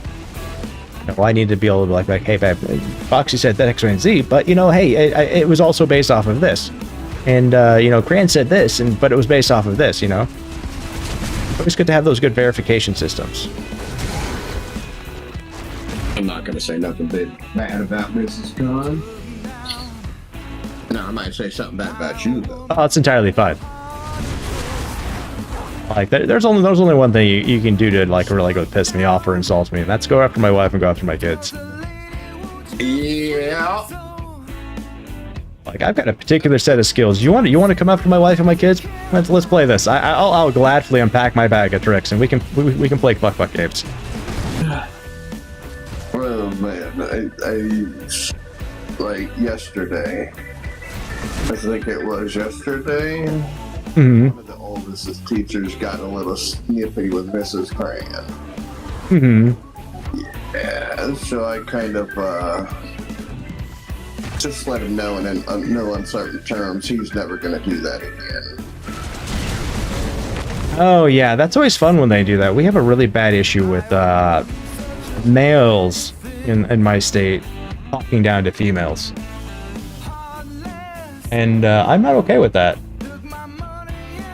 Well, I need to be able to be like, hey, babe, Foxy said that X, Y, and Z, but, you know, hey, it was also based off of this. And, you know, Cran said this, but it was based off of this, you know? Always good to have those good verification systems. I'm not going to say nothing bad about Mrs. Khan. No, I might say something bad about you, though. Oh, it's entirely fine. Like, there's only one thing you can do to, like, really go piss me off or insult me, and that's go after my wife and go after my kids. Yeah. Like, I've got a particular set of skills. You want to come after my wife and my kids? Let's play this. I'll gladly unpack my bag of tricks, and we can play fuck games. Well, man, I like yesterday. I think it was yesterday. Mm-hmm. One of the oldest teachers got a little snippy with Mrs. Cran. Mm-hmm. Yeah, so I kind of just let him know in no uncertain terms he's never going to do that again. Oh yeah, that's always fun when they do that. We have a really bad issue with males in my state talking down to females, and I'm not okay with that.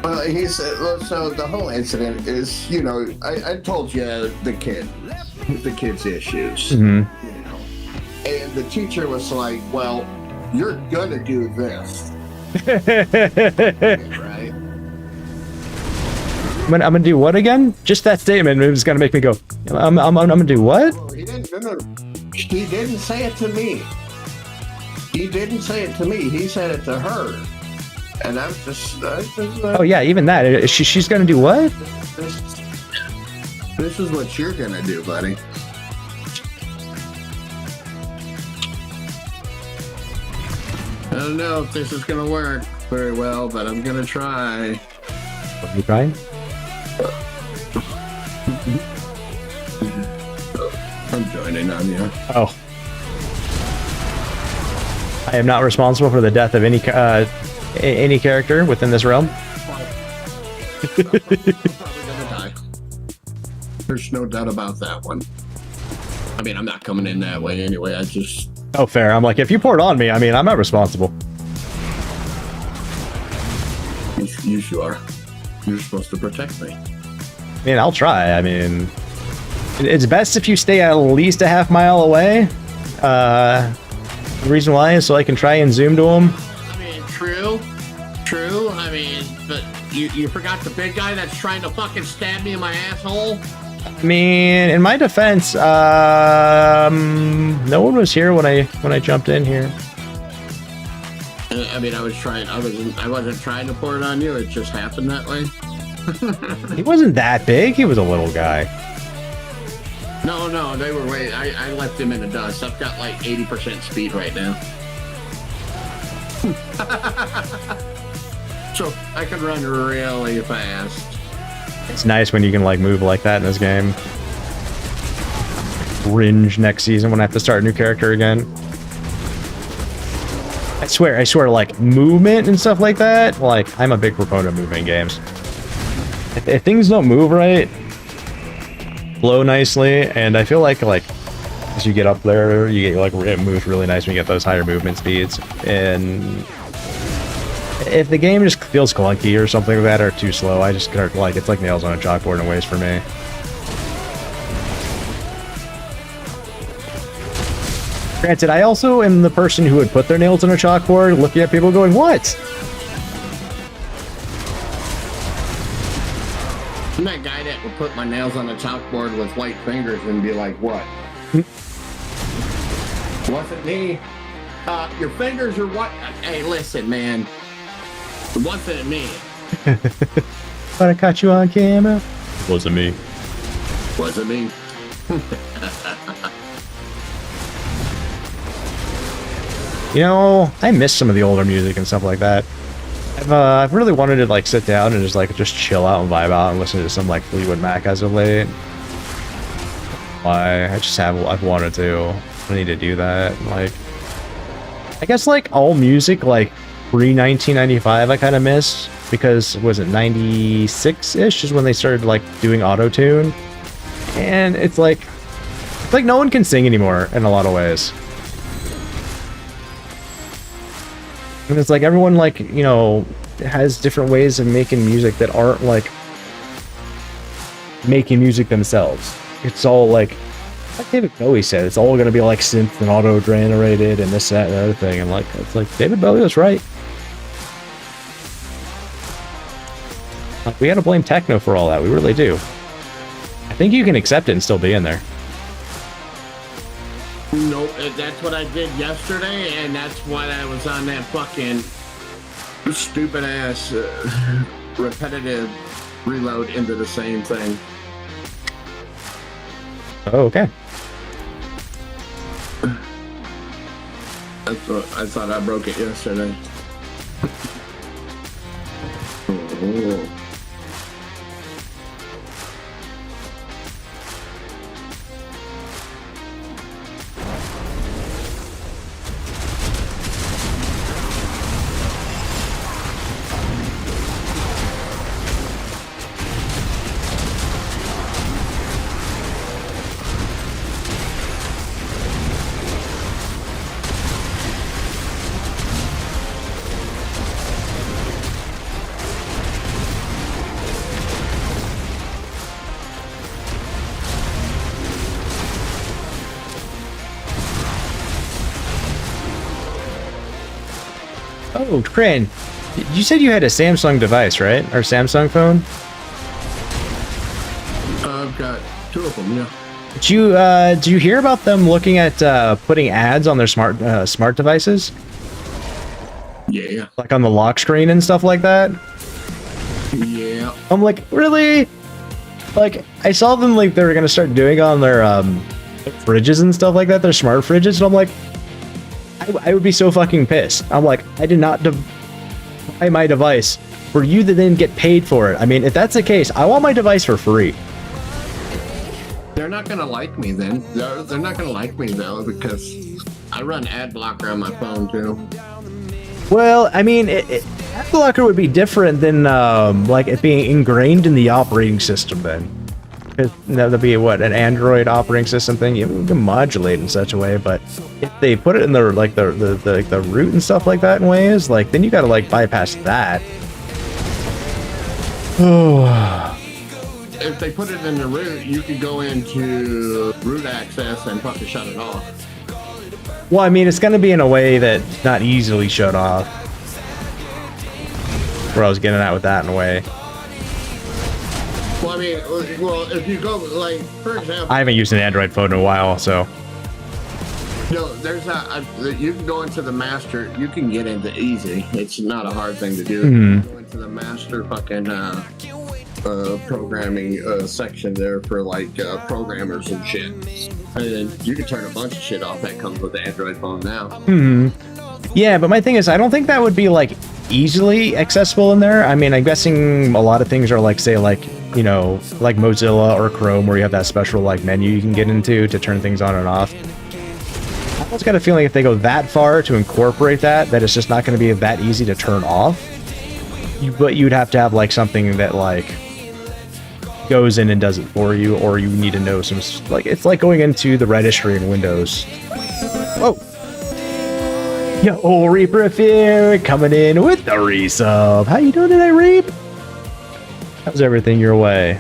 Well, he said, so the whole incident is, you know, I told you the kid's issues. Mm-hmm. You know, and the teacher was like, well, you're gonna do this. Right? I'm gonna do what again? Just that statement is gonna make me go, I'm gonna do what? Oh, he didn't say it to me. He didn't say it to me. He said it to her. And I'm just oh yeah, even that. She's gonna do what? This is what you're gonna do, buddy. I don't know if this is gonna work very well, but I'm gonna try. Are you trying? I'm joining on you. Oh. I am not responsible for the death of any character within this realm. Probably gonna die. There's no doubt about that one. I mean, I'm not coming in that way anyway. I just... Oh, fair. I'm like, if you pour it on me, I mean, I'm not responsible. You sure? You're supposed to protect me. I mean, I'll try. I mean, it's best if you stay at least a half mile away. The reason why is so I can try and zoom to him. I mean, true. I mean, but you forgot the big guy that's trying to fucking stab me in my asshole? I mean, in my defense, no one was here when I jumped in here. I mean, I wasn't trying to pour it on you. It just happened that way. He wasn't that big. He was a little guy. No, they were way. I left him in the dust. I've got like 80% speed right now. So I can run really fast. It's nice when you can like move like that in this game. Cringe next season when I have to start a new character again. I swear, like movement and stuff like that. Like, I'm a big proponent of movement in games. If things don't move right, flow nicely, and I feel like as you get up there, you get like it moves really nice when you get those higher movement speeds. And if the game just feels clunky or something like that, or too slow, I just start like it's like nails on a chalkboard in ways for me. Granted, I also am the person who would put their nails on a chalkboard, looking at people going, "What?" I'm that guy that would put my nails on a chalkboard with white fingers and be like, "What?" Wasn't me. Your fingers are what? Hey, listen, man. It wasn't me. But I caught you on camera. Wasn't me. Wasn't me. You know, I miss some of the older music and stuff like that. I've really wanted to like sit down and just chill out and vibe out and listen to some like Fleetwood Mac as of late. I've wanted to. I need to do that. Like, I guess like all music like pre-1995 I kind of miss, because was it 96-ish is when they started like doing auto-tune, and it's like no one can sing anymore in a lot of ways. And it's like everyone like, you know, has different ways of making music that aren't like making music themselves. It's all like David Bowie said, it's all going to be like synth and auto-generated and this, that, and the other thing. And like, it's like David Bowie was right. Like, we got to blame techno for all that. We really do. I think you can accept it and still be in there. Nope, that's what I did yesterday, and that's why I was on that fucking stupid ass repetitive reload into the same thing. Oh, okay. I thought I broke it yesterday. Oh. Oh, Crane, you said you had a Samsung device, right? Or Samsung phone? I've got two of them, yeah. Did you hear about them looking at putting ads on their smart devices? Yeah. Like on the lock screen and stuff like that? Yeah. I'm like, really? Like, I saw them like they were gonna start doing on their fridges and stuff like that, their smart fridges, and I'm like, I would be so fucking pissed. I'm like, I did not buy my device for you to then get paid for it. I mean, if that's the case, I want my device for free. They're not gonna like me then. They're not gonna like me though, because I run ad blocker on my phone too. Well, I mean, ad blocker would be different than like it being ingrained in the operating system. Then, because that would be what, an Android operating system thing. You can modulate in such a way, but if they put it in the like the root and stuff like that in ways, like then you got to like bypass that. Oh. If they put it in the root, you could go into root access and fucking shut it off. Well, I mean, it's going to be in a way that's not easily shut off. Where I was getting at with that in a way. Well, I mean, well, if you go, like, for example... I haven't used an Android phone in a while, so... No, there's not... you can go into the master... You can get into easy. It's not a hard thing to do. You can go into the master fucking... programming section there for like programmers and shit, and then you can turn a bunch of shit off that comes with the Android phone now. Yeah, but my thing is, I don't think that would be like easily accessible in there. I mean, I'm guessing a lot of things are like, say, like, you know, like Mozilla or Chrome, where you have that special like menu you can get into to turn things on and off. I almost got a feeling if they go that far to incorporate that it's just not going to be that easy to turn off. But you'd have to have like something that like goes in and does it for you, or you need to know some, like, it's like going into the registry in Windows. Whoa. Yo, Reaper Fear coming in with the resub. How you doing today, Reap? How's everything your way?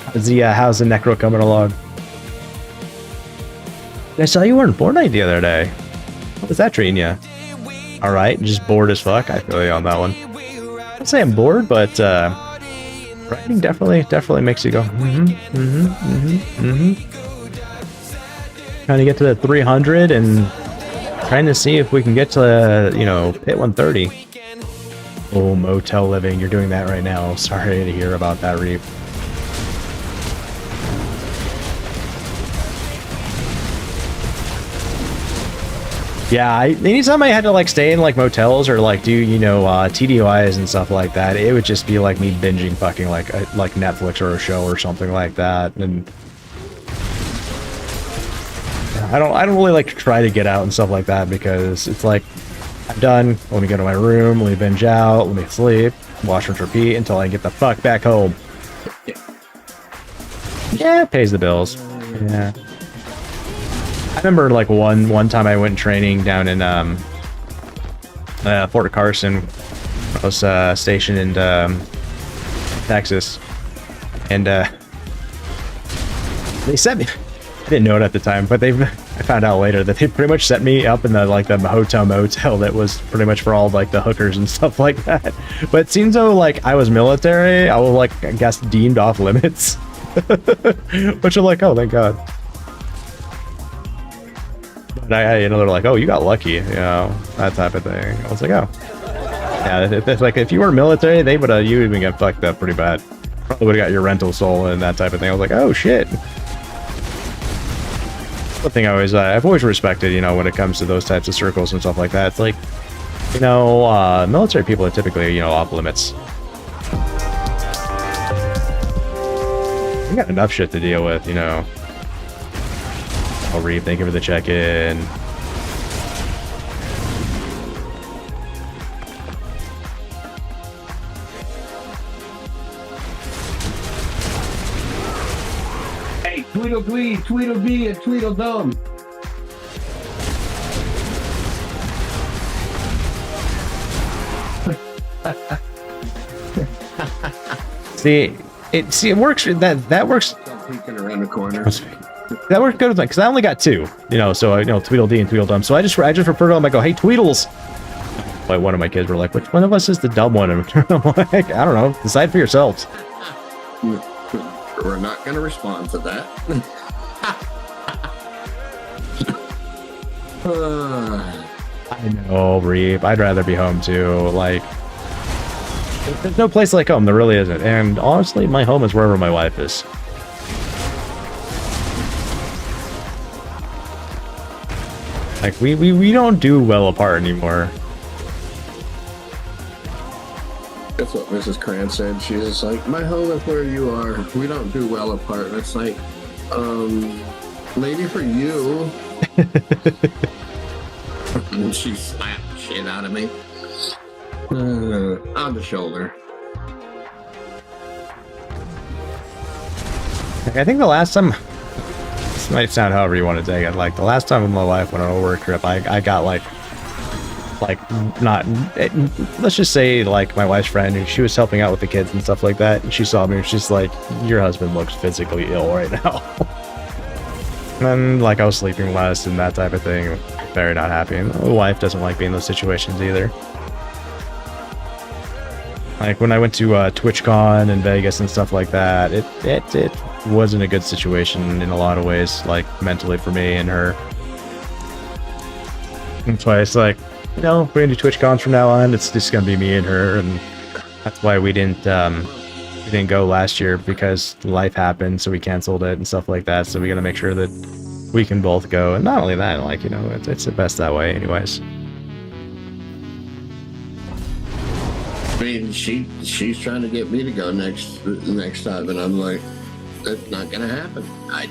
How's the Necro coming along? I saw you were in Fortnite the other day. How was that treating you? Alright, just bored as fuck. I feel you on that one. I'd say I'm bored, but writing definitely makes you go, Trying to get to the 300 and trying to see if we can get to, you know, hit 130. Oh, motel living, you're doing that right now. Sorry to hear about that, Reap. Yeah, anytime I had to like stay in like motels or like do, you know, TDYs and stuff like that, it would just be like me binging fucking like Netflix or a show or something like that. And I don't really like to try to get out and stuff like that, because it's like, I'm done, let me go to my room, let me binge out, let me sleep, watch and repeat until I get the fuck back home. Yeah, it pays the bills. Yeah. I remember like one time I went training down in Fort Carson. I was stationed in Texas, and they sent me. I didn't know it at the time, but I found out later that they pretty much set me up in the like the hotel motel that was pretty much for all like the hookers and stuff like that. But it seems though like I was military, I was like, I guess, deemed off limits, which I'm like, oh, thank God. But you know, they're like, oh, you got lucky, you know, that type of thing. I was like, oh, yeah. It's like if you were military, they would you would even get fucked up pretty bad. Probably would have got your rental sold and that type of thing. I was like, oh shit. One thing I've always respected, you know, when it comes to those types of circles and stuff like that. It's like, you know, military people are typically, you know, off limits. We got enough shit to deal with, you know. I'll read. Thank you for the check-in. Hey, Tweedledee, Tweedledee, and Tweedledum. See, it works. That works. Peeking around the corner. That worked good with me because I only got two, you know. So you know, Tweedledee and Tweedledum. So I just refer to them. I go, hey, Tweedles. Like one of my kids were like, which one of us is the dumb one? And I'm like, I don't know. Decide for yourselves. We're not going to respond to that. I know, Reap. I'd rather be home too. Like, there's no place like home. There really isn't. And honestly, my home is wherever my wife is. Like, we don't do well apart anymore. That's what Mrs. Krantz said. She's just like, my home is where you are. We don't do well apart. And it's like, maybe for you. And she slapped the shit out of me. On the shoulder. I think the last time, this might sound however you want to take it, like the last time my wife went on a work trip, I got like not, let's just say like my wife's friend, who she was helping out with the kids and stuff like that, and she saw me and she's like, your husband looks physically ill right now. And like I was sleeping less and that type of thing. Very not happy. And my wife doesn't like being in those situations either. Like when I went to TwitchCon in Vegas and stuff like that, it wasn't a good situation in a lot of ways, like mentally for me and her. That's why it's like, you know, we're gonna do TwitchCons from now on. It's just gonna be me and her, and that's why we didn't go last year, because life happened, so we canceled it and stuff like that. So we gotta make sure that we can both go, and not only that, like, you know, it's the best that way, anyways. I mean, she's trying to get me to go next time, and I'm like, that's not gonna happen. I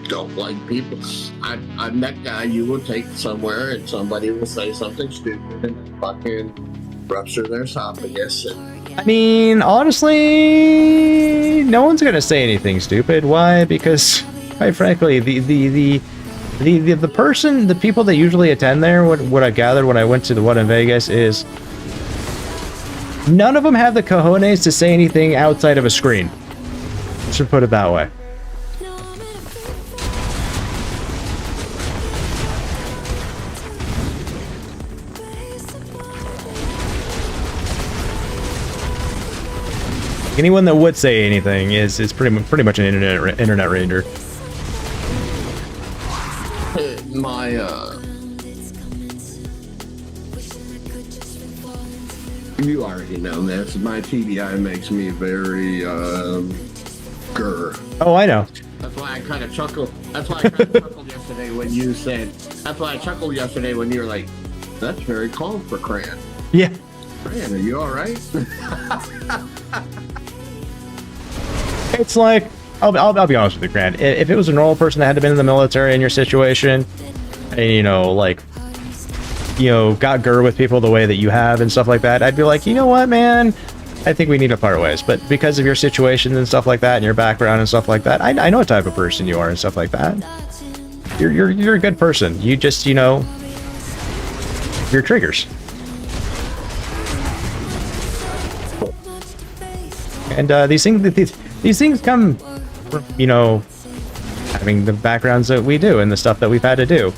don't like people. I'm that guy you will take somewhere and somebody will say something stupid and fucking rupture their esophagus. I mean, honestly, no one's gonna say anything stupid. Why? Because, quite frankly, the people that usually attend there, what I gathered when I went to the one in Vegas, is none of them have the cojones to say anything outside of a screen. Let's just put it that way. Anyone that would say anything is pretty much an internet ranger. You already know this. My TBI makes me very grr. Oh, I know. That's why I kind of chuckled. That's why I kind of chuckled yesterday when you said. That's why I chuckled yesterday when you were like, "That's very calm for Cran." Yeah. Cran, are you all right? It's like, I'll be honest with you, Grant. If it was a normal person that had been in the military in your situation, and, you know, like, you know, got GER with people the way that you have and stuff like that, I'd be like, you know what, man? I think we need to part ways. But because of your situation and stuff like that, and your background and stuff like that, I know what type of person you are and stuff like that. You're a good person. You just, you know, your triggers. And these things come from, you know, having the backgrounds that we do and the stuff that we've had to do.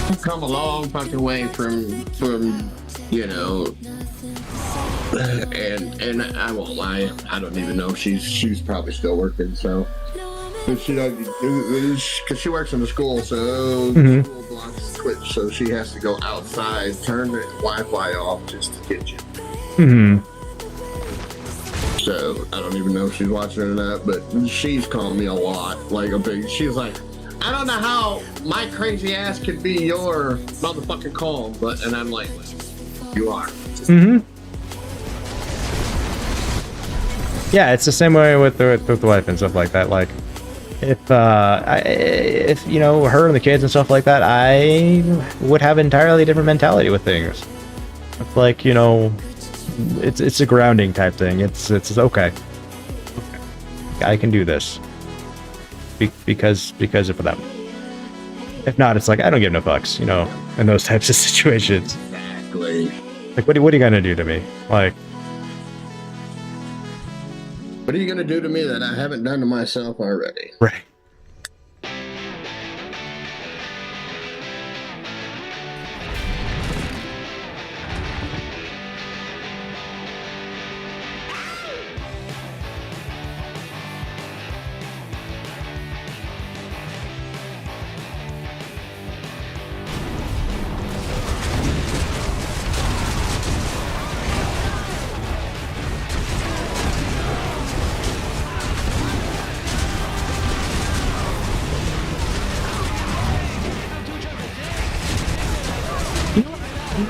I've come a long fucking way from you know, and I won't lie, I don't even know if she's probably still working, so. But she doesn't, because she works in the school, so the school blocks Twitch, so she has to go outside, turn the Wi-Fi off just to get you. So I don't even know if she's watching or not, but she's called me a lot, like a big. She's like, I don't know how my crazy ass could be your motherfucking calm, and I'm like, you are. Yeah, it's the same way with the wife and stuff like that. Like, if you know, her and the kids and stuff like that, I would have an entirely different mentality with things. It's like, you know, it's a grounding type thing. It's okay. I can do this because of them. If not, it's like, I don't give no fucks, you know, in those types of situations. Exactly. Like, what are you gonna do to me? Like, what are you gonna do to me that I haven't done to myself already? Right.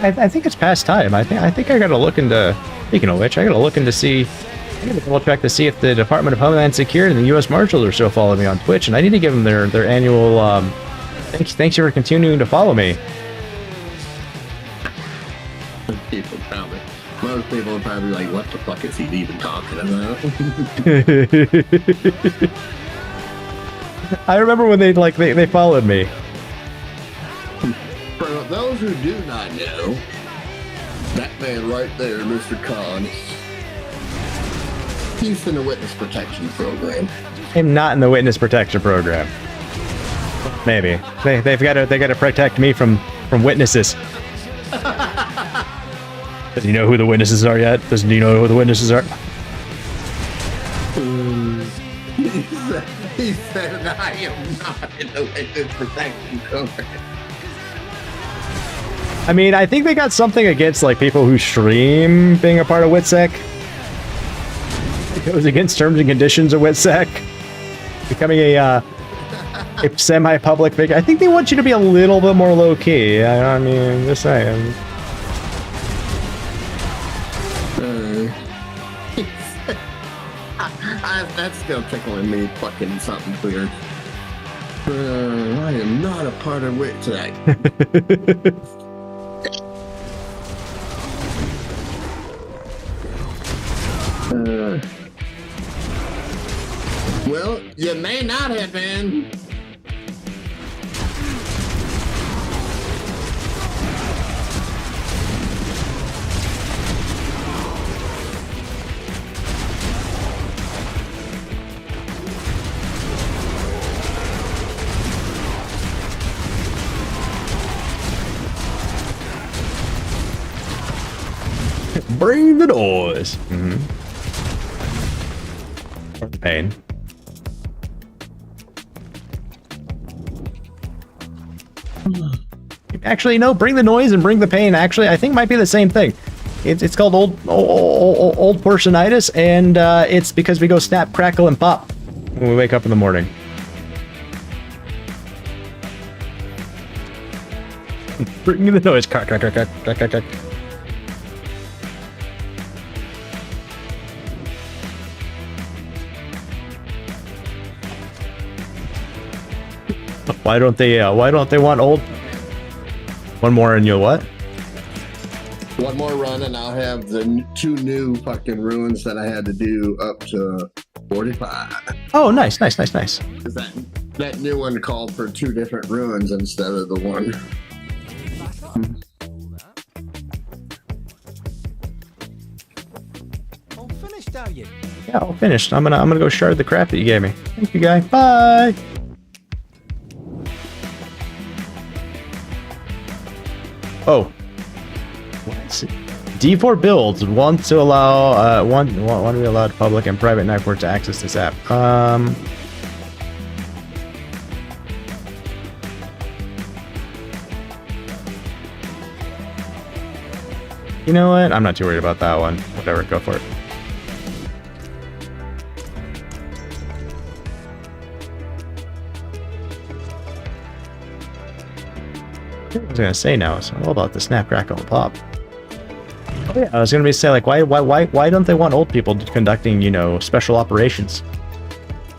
I think it's past time. I think I gotta look into. Speaking of which, I gotta look into see. I gotta double check to see if the Department of Homeland Security and the U.S. Marshals are still following me on Twitch, and I need to give them their annual. Thanks for continuing to follow me. People probably. Most people are probably like, "What the fuck is he even talking about?" I remember when they followed me. For those who do not know, that man right there, Mr. Khan, he's in the witness protection program. I'm not in the witness protection program. Maybe they got to protect me from witnesses. Does he know who the witnesses are yet? Doesn't he know who the witnesses are? He said, "I am not in the witness protection program." I mean, I think they got something against like people who stream being a part of WITSEC. It goes against terms and conditions of WITSEC. Becoming a semi-public figure. I think they want you to be a little bit more low-key. I mean, just saying. That's still tickling me fucking something weird. I am not a part of WIT tonight. Well, you may not have been. Bring the noise. Or the pain. Actually, no. Bring the noise and bring the pain. Actually, I think might be the same thing. It's called old personitis, and it's because we go snap, crackle, and pop when we wake up in the morning. Bring the noise. Crack, crack, crack, crack, crack, crack, crack. Why don't they want old? One more and you'll what? One more run and I'll have the 2 new fucking ruins that I had to do up to 45. Oh, nice. That new one called for 2 different ruins instead of the one. All finished, are you? Yeah, all finished. I'm gonna go shard the crap that you gave me. Thank you, guy. Bye. Oh, D4 builds want to allow want to be allowed public and private network to access this app. You know what? I'm not too worried about that one. Whatever, go for it. I was gonna say now, it's all about the snap, crackle, and pop. Oh yeah, I was gonna say like, why don't they want old people conducting, you know, special operations?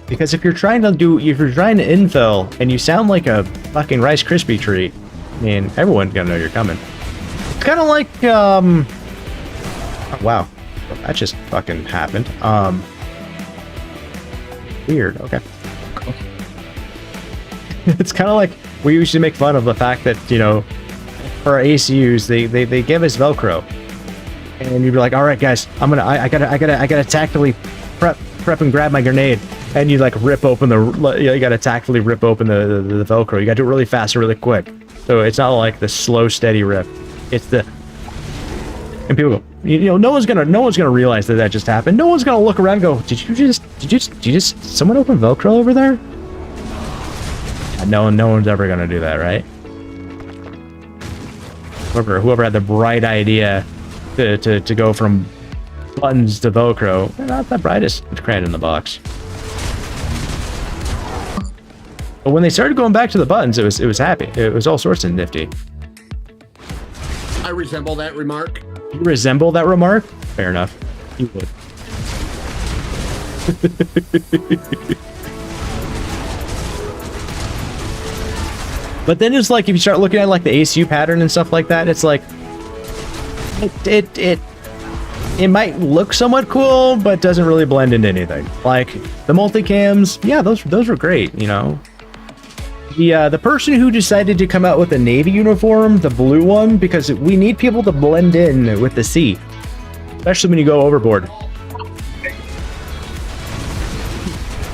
Because if you're trying to infill and you sound like a fucking Rice Krispie treat, I mean, everyone's gonna know you're coming. It's kind of like, oh, wow, that just fucking happened. Weird. Okay. It's kind of like. We usually make fun of the fact that, you know, for our ACUs, they give us Velcro, and you'd be like, all right, guys, I gotta tactfully prep and grab my grenade, and you like rip open you gotta tactfully rip open the Velcro. You gotta do it really fast or really quick. So it's not like the slow, steady rip. It's the, and people go, you know, no one's gonna realize that just happened. No one's gonna look around and go, did you just someone open Velcro over there? No one's ever gonna do that, right? Whoever had the bright idea to go from buttons to Velcro, they're not the brightest credit in the box. But when they started going back to the buttons, it was happy. It was all sorts of nifty. I resemble that remark. You resemble that remark? Fair enough. You would. But then it's like, if you start looking at like the ACU pattern and stuff like that, it's like it might look somewhat cool, but doesn't really blend into anything. Like the multicams, yeah, those were great, you know. The person who decided to come out with a Navy uniform, the blue one, because we need people to blend in with the sea, especially when you go overboard.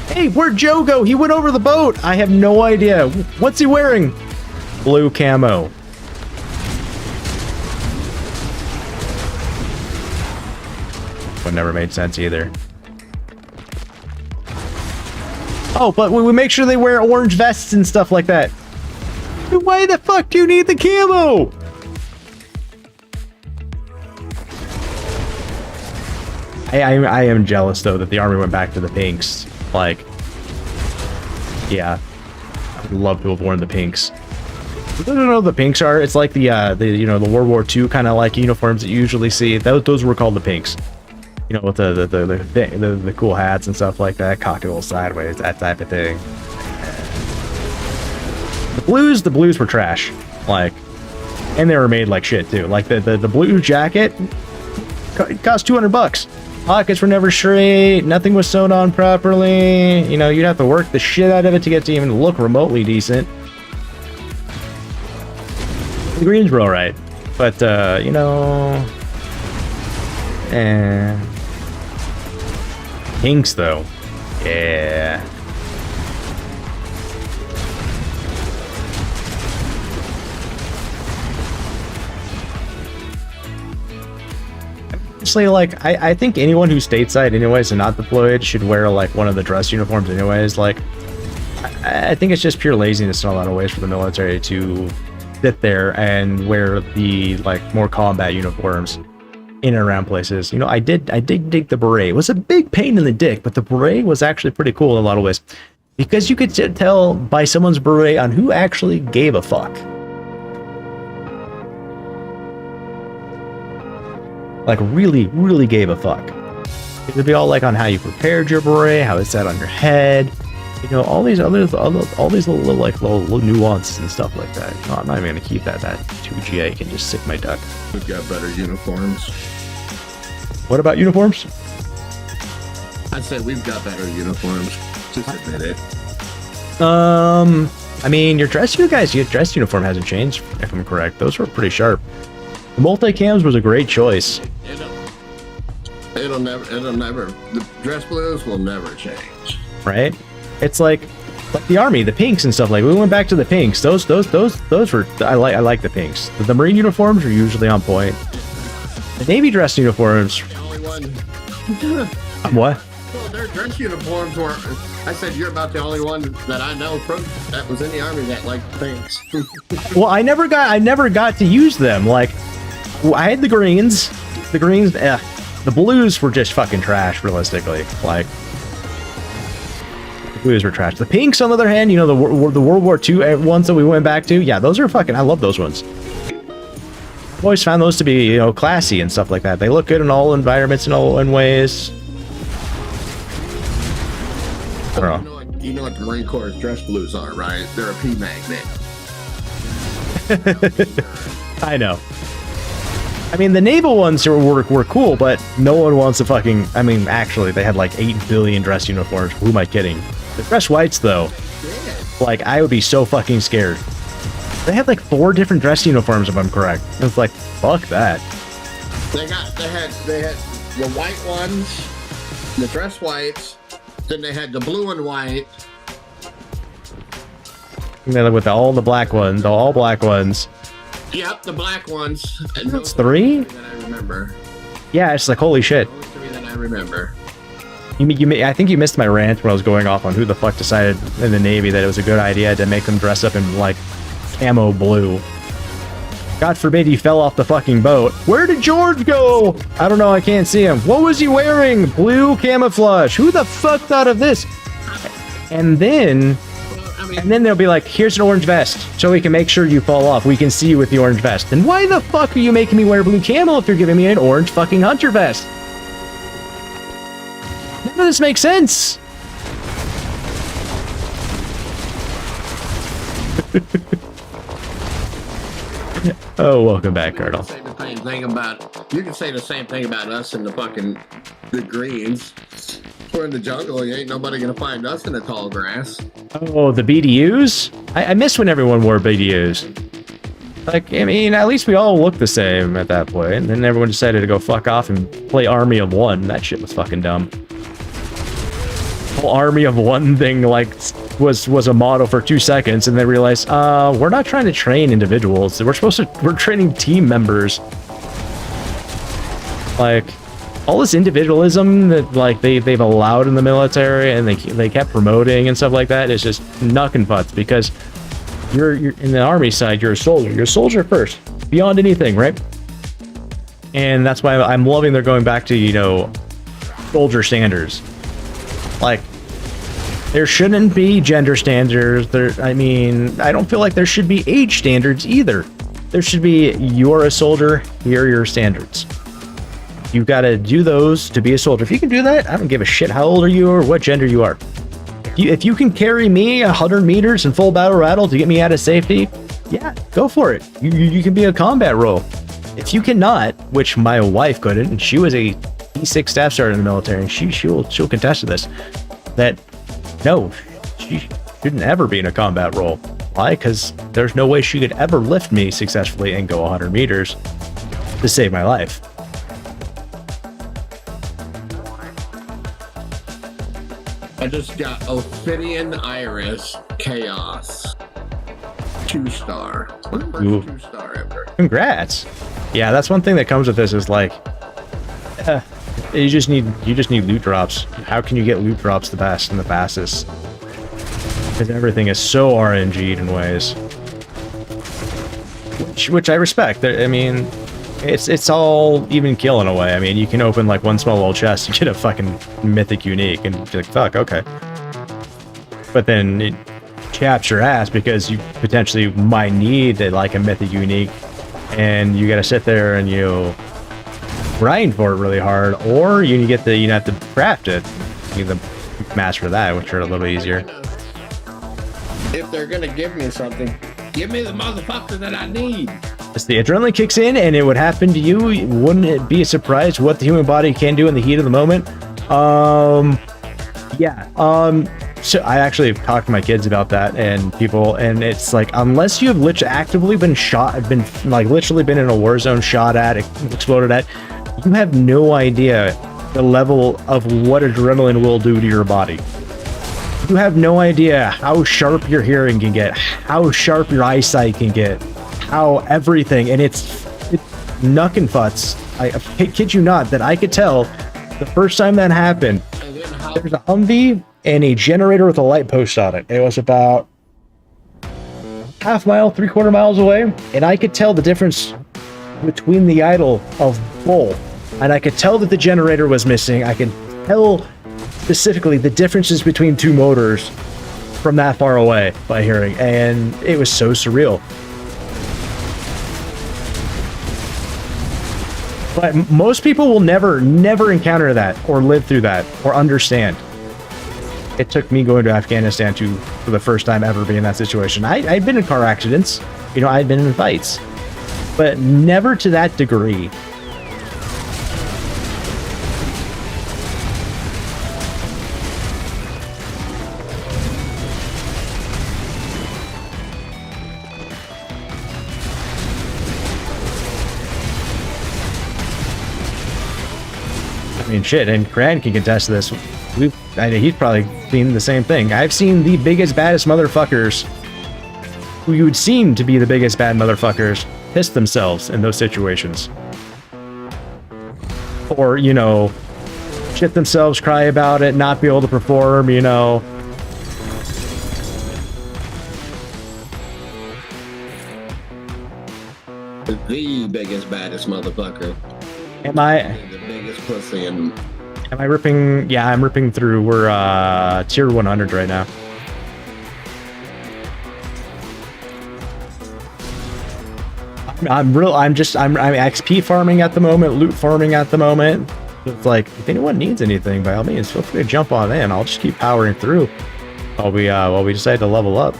Hey, where'd Joe go? He went over the boat. I have no idea. What's he wearing? Blue camo. One never made sense either. Oh, but we make sure they wear orange vests and stuff like that. Why the fuck do you need the camo? I am jealous though that the army went back to the pinks. Like, yeah, I would love to have worn the pinks. I don't know what the pinks are. It's like the you know, the World War II kind of like uniforms that you usually see. Those were called the pinks. You know, with the cool hats and stuff like that, cocked a little sideways, that type of thing. The blues were trash, like, and they were made like shit too. Like the blue jacket cost $200. Pockets were never straight. Nothing was sewn on properly. You know, you'd have to work the shit out of it to get to even look remotely decent. The greens were alright, but you know, pinks though, yeah. Honestly, like, I think anyone who's stateside anyways and not deployed should wear like one of the dress uniforms anyways. Like, I think it's just pure laziness in a lot of ways for the military to sit there and wear the like more combat uniforms in and around places. You know, I did dig the beret. It was a big pain in the dick, but the beret was actually pretty cool in a lot of ways because you could tell by someone's beret on who actually gave a fuck. Like really gave a fuck. It'd be all like on how you prepared your beret, how it sat on your head, you know, all these little nuances and stuff like that. No, I'm not even gonna keep that 2G. I can just sick my duck. We've got better uniforms. What about uniforms? I'd say we've got better uniforms. Just admit it. I mean, your dress uniform hasn't changed, if I'm correct. Those were pretty sharp. The multicams was a great choice. It'll never. The dress blues will never change. Right? It's like the army, the pinks and stuff. Like, we went back to the pinks. Those were, I like the pinks. The Marine uniforms are usually on point. The Navy dress uniforms. The only one. What? Well, their dress uniforms were. I said you're about the only one that I know that was in the army that liked pinks. Well, I never got to use them. Like, I had the greens. The blues were just fucking trash, realistically. Like, the blues were trash. The pinks, on the other hand, you know, the World War II ones that we went back to, yeah, those are fucking, I love those ones. I've always found those to be, you know, classy and stuff like that. They look good in all environments and all in ways. I don't know. You know what the Marine Corps dress blues are, right? They're a P magnet. I know. I mean, the naval ones were cool, but no one wants to fucking... I mean, actually, they had like 8 billion dress uniforms. Who am I kidding? The dress whites, though, like, I would be so fucking scared. They had like 4 different dress uniforms, if I'm correct. It's like, fuck that. They had the white ones, the dress whites, then they had the blue and white. And then with all the black ones, the all black ones. Yep, the black ones. And that's 3? That I remember. Yeah, it's like, holy shit. Those 3 that I remember. I think you missed my rant when I was going off on who the fuck decided in the Navy that it was a good idea to make them dress up in, like, camo blue. God forbid he fell off the fucking boat. Where did George go? I don't know, I can't see him. What was he wearing? Blue camouflage. Who the fuck thought of this? And then... Well, I And then they'll be like, here's an orange vest, so we can make sure you fall off. We can see you with the orange vest. Then why the fuck are you making me wear blue camo if you're giving me an orange fucking hunter vest? None of this makes sense. Oh, welcome back, Colonel. You can say the same thing about us in the greens. We're in the jungle. You ain't nobody gonna find us in the tall grass. Oh, the BDUs? I miss when everyone wore BDUs. Like, I mean, at least we all looked the same at that point. And then everyone decided to go fuck off and play Army of One. That shit was fucking dumb. The whole Army of One thing, like, was a motto for 2 seconds, and they realized, we're not trying to train individuals. We're training team members. Like, all this individualism that, like, they've allowed in the military, and they kept promoting and stuff like that, is just knuck and butts, because you're in the Army side, you're a soldier. You're a soldier first, beyond anything, right? And that's why I'm loving they're going back to, you know, soldier standards. Like, there shouldn't be gender standards. I mean, I don't feel like there should be age standards either. There should be, you're a soldier, here are your standards. You've got to do those to be a soldier. If you can do that, I don't give a shit how old are you or what gender you are. If you can carry me 100 meters in full battle rattle to get me out of safety, yeah, go for it. You can be a combat role. If you cannot, which my wife couldn't, and she was a E6 staff sergeant in the military, and she'll contest to this, that no, she shouldn't ever be in a combat role. Why? Because there's no way she could ever lift me successfully and go 100 meters to save my life. I just got Ophidian Iris Chaos 2-star. What's the first 2-star ever? Congrats. Yeah, that's one thing that comes with this is like, you just need loot drops. How can you get loot drops the best and the fastest? Because everything is so RNG'd in ways, which I respect. I mean, it's all even kill in a way. I mean, you can open like one small little chest, you get a fucking mythic unique, and be like, fuck, okay. But then it chaps your ass because you potentially might need like a mythic unique, and you gotta sit there and you grind for it really hard, or you have to craft it. You need the master for that, which are a little bit easier. If they're gonna give me something, give me the motherfucker that I need. As the adrenaline kicks in and it would happen to you, wouldn't it be a surprise what the human body can do in the heat of the moment? So I actually have talked to my kids about that, and people, and it's like, unless you have literally actively been literally been in a war zone, shot at, exploded at, you have no idea the level of what adrenaline will do to your body. You have no idea how sharp your hearing can get, how sharp your eyesight can get, how everything, and it's knuck and futz. I kid you not, that I could tell the first time that happened. There's a Humvee and a generator with a light post on it. It was about half mile, 3/4 miles away, and I could tell the difference between the idle of both. And I could tell that the generator was missing. I could tell specifically the differences between two motors from that far away by hearing, and it was so surreal. But most people will never encounter that or live through that or understand. It took me going to Afghanistan for the first time ever be in that situation. I'd been in car accidents, you know, I'd been in fights, but never to that degree. I mean, shit, and Cran can contest to this. He's probably seen the same thing. I've seen the biggest, baddest motherfuckers, who you would seem to be the biggest bad motherfuckers, piss themselves in those situations. Or, you know, shit themselves, cry about it, not be able to perform, you know. The biggest, baddest motherfucker. Am I? The biggest pussy in... Am I ripping? Yeah, I'm ripping through. We're tier 100 right now. I'm XP farming at the moment, loot farming at the moment. It's like, if anyone needs anything, by all means, feel free to jump on in. I'll just keep powering through while we decide to level up.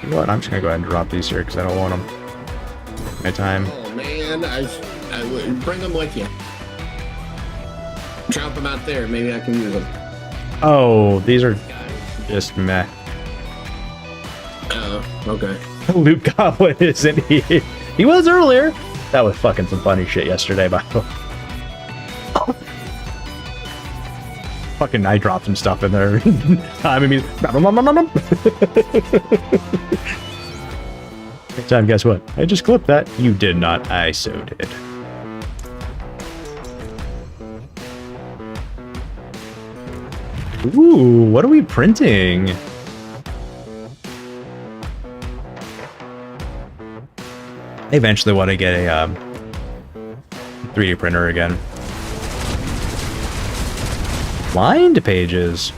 You know what? I'm just gonna go ahead and drop these here because I don't want them. My time. Oh man, I would bring them with you. Drop them out there. Maybe I can use them. Oh, these are just meh. Oh, okay. Luke Godwin isn't he? He was earlier. That was fucking some funny shit yesterday, by the way. Fucking, I dropped some stuff in there. I mean, next time, guess what? I just clipped that. You did not. I so did. Ooh, what are we printing? I eventually want to get a 3D printer again. Blind pages.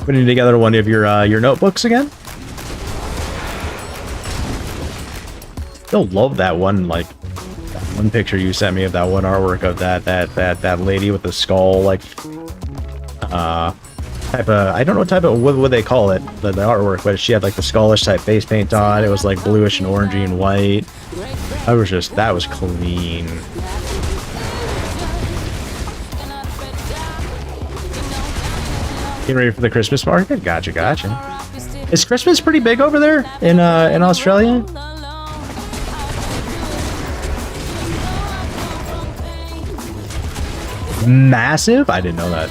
Putting together one of your notebooks again. Still love that one, like that one picture you sent me of that one artwork of that lady with the skull, like type of, I don't know what type of, what they call it, the artwork, but she had like the skullish type face paint on. It was like bluish and orangey and white. That was clean. Getting ready for the Christmas market? Gotcha. Is Christmas pretty big over there in Australia? Massive? I didn't know that.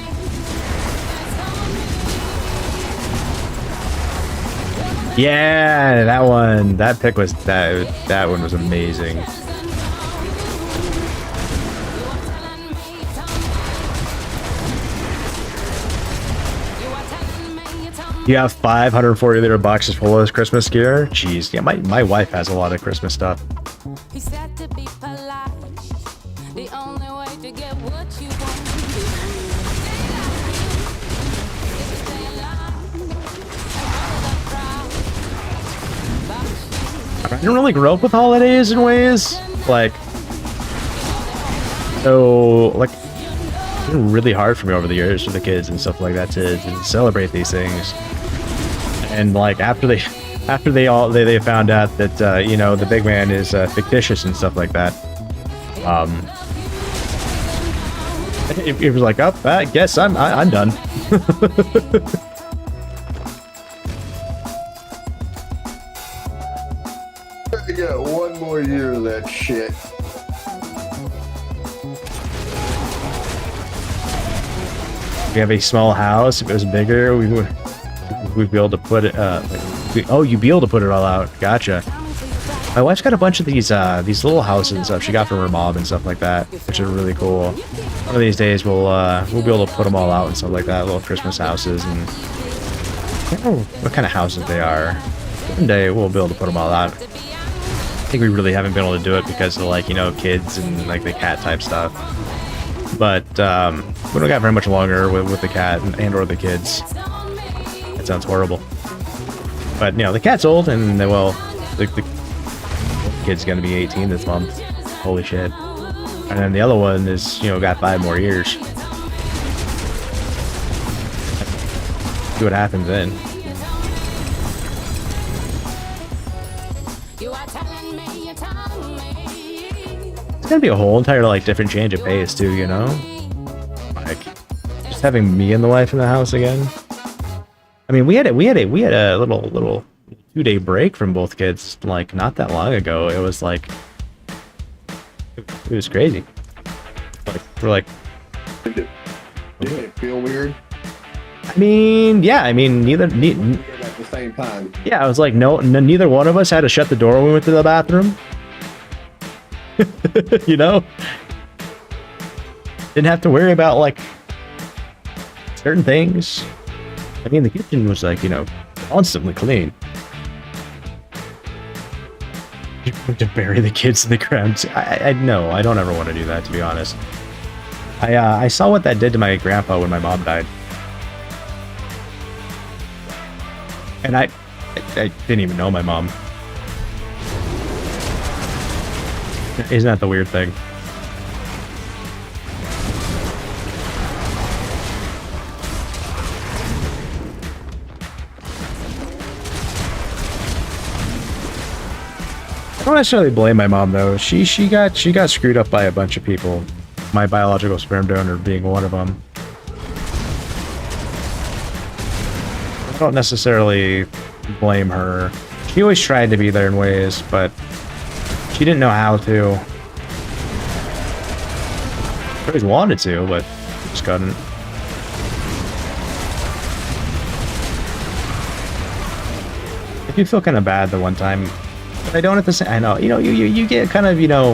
Yeah, that pick was that one was amazing. You have 540-liter boxes full of this Christmas gear? Jeez, yeah, my wife has a lot of Christmas stuff. He said to be polite. The only way to get what you want I didn't really grow up with holidays in ways. Like, so, like, it's been really hard for me over the years for the kids and stuff like that to celebrate these things. And like after they found out that you know, the big man is fictitious and stuff like that, it was like, oh, I guess I'm done. I got one more year of that shit. We have a small house. If it was bigger, we'd be able to put it. Oh, you'd be able to put it all out. Gotcha. My wife's got a bunch of these little houses and stuff she got from her mom and stuff like that, which are really cool. One of these days we'll be able to put them all out and stuff like that. Little Christmas houses, and I don't know what kind of houses they are. One day we'll be able to put them all out. I think we really haven't been able to do it because of, like, you know, kids and like the cat type stuff. But we don't got very much longer with the cat and or the kids. That sounds horrible. But, you know, the cat's old, and well, the kid's gonna be 18 this month. Holy shit. And then the other one is, you know, got 5 more years. See what happens then. It's gonna be a whole entire, like, different change of pace too, you know? Like, just having me and the wife in the house again. I mean, we had a little 2-day break from both kids, like, not that long ago. It was like, it was crazy. Like, we're like, Did it feel weird? I mean, yeah, I mean, neither At the same time. yeah, I was like, neither one of us had to shut the door when we went to the bathroom. You know? Didn't have to worry about, like, certain things. I mean, the kitchen was, like, you know, constantly clean. You're going to bury the kids in the ground. No, I don't ever want to do that, to be honest. I saw what that did to my grandpa when my mom died. And I didn't even know my mom. Isn't that the weird thing? I don't necessarily blame my mom though. She got screwed up by a bunch of people. My biological sperm donor being one of them. I don't necessarily blame her. She always tried to be there in ways, but she didn't know how to. She always wanted to, but just couldn't. I do feel kind of bad the one time. But I don't at the same. I know, you know, you get kind of, you know,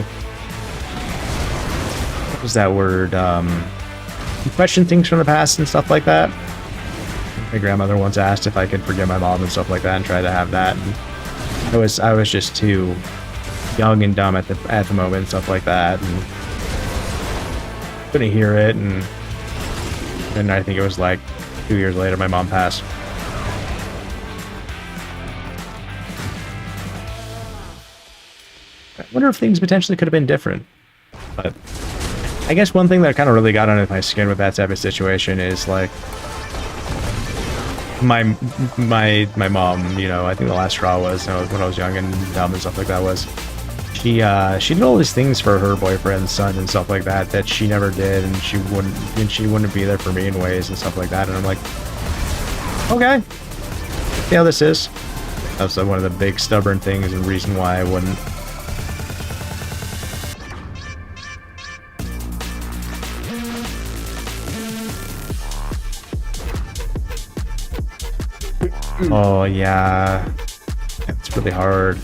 what was that word? You question things from the past and stuff like that. My grandmother once asked if I could forgive my mom and stuff like that, and try to have that. And I was just too young and dumb at the moment and stuff like that, and couldn't hear it. And I think it was like 2 years later, my mom passed. I wonder if things potentially could have been different. But I guess one thing that kind of really got under my skin with that type of situation is like my mom, you know, I think the last straw was, you know, when I was young and dumb and stuff like that, was she did all these things for her boyfriend's son and stuff like that that she never did, and she wouldn't be there for me in ways and stuff like that. And I'm like, okay, see how this is. That's one of the big stubborn things and reason why I wouldn't. Oh yeah, it's really hard.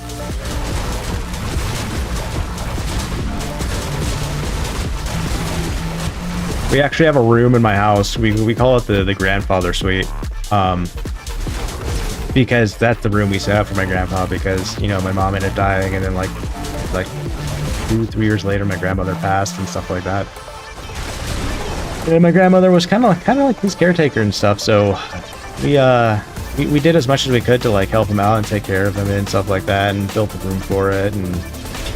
We actually have a room in my house. We call it the grandfather suite, because that's the room we set up for my grandpa. Because, you know, my mom ended up dying, and then like 2-3 years later, my grandmother passed and stuff like that. And my grandmother was kind of like his caretaker and stuff. So we did as much as we could to like help him out and take care of him and stuff like that, and built a room for it. And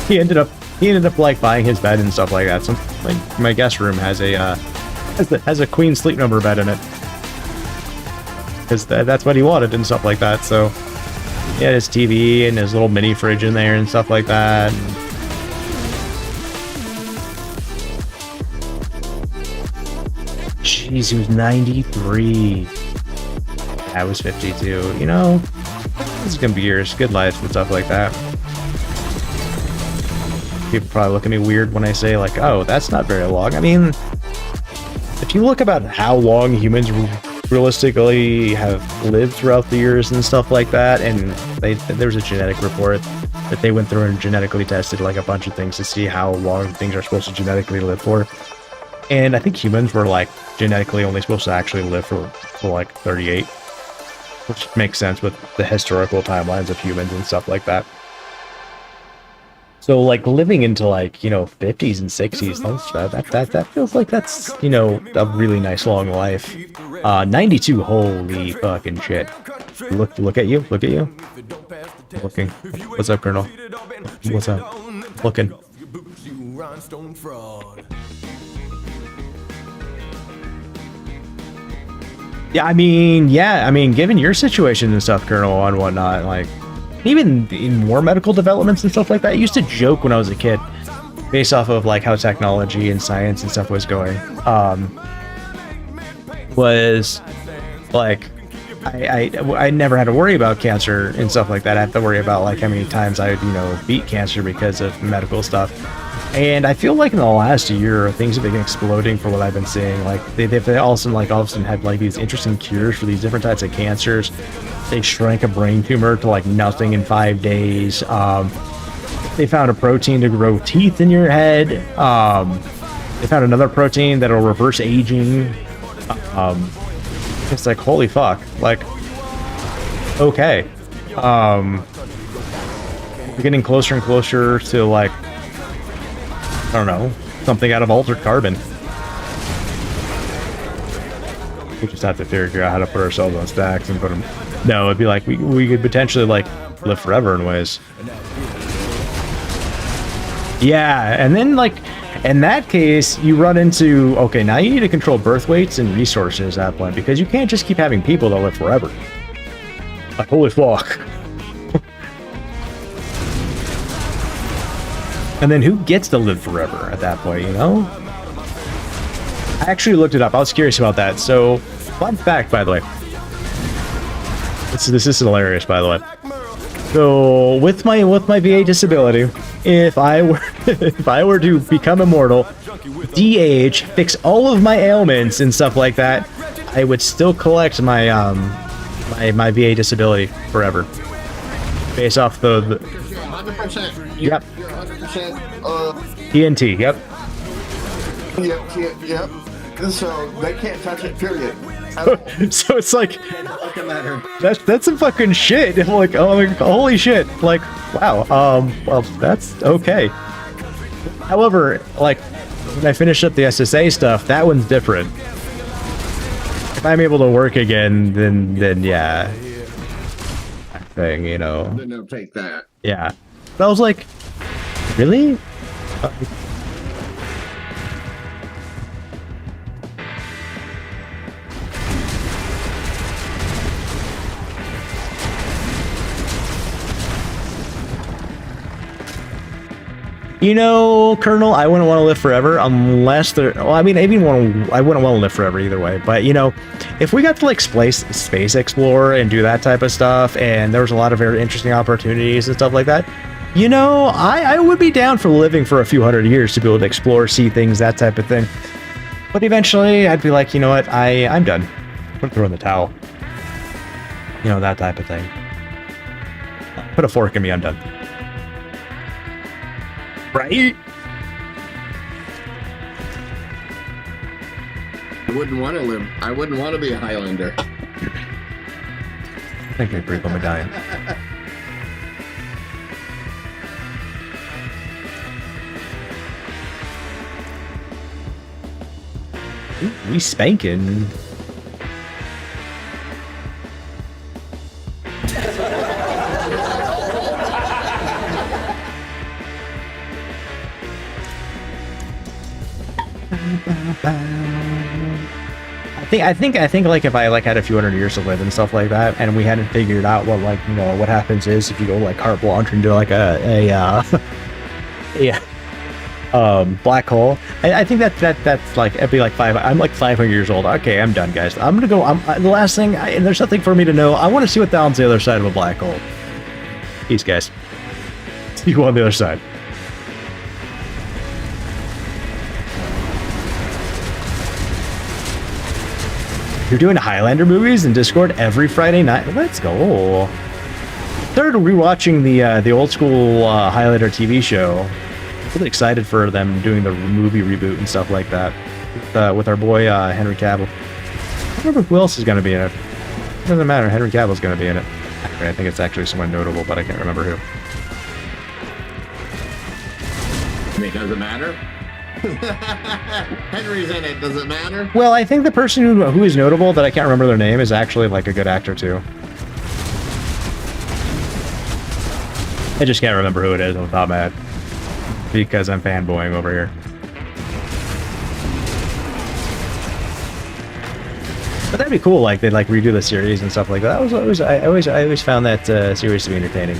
he ended up like buying his bed and stuff like that. So like my guest room has a queen sleep number bed in it, because that's what he wanted and stuff like that. So he had his TV and his little mini fridge in there and stuff like that. And jeez, he was 93. I was 52, you know, this is gonna be yours, good life and stuff like that. People probably look at me weird when I say like, oh, that's not very long. I mean, if you look about how long humans realistically have lived throughout the years and stuff like that, and there was a genetic report that they went through and genetically tested like a bunch of things to see how long things are supposed to genetically live for. And I think humans were like genetically only supposed to actually live for like 38. Which makes sense with the historical timelines of humans and stuff like that. So like living into like, you know, 50s and 60s, that feels like that's, you know, a really nice long life. 92, holy fucking shit. Look at you. Looking. What's up, Colonel? What's up? Looking. Yeah, I mean, given your situation and stuff, Colonel, and whatnot, like, even in more medical developments and stuff like that, I used to joke when I was a kid, based off of, like, how technology and science and stuff was going, was, like, I never had to worry about cancer and stuff like that. I had to worry about, like, how many times I would, you know, beat cancer because of medical stuff. And I feel like in the last year, things have been exploding for what I've been seeing. Like they've all of a sudden had like these interesting cures for these different types of cancers. They shrank a brain tumor to like nothing in 5 days. They found a protein to grow teeth in your head. They found another protein that'll reverse aging. It's like, holy fuck. Like, okay. We're getting closer and closer to like, I don't know, something out of altered carbon. We just have to figure out how to put ourselves on stacks and put them No, it'd be like we could potentially like live forever in ways. Yeah, and then like in that case, you run into, okay, now you need to control birth weights and resources at that point, because you can't just keep having people that live forever. Like, holy fuck. And then who gets to live forever at that point, you know? I actually looked it up. I was curious about that. So, fun fact, by the way. This is hilarious, by the way. So, with my VA disability, if I were to become immortal, de-age, fix all of my ailments and stuff like that, I would still collect my my VA disability forever, based off the 100%. Yep. You're 100%. TNT. Yep. Yep. So they can't touch it. Period. So it's like Fucking matter. that's some fucking shit. I'm like, oh, like, holy shit. Like, wow. Well, that's okay. However, like when I finish up the SSA stuff, that one's different. If I'm able to work again, then yeah, thing, you know. Then they'll take that. Yeah. But I was like, really? You know, Colonel, I wouldn't want to live forever unless there. Well, I mean, I wouldn't want to live forever either way. But you know, if we got to like space explore and do that type of stuff, and there was a lot of very interesting opportunities and stuff like that, you know, I would be down for living for a few hundred years to be able to explore, see things, that type of thing. But eventually, I'd be like, you know what, I'm done. I'm throwing the towel. You know, that type of thing. Put a fork in me, I'm done. Right? I wouldn't want to live. I wouldn't want to be a Highlander. I think I break on medallion. Ooh, we spanking. I think like if I like had a few hundred years to live and stuff like that, and we hadn't figured out what, like, you know, what happens is if you go like carte blanche into like a black hole. I think that's like, it'd be like I'm like 500 years old. Okay, I'm done, guys. I'm gonna go. The last thing, and there's nothing for me to know. I want to see what the hell's the other side of a black hole. Peace, guys. See you on the other side. You're doing Highlander movies in Discord every Friday night. Let's go. Started rewatching the old school Highlander TV show. Really excited for them doing the movie reboot and stuff like that with our boy Henry Cavill. I don't remember who else is going to be in it. It doesn't matter. Henry Cavill's going to be in it. I think it's actually someone notable, but I can't remember who. It doesn't matter. Henry's in it. Does it matter? Well, I think the person who is notable that I can't remember their name is actually like a good actor too. I just can't remember who it is on the top of my head because I'm fanboying over here. But that'd be cool. Like they'd like redo the series and stuff like that. I always found that series to be entertaining.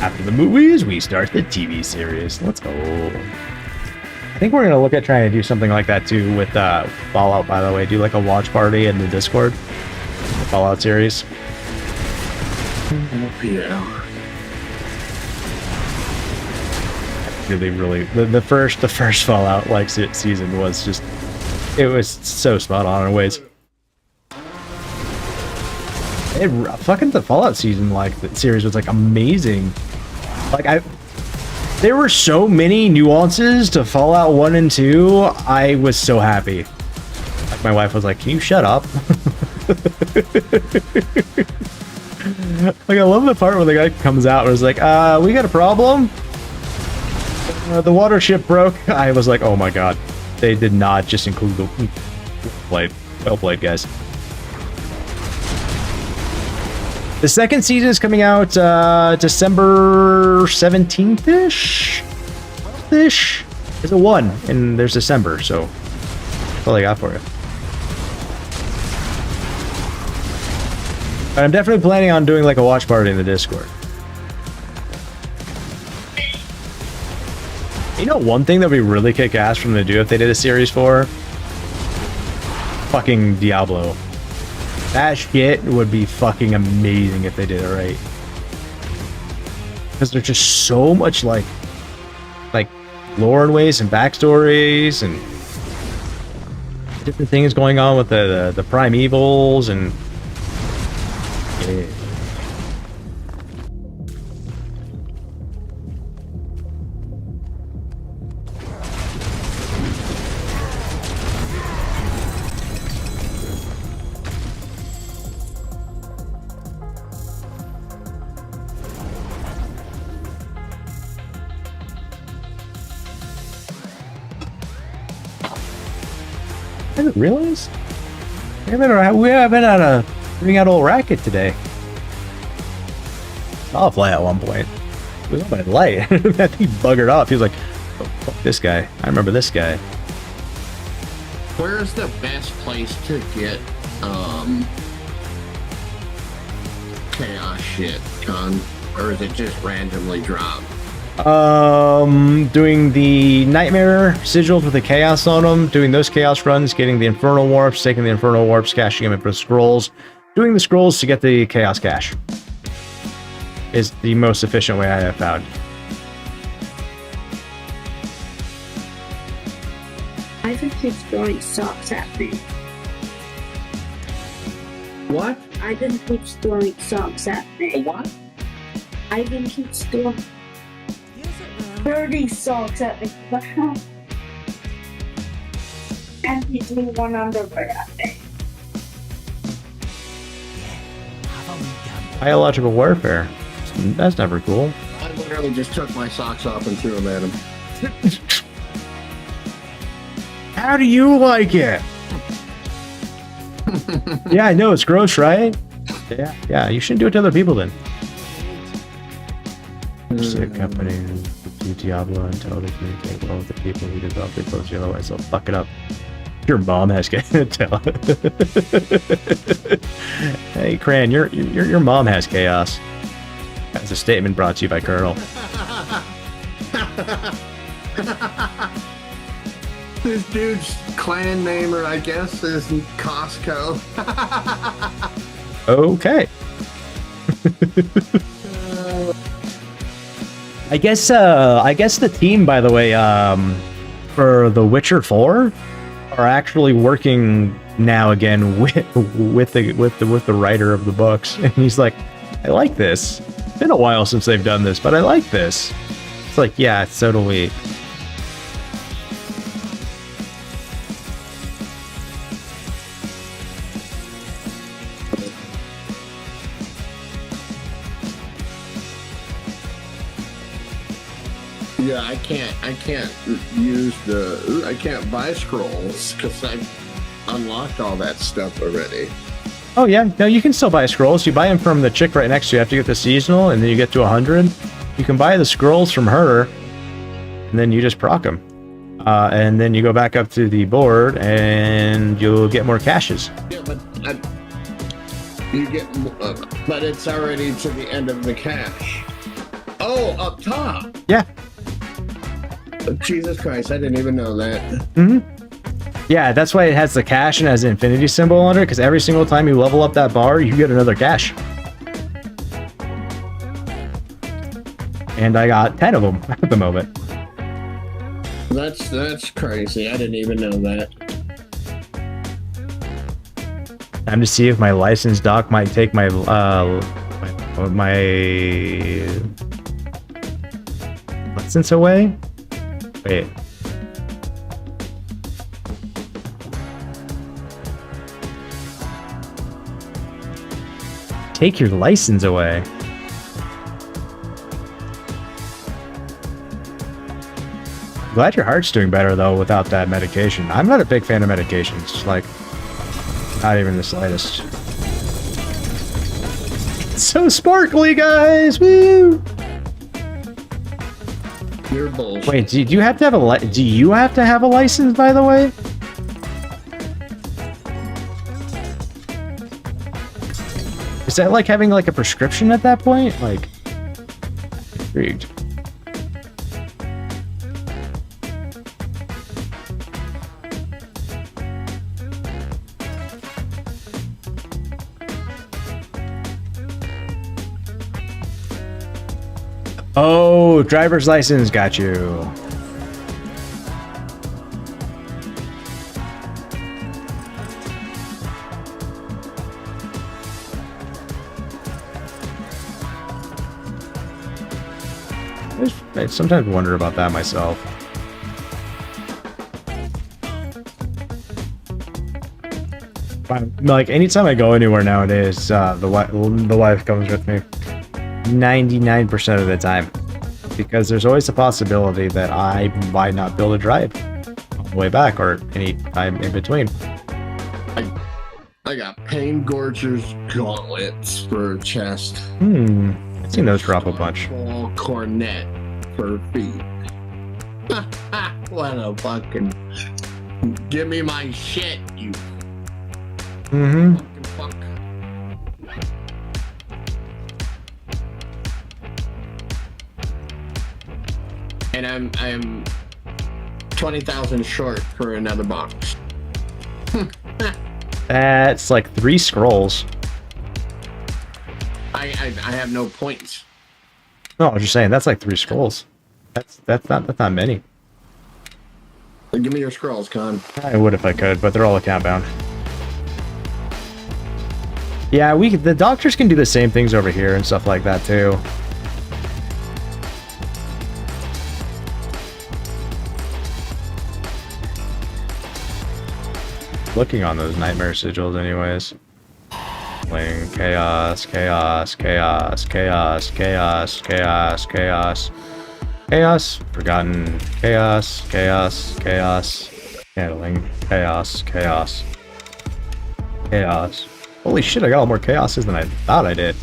After the movies, we start the TV series. Let's go. I think we're going to look at trying to do something like that too with Fallout, by the way. Do like a watch party in the Discord. The Fallout series. Yeah. Really, the first Fallout like season was just, it was so spot on in ways. Fucking the Fallout season, like the series was like amazing. Like there were so many nuances to Fallout 1 and 2. I was so happy. Like my wife was like, "Can you shut up?" Like I love the part where the guy comes out and is like, we got a problem. The water ship broke." I was like, "Oh my god, they did not just include the plate." Well played, guys. The second season is coming out December 17th-ish? 12th-ish? There's a 1, and there's December, so that's all I got for you. But I'm definitely planning on doing like a watch party in the Discord. You know, one thing that would be really kick ass for them to do if they did a series 4? Fucking Diablo. That shit would be fucking amazing if they did it right. Because there's just so much like lore and ways and backstories and different things going on with the primevals and yeah. I didn't realize we haven't had a ring out old racket today. Saw a fly at one point. It was on my light. That thing buggered off. He was like, oh, fuck this guy. I remember this guy. Where is the best place to get chaos shit, Con? Or is it just randomly dropped? Doing the nightmare sigils with the chaos on them, doing those chaos runs, getting the infernal warps, taking the infernal warps, cashing them in for the scrolls, doing the scrolls to get the chaos cash is the most efficient way I have found. Ivan keeps throwing socks at me. What? Ivan keeps throwing socks at me. What? Ivan keeps throwing dirty socks at me. And he threw one underwear at me. Biological warfare. That's never cool. I literally just took my socks off and threw them at him. How do you like it? Yeah, I know, it's gross, right? Yeah, you shouldn't do it to other people then. Sick company do Diablo until they communicate well with the people who develop it closely, otherwise they'll fuck it up. Your mom has tell. Hey Cran, your mom has chaos. That's a statement brought to you by Colonel. This dude's clan namer, I guess, is Costco. Okay. I guess the team, by the way, for The Witcher 4 are actually working now again with the writer of the books, and he's like, I like this. It's been a while since they've done this, but I like this. It's like, yeah, so do we. Yeah, I can't buy scrolls because I've unlocked all that stuff already. Oh yeah, no, you can still buy scrolls. You buy them from the chick right next to you. You have to get the seasonal, and then you get to 100. You can buy the scrolls from her, and then you just proc them. And then you go back up to the board, and you'll get more caches. Yeah, but you get, but it's already to the end of the cache. Oh, up top. Yeah. Jesus Christ, I didn't even know that. Mm-hmm. Yeah, that's why it has the cache and has the infinity symbol on it, because every single time you level up that bar, you get another cache. And I got 10 of them at the moment. That's crazy. I didn't even know that. Time to see if my license doc might take my license away. Wait. Take your license away. Glad your heart's doing better though without that medication. I'm not a big fan of medications. Like, Not even the slightest. It's so sparkly, guys! Woo! You're bullshit. Wait, do you have to have a do you have to have a license, by the way? Is that like having like a prescription at that point? Like, intrigued. Oh, driver's license, got you. I sometimes wonder about that myself. Like anytime I go anywhere nowadays, the wife comes with me. 99% of the time, because there's always a possibility that I might not be able to drive on the way back or any time in between. I got Pain Gorger's gauntlets for chest. I've seen those drop a bunch. Full cornet for feet. What a fucking... Give me my shit, you fucking fuck. And I'm 20,000 short for another box. That's like 3 scrolls. I have no points. No, I was just saying that's like 3 scrolls. That's not many. Give me your scrolls, Con. I would if I could, but they're all account bound. Yeah, the doctors can do the same things over here and stuff like that too. Looking on those nightmare sigils anyways. Playing chaos, chaos, chaos, chaos, chaos, chaos, chaos. Chaos, forgotten, chaos, chaos, chaos. Handling, chaos, chaos. Chaos. Holy shit, I got all more chaoses than I thought I did.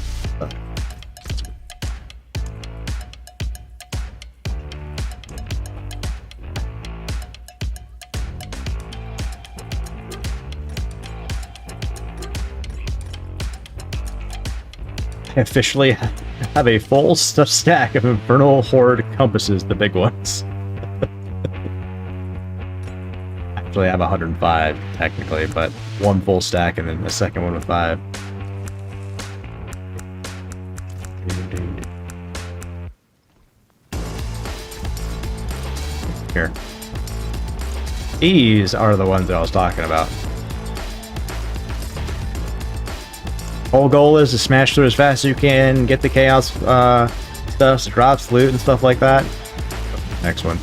I officially have a full stack of Infernal Horde compasses, the big ones. Actually, I have 105, technically, but 1 full stack and then the second one with 5. Here. These are the ones that I was talking about. Whole goal is to smash through as fast as you can, get the chaos stuff, drops, loot, and stuff like that. Next one.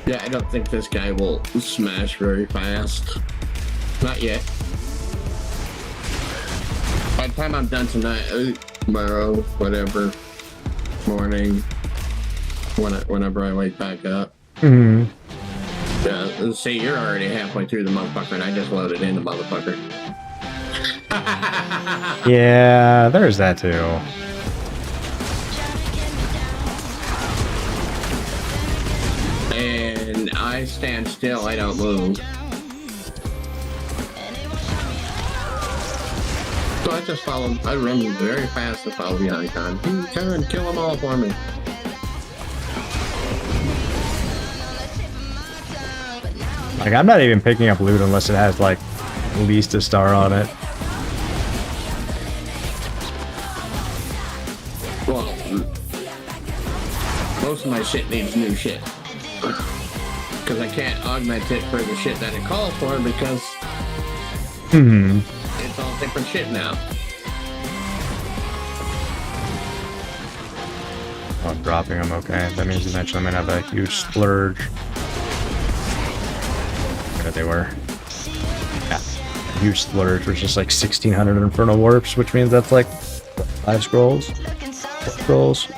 Yeah, I don't think this guy will smash very fast. Not yet. By the time I'm done tonight, tomorrow, whatever, morning, whenever I wake back up. Yeah, say you're already halfway through the motherfucker and I just loaded in the motherfucker. Yeah, there's that too. And I stand still, I don't move. So I just follow, I run very fast to follow behind Con. Con, kill them all for me. Like, I'm not even picking up loot unless it has, like, at least a star on it. Well, most of my shit needs new shit. Because I can't augment it for the shit that it calls for because it's all different shit now. Oh, I'm dropping them, okay. That means eventually I'm gonna have a huge splurge. There they were. Yeah, a huge splurge, which is like 1,600 Infernal Warps, which means that's like 5 scrolls. 4 scrolls.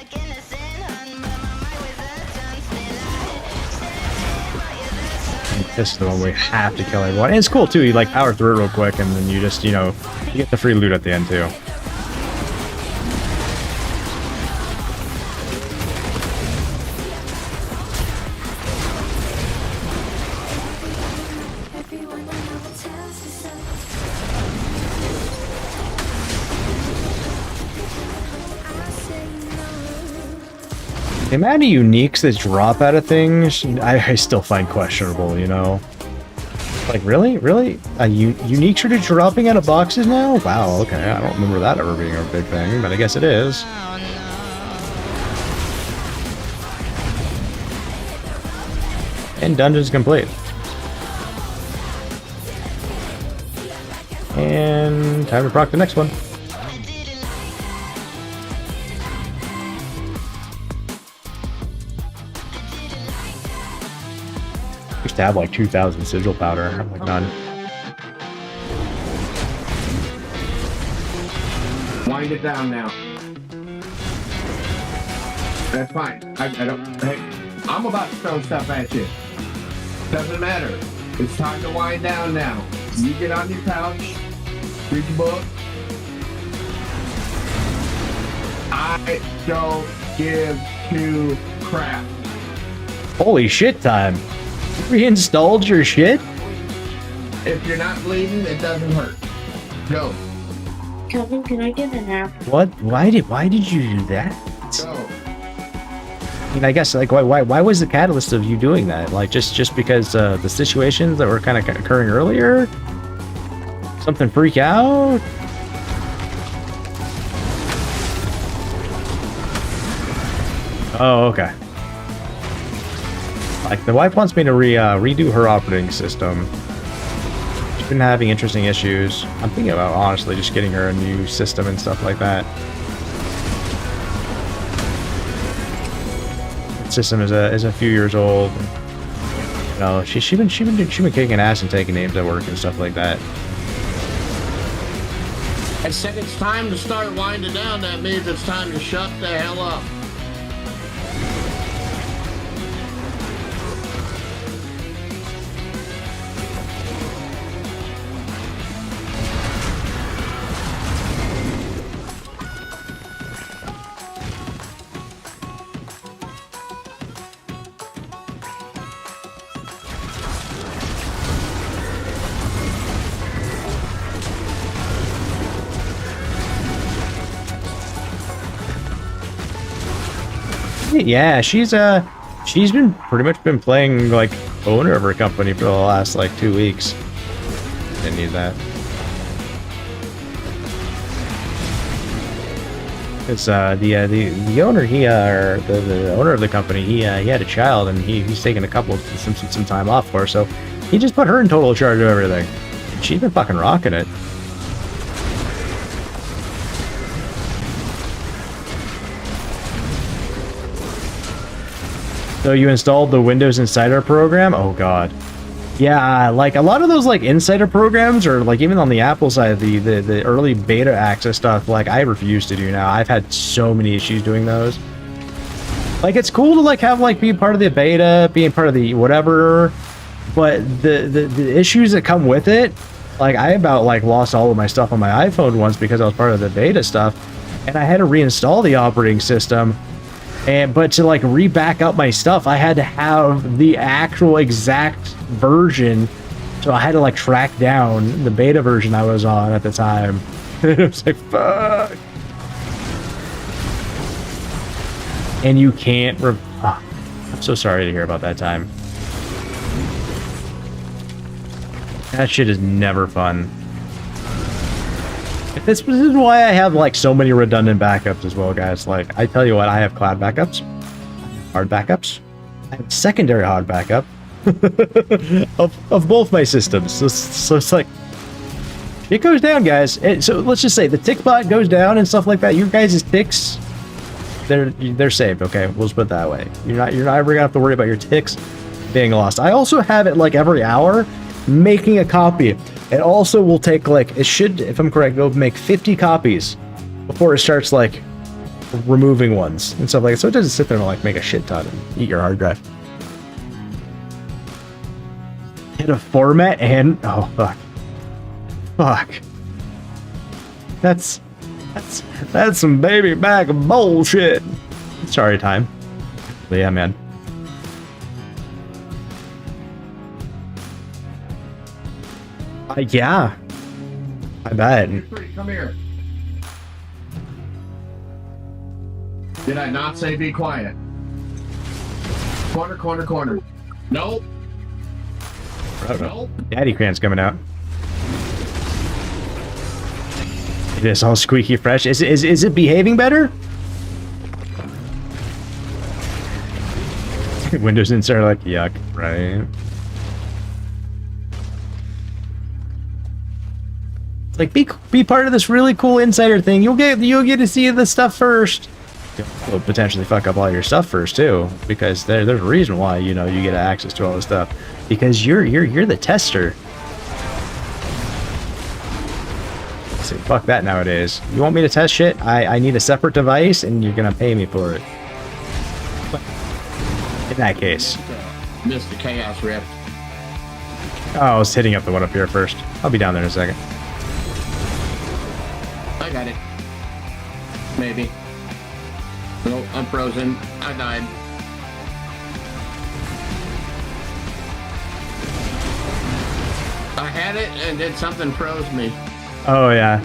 This is the one we have to kill everyone. And it's cool too. You like power through it real quick, and then you just, you know, you get the free loot at the end too. The amount of uniques that drop out of things, I still find questionable, you know? Like, really? Really? Uniques are dropping out of boxes now? Wow, okay. I don't remember that ever being a big thing, but I guess it is. And dungeon's complete. And time to proc the next one. Used to have like 2,000 sigil powder. I'm like, none. Wind it down now. That's fine. I don't. Hey, I'm about to throw stuff at you. Doesn't matter. It's time to wind down now. You get on your couch, read your book. I don't give two crap. Holy shit time. Reinstalled your shit? If you're not bleeding, it doesn't hurt. Go. Kevin, can I get an apple? What? Why did you do that? Go. I mean, I guess like why was the catalyst of you doing that? Like just because the situations that were kind of occurring earlier? Something freak out? Oh, okay. Like, the wife wants me to redo her operating system. She's been having interesting issues. I'm thinking about, honestly, just getting her a new system and stuff like that. The system is a few years old. You know, she's been kicking ass and taking names at work and stuff like that. I said it's time to start winding down. That means it's time to shut the hell up. Yeah, she's been pretty much been playing like owner of her company for the last like 2 weeks. Didn't need that. It's the owner the owner of the company he had a child and he's taking some time off for her, so he just put her in total charge of everything. She's been fucking rocking it. So you installed the Windows Insider program? Oh god. Yeah, like a lot of those like insider programs, or like even on the Apple side, the early beta access stuff, like I refuse to do now. I've had so many issues doing those. Like it's cool to like have like be part of the beta, being part of the whatever, but the issues that come with it, like I about like lost all of my stuff on my iPhone once because I was part of the beta stuff, and I had to reinstall the operating system. But to like re-back up my stuff, I had to have the actual exact version, so I had to like track down the beta version I was on at the time. It was like, fuck. And you can't I'm so sorry to hear about that time. That shit is never fun. This is why I have like so many redundant backups as well, guys. Like I tell you what, I have cloud backups, hard backups, I have secondary hard backup of both my systems. So it's like it goes down, guys. So let's just say the tick bot goes down and stuff like that. Your guys' ticks, they're saved. Okay, we'll just put it that way. You're not ever gonna have to worry about your ticks being lost. I also have it like every hour making a copy. It also will take like, it should, if I'm correct, it'll make 50 copies before it starts like removing ones and stuff like that. So it doesn't sit there and like make a shit ton and eat your hard drive. Hit a format and oh fuck. Fuck. That's some baby back bullshit. Sorry, time. But yeah, man. Yeah. I bet. Come here. Did I not say be quiet? Corner, corner, corner. Nope. Nope. Daddy Cran's coming out. It is all squeaky fresh. Is it behaving better? Windows insert like yuck, right? It's like be part of this really cool insider thing. You'll get to see the stuff first. You'll potentially fuck up all your stuff first too, because there's a reason why you get access to all this stuff, because you're the tester. So fuck that nowadays. You want me to test shit? I need a separate device, and you're gonna pay me for it. In that case. Mr. Chaos Rift. Oh, I was hitting up the one up here first. I'll be down there in a second. I got it. Maybe. No, I'm frozen. I died. I had it and then something froze me. Oh yeah,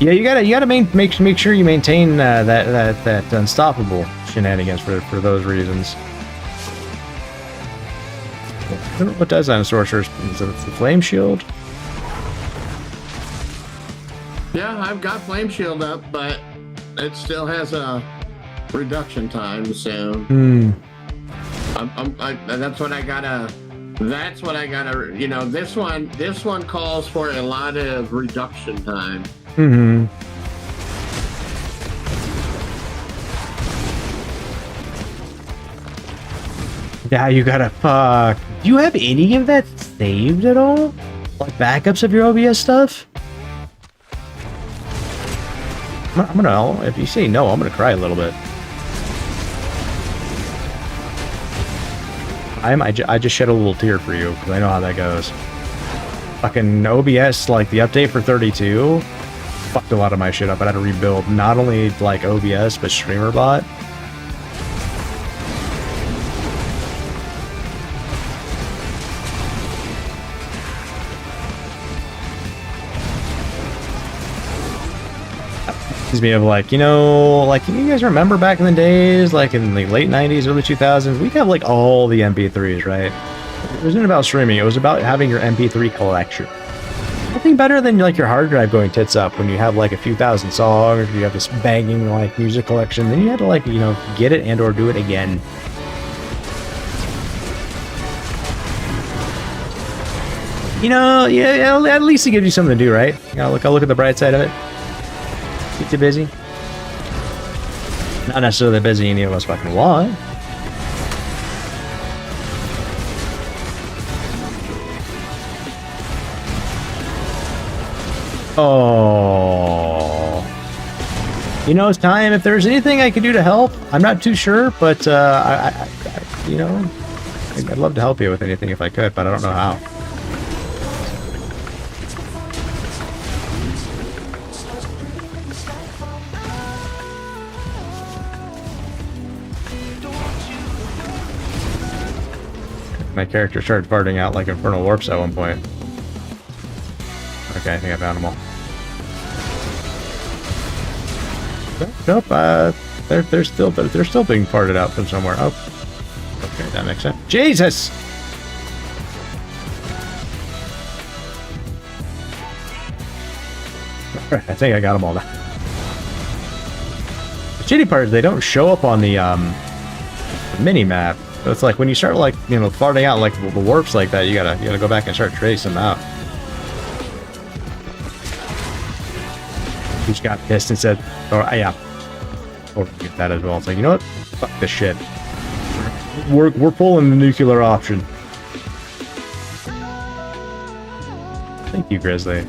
yeah. You gotta make sure you maintain that unstoppable shenanigans for those reasons. What does that in sorcerers? Is it the flame shield? Yeah, I've got flame shield up, but it still has a reduction time, so that's what I gotta. This one calls for a lot of reduction time. Yeah, you gotta fuck. Do you have any of that saved at all? Like backups of your OBS stuff? I'm gonna, if you say no, I'm gonna cry a little bit. I just shed a little tear for you, because I know how that goes. Fucking OBS, like the update for 32, fucked a lot of my shit up. I had to rebuild not only like OBS, but StreamerBot. Me of like, like, can you guys remember back in the days, like in the late 90s, early 2000s, we'd have like all the MP3s, right? It wasn't about streaming, it was about having your MP3 collection. Nothing better than like your hard drive going tits up when you have like a few thousand songs, you have this banging like music collection, then you had to like, get it and or do it again. Yeah, at least it gives you something to do, right? I'll look at the bright side of it. Keep too busy. Not necessarily busy any of us fucking want. Oh. It's time. If there's anything I can do to help, I'm not too sure, but I'd love to help you with anything if I could, but I don't know how. My character started farting out like infernal warps at one point. Okay, I think I found them all. Nope, they're still being farted out from somewhere. Oh, okay, that makes sense. Jesus! Alright, I think I got them all now. The shitty part is they don't show up on the mini map. So it's like when you start like farting out like the warps like that, you gotta go back and start tracing them out. He just got pissed and said, "Oh yeah, or get that as well." It's like, you know what? Fuck this shit. We're pulling the nuclear option. Thank you, Grizzly.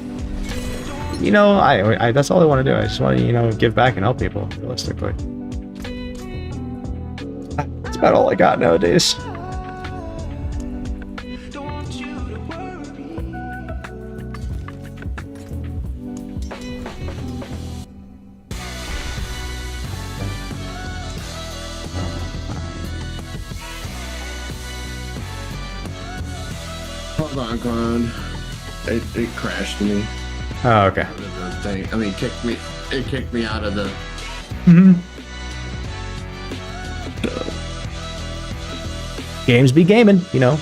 I that's all I want to do. I just want to give back and help people realistically. That's about all I got nowadays. on. It crashed me. Oh, okay. Out of the thing. I mean, it kicked me out of the. Games be gaming, you know.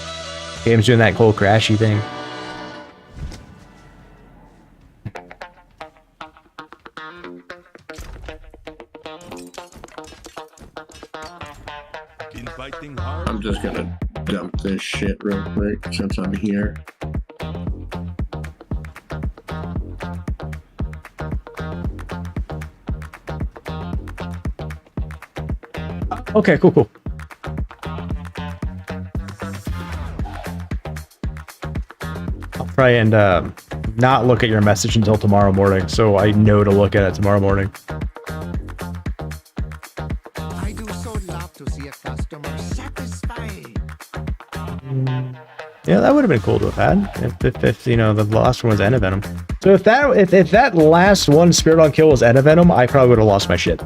Games doing that whole crashy thing. I'm just gonna dump this shit real quick since I'm here. Okay, cool. I'll try and not look at your message until tomorrow morning, so I know to look at it tomorrow morning. I do so love to see a customer satisfied. Yeah, that would have been cool to have had if you know the last one was Venom. So if that last one Spirit on Kill was Venom, I probably would have lost my shit.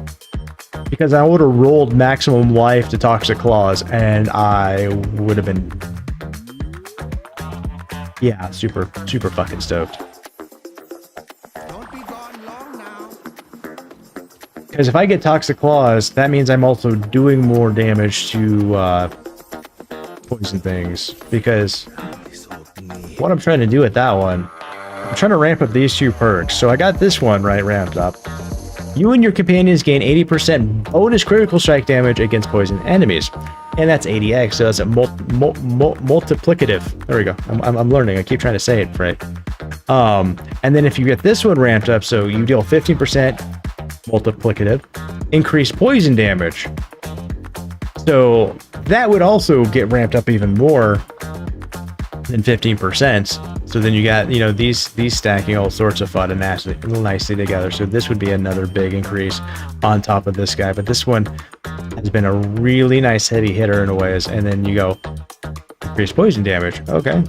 Because I would have rolled maximum life to Toxic Claws, and I would have been, yeah, super fucking stoked. Don't be gone long now. Because if I get Toxic Claws, that means I'm also doing more damage to poison things. Because what I'm trying to do with that one, I'm trying to ramp up these two perks. So I got this one ramped up. You and your companions gain 80% bonus critical strike damage against poison enemies. And that's 80x, so that's a multiplicative. There we go. I'm learning. I keep trying to say it right. And then if you get this one ramped up, so you deal 15% multiplicative, increased poison damage. So that would also get ramped up even more than 15%. So then you got, you know, these stacking all sorts of fun and nicely together. So this would be another big increase on top of this guy. But this one has been a really nice heavy hitter in a ways. And then you go increase poison damage. Okay.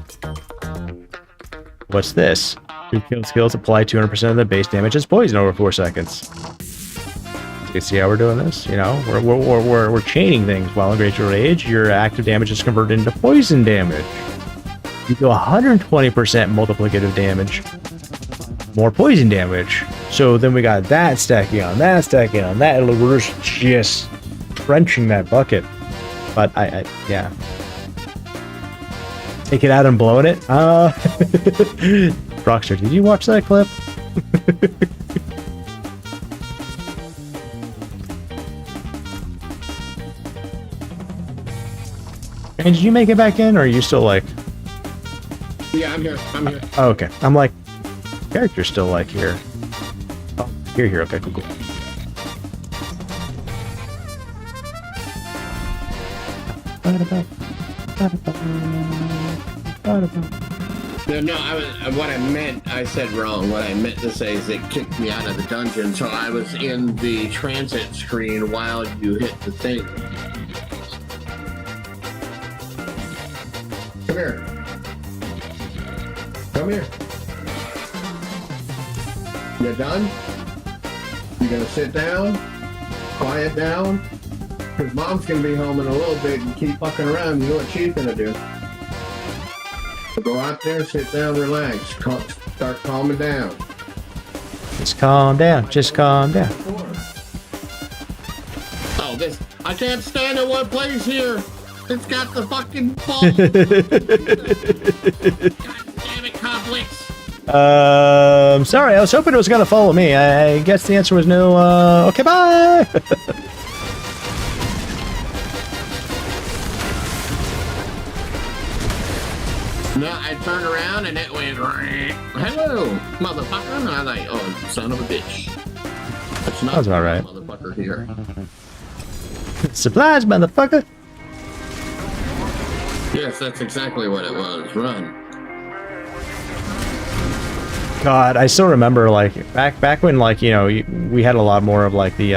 What's this? 2 kill skills apply 200% of the base damage as poison over 4 seconds. You see how we're doing this? You know, we're chaining things. While in Great Rage, your active damage is converted into poison damage. You do 120% multiplicative damage, more poison damage. So then we got that stacking on that. We're just crunching that bucket. But yeah. Take it out and blowing it. Rockstar, did you watch that clip? And did you make it back in, or are you still like? Yeah, I'm here. Oh, okay. I'm like, character's still like here. Oh, you're here. Okay, cool. No, what I meant, I said wrong. What I meant to say is it kicked me out of the dungeon, so I was in the transit screen while you hit the thing. Come here. Come here. You done? You gonna sit down? Quiet down? Because mom's gonna be home in a little bit and keep fucking around. You know what she's gonna do? So go out there, sit down, relax. Start calming down. Just calm down. Just calm down. Oh, this. I can't stand in one place here. It's got the fucking ball. God damn it, conflicts. Sorry, I was hoping it was gonna follow me. I guess the answer was no. Okay, bye. No, I turned around and it went, hello, motherfucker. And I was like, oh, son of a bitch. That's not That's about right. Motherfucker here. Supplies, motherfucker. Yes, that's exactly what it was. Run. God, I still remember like back when like we had a lot more of like the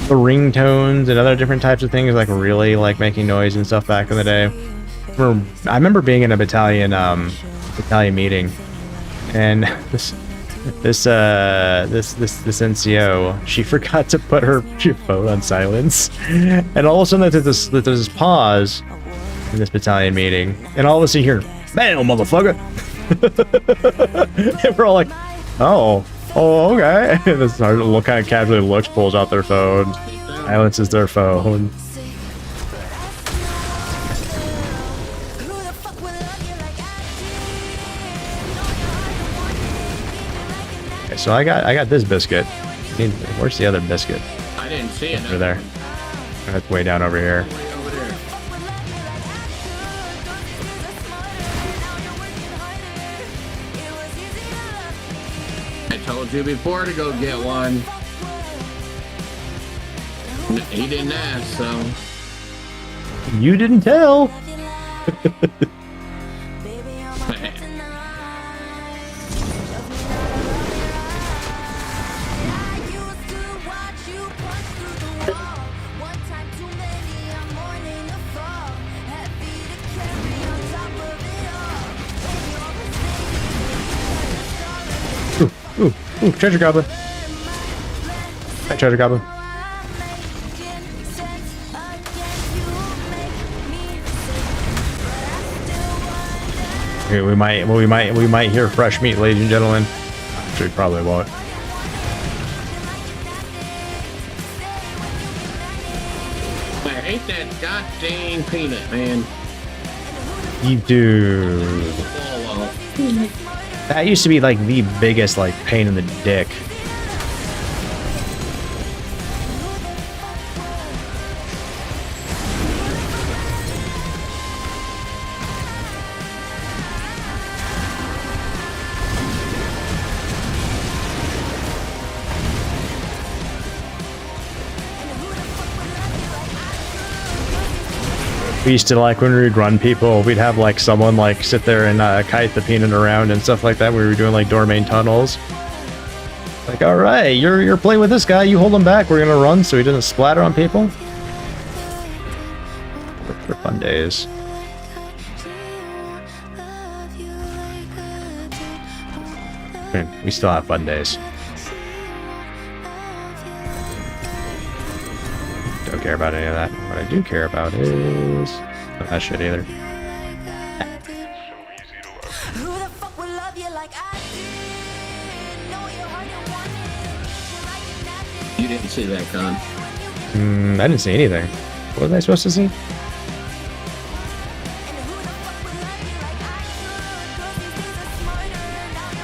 ringtones and other different types of things like really like making noise and stuff back in the day. I remember being in a battalion meeting, and this NCO, she forgot to put her phone on silence, and all of a sudden there's this pause in this battalion meeting, and all of a sudden you hear Bam, motherfucker. And we're all like, oh, okay. And this sergeant kind of casually looks, pulls out their phone, silences their phone. Okay, so I got this biscuit. Where's the other biscuit? I didn't see it. Over there. That's way down over here. Way over there. I told you before to go get one. He didn't ask, so. You didn't tell. Ooh, treasure goblin. Hi, treasure goblin. Okay, we might hear fresh meat, ladies and gentlemen. Actually, probably won't. I hate that goddamn peanut, man. You do. That used to be like the biggest like pain in the dick. We used to, like, when we would run people, we'd have like someone like sit there and kite the peanut around and stuff like that. We were doing like doorman tunnels. Like, all right, you're playing with this guy. You hold him back. We're gonna run so he doesn't splatter on people. For fun days. Okay, we still have fun days. Don't care about any of that. What I do care about is not that shit either. You didn't see that, Con. I didn't see anything. What was I supposed to see?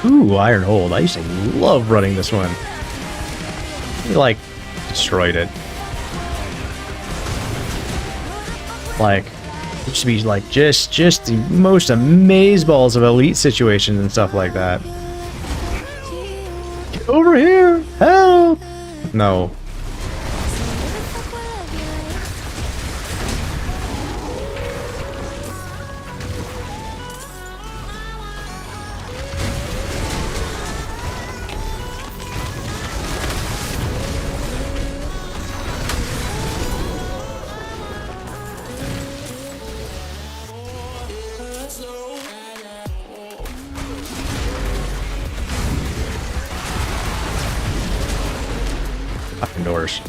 Ooh, Iron Hold. I used to love running this one. We, like, destroyed it. Like, it used to be like just the most amazeballs of elite situations and stuff like that. Get over here! Help! No. Doors.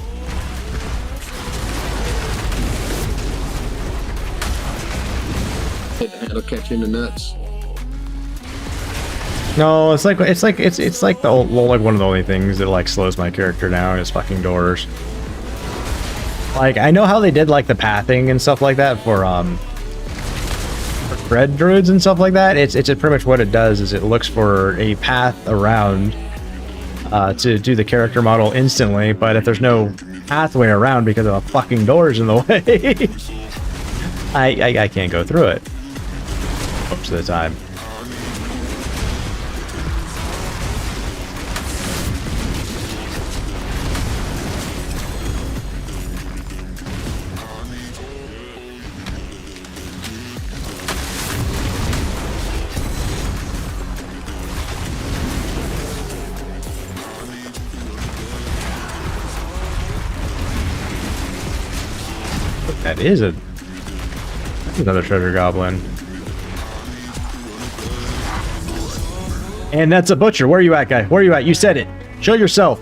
It'll catch you in the nuts. No, it's like the old, like one of the only things that like slows my character down is fucking doors. Like, I know how they did like the pathing and stuff like that for red druids and stuff like that. It's pretty much what it does is it looks for a path around to do the character model instantly, but if there's no pathway around because of the fucking doors in the way, I can't go through it most of the time. That is another treasure goblin. And that's a butcher. Where are you at, guy? Where are you at? You said it. Show yourself.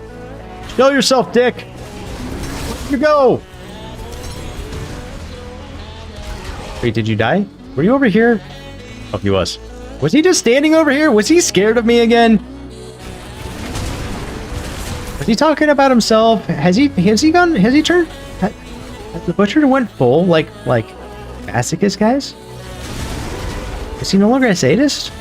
Show yourself, dick. Where'd you go? Wait, did you die? Were you over here? Oh, he was. Was he just standing over here? Was he scared of me again? Was he talking about himself? Has he turned? Has the butcher went full like masochist, guys? Is he no longer a sadist?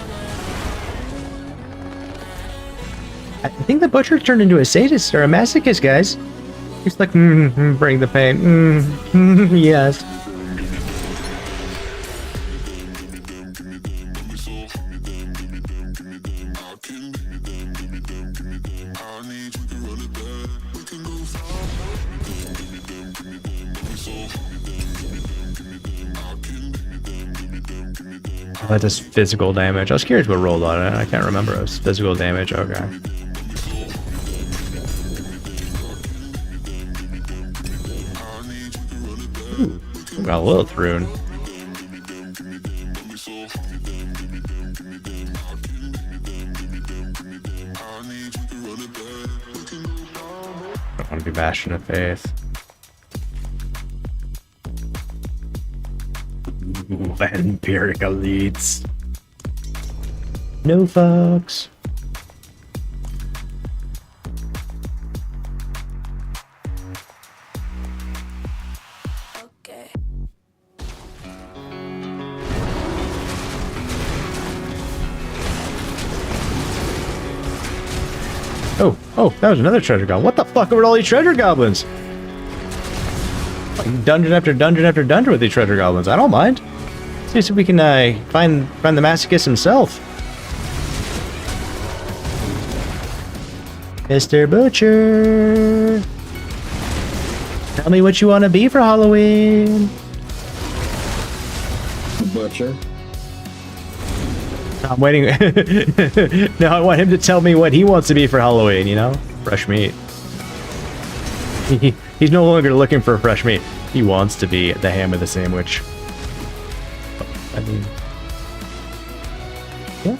I think the butcher turned into a sadist or a masochist, guys. He's like, bring the pain. Yes. That does physical damage. I was curious what rolled on it. I can't remember. It was physical damage. Okay. Ooh, got a little through. Don't want to be bashing of faith. Vampiric elites. No fucks. Okay. Oh, that was another treasure goblin. What the fuck are all these treasure goblins? Like dungeon after dungeon after dungeon with these treasure goblins. I don't mind. See if we can find the masochist himself. Mr. Butcher. Tell me what you want to be for Halloween. Butcher. I'm waiting. Now I want him to tell me what he wants to be for Halloween, you know? Fresh meat. He's no longer looking for fresh meat. He wants to be the ham of the sandwich. I mean... yeah.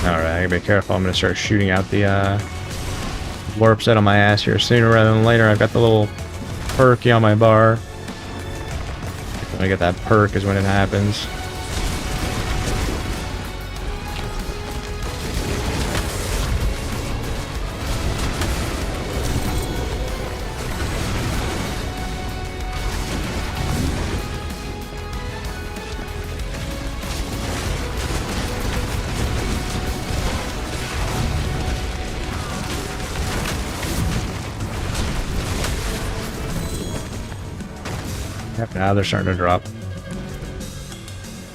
Alright, I gotta be careful. I'm gonna start shooting out the warp set on my ass here sooner rather than later. I've got the little perky on my bar. When I get that perk is when it happens. Yep, now they're starting to drop.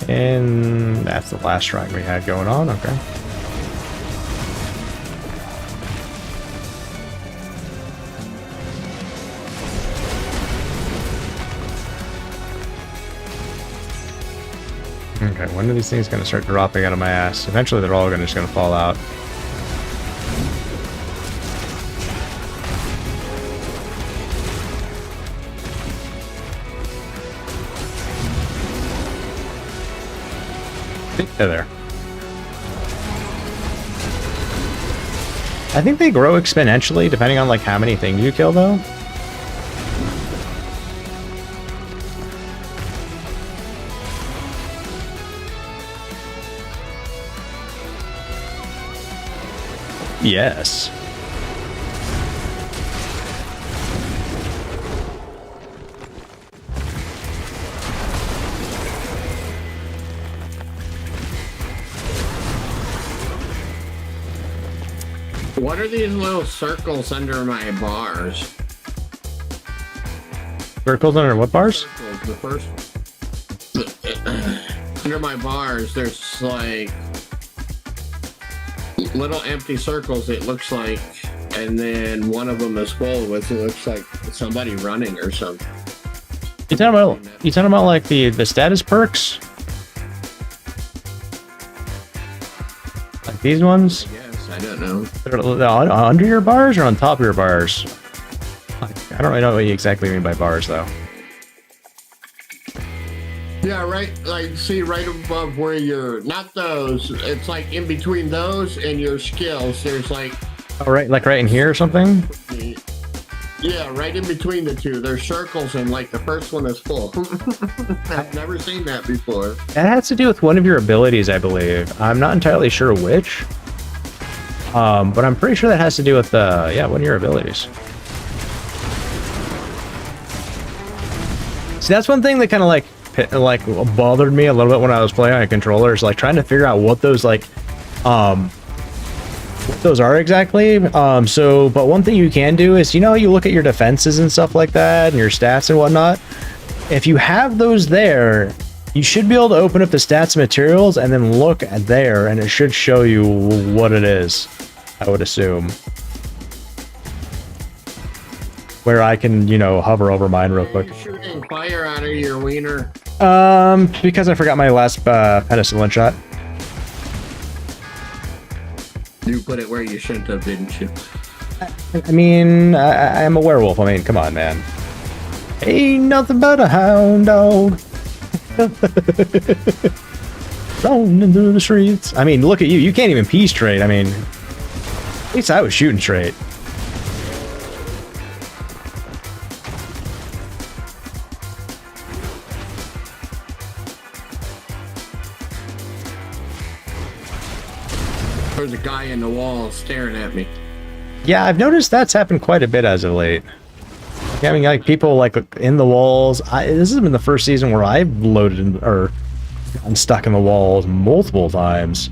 And that's the last strike we had going on, okay. Okay, when are these things going to start dropping out of my ass? Eventually they're all just going to fall out. There. I think they grow exponentially depending on like how many things you kill though. Yes. What are these little circles under my bars? Circles under what bars? The first under my bars, there's like little empty circles. It looks like and then one of them is full with it looks like somebody running or something. You talking about like the status perks? Like these ones? Yes, I don't know. They're under your bars or on top of your bars? I don't really know what you exactly mean by bars though. Yeah, right. Like, see, right above where you're not those. It's like in between those and your skills. There's like. Oh, right, like right in here or something. Yeah, right in between the two. There's circles, and like the first one is full. I've never seen that before. That has to do with one of your abilities, I believe. I'm not entirely sure which. But I'm pretty sure that has to do with yeah, one of your abilities. See, that's one thing that kind of like bothered me a little bit when I was playing on a controller, is like trying to figure out what those like what those are exactly. But one thing you can do is, you know, you look at your defenses and stuff like that and your stats and whatnot. If you have those there, you should be able to open up the stats materials and then look at there, and it should show you what it is, I would assume. Where I can, you know, hover over mine real quick. You're shooting fire out of your wiener. Because I forgot my last penicillin shot. You put it where you shouldn't have, didn't you? I mean, I'm a werewolf. I mean, come on, man. Ain't nothing but a hound dog. Roaming through the streets. I mean, look at you. You can't even pee straight. I mean, at least I was shooting straight. There's a guy in the wall staring at me. Yeah, I've noticed that's happened quite a bit as of late. I mean, like people like in the walls. This has been the first season where I've loaded in, or I'm stuck in the walls multiple times.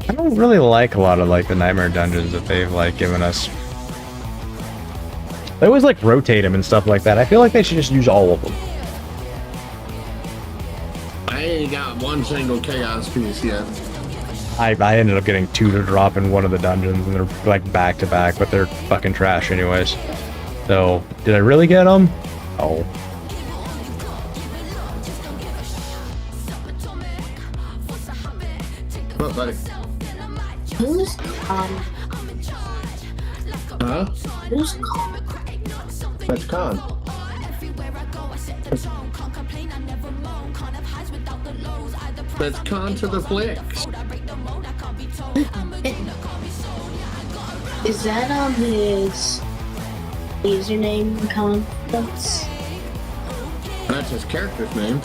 I don't really like a lot of like the nightmare dungeons that they've like given us. They always like rotate them and stuff like that. I feel like they should just use all of them. I ain't got one single chaos piece yet. I ended up getting 2 to drop in one of the dungeons, and they're like back to back, but they're fucking trash anyways. So, did I really get them? Oh. What, buddy? Who's Huh? Who's Con? That's Con. That's Con to the flicks. Is that his username conference? That's his character's name.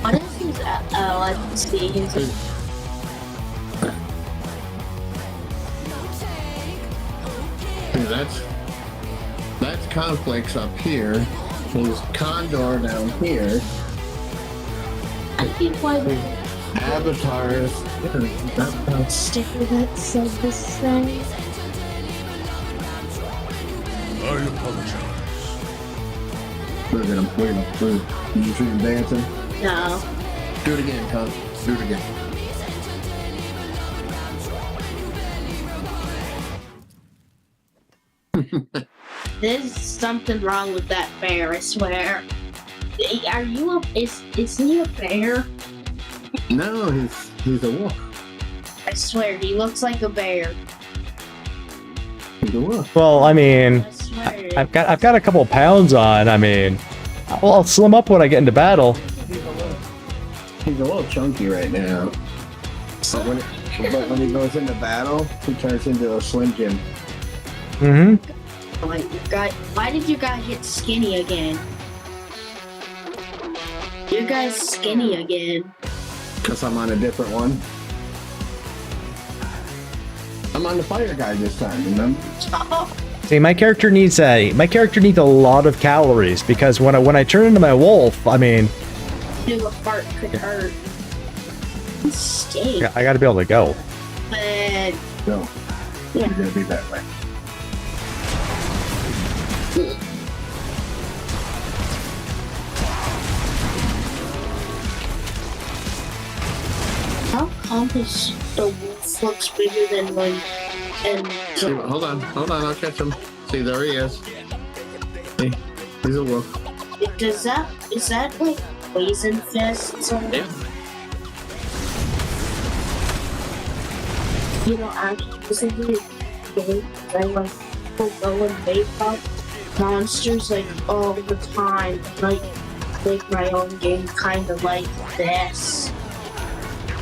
What is his? Oh, I can see his. That's Conflicts up here. There's Condor down here. I think why the Avatars. sticker that says the same. I apologize. Look at him. Look at him. Did you see him dancing? No. Do it again, Con. Do it again. There's something wrong with that bear, I swear. Are you isn't he a bear? No, he's a wolf. I swear, he looks like a bear. He's a wolf. Well, I mean, I swear. I've got a couple pounds on. I mean, I'll slim up when I get into battle. He's a little chunky right now. But when he goes into battle, he turns into a Slim Jim. Mm-hmm. Why did you guys get skinny again? You guys skinny again. Because I'm on a different one. I'm on the fire guy this time, remember? See, my character needs a lot of calories because when I turn into my wolf, I mean, Do a fart could hurt. Stink. I got to be able to go. But No, yeah. you're gonna be that way. How come the wolf looks bigger than when and See, hold on, I'll catch him. See, there he is. See, he's a wolf. is that like poison fists or Yeah. you know I recently I like will go and make up monsters like all the time. Like make my own game kinda like this.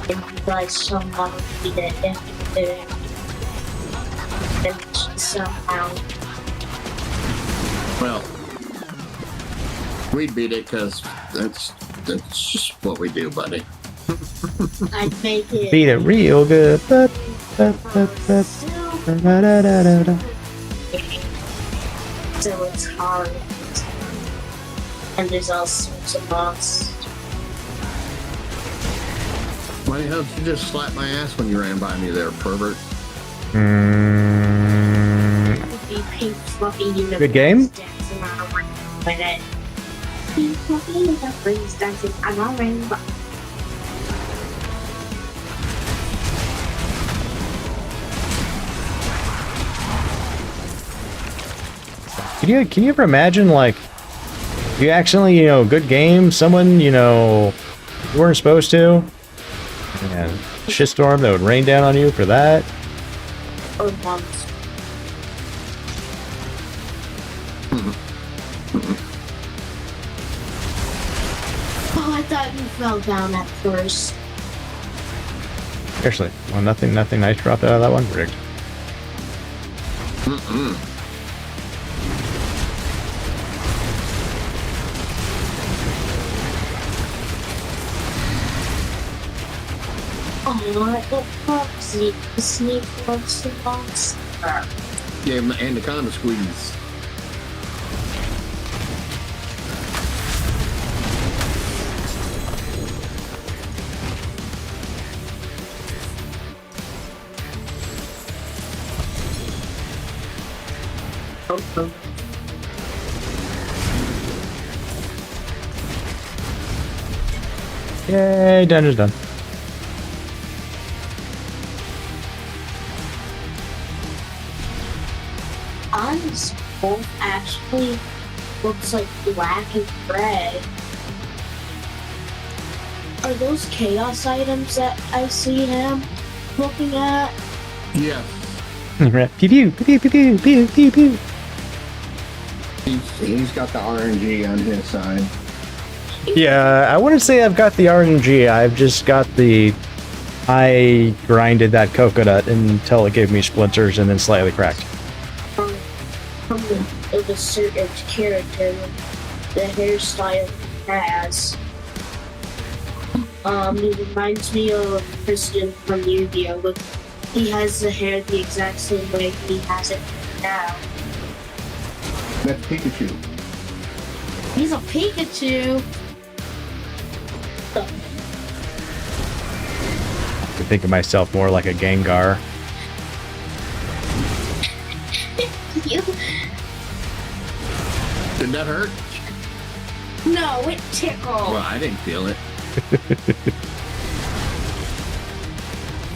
And you guys somehow beat it and somehow. Well, we beat it because that's just what we do, buddy. I'd make it Beat it real good. so it's hard. And there's all sorts of monsters. Why the hell did you just slap my ass when you ran by me there, pervert? Be pink fluffy unicorns Good game? dancing on a rainbow with it. Pink fluffy unicorns dancing on a rainbow. Can you ever imagine, like, you accidentally, good game, someone, you weren't supposed to, and shitstorm that would rain down on you for that? Or months. Oh, I thought you fell down at first. Seriously, well, nothing nice dropped out of that one. Rigged. Oh, the Foxy, the snake wants the monster. Gave him the anaconda squeeze. Yay, dungeon's done. Honest wolf actually looks like black and red. Are those chaos items that I see him looking at? Yeah. Pew pew pew pew pew pew pew pew. He's got the RNG on his side. Yeah, I wouldn't say I've got the RNG. I've just got the. I grinded that coconut until it gave me splinters and then slightly cracked. Of a certain character, the hairstyle he has. It reminds me of Kristen from Yu-Gi-Oh! He has the hair the exact same way he has it now. That's Pikachu. He's a Pikachu! I think of myself more like a Gengar. You? Did that hurt? No, it tickled. Well, I didn't feel it.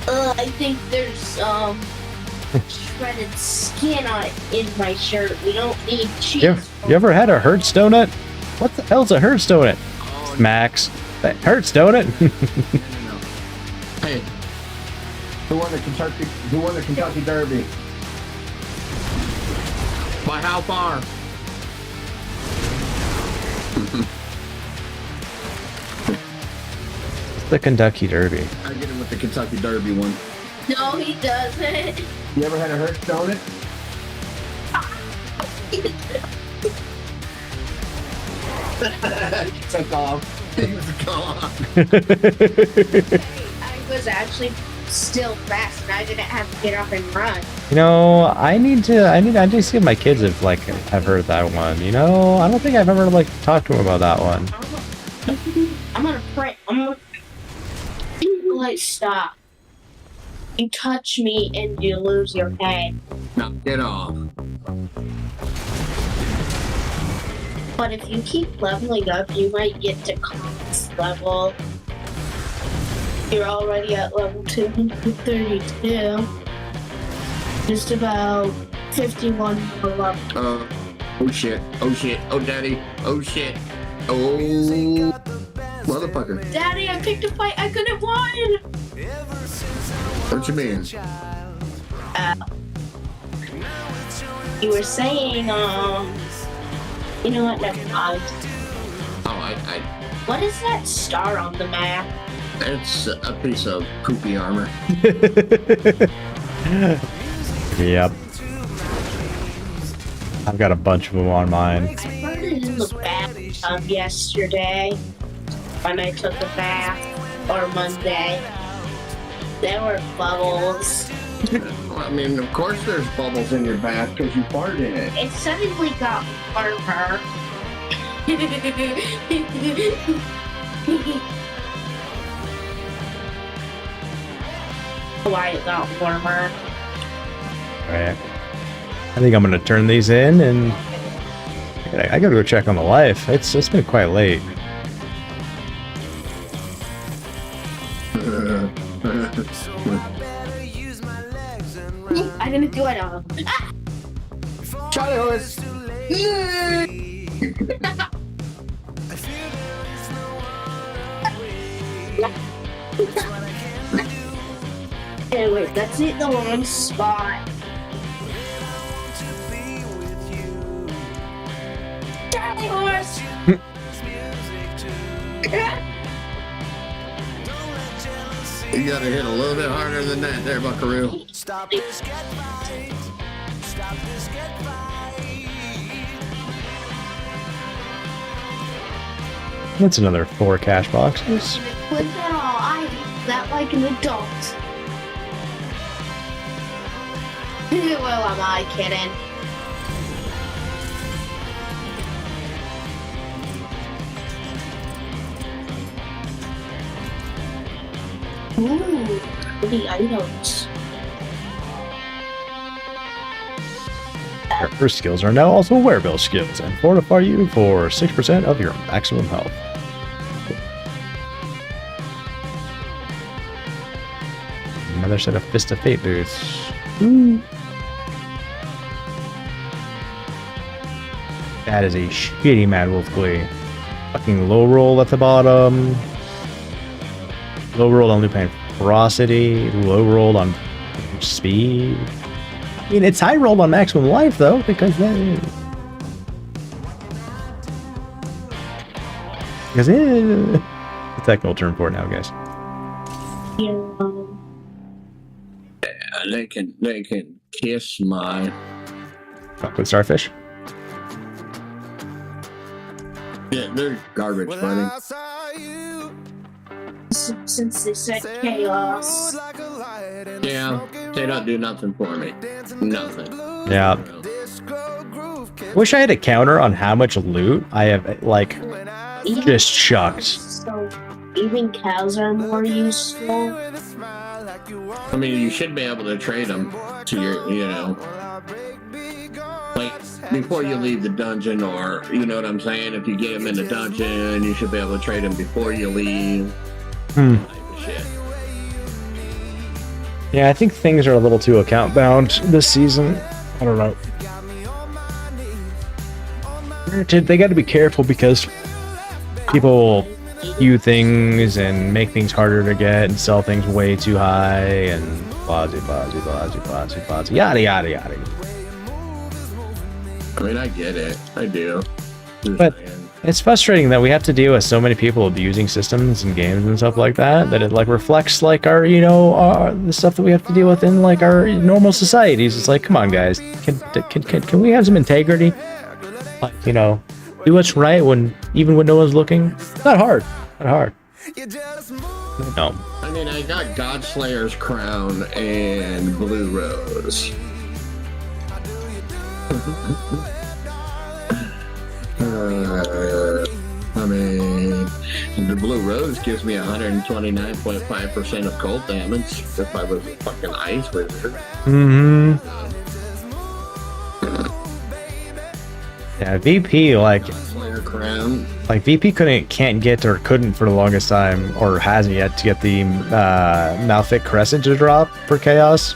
I think there's shredded skin on in my shirt. We don't need cheese. You ever had a Hertz donut? What the hell's a Hertz donut? Oh, Max. That Hertz donut? no. Hey, Who won the Kentucky Derby? by how far? The Kentucky Derby. I get it with the Kentucky Derby one. No, he doesn't. You ever had a Hertz donut? Took off. He was gone. I was actually still fast, and I didn't have to get up and run. You know, I need to see if my kids have heard that one. You know, I don't think I've ever like talked to them about that one. I'm gonna pray. Like, stop. You touch me and you lose your head. Now get off. But if you keep leveling up, you might get to Colin's level. You're already at level 232. Just about 51 more levels. Oh shit. Oh shit. Oh daddy. Oh shit. Oh motherfucker. Daddy, I picked a fight I couldn't win! What you mean? You were saying, you know what, never mind. Oh, What is that star on the map? it's a piece of poopy armor. Yep. I've got a bunch of them on mine. I farted in the bathtub yesterday when I took a bath, or Monday. There were bubbles. Well, I mean, of course there's bubbles in your bath because you farted in it. It suddenly got warmer. Why it got warmer? Alright. I think I'm gonna turn these in, and I gotta go check on the life. It's been quite late. I didn't do it all. Charlie horse. Hey, wait, that's it, the wrong spot. Charlie horse! You gotta hit a little bit harder than that there, buckaroo. Stop this, get right. Stop this, get right. That's another 4 cash boxes. With that all, I eat that like an adult. Well, am I kidding? Ooh, pretty items. Your skills are now also wearable skills and fortify you for 6% of your maximum health. Another set of Fist of Fate boots. Ooh. That is a shitty Mad Wolf Glee. Fucking low roll at the bottom. Low roll on Lupine Ferocity. Low roll on Speed. I mean, it's high rolled on Maximum Life, though, because that... Because the technical term for it now, guys. They can kiss my Chocolate Starfish. yeah, they're garbage, buddy. Since they said chaos. Yeah, they don't do nothing for me. Nothing. Yeah. Wish I had a counter on how much loot I have, like, just chucked. So even cows are more useful. I mean, you should be able to trade them to your, you know, like before you leave the dungeon, or you know what I'm saying. If you get them in the dungeon, you should be able to trade them before you leave. Type of shit. Yeah, I think things are a little too account bound this season. I don't know. Granted, they got to be careful because people will queue things and make things harder to get and sell things way too high and blah, yada, yada, yada. I mean, I get it. I do. But it's frustrating that we have to deal with so many people abusing systems and games and stuff like that, that it like reflects like our, you know, the stuff that we have to deal with in like our normal societies. It's like, come on, guys, can we have some integrity? Like, you know, do what's right when even when no one's looking. It's not hard. Not hard. No. I mean, I got Godslayer's Crown and Blue Rose. I mean, the Blue Rose gives me 129.5% of cold damage if I was a fucking ice wizard. Mm-hmm. Yeah, VP Slayer Crown. like VP can't get or couldn't for the longest time, or hasn't yet, to get the Malfic Crescent to drop for Chaos.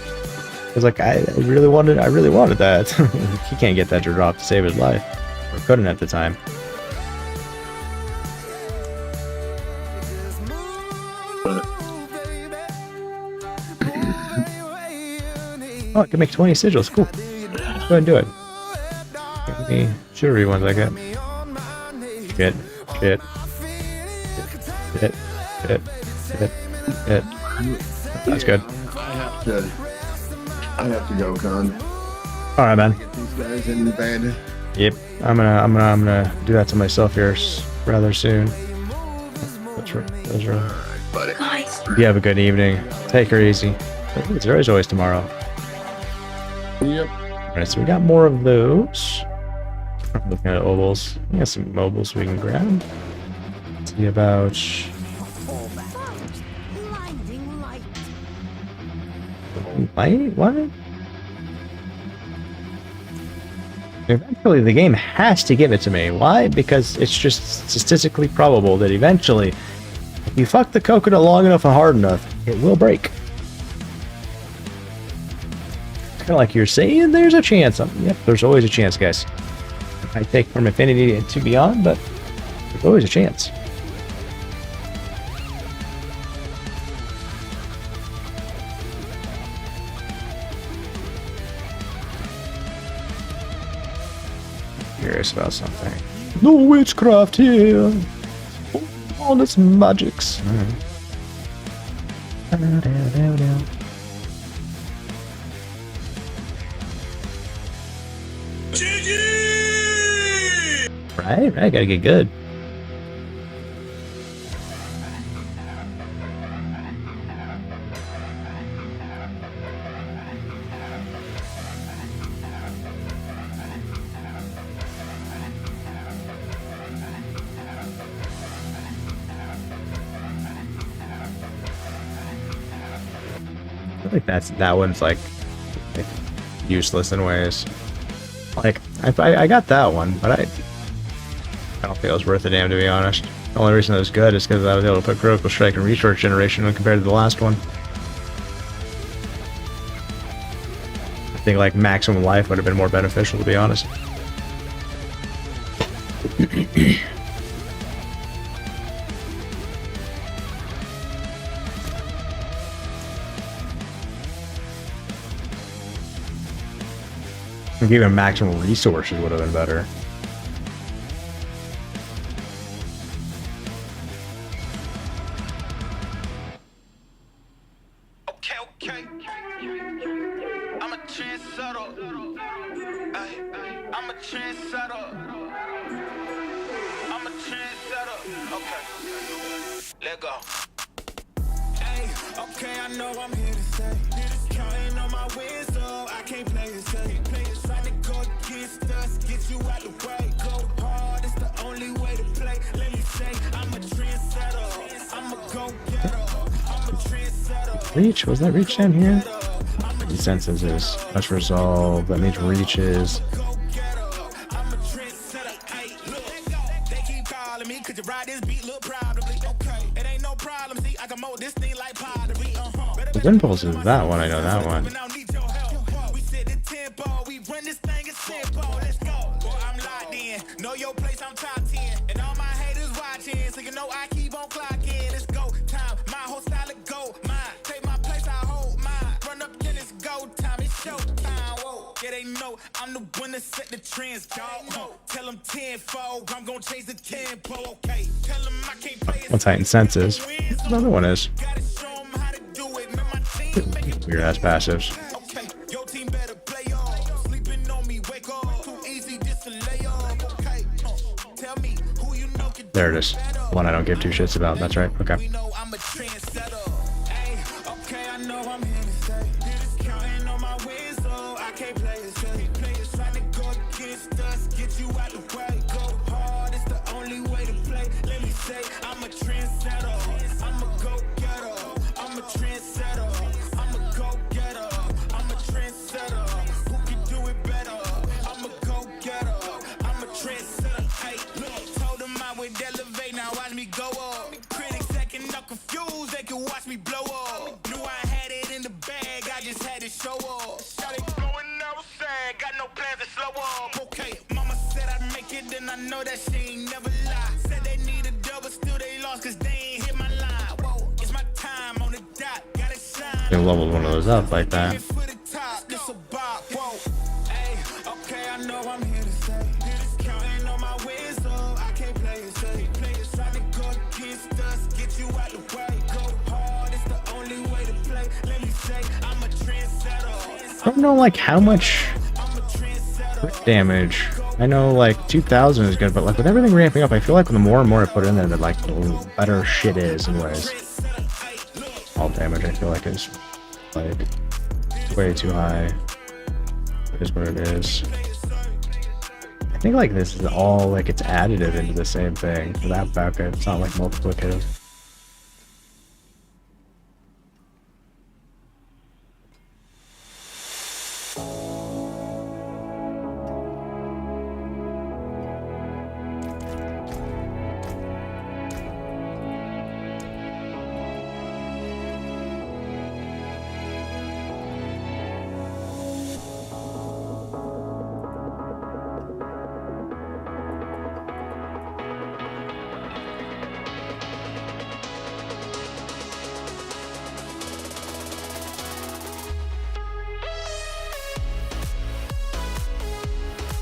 It's like I really wanted that. He can't get that to drop to save his life, or couldn't at the time. Oh, I can make 20 sigils. Cool. Go ahead and do it. Give me jewelry ones I get. Shit. That's good. I have to go, Con. All right, man. Get these guys in bed. Yep. I'm gonna do that to myself here rather soon. Those are. Buddy. You have a good evening. Take her easy. There is always tomorrow. Yep. Alright, so we got more of those. I'm looking at ovals. We got some mobiles we can grab. Let's see about. Light? What? Eventually, the game has to give it to me. Why? Because it's just statistically probable that eventually, if you fuck the coconut long enough and hard enough, it will break. Kind of like you're saying there's a chance. Yep, there's always a chance, guys. I take from infinity to beyond, but there's always a chance. Curious about something. No witchcraft here. All this magics. Right, gotta get good. I think that one's like useless in ways. Like I got that one, but I don't think it was worth a damn, to be honest. The only reason it was good is because I was able to put critical strike and resource generation when compared to the last one. I think like maximum life would have been more beneficial, to be honest. Even maximum resources would have been better. Okay. I'm a trendsetter. I'm a trendsetter. Okay. Let go. Hey, okay, I know I'm here to stay. Counting on my wins, so I can't play it safe. Trying to go against us, get you out the way. Go hard, it's the only way to play. Let me say, I'm a trendsetter. I'm a go-getter. I'm a trendsetter. Reach? Was that reach down here? Senses is. That's resolve. That means reach is. The impulse is that one. I know that one. Know your place, I'm top 10. And all my haters watching, so you know I keep on clocking. It's go time, my whole style of go mine. Take my place, I hold mine. Run up, then it's go time, it's show time. Whoa, yeah, they know I'm the one that set the trends, dog. Tell them tenfold, I'm gonna change the tempo, okay. Tell them I can't play it. What's heightened senses? Another one is. Gotta show them how to do it. Man, my team make it. Weird ass passives. Okay, your team better play off. Sleeping on me, wake up. Too easy just to lay off. Okay, tell me who you know can There it is. better. One I don't give two shits about. That's right. Okay. I'm a trendsetter. Ay, okay, I know I'm here to stay. Just counting on my wins, so I can't play it safe. Players trying to go against us, get you out the way. Go hard, it's the only way to play. Let me say, I'm a trendsetter. I'm a go-getter. I'm a trendsetter. I'm a go-getter. I'm a trendsetter. Who can do it better? I'm a go-getter. I'm a trendsetter. Hey, look, told them I would elevate, now watch me go up. Critics acting up confused, they can watch me blow up. Knew I had it in the bag, I just had to show up. Shot it going outside, got no plans to slow up. Okay, mama said I'd make it, and I know that she ain't never lie. Said they need a double, still they lost, cause they ain't hit my line. Whoa, it's my time on the dot, gotta shine. They leveled one of those up like that. For the top, this a bop, whoa. Hey, okay, I know I'm here to stay. Just counting on my wins, so I can't play it safe. Players trying to go against us, get you out the way. Go hard, it's the only way to play. Let me say, I'm a trendsetter. I don't know like how much crit damage. I know like 2000 is good, but like with everything ramping up, I feel like the more and more I put in there, the like the better shit is in ways. All damage I feel like is like way too high. It is what it is. I think like this is all like it's additive into the same thing for that bucket. It's not like multiplicative.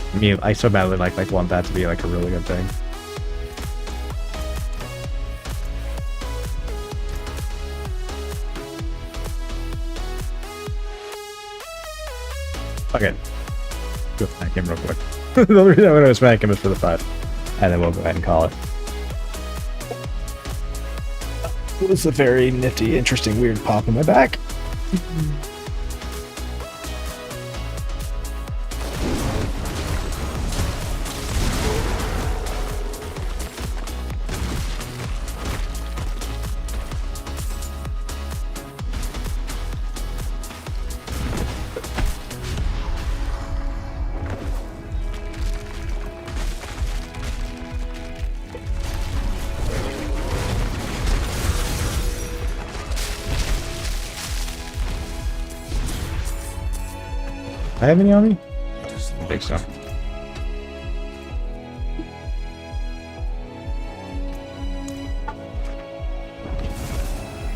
I mean, I so badly like want that to be like a really good thing. Okay. Go smack him real quick. The only reason I'm going to smack him is for the 5. And then we'll go ahead and call it. It was a very nifty, interesting, weird pop in my back. I have any on me? I think so.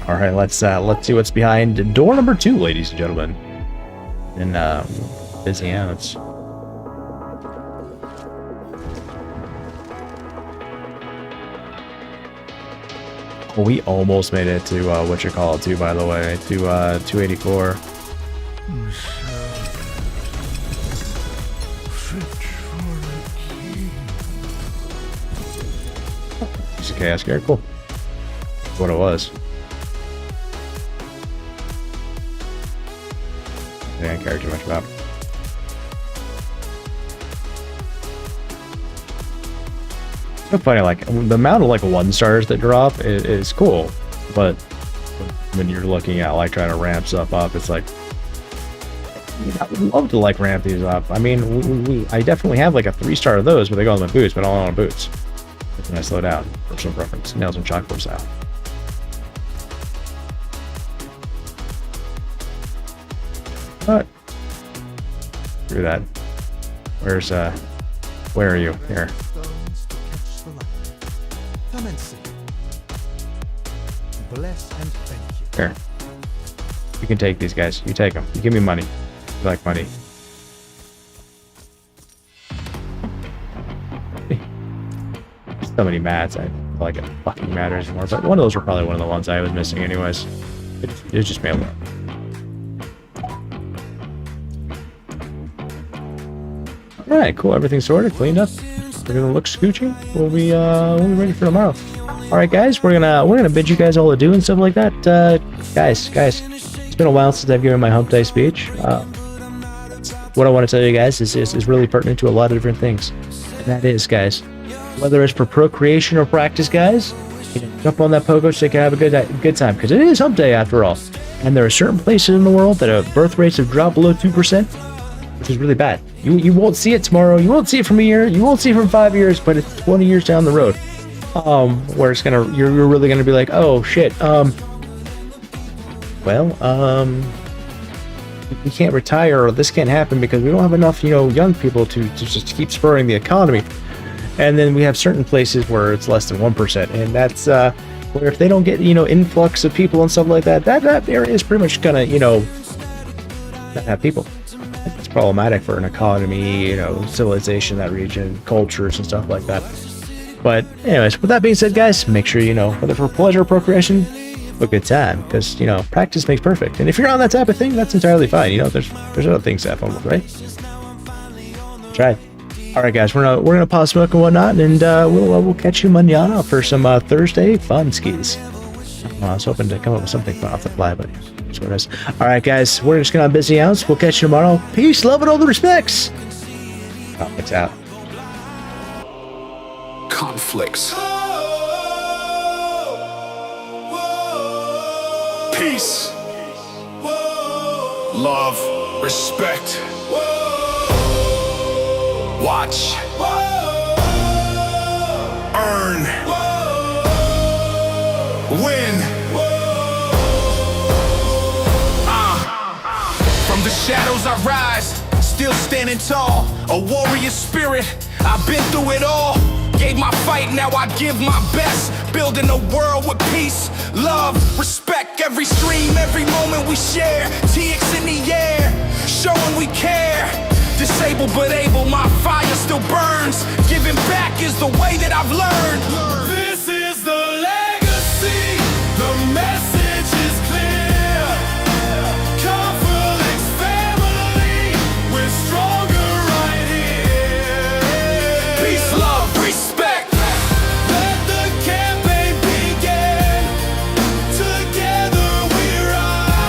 All right, let's see what's behind door number 2, ladies and gentlemen. And busy outs. Well, we almost made it to what you call it too, by the way, to 284. It's a chaos gear, cool. What it was. I didn't care too much about. So funny, like the amount of like 1-stars that drop is cool, but when you're looking at like trying to ramp stuff up, it's like I would love to like ramp these up. I mean, I definitely have like a 3-star of those, but they go on my boots, but I don't want boots. When I slow down, personal preference, nails and chalkboard style. But screw that. Where are you? Here. Come and see. Bless and thank you. Here. You can take these guys. You take them. You give me money. You like money. So many mats. I feel like it fucking matters anymore. But one of those were probably one of the ones I was missing anyways. It was just mailed up. Alright, cool. Everything's sorted, cleaned up. We're gonna look scooching. We'll be ready for tomorrow. All right, guys, we're gonna bid you guys all adieu and stuff like that. Guys, it's been a while since I've given my hump day speech. What I want to tell you guys is really pertinent to a lot of different things, and that is, guys, whether it's for procreation or practice, guys, jump on that pogo stick and have a good time, because it is hump day after all. And there are certain places in the world that have birth rates have dropped below 2%, which is really bad. You won't see it tomorrow. You won't see it from a year. You won't see it from 5 years, but it's 20 years down the road. Where it's you're really gonna be like, oh shit. We can't retire, or this can't happen because we don't have enough, young people to just keep spurring the economy. And then we have certain places where it's less than 1%, and that's where if they don't get influx of people and stuff like that, that area is pretty much gonna not have people. It's problematic for an economy, civilization, that region, cultures and stuff like that. But anyways, with that being said, guys, make sure whether for pleasure or procreation, have a good time, because practice makes perfect. And if you're on that type of thing, that's entirely fine. There's other things to have fun with, right? Try. All right, guys, we're gonna pause smoke and whatnot, and we'll catch you mañana for some Thursday fun skis. I was hoping to come up with something fun off the fly, but that's what it is. All right, guys, we're just gonna busy out. We'll catch you tomorrow. Peace, love, and all the respects. It's out. Conflicts. Peace. Love. Respect. Watch. Earn. Win. From the shadows I rise, still standing tall. A warrior spirit, I've been through it all. Gave my fight, now I give my best. Building a world with peace, love, respect. Every stream, every moment we share. TX in the air, showing we care. Disabled but able, my fire still burns. Giving back is the way that I've learned. This is the legacy, the message is clear. Conflicts family, we're stronger right here. Peace, love, respect. Let the campaign begin. Together we rise.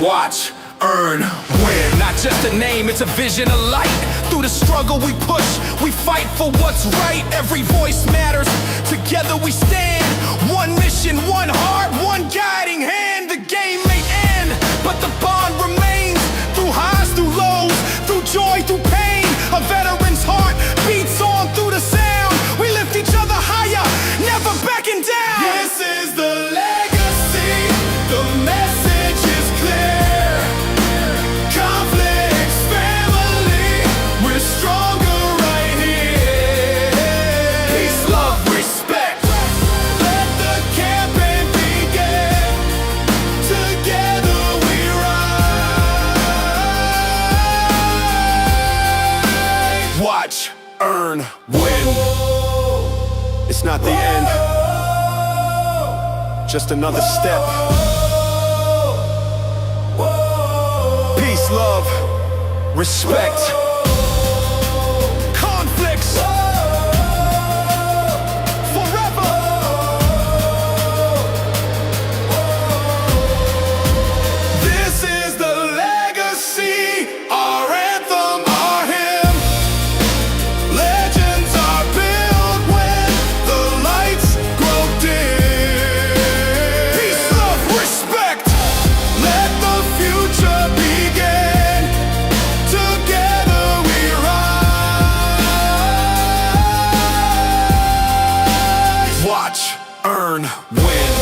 Watch, earn, win. Not just a name, it's a vision of light. Through the struggle we push, we fight for what's right. Every voice matters, together we stand. One mission, one heart, one guiding hand. The game may end, but the bond remains. Through highs, through lows, through joy, through pain. A veteran's heart beats on through the sound. We lift each other higher, never backing down. This is the legacy, the message is clear. Conflicts family, we're stronger right here. Peace, love, respect. Let the campaign begin. Together we rise. Watch, earn, win. It's not the end, just another step. Peace, love, respect. Conflicts forever. This is the legacy, our anthem, our hymn. Legends are built when the lights grow dim. Peace, love, respect. Let the future begin. Together we rise. Watch, earn, win.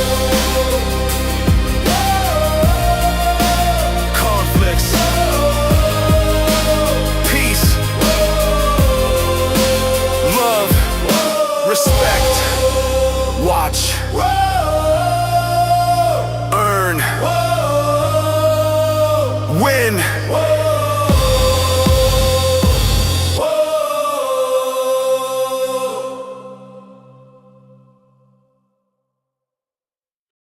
Conflicts. Peace. Love. Respect. Watch. Earn. Win.